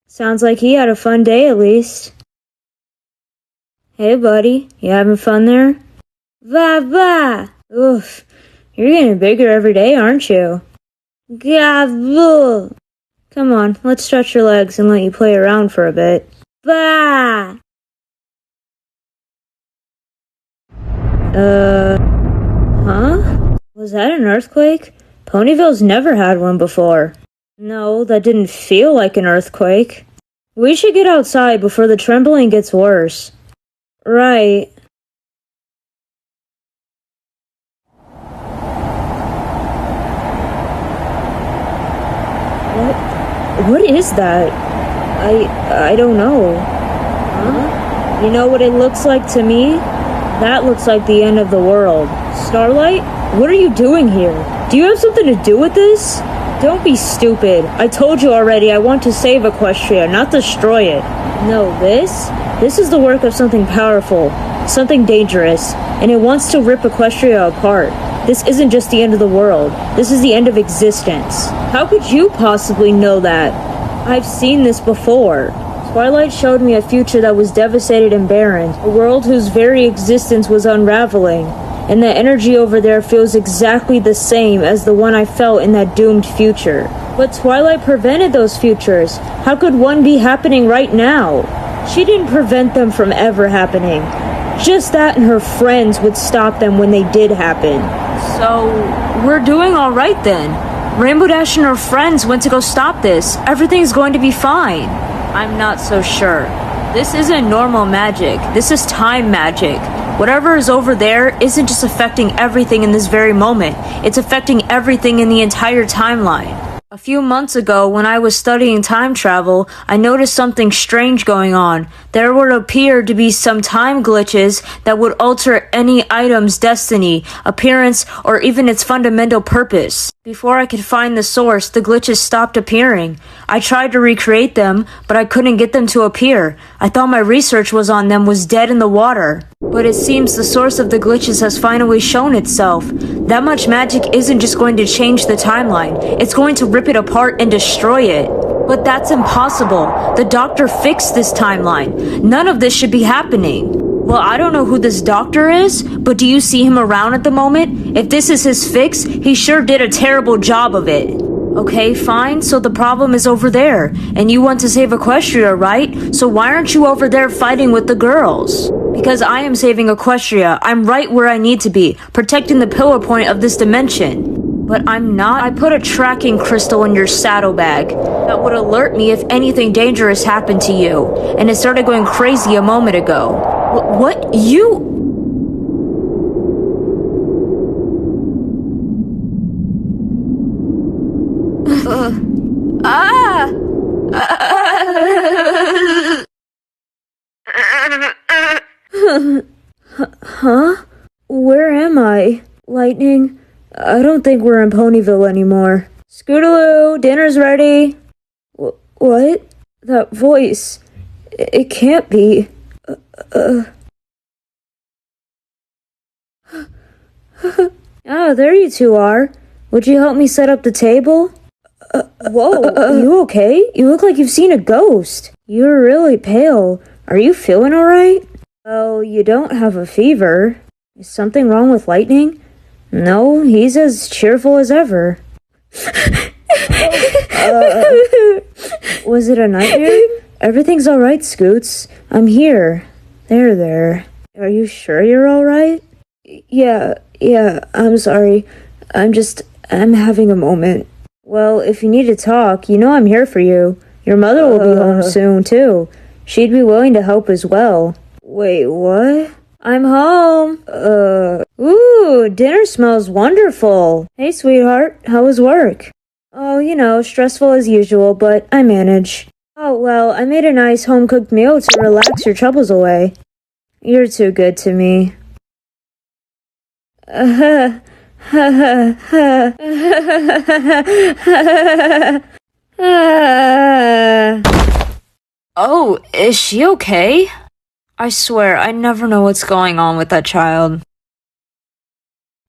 Sounds like he had a fun day at least. Hey, buddy. You having fun there? Va! Oof. You're getting bigger every day, aren't you? Gavoo! Come on, let's stretch your legs and let you play around for a bit. Bah! Huh? Was that an earthquake? Ponyville's never had one before. No, that didn't feel like an earthquake. We should get outside before the trembling gets worse. Right. What is that? I don't know. Huh? You know what it looks like to me? That looks like the end of the world. Starlight, what are you doing here? Do you have something to do with this? Don't be stupid. I told you already I want to save Equestria, not destroy it. No, this is the work of something powerful, something dangerous, and it wants to rip Equestria apart. This isn't just the end of the world. This is the end of existence. How could you possibly know that? I've seen this before. Twilight showed me a future that was devastated and barren, a world whose very existence was unraveling, and the energy over there feels exactly the same as the one I felt in that doomed future. But Twilight prevented those futures. How could one be happening right now? She didn't prevent them from ever happening. Just that and her friends would stop them when they did happen. So, we're doing alright then. Rainbow Dash and her friends went to go stop this. Everything's going to be fine. I'm not so sure. This isn't normal magic. This is time magic. Whatever is over there isn't just affecting everything in this very moment. It's affecting everything in the entire timeline. A few months ago, when I was studying time travel, I noticed something strange going on. There would appear to be some time glitches that would alter any item's destiny, appearance, or even its fundamental purpose. Before I could find the source, the glitches stopped appearing. I tried to recreate them, but I couldn't get them to appear. I thought my research was on them was dead in the water. But it seems the source of the glitches has finally shown itself. That much magic isn't just going to change the timeline. It's going to rip it apart and destroy it. But that's impossible. The doctor fixed this timeline. None of this should be happening. Well, I don't know who this doctor is, but do you see him around at the moment? If this is his fix, he sure did a terrible job of it. Okay, fine, so the problem is over there, and you want to save Equestria, right? So why aren't you over there fighting with the girls? Because I am saving Equestria. I'm right where I need to be, protecting the pillar point of this dimension. But I'm not. I put a tracking crystal in your saddlebag that would alert me if anything dangerous happened to you, and it started going crazy a moment ago. What? You... Huh? Where am I? Lightning? I don't think we're in Ponyville anymore. Scootaloo, dinner's ready. What? That voice. It can't be. Oh, there you two are. Would you help me set up the table? Whoa, you okay? You look like you've seen a ghost. You're really pale. Are you feeling alright? Well, you don't have a fever. Is something wrong with Lightning? No, he's as cheerful as ever. Was it a nightmare? Everything's alright, Scoots. I'm here. There. Are you sure you're alright? Yeah, I'm sorry. I'm having a moment. Well, if you need to talk, you know I'm here for you. Your mother will be home soon, too. She'd be willing to help as well. Wait, what? I'm home. Ooh, dinner smells wonderful. Hey, sweetheart, how was work? Oh, stressful as usual, but I manage. Oh, well, I made a nice home-cooked meal to relax your troubles away. You're too good to me. Oh, is she okay? I swear, I never know what's going on with that child.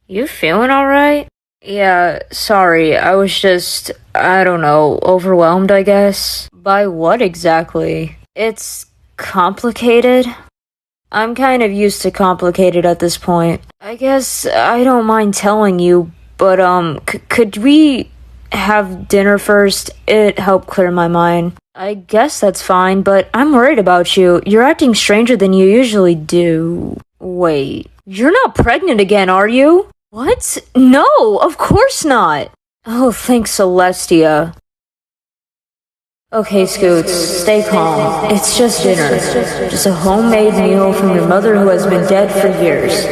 You feeling alright? Yeah, sorry, I was just, I don't know, overwhelmed, I guess. By what exactly? It's complicated. I'm kind of used to complicated at this point. I guess I don't mind telling you, but could we have dinner first? It helped clear my mind. I guess that's fine, but I'm worried about you. You're acting stranger than you usually do. Wait, you're not pregnant again, are you? What? No, of course not. Oh, thanks, Celestia. Okay, Scoots, stay calm. It's just dinner. Just a homemade meal from your mother who has been dead for years.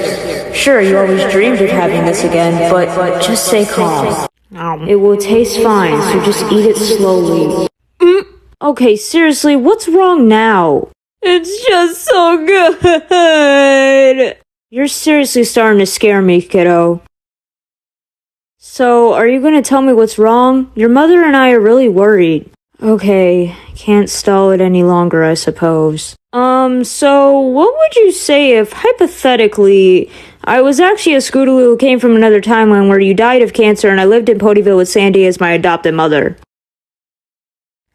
Sure, you always dreamed of having this again, but just stay calm. It will taste fine, so just eat it slowly. Okay, seriously, what's wrong now? It's just so good. You're seriously starting to scare me, kiddo. So, are you going to tell me what's wrong? Your mother and I are really worried. Okay, can't stall it any longer, I suppose. So what would you say if, hypothetically, I was actually a Scootaloo who came from another timeline where you died of cancer and I lived in Ponyville with Sandy as my adopted mother?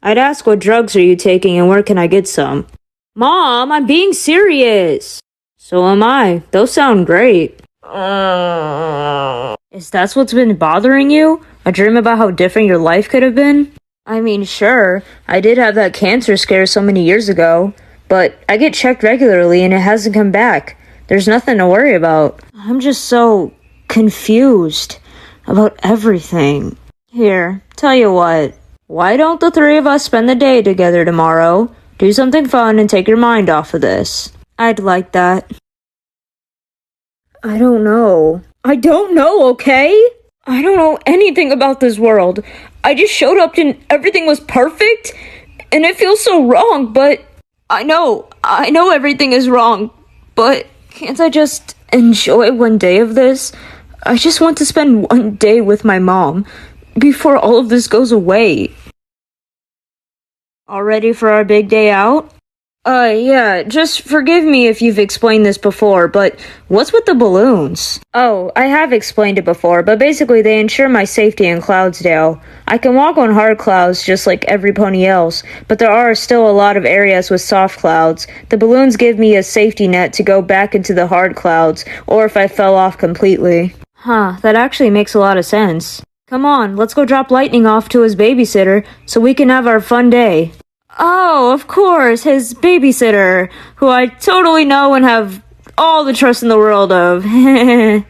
I'd ask, what drugs are you taking and where can I get some? Mom, I'm being serious! So am I. Those sound great. Is that what's been bothering you? A dream about how different your life could have been? I mean, sure, I did have that cancer scare so many years ago, but I get checked regularly and it hasn't come back. There's nothing to worry about. I'm just so confused about everything. Here, tell you what. Why don't the three of us spend the day together tomorrow? Do something fun and take your mind off of this. I'd like that. I don't know. I don't know, okay? I don't know anything about this world. I just showed up and everything was perfect, and it feels so wrong, but I know everything is wrong, but can't I just enjoy one day of this? I just want to spend one day with my mom before all of this goes away. All ready for our big day out? Yeah, just forgive me if you've explained this before, but what's with the balloons? Oh, I have explained it before, but basically they ensure my safety in Cloudsdale. I can walk on hard clouds just like every pony else, but there are still a lot of areas with soft clouds. The balloons give me a safety net to go back into the hard clouds, or if I fell off completely. Huh, that actually makes a lot of sense. Come on, let's go drop Lightning off to his babysitter so we can have our fun day. Oh, of course, his babysitter, who I totally know and have all the trust in the world of. Oh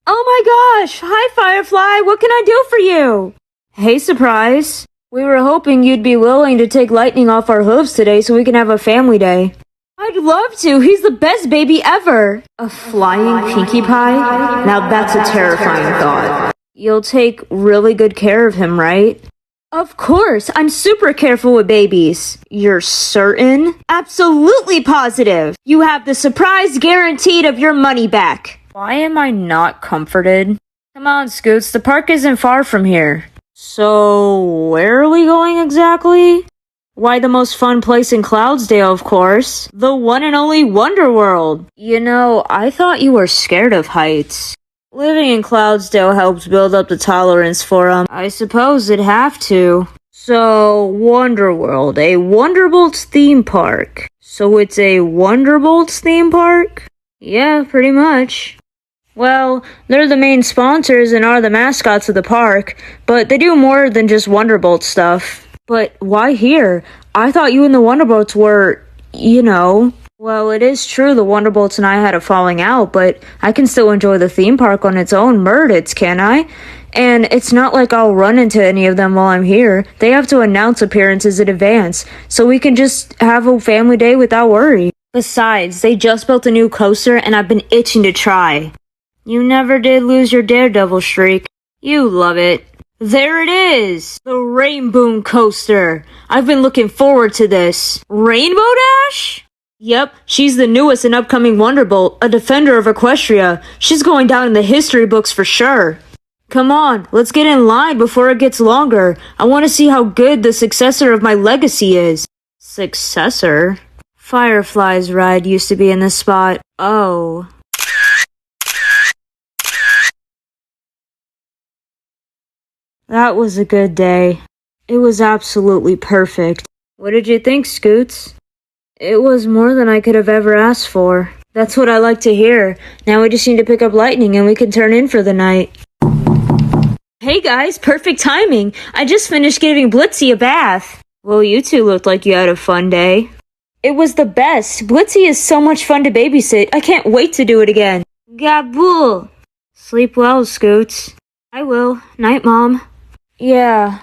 my gosh! Hi, Firefly! What can I do for you? Hey, Surprise! We were hoping you'd be willing to take Lightning off our hooves today so we can have a family day. I'd love to! He's the best baby ever! A flying Pinkie Pie? Now that's a terrifying thought. You'll take really good care of him, right? Of course, I'm super careful with babies. You're certain? Absolutely positive. You have the surprise guaranteed of your money back. Why am I not comforted? Come on, Scoots, the park isn't far from here. So, where are we going exactly? Why, the most fun place in Cloudsdale, of course. The one and only Wonder World. You know, I thought you were scared of heights. Living in Cloudsdale helps build up the tolerance for 'em. I suppose it'd have to. So, Wonder World, a Wonderbolts theme park. So it's a Wonderbolts theme park? Yeah, pretty much. Well, they're the main sponsors and are the mascots of the park, but they do more than just Wonderbolt stuff. But why here? I thought you and the Wonderbolts were, you know... Well, it is true the Wonderbolts and I had a falling out, but I can still enjoy the theme park on its own merits, can't I? And it's not like I'll run into any of them while I'm here. They have to announce appearances in advance, so we can just have a family day without worry. Besides, they just built a new coaster and I've been itching to try. You never did lose your Daredevil streak. You love it. There it is! The Rainbow Coaster! I've been looking forward to this. Rainbow Dash? Yep, she's the newest and upcoming Wonderbolt, a defender of Equestria. She's going down in the history books for sure. Come on, let's get in line before it gets longer. I want to see how good the successor of my legacy is. Successor? Firefly's ride used to be in this spot. Oh. That was a good day. It was absolutely perfect. What did you think, Scoots? It was more than I could have ever asked for. That's what I like to hear. Now we just need to pick up Lightning and we can turn in for the night. Hey guys, perfect timing. I just finished giving Blitzy a bath. Well, you two looked like you had a fun day. It was the best. Blitzy is so much fun to babysit. I can't wait to do it again. Gaboo! Sleep well, Scoots. I will. Night, Mom. Yeah,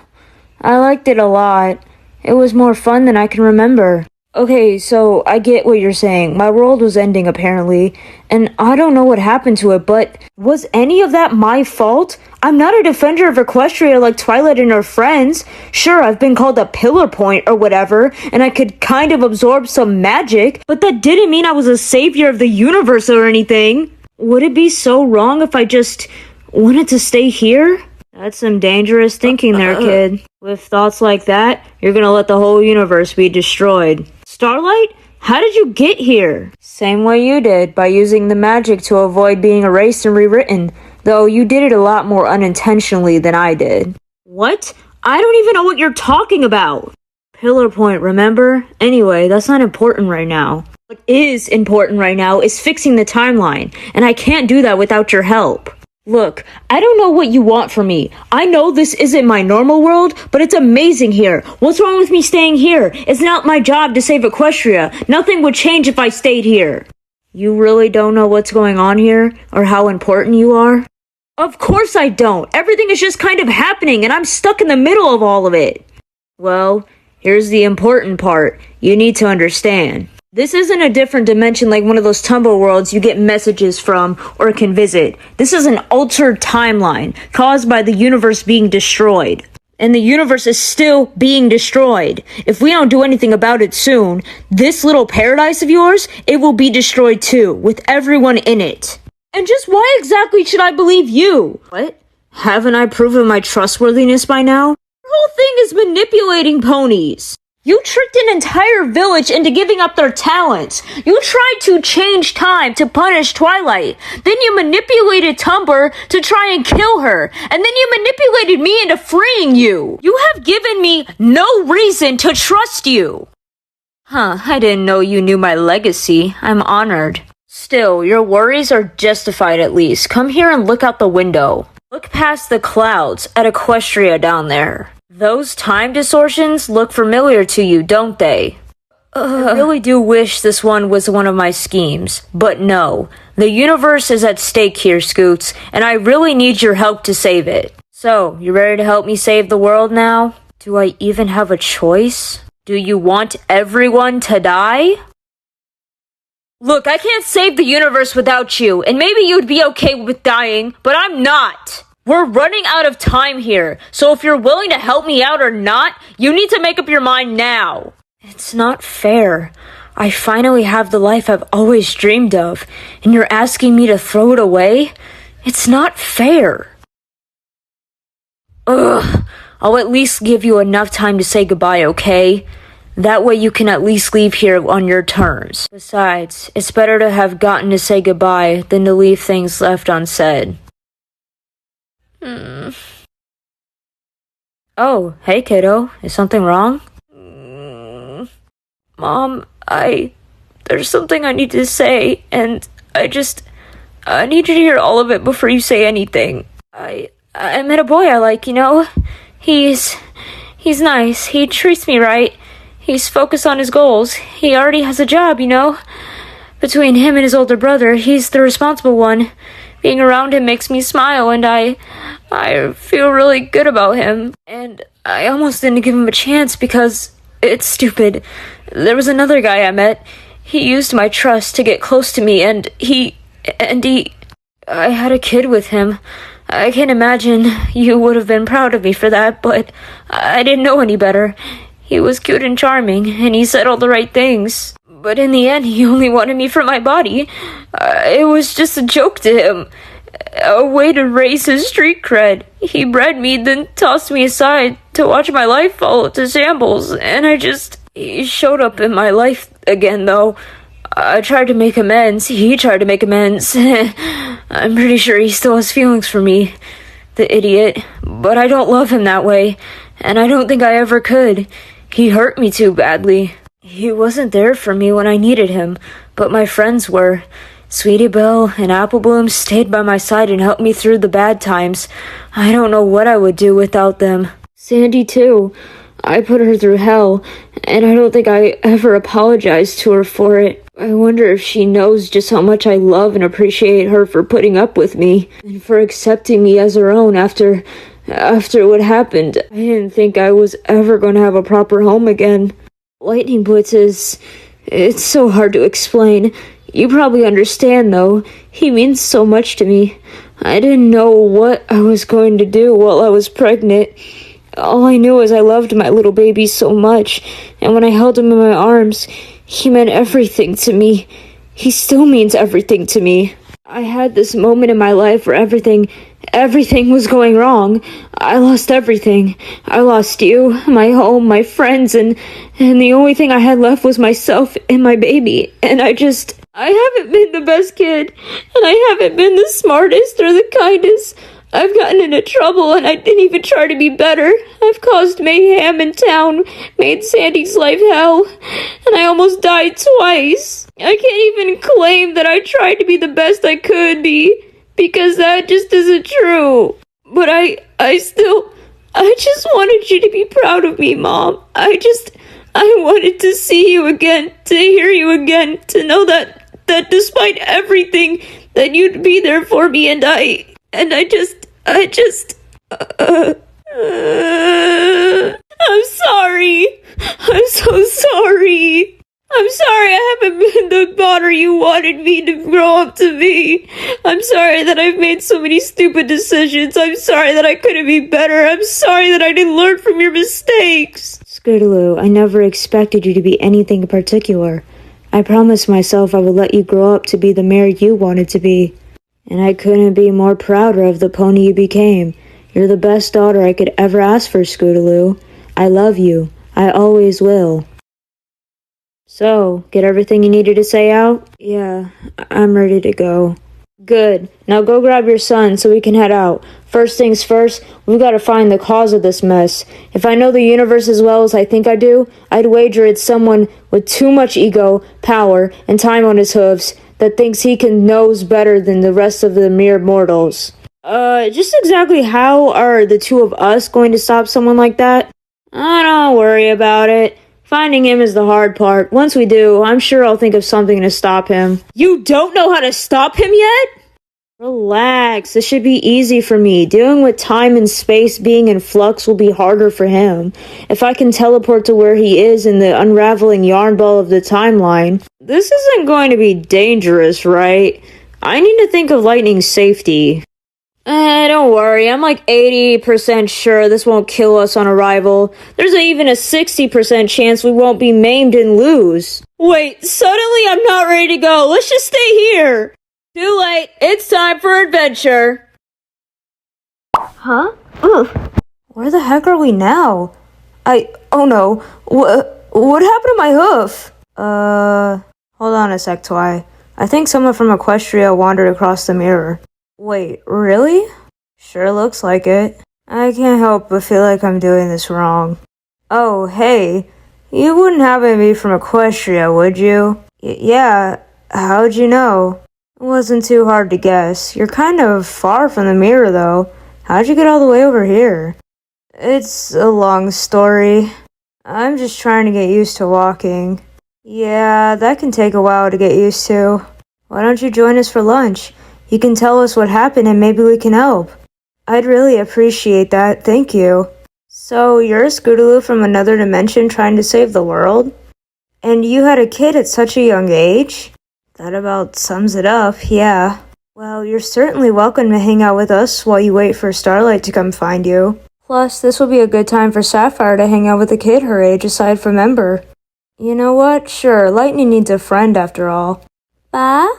I liked it a lot. It was more fun than I can remember. Okay, so I get what you're saying. My world was ending, apparently, and I don't know what happened to it, but was any of that my fault? I'm not a defender of Equestria like Twilight and her friends. Sure, I've been called a pillar point or whatever, and I could kind of absorb some magic, but that didn't mean I was a savior of the universe or anything. Would it be so wrong if I just wanted to stay here? That's some dangerous thinking there, kid. With thoughts like that, you're gonna let the whole universe be destroyed. Starlight? How did you get here? Same way you did, by using the magic to avoid being erased and rewritten. Though you did it a lot more unintentionally than I did. What? I don't even know what you're talking about! Pillar point, remember? Anyway, that's not important right now. What is important right now is fixing the timeline, and I can't do that without your help. Look, I don't know what you want from me. I know this isn't my normal world, but it's amazing here. What's wrong with me staying here? It's not my job to save Equestria. Nothing would change if I stayed here. You really don't know what's going on here, or how important you are? Of course I don't. Everything is just kind of happening, and I'm stuck in the middle of all of it. Well, here's the important part. You need to understand. This isn't a different dimension like one of those tumble worlds you get messages from or can visit. This is an altered timeline caused by the universe being destroyed. And the universe is still being destroyed. If we don't do anything about it soon, this little paradise of yours, it will be destroyed too, with everyone in it. And just why exactly should I believe you? What? Haven't I proven my trustworthiness by now? Your whole thing is manipulating ponies. You tricked an entire village into giving up their talents. You tried to change time to punish Twilight. Then you manipulated Tumblr to try and kill her. And then you manipulated me into freeing you. You have given me no reason to trust you. I didn't know you knew my legacy. I'm honored. Still, your worries are justified at least. Come here and look out the window. Look past the clouds at Equestria down there. Those time distortions look familiar to you, don't they? I really do wish this one was one of my schemes, but no. The universe is at stake here, Scoots, and I really need your help to save it. So, you ready to help me save the world now? Do I even have a choice? Do you want everyone to die? Look, I can't save the universe without you, and maybe you'd be okay with dying, but I'm not! We're running out of time here, so if you're willing to help me out or not, you need to make up your mind now. It's not fair. I finally have the life I've always dreamed of, and you're asking me to throw it away? It's not fair. Ugh, I'll at least give you enough time to say goodbye, okay? That way you can at least leave here on your terms. Besides, it's better to have gotten to say goodbye than to leave things left unsaid. Oh, hey kiddo, is something wrong? Mom, there's something I need to say, and I need you to hear all of it before you say anything. I met a boy I like, you know? He's nice, he treats me right, he's focused on his goals, he already has a job, you know? Between him and his older brother, he's the responsible one. Being around him makes me smile, and I feel really good about him. And I almost didn't give him a chance because it's stupid. There was another guy I met. He used my trust to get close to me, and I had a kid with him. I can't imagine you would have been proud of me for that, but I didn't know any better. He was cute and charming, and he said all the right things. But in the end, he only wanted me for my body. It was just a joke to him. A way to raise his street cred. He bred me, then tossed me aside to watch my life fall to shambles. And he showed up in my life again, though. I tried to make amends. He tried to make amends. I'm pretty sure he still has feelings for me. The idiot. But I don't love him that way. And I don't think I ever could. He hurt me too badly. He wasn't there for me when I needed him, but my friends were. Sweetie Belle and Apple Bloom stayed by my side and helped me through the bad times. I don't know what I would do without them. Sandy, too. I put her through hell, and I don't think I ever apologized to her for it. I wonder if she knows just how much I love and appreciate her for putting up with me, and for accepting me as her own after what happened. I didn't think I was ever going to have a proper home again. Lightning blitzes. It's so hard to explain. You probably understand, though. He means so much to me. I didn't know what I was going to do while I was pregnant. All I knew is I loved my little baby so much, and when I held him in my arms, he meant everything to me. He still means everything to me. I had this moment in my life where everything was going wrong. I lost everything. I lost you, my home, my friends, and the only thing I had left was myself and my baby. And I haven't been the best kid, and I haven't been the smartest or the kindest. I've gotten into trouble, and I didn't even try to be better. I've caused mayhem in town, made Sandy's life hell, and I almost died twice. I can't even claim that I tried to be the best I could be, because that just isn't true. But I just wanted you to be proud of me, Mom. I wanted to see you again, to hear you again, to know that despite everything, that you'd be there for me, and I'm sorry. I'm so sorry. I'm sorry I haven't been the daughter you wanted me to grow up to be. I'm sorry that I've made so many stupid decisions. I'm sorry that I couldn't be better. I'm sorry that I didn't learn from your mistakes. Scootaloo, I never expected you to be anything in particular. I promised myself I would let you grow up to be the mare you wanted to be. And I couldn't be more prouder of the pony you became. You're the best daughter I could ever ask for, Scootaloo. I love you. I always will. So, get everything you needed to say out? Yeah, I'm ready to go. Good. Now go grab your son so we can head out. First things first, we've got to find the cause of this mess. If I know the universe as well as I think I do, I'd wager it's someone with too much ego, power, and time on his hooves that thinks he knows better than the rest of the mere mortals. Just exactly how are the two of us going to stop someone like that? Don't worry about it. Finding him is the hard part. Once we do, I'm sure I'll think of something to stop him. You don't know how to stop him yet? Relax, this should be easy for me. Dealing with time and space being in flux will be harder for him. If I can teleport to where he is in the unraveling yarn ball of the timeline, this isn't going to be dangerous, right? I need to think of Lightning's safety. Don't worry, I'm like 80% sure this won't kill us on arrival. There's even a 60% chance we won't be maimed and lose. Wait, suddenly I'm not ready to go. Let's just stay here. Too late. It's time for adventure. Huh? Ugh. Where the heck are we now? Oh no. What happened to my hoof? Hold on a sec, Twy. I think someone from Equestria wandered across the mirror. Wait, really? Sure looks like it. I can't help but feel like I'm doing this wrong. Oh, hey. You wouldn't happen to be from Equestria, would you? Yeah. How'd you know? It wasn't too hard to guess. You're kind of far from the mirror, though. How'd you get all the way over here? It's a long story. I'm just trying to get used to walking. Yeah, that can take a while to get used to. Why don't you join us for lunch? You can tell us what happened and maybe we can help. I'd really appreciate that, thank you. So, you're a Scootaloo from another dimension trying to save the world? And you had a kid at such a young age? That about sums it up, yeah. Well, you're certainly welcome to hang out with us while you wait for Starlight to come find you. Plus, this will be a good time for Sapphire to hang out with a kid her age aside from Ember. You know what? Sure, Lightning needs a friend after all. Ba?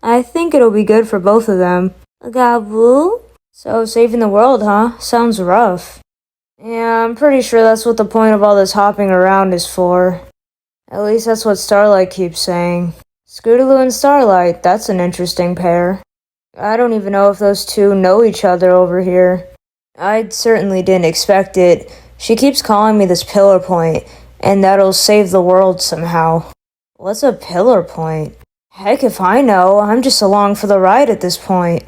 I think it'll be good for both of them. Gaboo? So, saving the world, huh? Sounds rough. Yeah, I'm pretty sure that's what the point of all this hopping around is for. At least that's what Starlight keeps saying. Scootaloo and Starlight, that's an interesting pair. I don't even know if those two know each other over here. I certainly didn't expect it. She keeps calling me this pillar point, and that'll save the world somehow. What's a pillar point? Heck if I know, I'm just along for the ride at this point.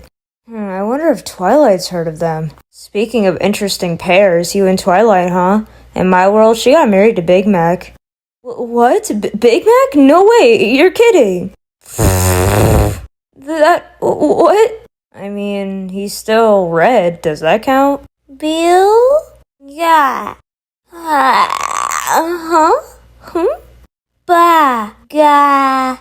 I wonder if Twilight's heard of them. Speaking of interesting pairs, you and Twilight, huh? In my world, she got married to Big Mac. What? Big Mac? No way, you're kidding. What? I mean, he's still red, does that count? Bill? Yeah. Huh? Ba. Ga.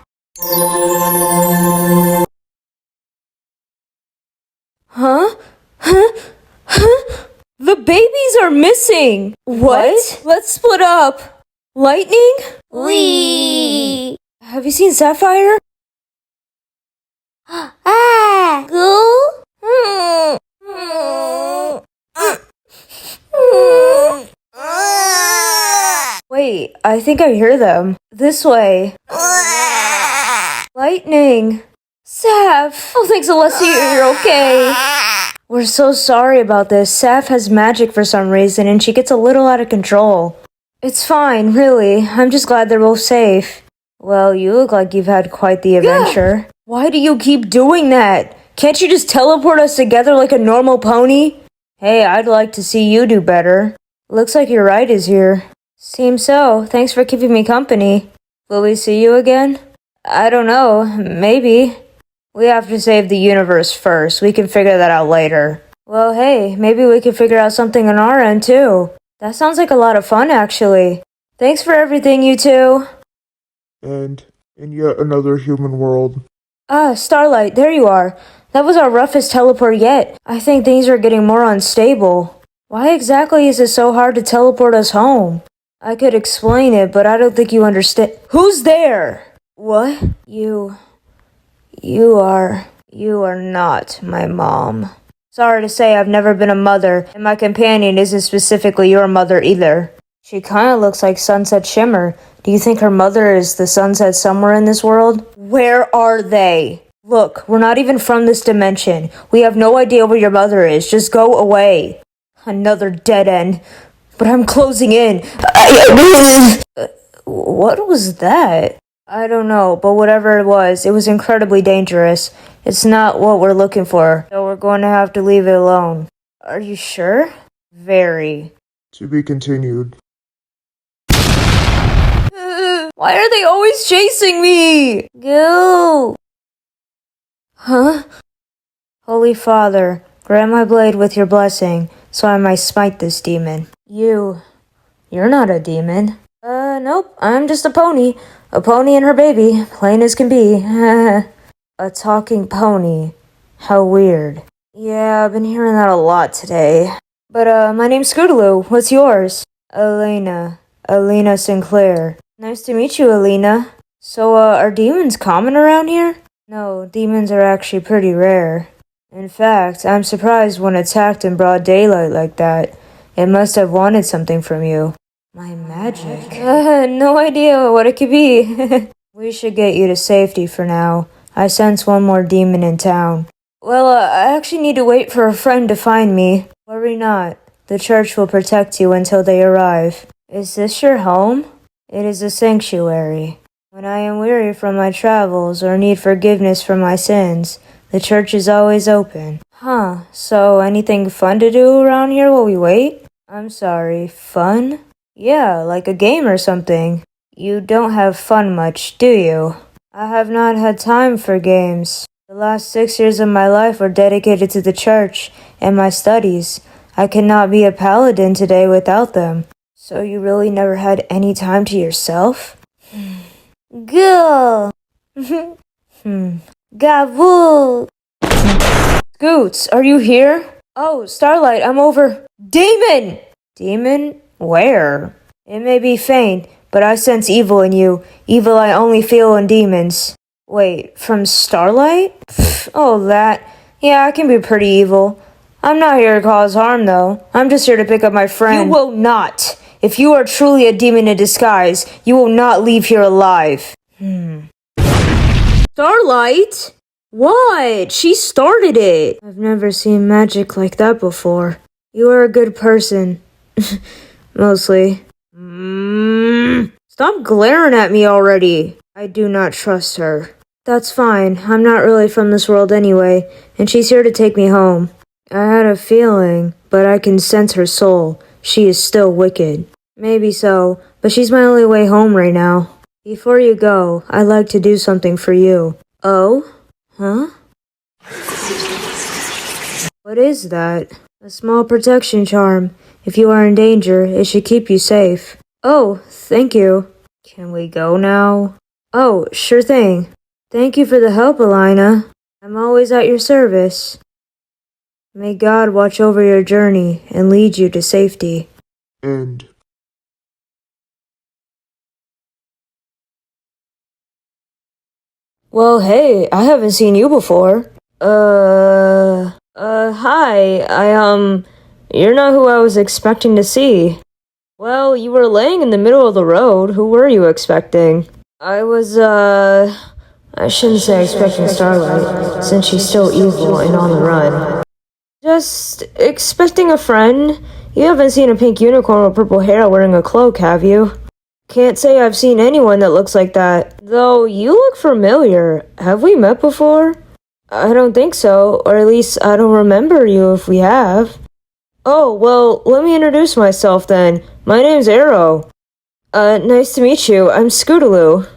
Huh? The babies are missing! What? Let's split up! Lightning? Wee! Have you seen Sapphire? Go? Wait, I think I hear them. This way. Lightning! Saph! Oh, thanks, Alessia, you're okay. We're so sorry about this. Saph has magic for some reason, and she gets a little out of control. It's fine, really. I'm just glad they're both safe. Well, you look like you've had quite the adventure. Yeah. Why do you keep doing that? Can't you just teleport us together like a normal pony? Hey, I'd like to see you do better. Looks like your ride is here. Seems so. Thanks for keeping me company. Will we see you again? I don't know. Maybe. We have to save the universe first. We can figure that out later. Well, hey, maybe we can figure out something on our end, too. That sounds like a lot of fun, actually. Thanks for everything, you two. And in yet another human world. Ah, Starlight, there you are. That was our roughest teleport yet. I think things are getting more unstable. Why exactly is it so hard to teleport us home? I could explain it, but I don't think you understand. Who's there? What? You are not my mom. Sorry to say, I've never been a mother, and my companion isn't specifically your mother either. She kinda looks like Sunset Shimmer. Do you think her mother is the sunset somewhere in this world? Where are they? Look, we're not even from this dimension. We have no idea where your mother is. Just go away. Another dead end. But I'm closing in. What was that? I don't know, but whatever it was incredibly dangerous. It's not what we're looking for, so we're going to have to leave it alone. Are you sure? Very. To be continued. Why are they always chasing me? Go! Huh? Holy Father, grant my blade with your blessing, so I might smite this demon. You're not a demon. Nope, I'm just a pony. A pony and her baby, plain as can be. A talking pony. How weird. Yeah, I've been hearing that a lot today. But, my name's Scootaloo. What's yours? Elena Sinclair. Nice to meet you, Elena. So, are demons common around here? No, demons are actually pretty rare. In fact, I'm surprised one attacked in broad daylight like that. It must have wanted something from you. My magic? No idea what it could be. We should get you to safety for now. I sense one more demon in town. Well, I actually need to wait for a friend to find me. Worry not. The church will protect you until they arrive. Is this your home? It is a sanctuary. When I am weary from my travels or need forgiveness for my sins, the church is always open. Huh, so anything fun to do around here while we wait? I'm sorry, fun? Yeah, like a game or something. You don't have fun much, do you? I have not had time for games. The last 6 years of my life were dedicated to the church and my studies. I cannot be a paladin today without them. So you really never had any time to yourself? Go! Gaboo! Scoots, are you here? Oh, Starlight, I'm over. Demon! Demon? Where? It may be faint, but I sense evil in you. Evil I only feel in demons. Wait, from Starlight? Oh, that. Yeah, I can be pretty evil. I'm not here to cause harm, though. I'm just here to pick up my friend. You will not! If you are truly a demon in disguise, you will not leave here alive. Starlight? What? She started it. I've never seen magic like that before. You are a good person. Mostly. Stop glaring at me already. I do not trust her. That's fine. I'm not really from this world anyway, and she's here to take me home. I had a feeling, but I can sense her soul. She is still wicked. Maybe so, but she's my only way home right now. Before you go, I'd like to do something for you. Oh? Huh? What is that? A small protection charm. If you are in danger, it should keep you safe. Oh, thank you. Can we go now? Oh, sure thing. Thank you for the help, Elena. I'm always at your service. May God watch over your journey and lead you to safety. End. Well, hey, I haven't seen you before. Hi. You're not who I was expecting to see. Well, you were laying in the middle of the road. Who were you expecting? I shouldn't say expecting Starlight, since she's still evil and on the run. Just expecting a friend. You haven't seen a pink unicorn with purple hair wearing a cloak, have you? Can't say I've seen anyone that looks like that. Though you look familiar. Have we met before? I don't think so, or at least I don't remember you if we have. Oh, well, let me introduce myself then. My name's Arrow. Nice to meet you. I'm Scootaloo.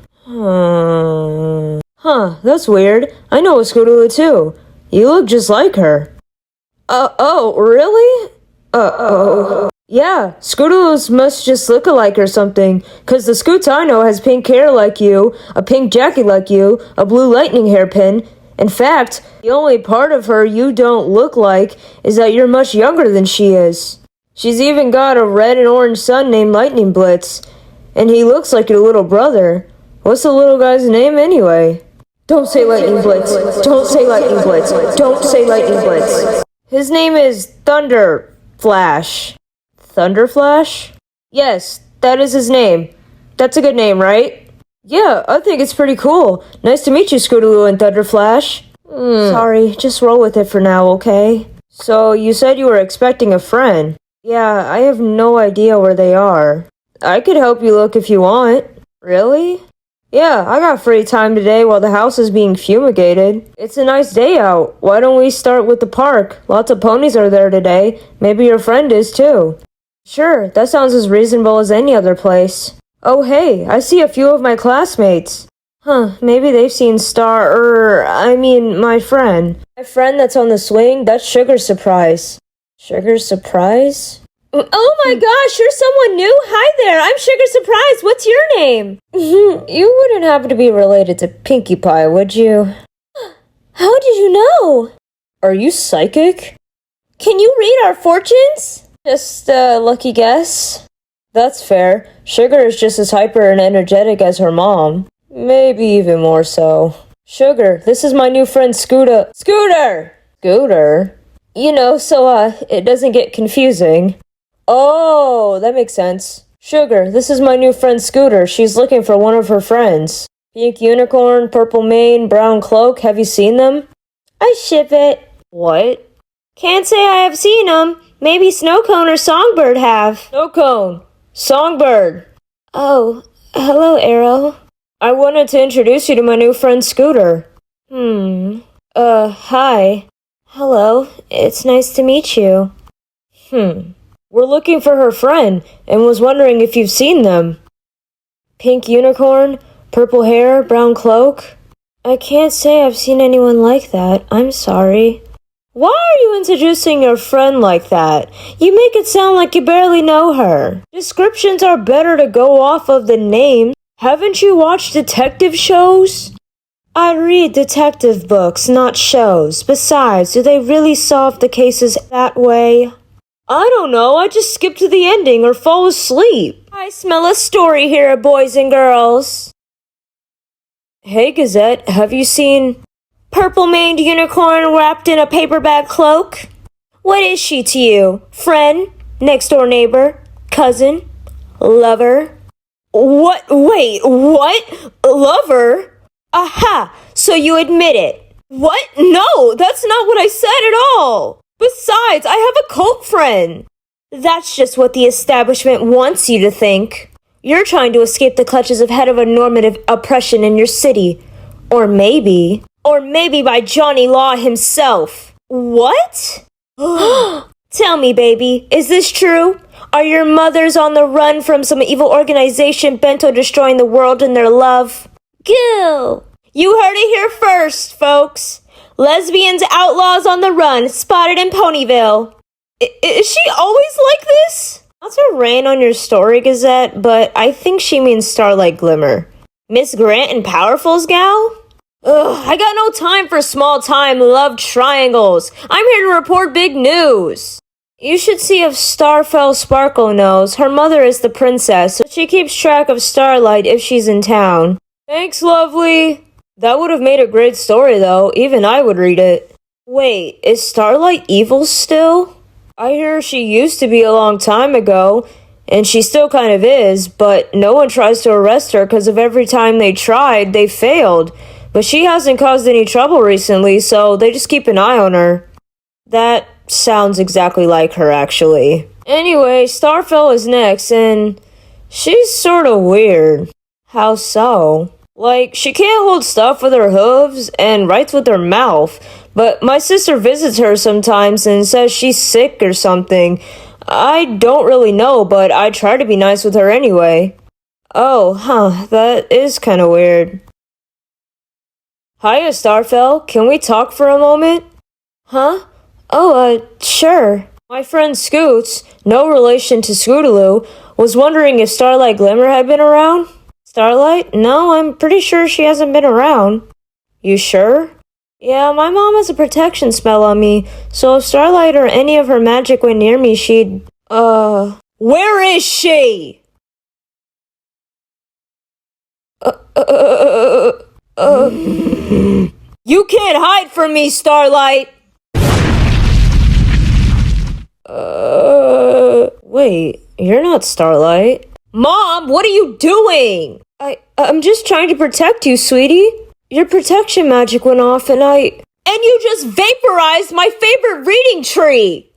Huh, that's weird. I know a Scootaloo too. You look just like her. Oh, really? Uh-oh. Yeah, Scootaloos must just look alike or something, 'cause the Scoots I know has pink hair like you, a pink jacket like you, a blue lightning hairpin. In fact, the only part of her you don't look like is that you're much younger than she is. She's even got a red and orange son named Lightning Blitz, and he looks like your little brother. What's the little guy's name anyway? Don't say Lightning Blitz. Don't say Lightning Blitz. Don't say Lightning Blitz. His name is Thunder Flash. Thunder Flash? Yes, that is his name. That's a good name, right? Yeah, I think it's pretty cool. Nice to meet you, Scootaloo and Thunder Flash. Sorry, just roll with it for now, okay? So, you said you were expecting a friend. Yeah, I have no idea where they are. I could help you look if you want. Really? Yeah, I got free time today while the house is being fumigated. It's a nice day out. Why don't we start with the park? Lots of ponies are there today. Maybe your friend is too. Sure, that sounds as reasonable as any other place. Oh hey, I see a few of my classmates. Maybe they've seen my friend. My friend that's on the swing, that's Sugar's Surprise. Sugar's Surprise? Oh my gosh, you're someone new? Hi there, I'm Sugar Surprise. What's your name? You wouldn't happen to be related to Pinkie Pie, would you? How did you know? Are you psychic? Can you read our fortunes? Just a lucky guess. That's fair. Sugar is just as hyper and energetic as her mom. Maybe even more so. Sugar, this is my new friend Scooter. Scooter? You know, so, it doesn't get confusing. Oh, that makes sense. Sugar, this is my new friend Scooter. She's looking for one of her friends. Pink unicorn, purple mane, brown cloak. Have you seen them? I ship it. What? Can't say I have seen them. Maybe Snowcone or Songbird have. Snowcone. Songbird. Oh, hello, Arrow. I wanted to introduce you to my new friend Scooter. Hi. Hello, it's nice to meet you. We're looking for her friend, and was wondering if you've seen them. Pink unicorn, purple hair, brown cloak. I can't say I've seen anyone like that. I'm sorry. Why are you introducing your friend like that? You make it sound like you barely know her. Descriptions are better to go off of than names. Haven't you watched detective shows? I read detective books, not shows. Besides, do they really solve the cases that way? I don't know, I just skip to the ending or fall asleep. I smell a story here, boys and girls. Hey, Gazette, have you seen purple-maned unicorn wrapped in a paper bag cloak? What is she to you? Friend? Next-door neighbor? Cousin? Lover? What? Wait, what? Lover? Aha! So you admit it. What? No, that's not what I said at all. Besides, I have a cult friend. That's just what the establishment wants you to think. You're trying to escape the clutches of heteronormative oppression in your city. Or maybe by Johnny Law himself. What? Tell me, baby, is this true? Are your mothers on the run from some evil organization bent on destroying the world and their love? Goo! You heard it here first, folks. Lesbians outlaws on the run, spotted in Ponyville. Is she always like this? Not to rain on your story, Gazette, but I think she means Starlight Glimmer. Miss Grant and Powerful's gal? Ugh, I got no time for small-time love triangles. I'm here to report big news. You should see if Starfell Sparkle knows. Her mother is the princess, so she keeps track of Starlight if she's in town. Thanks, lovely. That would have made a great story, though. Even I would read it. Wait, is Starlight evil still? I hear she used to be a long time ago, and she still kind of is, but no one tries to arrest her because of every time they tried, they failed. But she hasn't caused any trouble recently, so they just keep an eye on her. That sounds exactly like her, actually. Anyway, Starfell is next, and she's sorta weird. How so? Like, she can't hold stuff with her hooves and writes with her mouth, but my sister visits her sometimes and says she's sick or something. I don't really know, but I try to be nice with her anyway. Oh, that is kinda weird. Hiya, Starfell. Can we talk for a moment? Huh? Oh, sure. My friend Scoots, no relation to Scootaloo, was wondering if Starlight Glimmer had been around. Starlight? No, I'm pretty sure she hasn't been around. You sure? Yeah, my mom has a protection spell on me, so if Starlight or any of her magic went near me, she'd, Where is she? You can't hide from me, Starlight! Wait, you're not Starlight. Mom, what are you doing? I'm just trying to protect you, sweetie. Your protection magic went off and you just vaporized my favorite reading tree!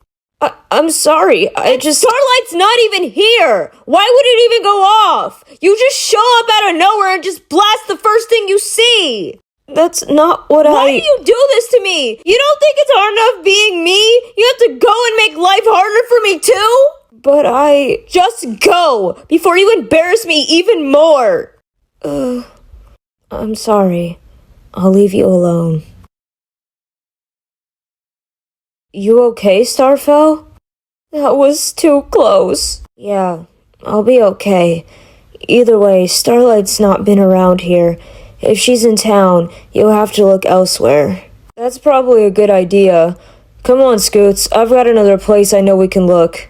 I'm sorry, Starlight's not even here! Why would it even go off? You just show up out of nowhere and just blast the first thing you see! That's not what Why do you do this to me? You don't think it's hard enough being me? You have to go and make life harder for me too? But Just go! Before you embarrass me even more! I'm sorry. I'll leave you alone. You okay, Starfell? That was too close. Yeah, I'll be okay. Either way, Starlight's not been around here. If she's in town, you'll have to look elsewhere. That's probably a good idea. Come on, Scoots. I've got another place I know we can look.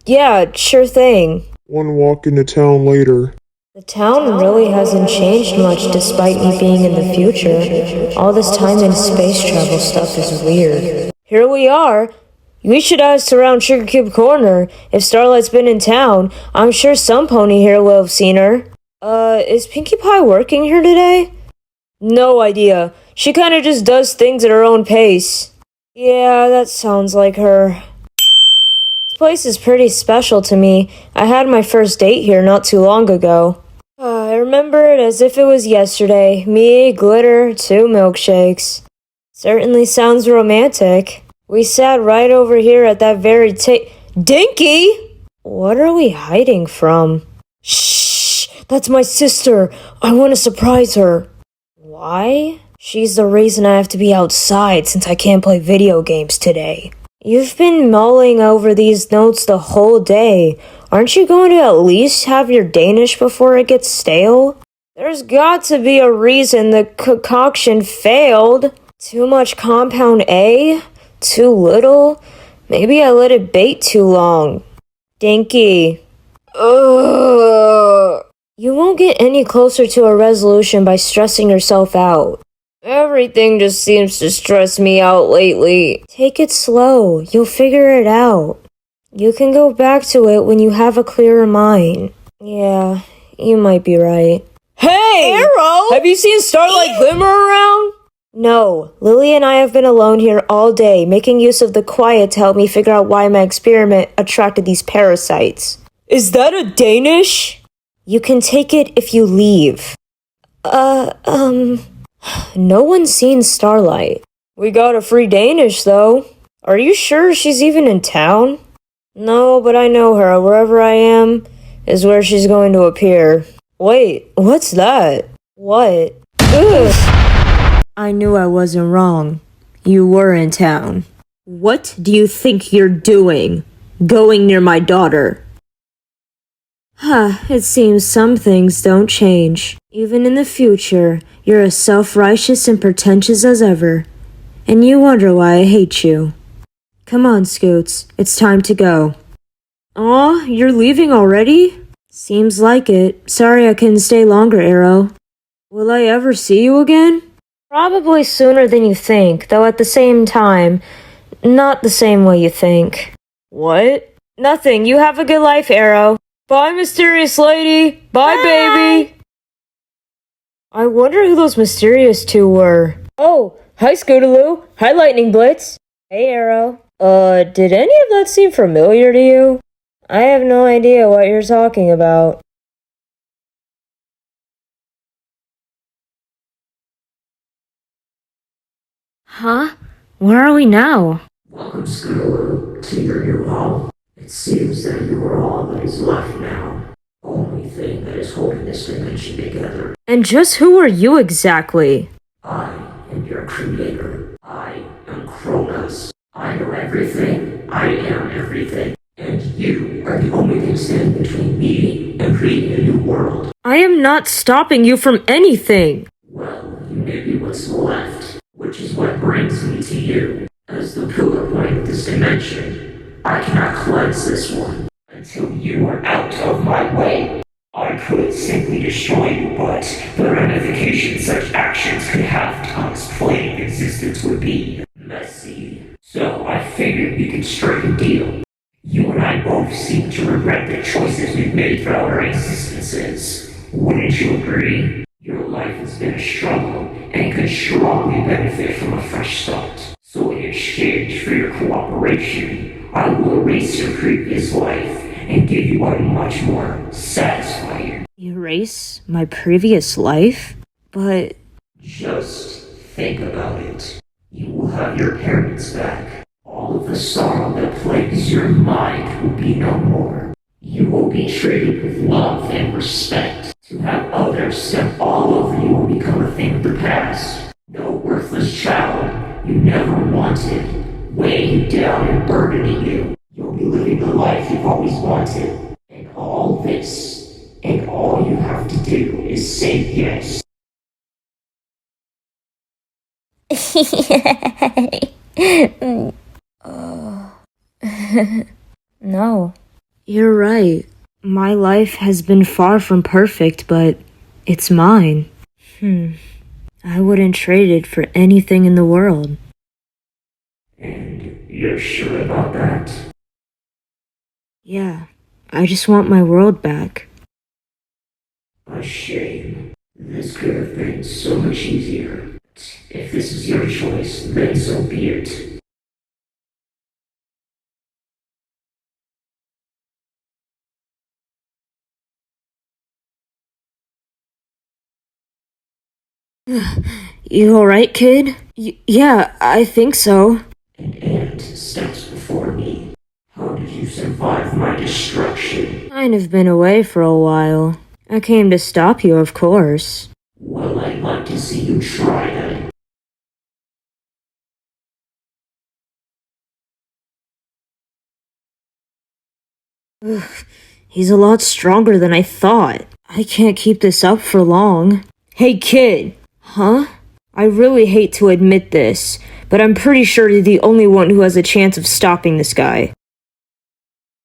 Yeah, sure thing. One walk into town later. The town really hasn't changed much despite me being in the future. All this time in space travel stuff is weird. Here we are. We should ask around Sugar Cube Corner. If Starlight's been in town, I'm sure some pony here will have seen her. Is Pinkie Pie working here today? No idea. She kinda just does things at her own pace. Yeah, that sounds like her. This place is pretty special to me. I had my first date here not too long ago. I remember it as if it was yesterday. Me, glitter, 2 milkshakes. Certainly sounds romantic. We sat right over here at that very Dinky! What are we hiding from? Shh! That's my sister! I want to surprise her. Why? She's the reason I have to be outside since I can't play video games today. You've been mulling over these notes the whole day. Aren't you going to at least have your Danish before it gets stale? There's got to be a reason the concoction failed. Too much compound A? Too little? Maybe I let it bake too long. Dinky. Ugh. You won't get any closer to a resolution by stressing yourself out. Everything just seems to stress me out lately. Take it slow. You'll figure it out. You can go back to it when you have a clearer mind. Yeah, you might be right. Hey! Arrow! Have you seen Starlight Glimmer around? No. Lily and I have been alone here all day, making use of the quiet to help me figure out why my experiment attracted these parasites. Is that a Danish? You can take it if you leave. No one's seen Starlight. We got a free Danish, though. Are you sure she's even in town? No, but I know her. Wherever I am is where she's going to appear. Wait, what's that? What? Ugh! I knew I wasn't wrong. You were in town. What do you think you're doing? Going near my daughter? It seems some things don't change. Even in the future, you're as self-righteous and pretentious as ever. And you wonder why I hate you. Come on, Scoots. It's time to go. Aw, you're leaving already? Seems like it. Sorry I couldn't stay longer, Arrow. Will I ever see you again? Probably sooner than you think, though at the same time, not the same way you think. What? Nothing. You have a good life, Arrow. Bye, mysterious lady. Bye, baby. I wonder who those mysterious two were. Oh, hi, Scootaloo. Hi, Lightning Blitz. Hey, Arrow. Did any of that seem familiar to you? I have no idea what you're talking about. Huh? Where are we now? Welcome, Scootaloo, to your new home. It seems that you are all that is left now. Only thing that is holding this dimension together. And just who are you exactly? I am your creator. I am Kronos. I know everything. I am everything. And you are the only thing standing between me and creating a new world. I am not stopping you from anything. Well, you may be what's left, which is what brings me to you. As the pillar point of this dimension, I cannot cleanse this one until you are out of my way. I could simply destroy you, but the ramifications such actions could have to unexplained existence would be messy. So I figured we could strike a deal. You and I both seem to regret the choices we've made throughout our existences. Wouldn't you agree? Your life has been a struggle and could strongly benefit from a fresh start. So in exchange for your cooperation, I will erase your previous life and give you one much more satisfying. Erase my previous life? But... Just think about it. You will have your parents back. All of the sorrow that plagues your mind will be no more. You will be treated with love and respect. To have others step all over you will become a thing of the past. No worthless child you never wanted, weighing you down and burdening you. You'll be living the life you've always wanted. And all this, and all you have to do is say yes. No. You're right. My life has been far from perfect, but it's mine. I wouldn't trade it for anything in the world. And you're sure about that? Yeah, I just want my world back. A shame. This could have been so much easier. If this is your choice, then so be it. You alright, kid? Yeah, I think so. An ant steps before me. How did you survive my destruction? Kind of been away for a while. I came to stop you, of course. Well, I'd like to see you try that. He's a lot stronger than I thought. I can't keep this up for long. Hey, kid! Huh? I really hate to admit this, but I'm pretty sure you're the only one who has a chance of stopping this guy.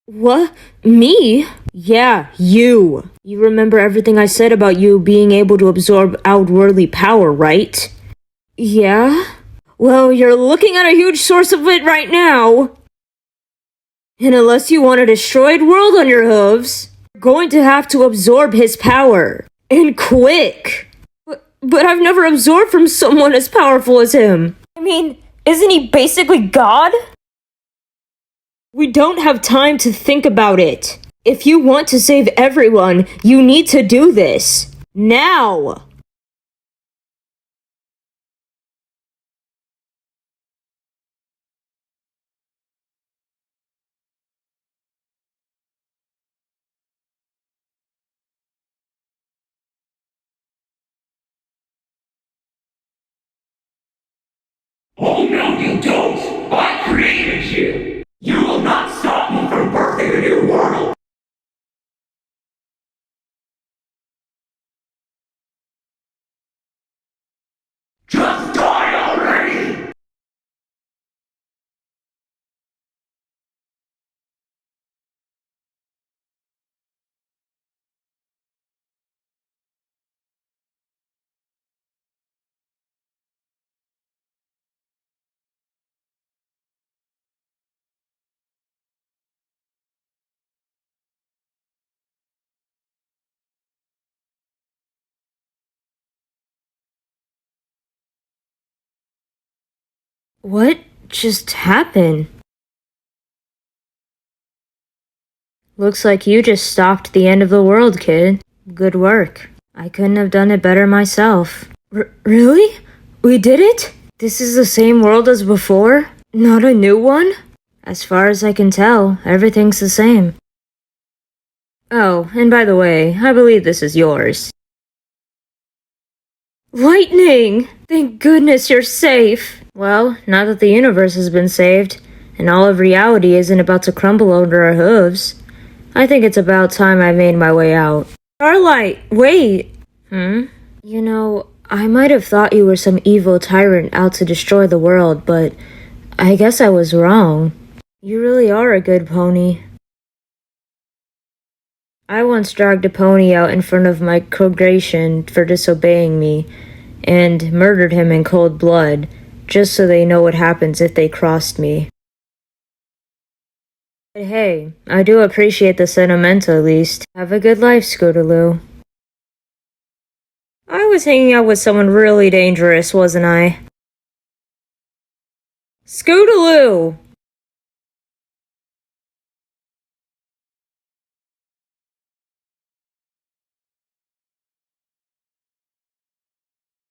What? Me? Yeah, you. You remember everything I said about you being able to absorb outworldly power, right? Yeah? Well, you're looking at a huge source of it right now. And unless you want a destroyed world on your hooves, you're going to have to absorb his power. And quick! But I've never absorbed from someone as powerful as him. I mean, isn't he basically God? We don't have time to think about it. If you want to save everyone, you need to do this. Now! Oh no, you don't! I created you! You will not stop me from birthing a new world! Just die already! What just happened? Looks like you just stopped the end of the world, kid. Good work. I couldn't have done it better myself. Really? We did it? This is the same world as before? Not a new one? As far as I can tell, everything's the same. Oh, and by the way, I believe this is yours. Lightning! Thank goodness you're safe! Well, now that the universe has been saved, and all of reality isn't about to crumble under our hooves, I think it's about time I made my way out. Starlight, wait! You know, I might have thought you were some evil tyrant out to destroy the world, but I guess I was wrong. You really are a good pony. I once dragged a pony out in front of my congregation for disobeying me, and murdered him in cold blood, just so they know what happens if they crossed me. But hey, I do appreciate the sentiment at least. Have a good life, Scootaloo. I was hanging out with someone really dangerous, wasn't I? Scootaloo!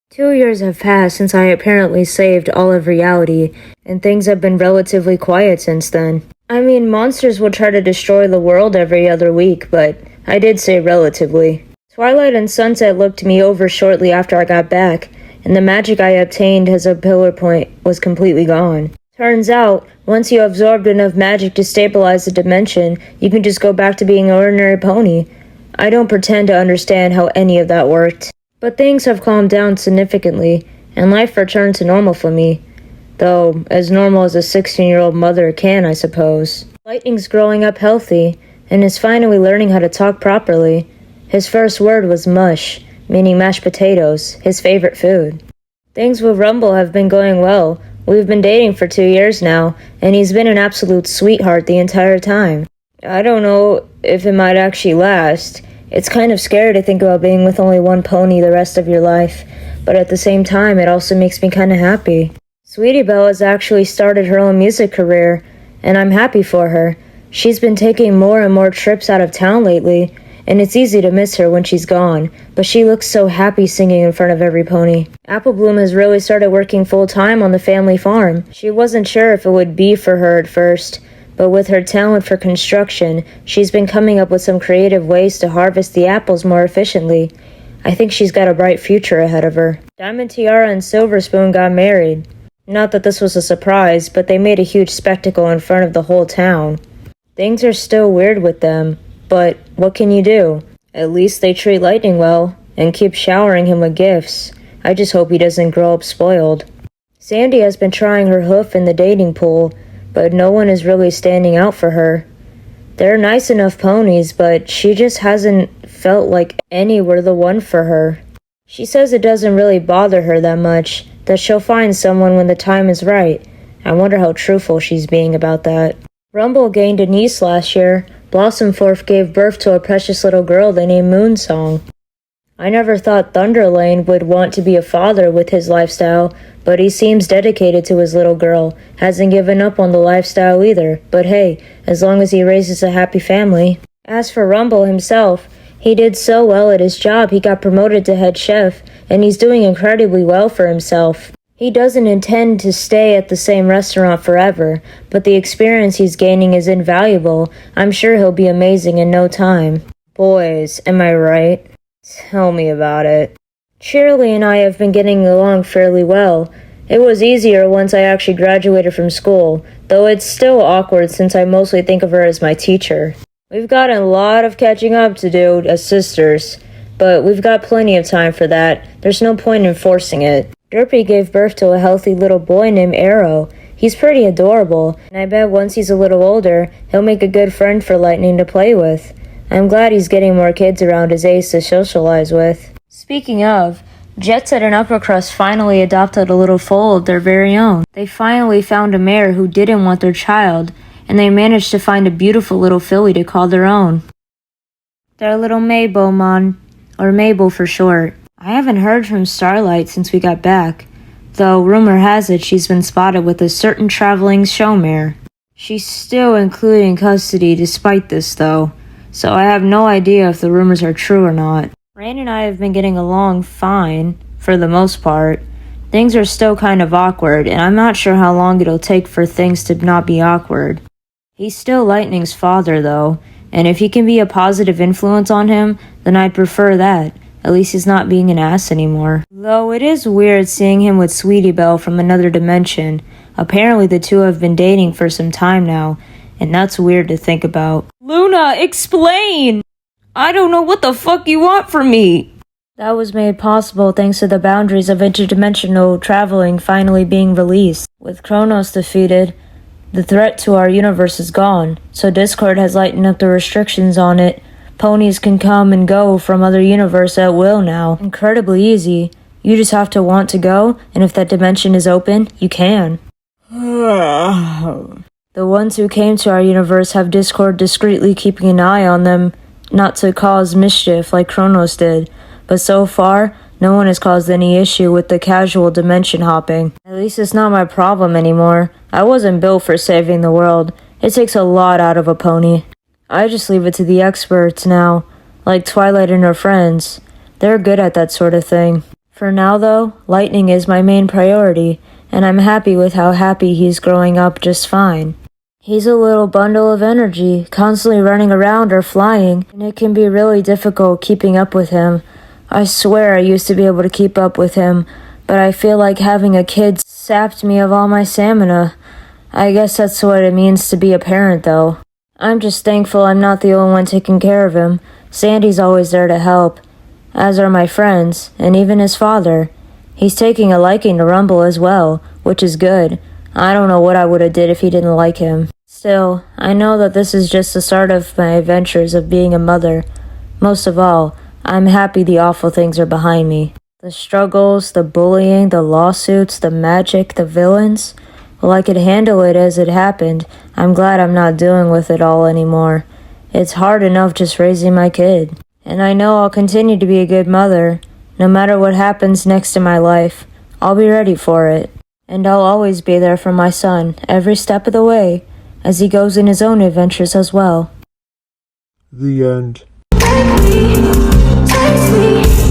Two years have passed since I apparently saved all of reality, and things have been relatively quiet since then. I mean, monsters will try to destroy the world every other week, but I did say relatively. Twilight and Sunset looked me over shortly after I got back, and the magic I obtained as a pillar point was completely gone. Turns out, once you absorbed enough magic to stabilize the dimension, you can just go back to being an ordinary pony. I don't pretend to understand how any of that worked. But things have calmed down significantly, and life returned to normal for me. Though, as normal as a 16-year-old mother can, I suppose. Lightning's growing up healthy, and is finally learning how to talk properly. His first word was mush, meaning mashed potatoes, his favorite food. Things with Rumble have been going well. We've been dating for 2 years now, and he's been an absolute sweetheart the entire time. I don't know if it might actually last. It's kind of scary to think about being with only one pony the rest of your life, but at the same time, it also makes me kind of happy. Sweetie Belle has actually started her own music career, and I'm happy for her. She's been taking more and more trips out of town lately, and it's easy to miss her when she's gone, but she looks so happy singing in front of every pony. Apple Bloom has really started working full-time on the family farm. She wasn't sure if it would be for her at first, but with her talent for construction, she's been coming up with some creative ways to harvest the apples more efficiently. I think she's got a bright future ahead of her. Diamond Tiara and Silver Spoon got married. Not that this was a surprise, but they made a huge spectacle in front of the whole town. Things are still weird with them, but what can you do? At least they treat Lightning well, and keep showering him with gifts. I just hope he doesn't grow up spoiled. Sandy has been trying her hoof in the dating pool, but no one is really standing out for her. They're nice enough ponies, but she just hasn't felt like any were the one for her. She says it doesn't really bother her that much, that she'll find someone when the time is right. I wonder how truthful she's being about that. Rumble gained a niece last year. Blossomforth gave birth to a precious little girl they named Moonsong. I never thought Thunderlane would want to be a father with his lifestyle, but he seems dedicated to his little girl, hasn't given up on the lifestyle either, but hey, as long as he raises a happy family. As for Rumble himself, he did so well at his job he got promoted to head chef, and he's doing incredibly well for himself. He doesn't intend to stay at the same restaurant forever, but the experience he's gaining is invaluable. I'm sure he'll be amazing in no time. Boys, am I right? Tell me about it. Shirley and I have been getting along fairly well. It was easier once I actually graduated from school, though it's still awkward since I mostly think of her as my teacher. We've got a lot of catching up to do as sisters, but we've got plenty of time for that. There's no point in forcing it. Derpy gave birth to a healthy little boy named Arrow. He's pretty adorable, and I bet once he's a little older, he'll make a good friend for Lightning to play with. I'm glad he's getting more kids around his age to socialize with. Speaking of, Jet Set and Upper Crust finally adopted a little foal of their very own. They finally found a mare who didn't want their child, and they managed to find a beautiful little filly to call their own. Their little Mabel, or Mabel for short. I haven't heard from Starlight since we got back, though rumor has it she's been spotted with a certain traveling show mare. She's still including custody despite this, though, so I have no idea if the rumors are true or not. Rain and I have been getting along fine, for the most part. Things are still kind of awkward, and I'm not sure how long it'll take for things to not be awkward. He's still Lightning's father, though, and if he can be a positive influence on him, then I'd prefer that. At least he's not being an ass anymore. Though it is weird seeing him with Sweetie Belle from another dimension. Apparently the two have been dating for some time now, and that's weird to think about. Luna, explain! I don't know what the fuck you want from me. That was made possible thanks to the boundaries of interdimensional traveling finally being released. With Kronos defeated, the threat to our universe is gone, so Discord has lightened up the restrictions on it. Ponies can come and go from other universe at will now. Incredibly easy. You just have to want to go, and if that dimension is open, you can. The ones who came to our universe have Discord discreetly keeping an eye on them, not to cause mischief like Kronos did, but so far, no one has caused any issue with the casual dimension hopping. At least it's not my problem anymore. I wasn't built for saving the world. It takes a lot out of a pony. I just leave it to the experts now, like Twilight and her friends. They're good at that sort of thing. For now, though, Lightning is my main priority, and I'm happy with how happy he's growing up just fine. He's a little bundle of energy, constantly running around or flying, and it can be really difficult keeping up with him. I swear I used to be able to keep up with him, but I feel like having a kid sapped me of all my stamina. I guess that's what it means to be a parent, though. I'm just thankful I'm not the only one taking care of him. Sandy's always there to help, as are my friends, and even his father. He's taking a liking to Rumble as well, which is good. I don't know what I would have did if he didn't like him. Still, I know that this is just the start of my adventures of being a mother. Most of all, I'm happy the awful things are behind me. The struggles, the bullying, the lawsuits, the magic, the villains. Well, I could handle it as it happened. I'm glad I'm not dealing with it all anymore. It's hard enough just raising my kid. And I know I'll continue to be a good mother. No matter what happens next in my life, I'll be ready for it. And I'll always be there for my son, every step of the way, as he goes in his own adventures as well. The end. Take me,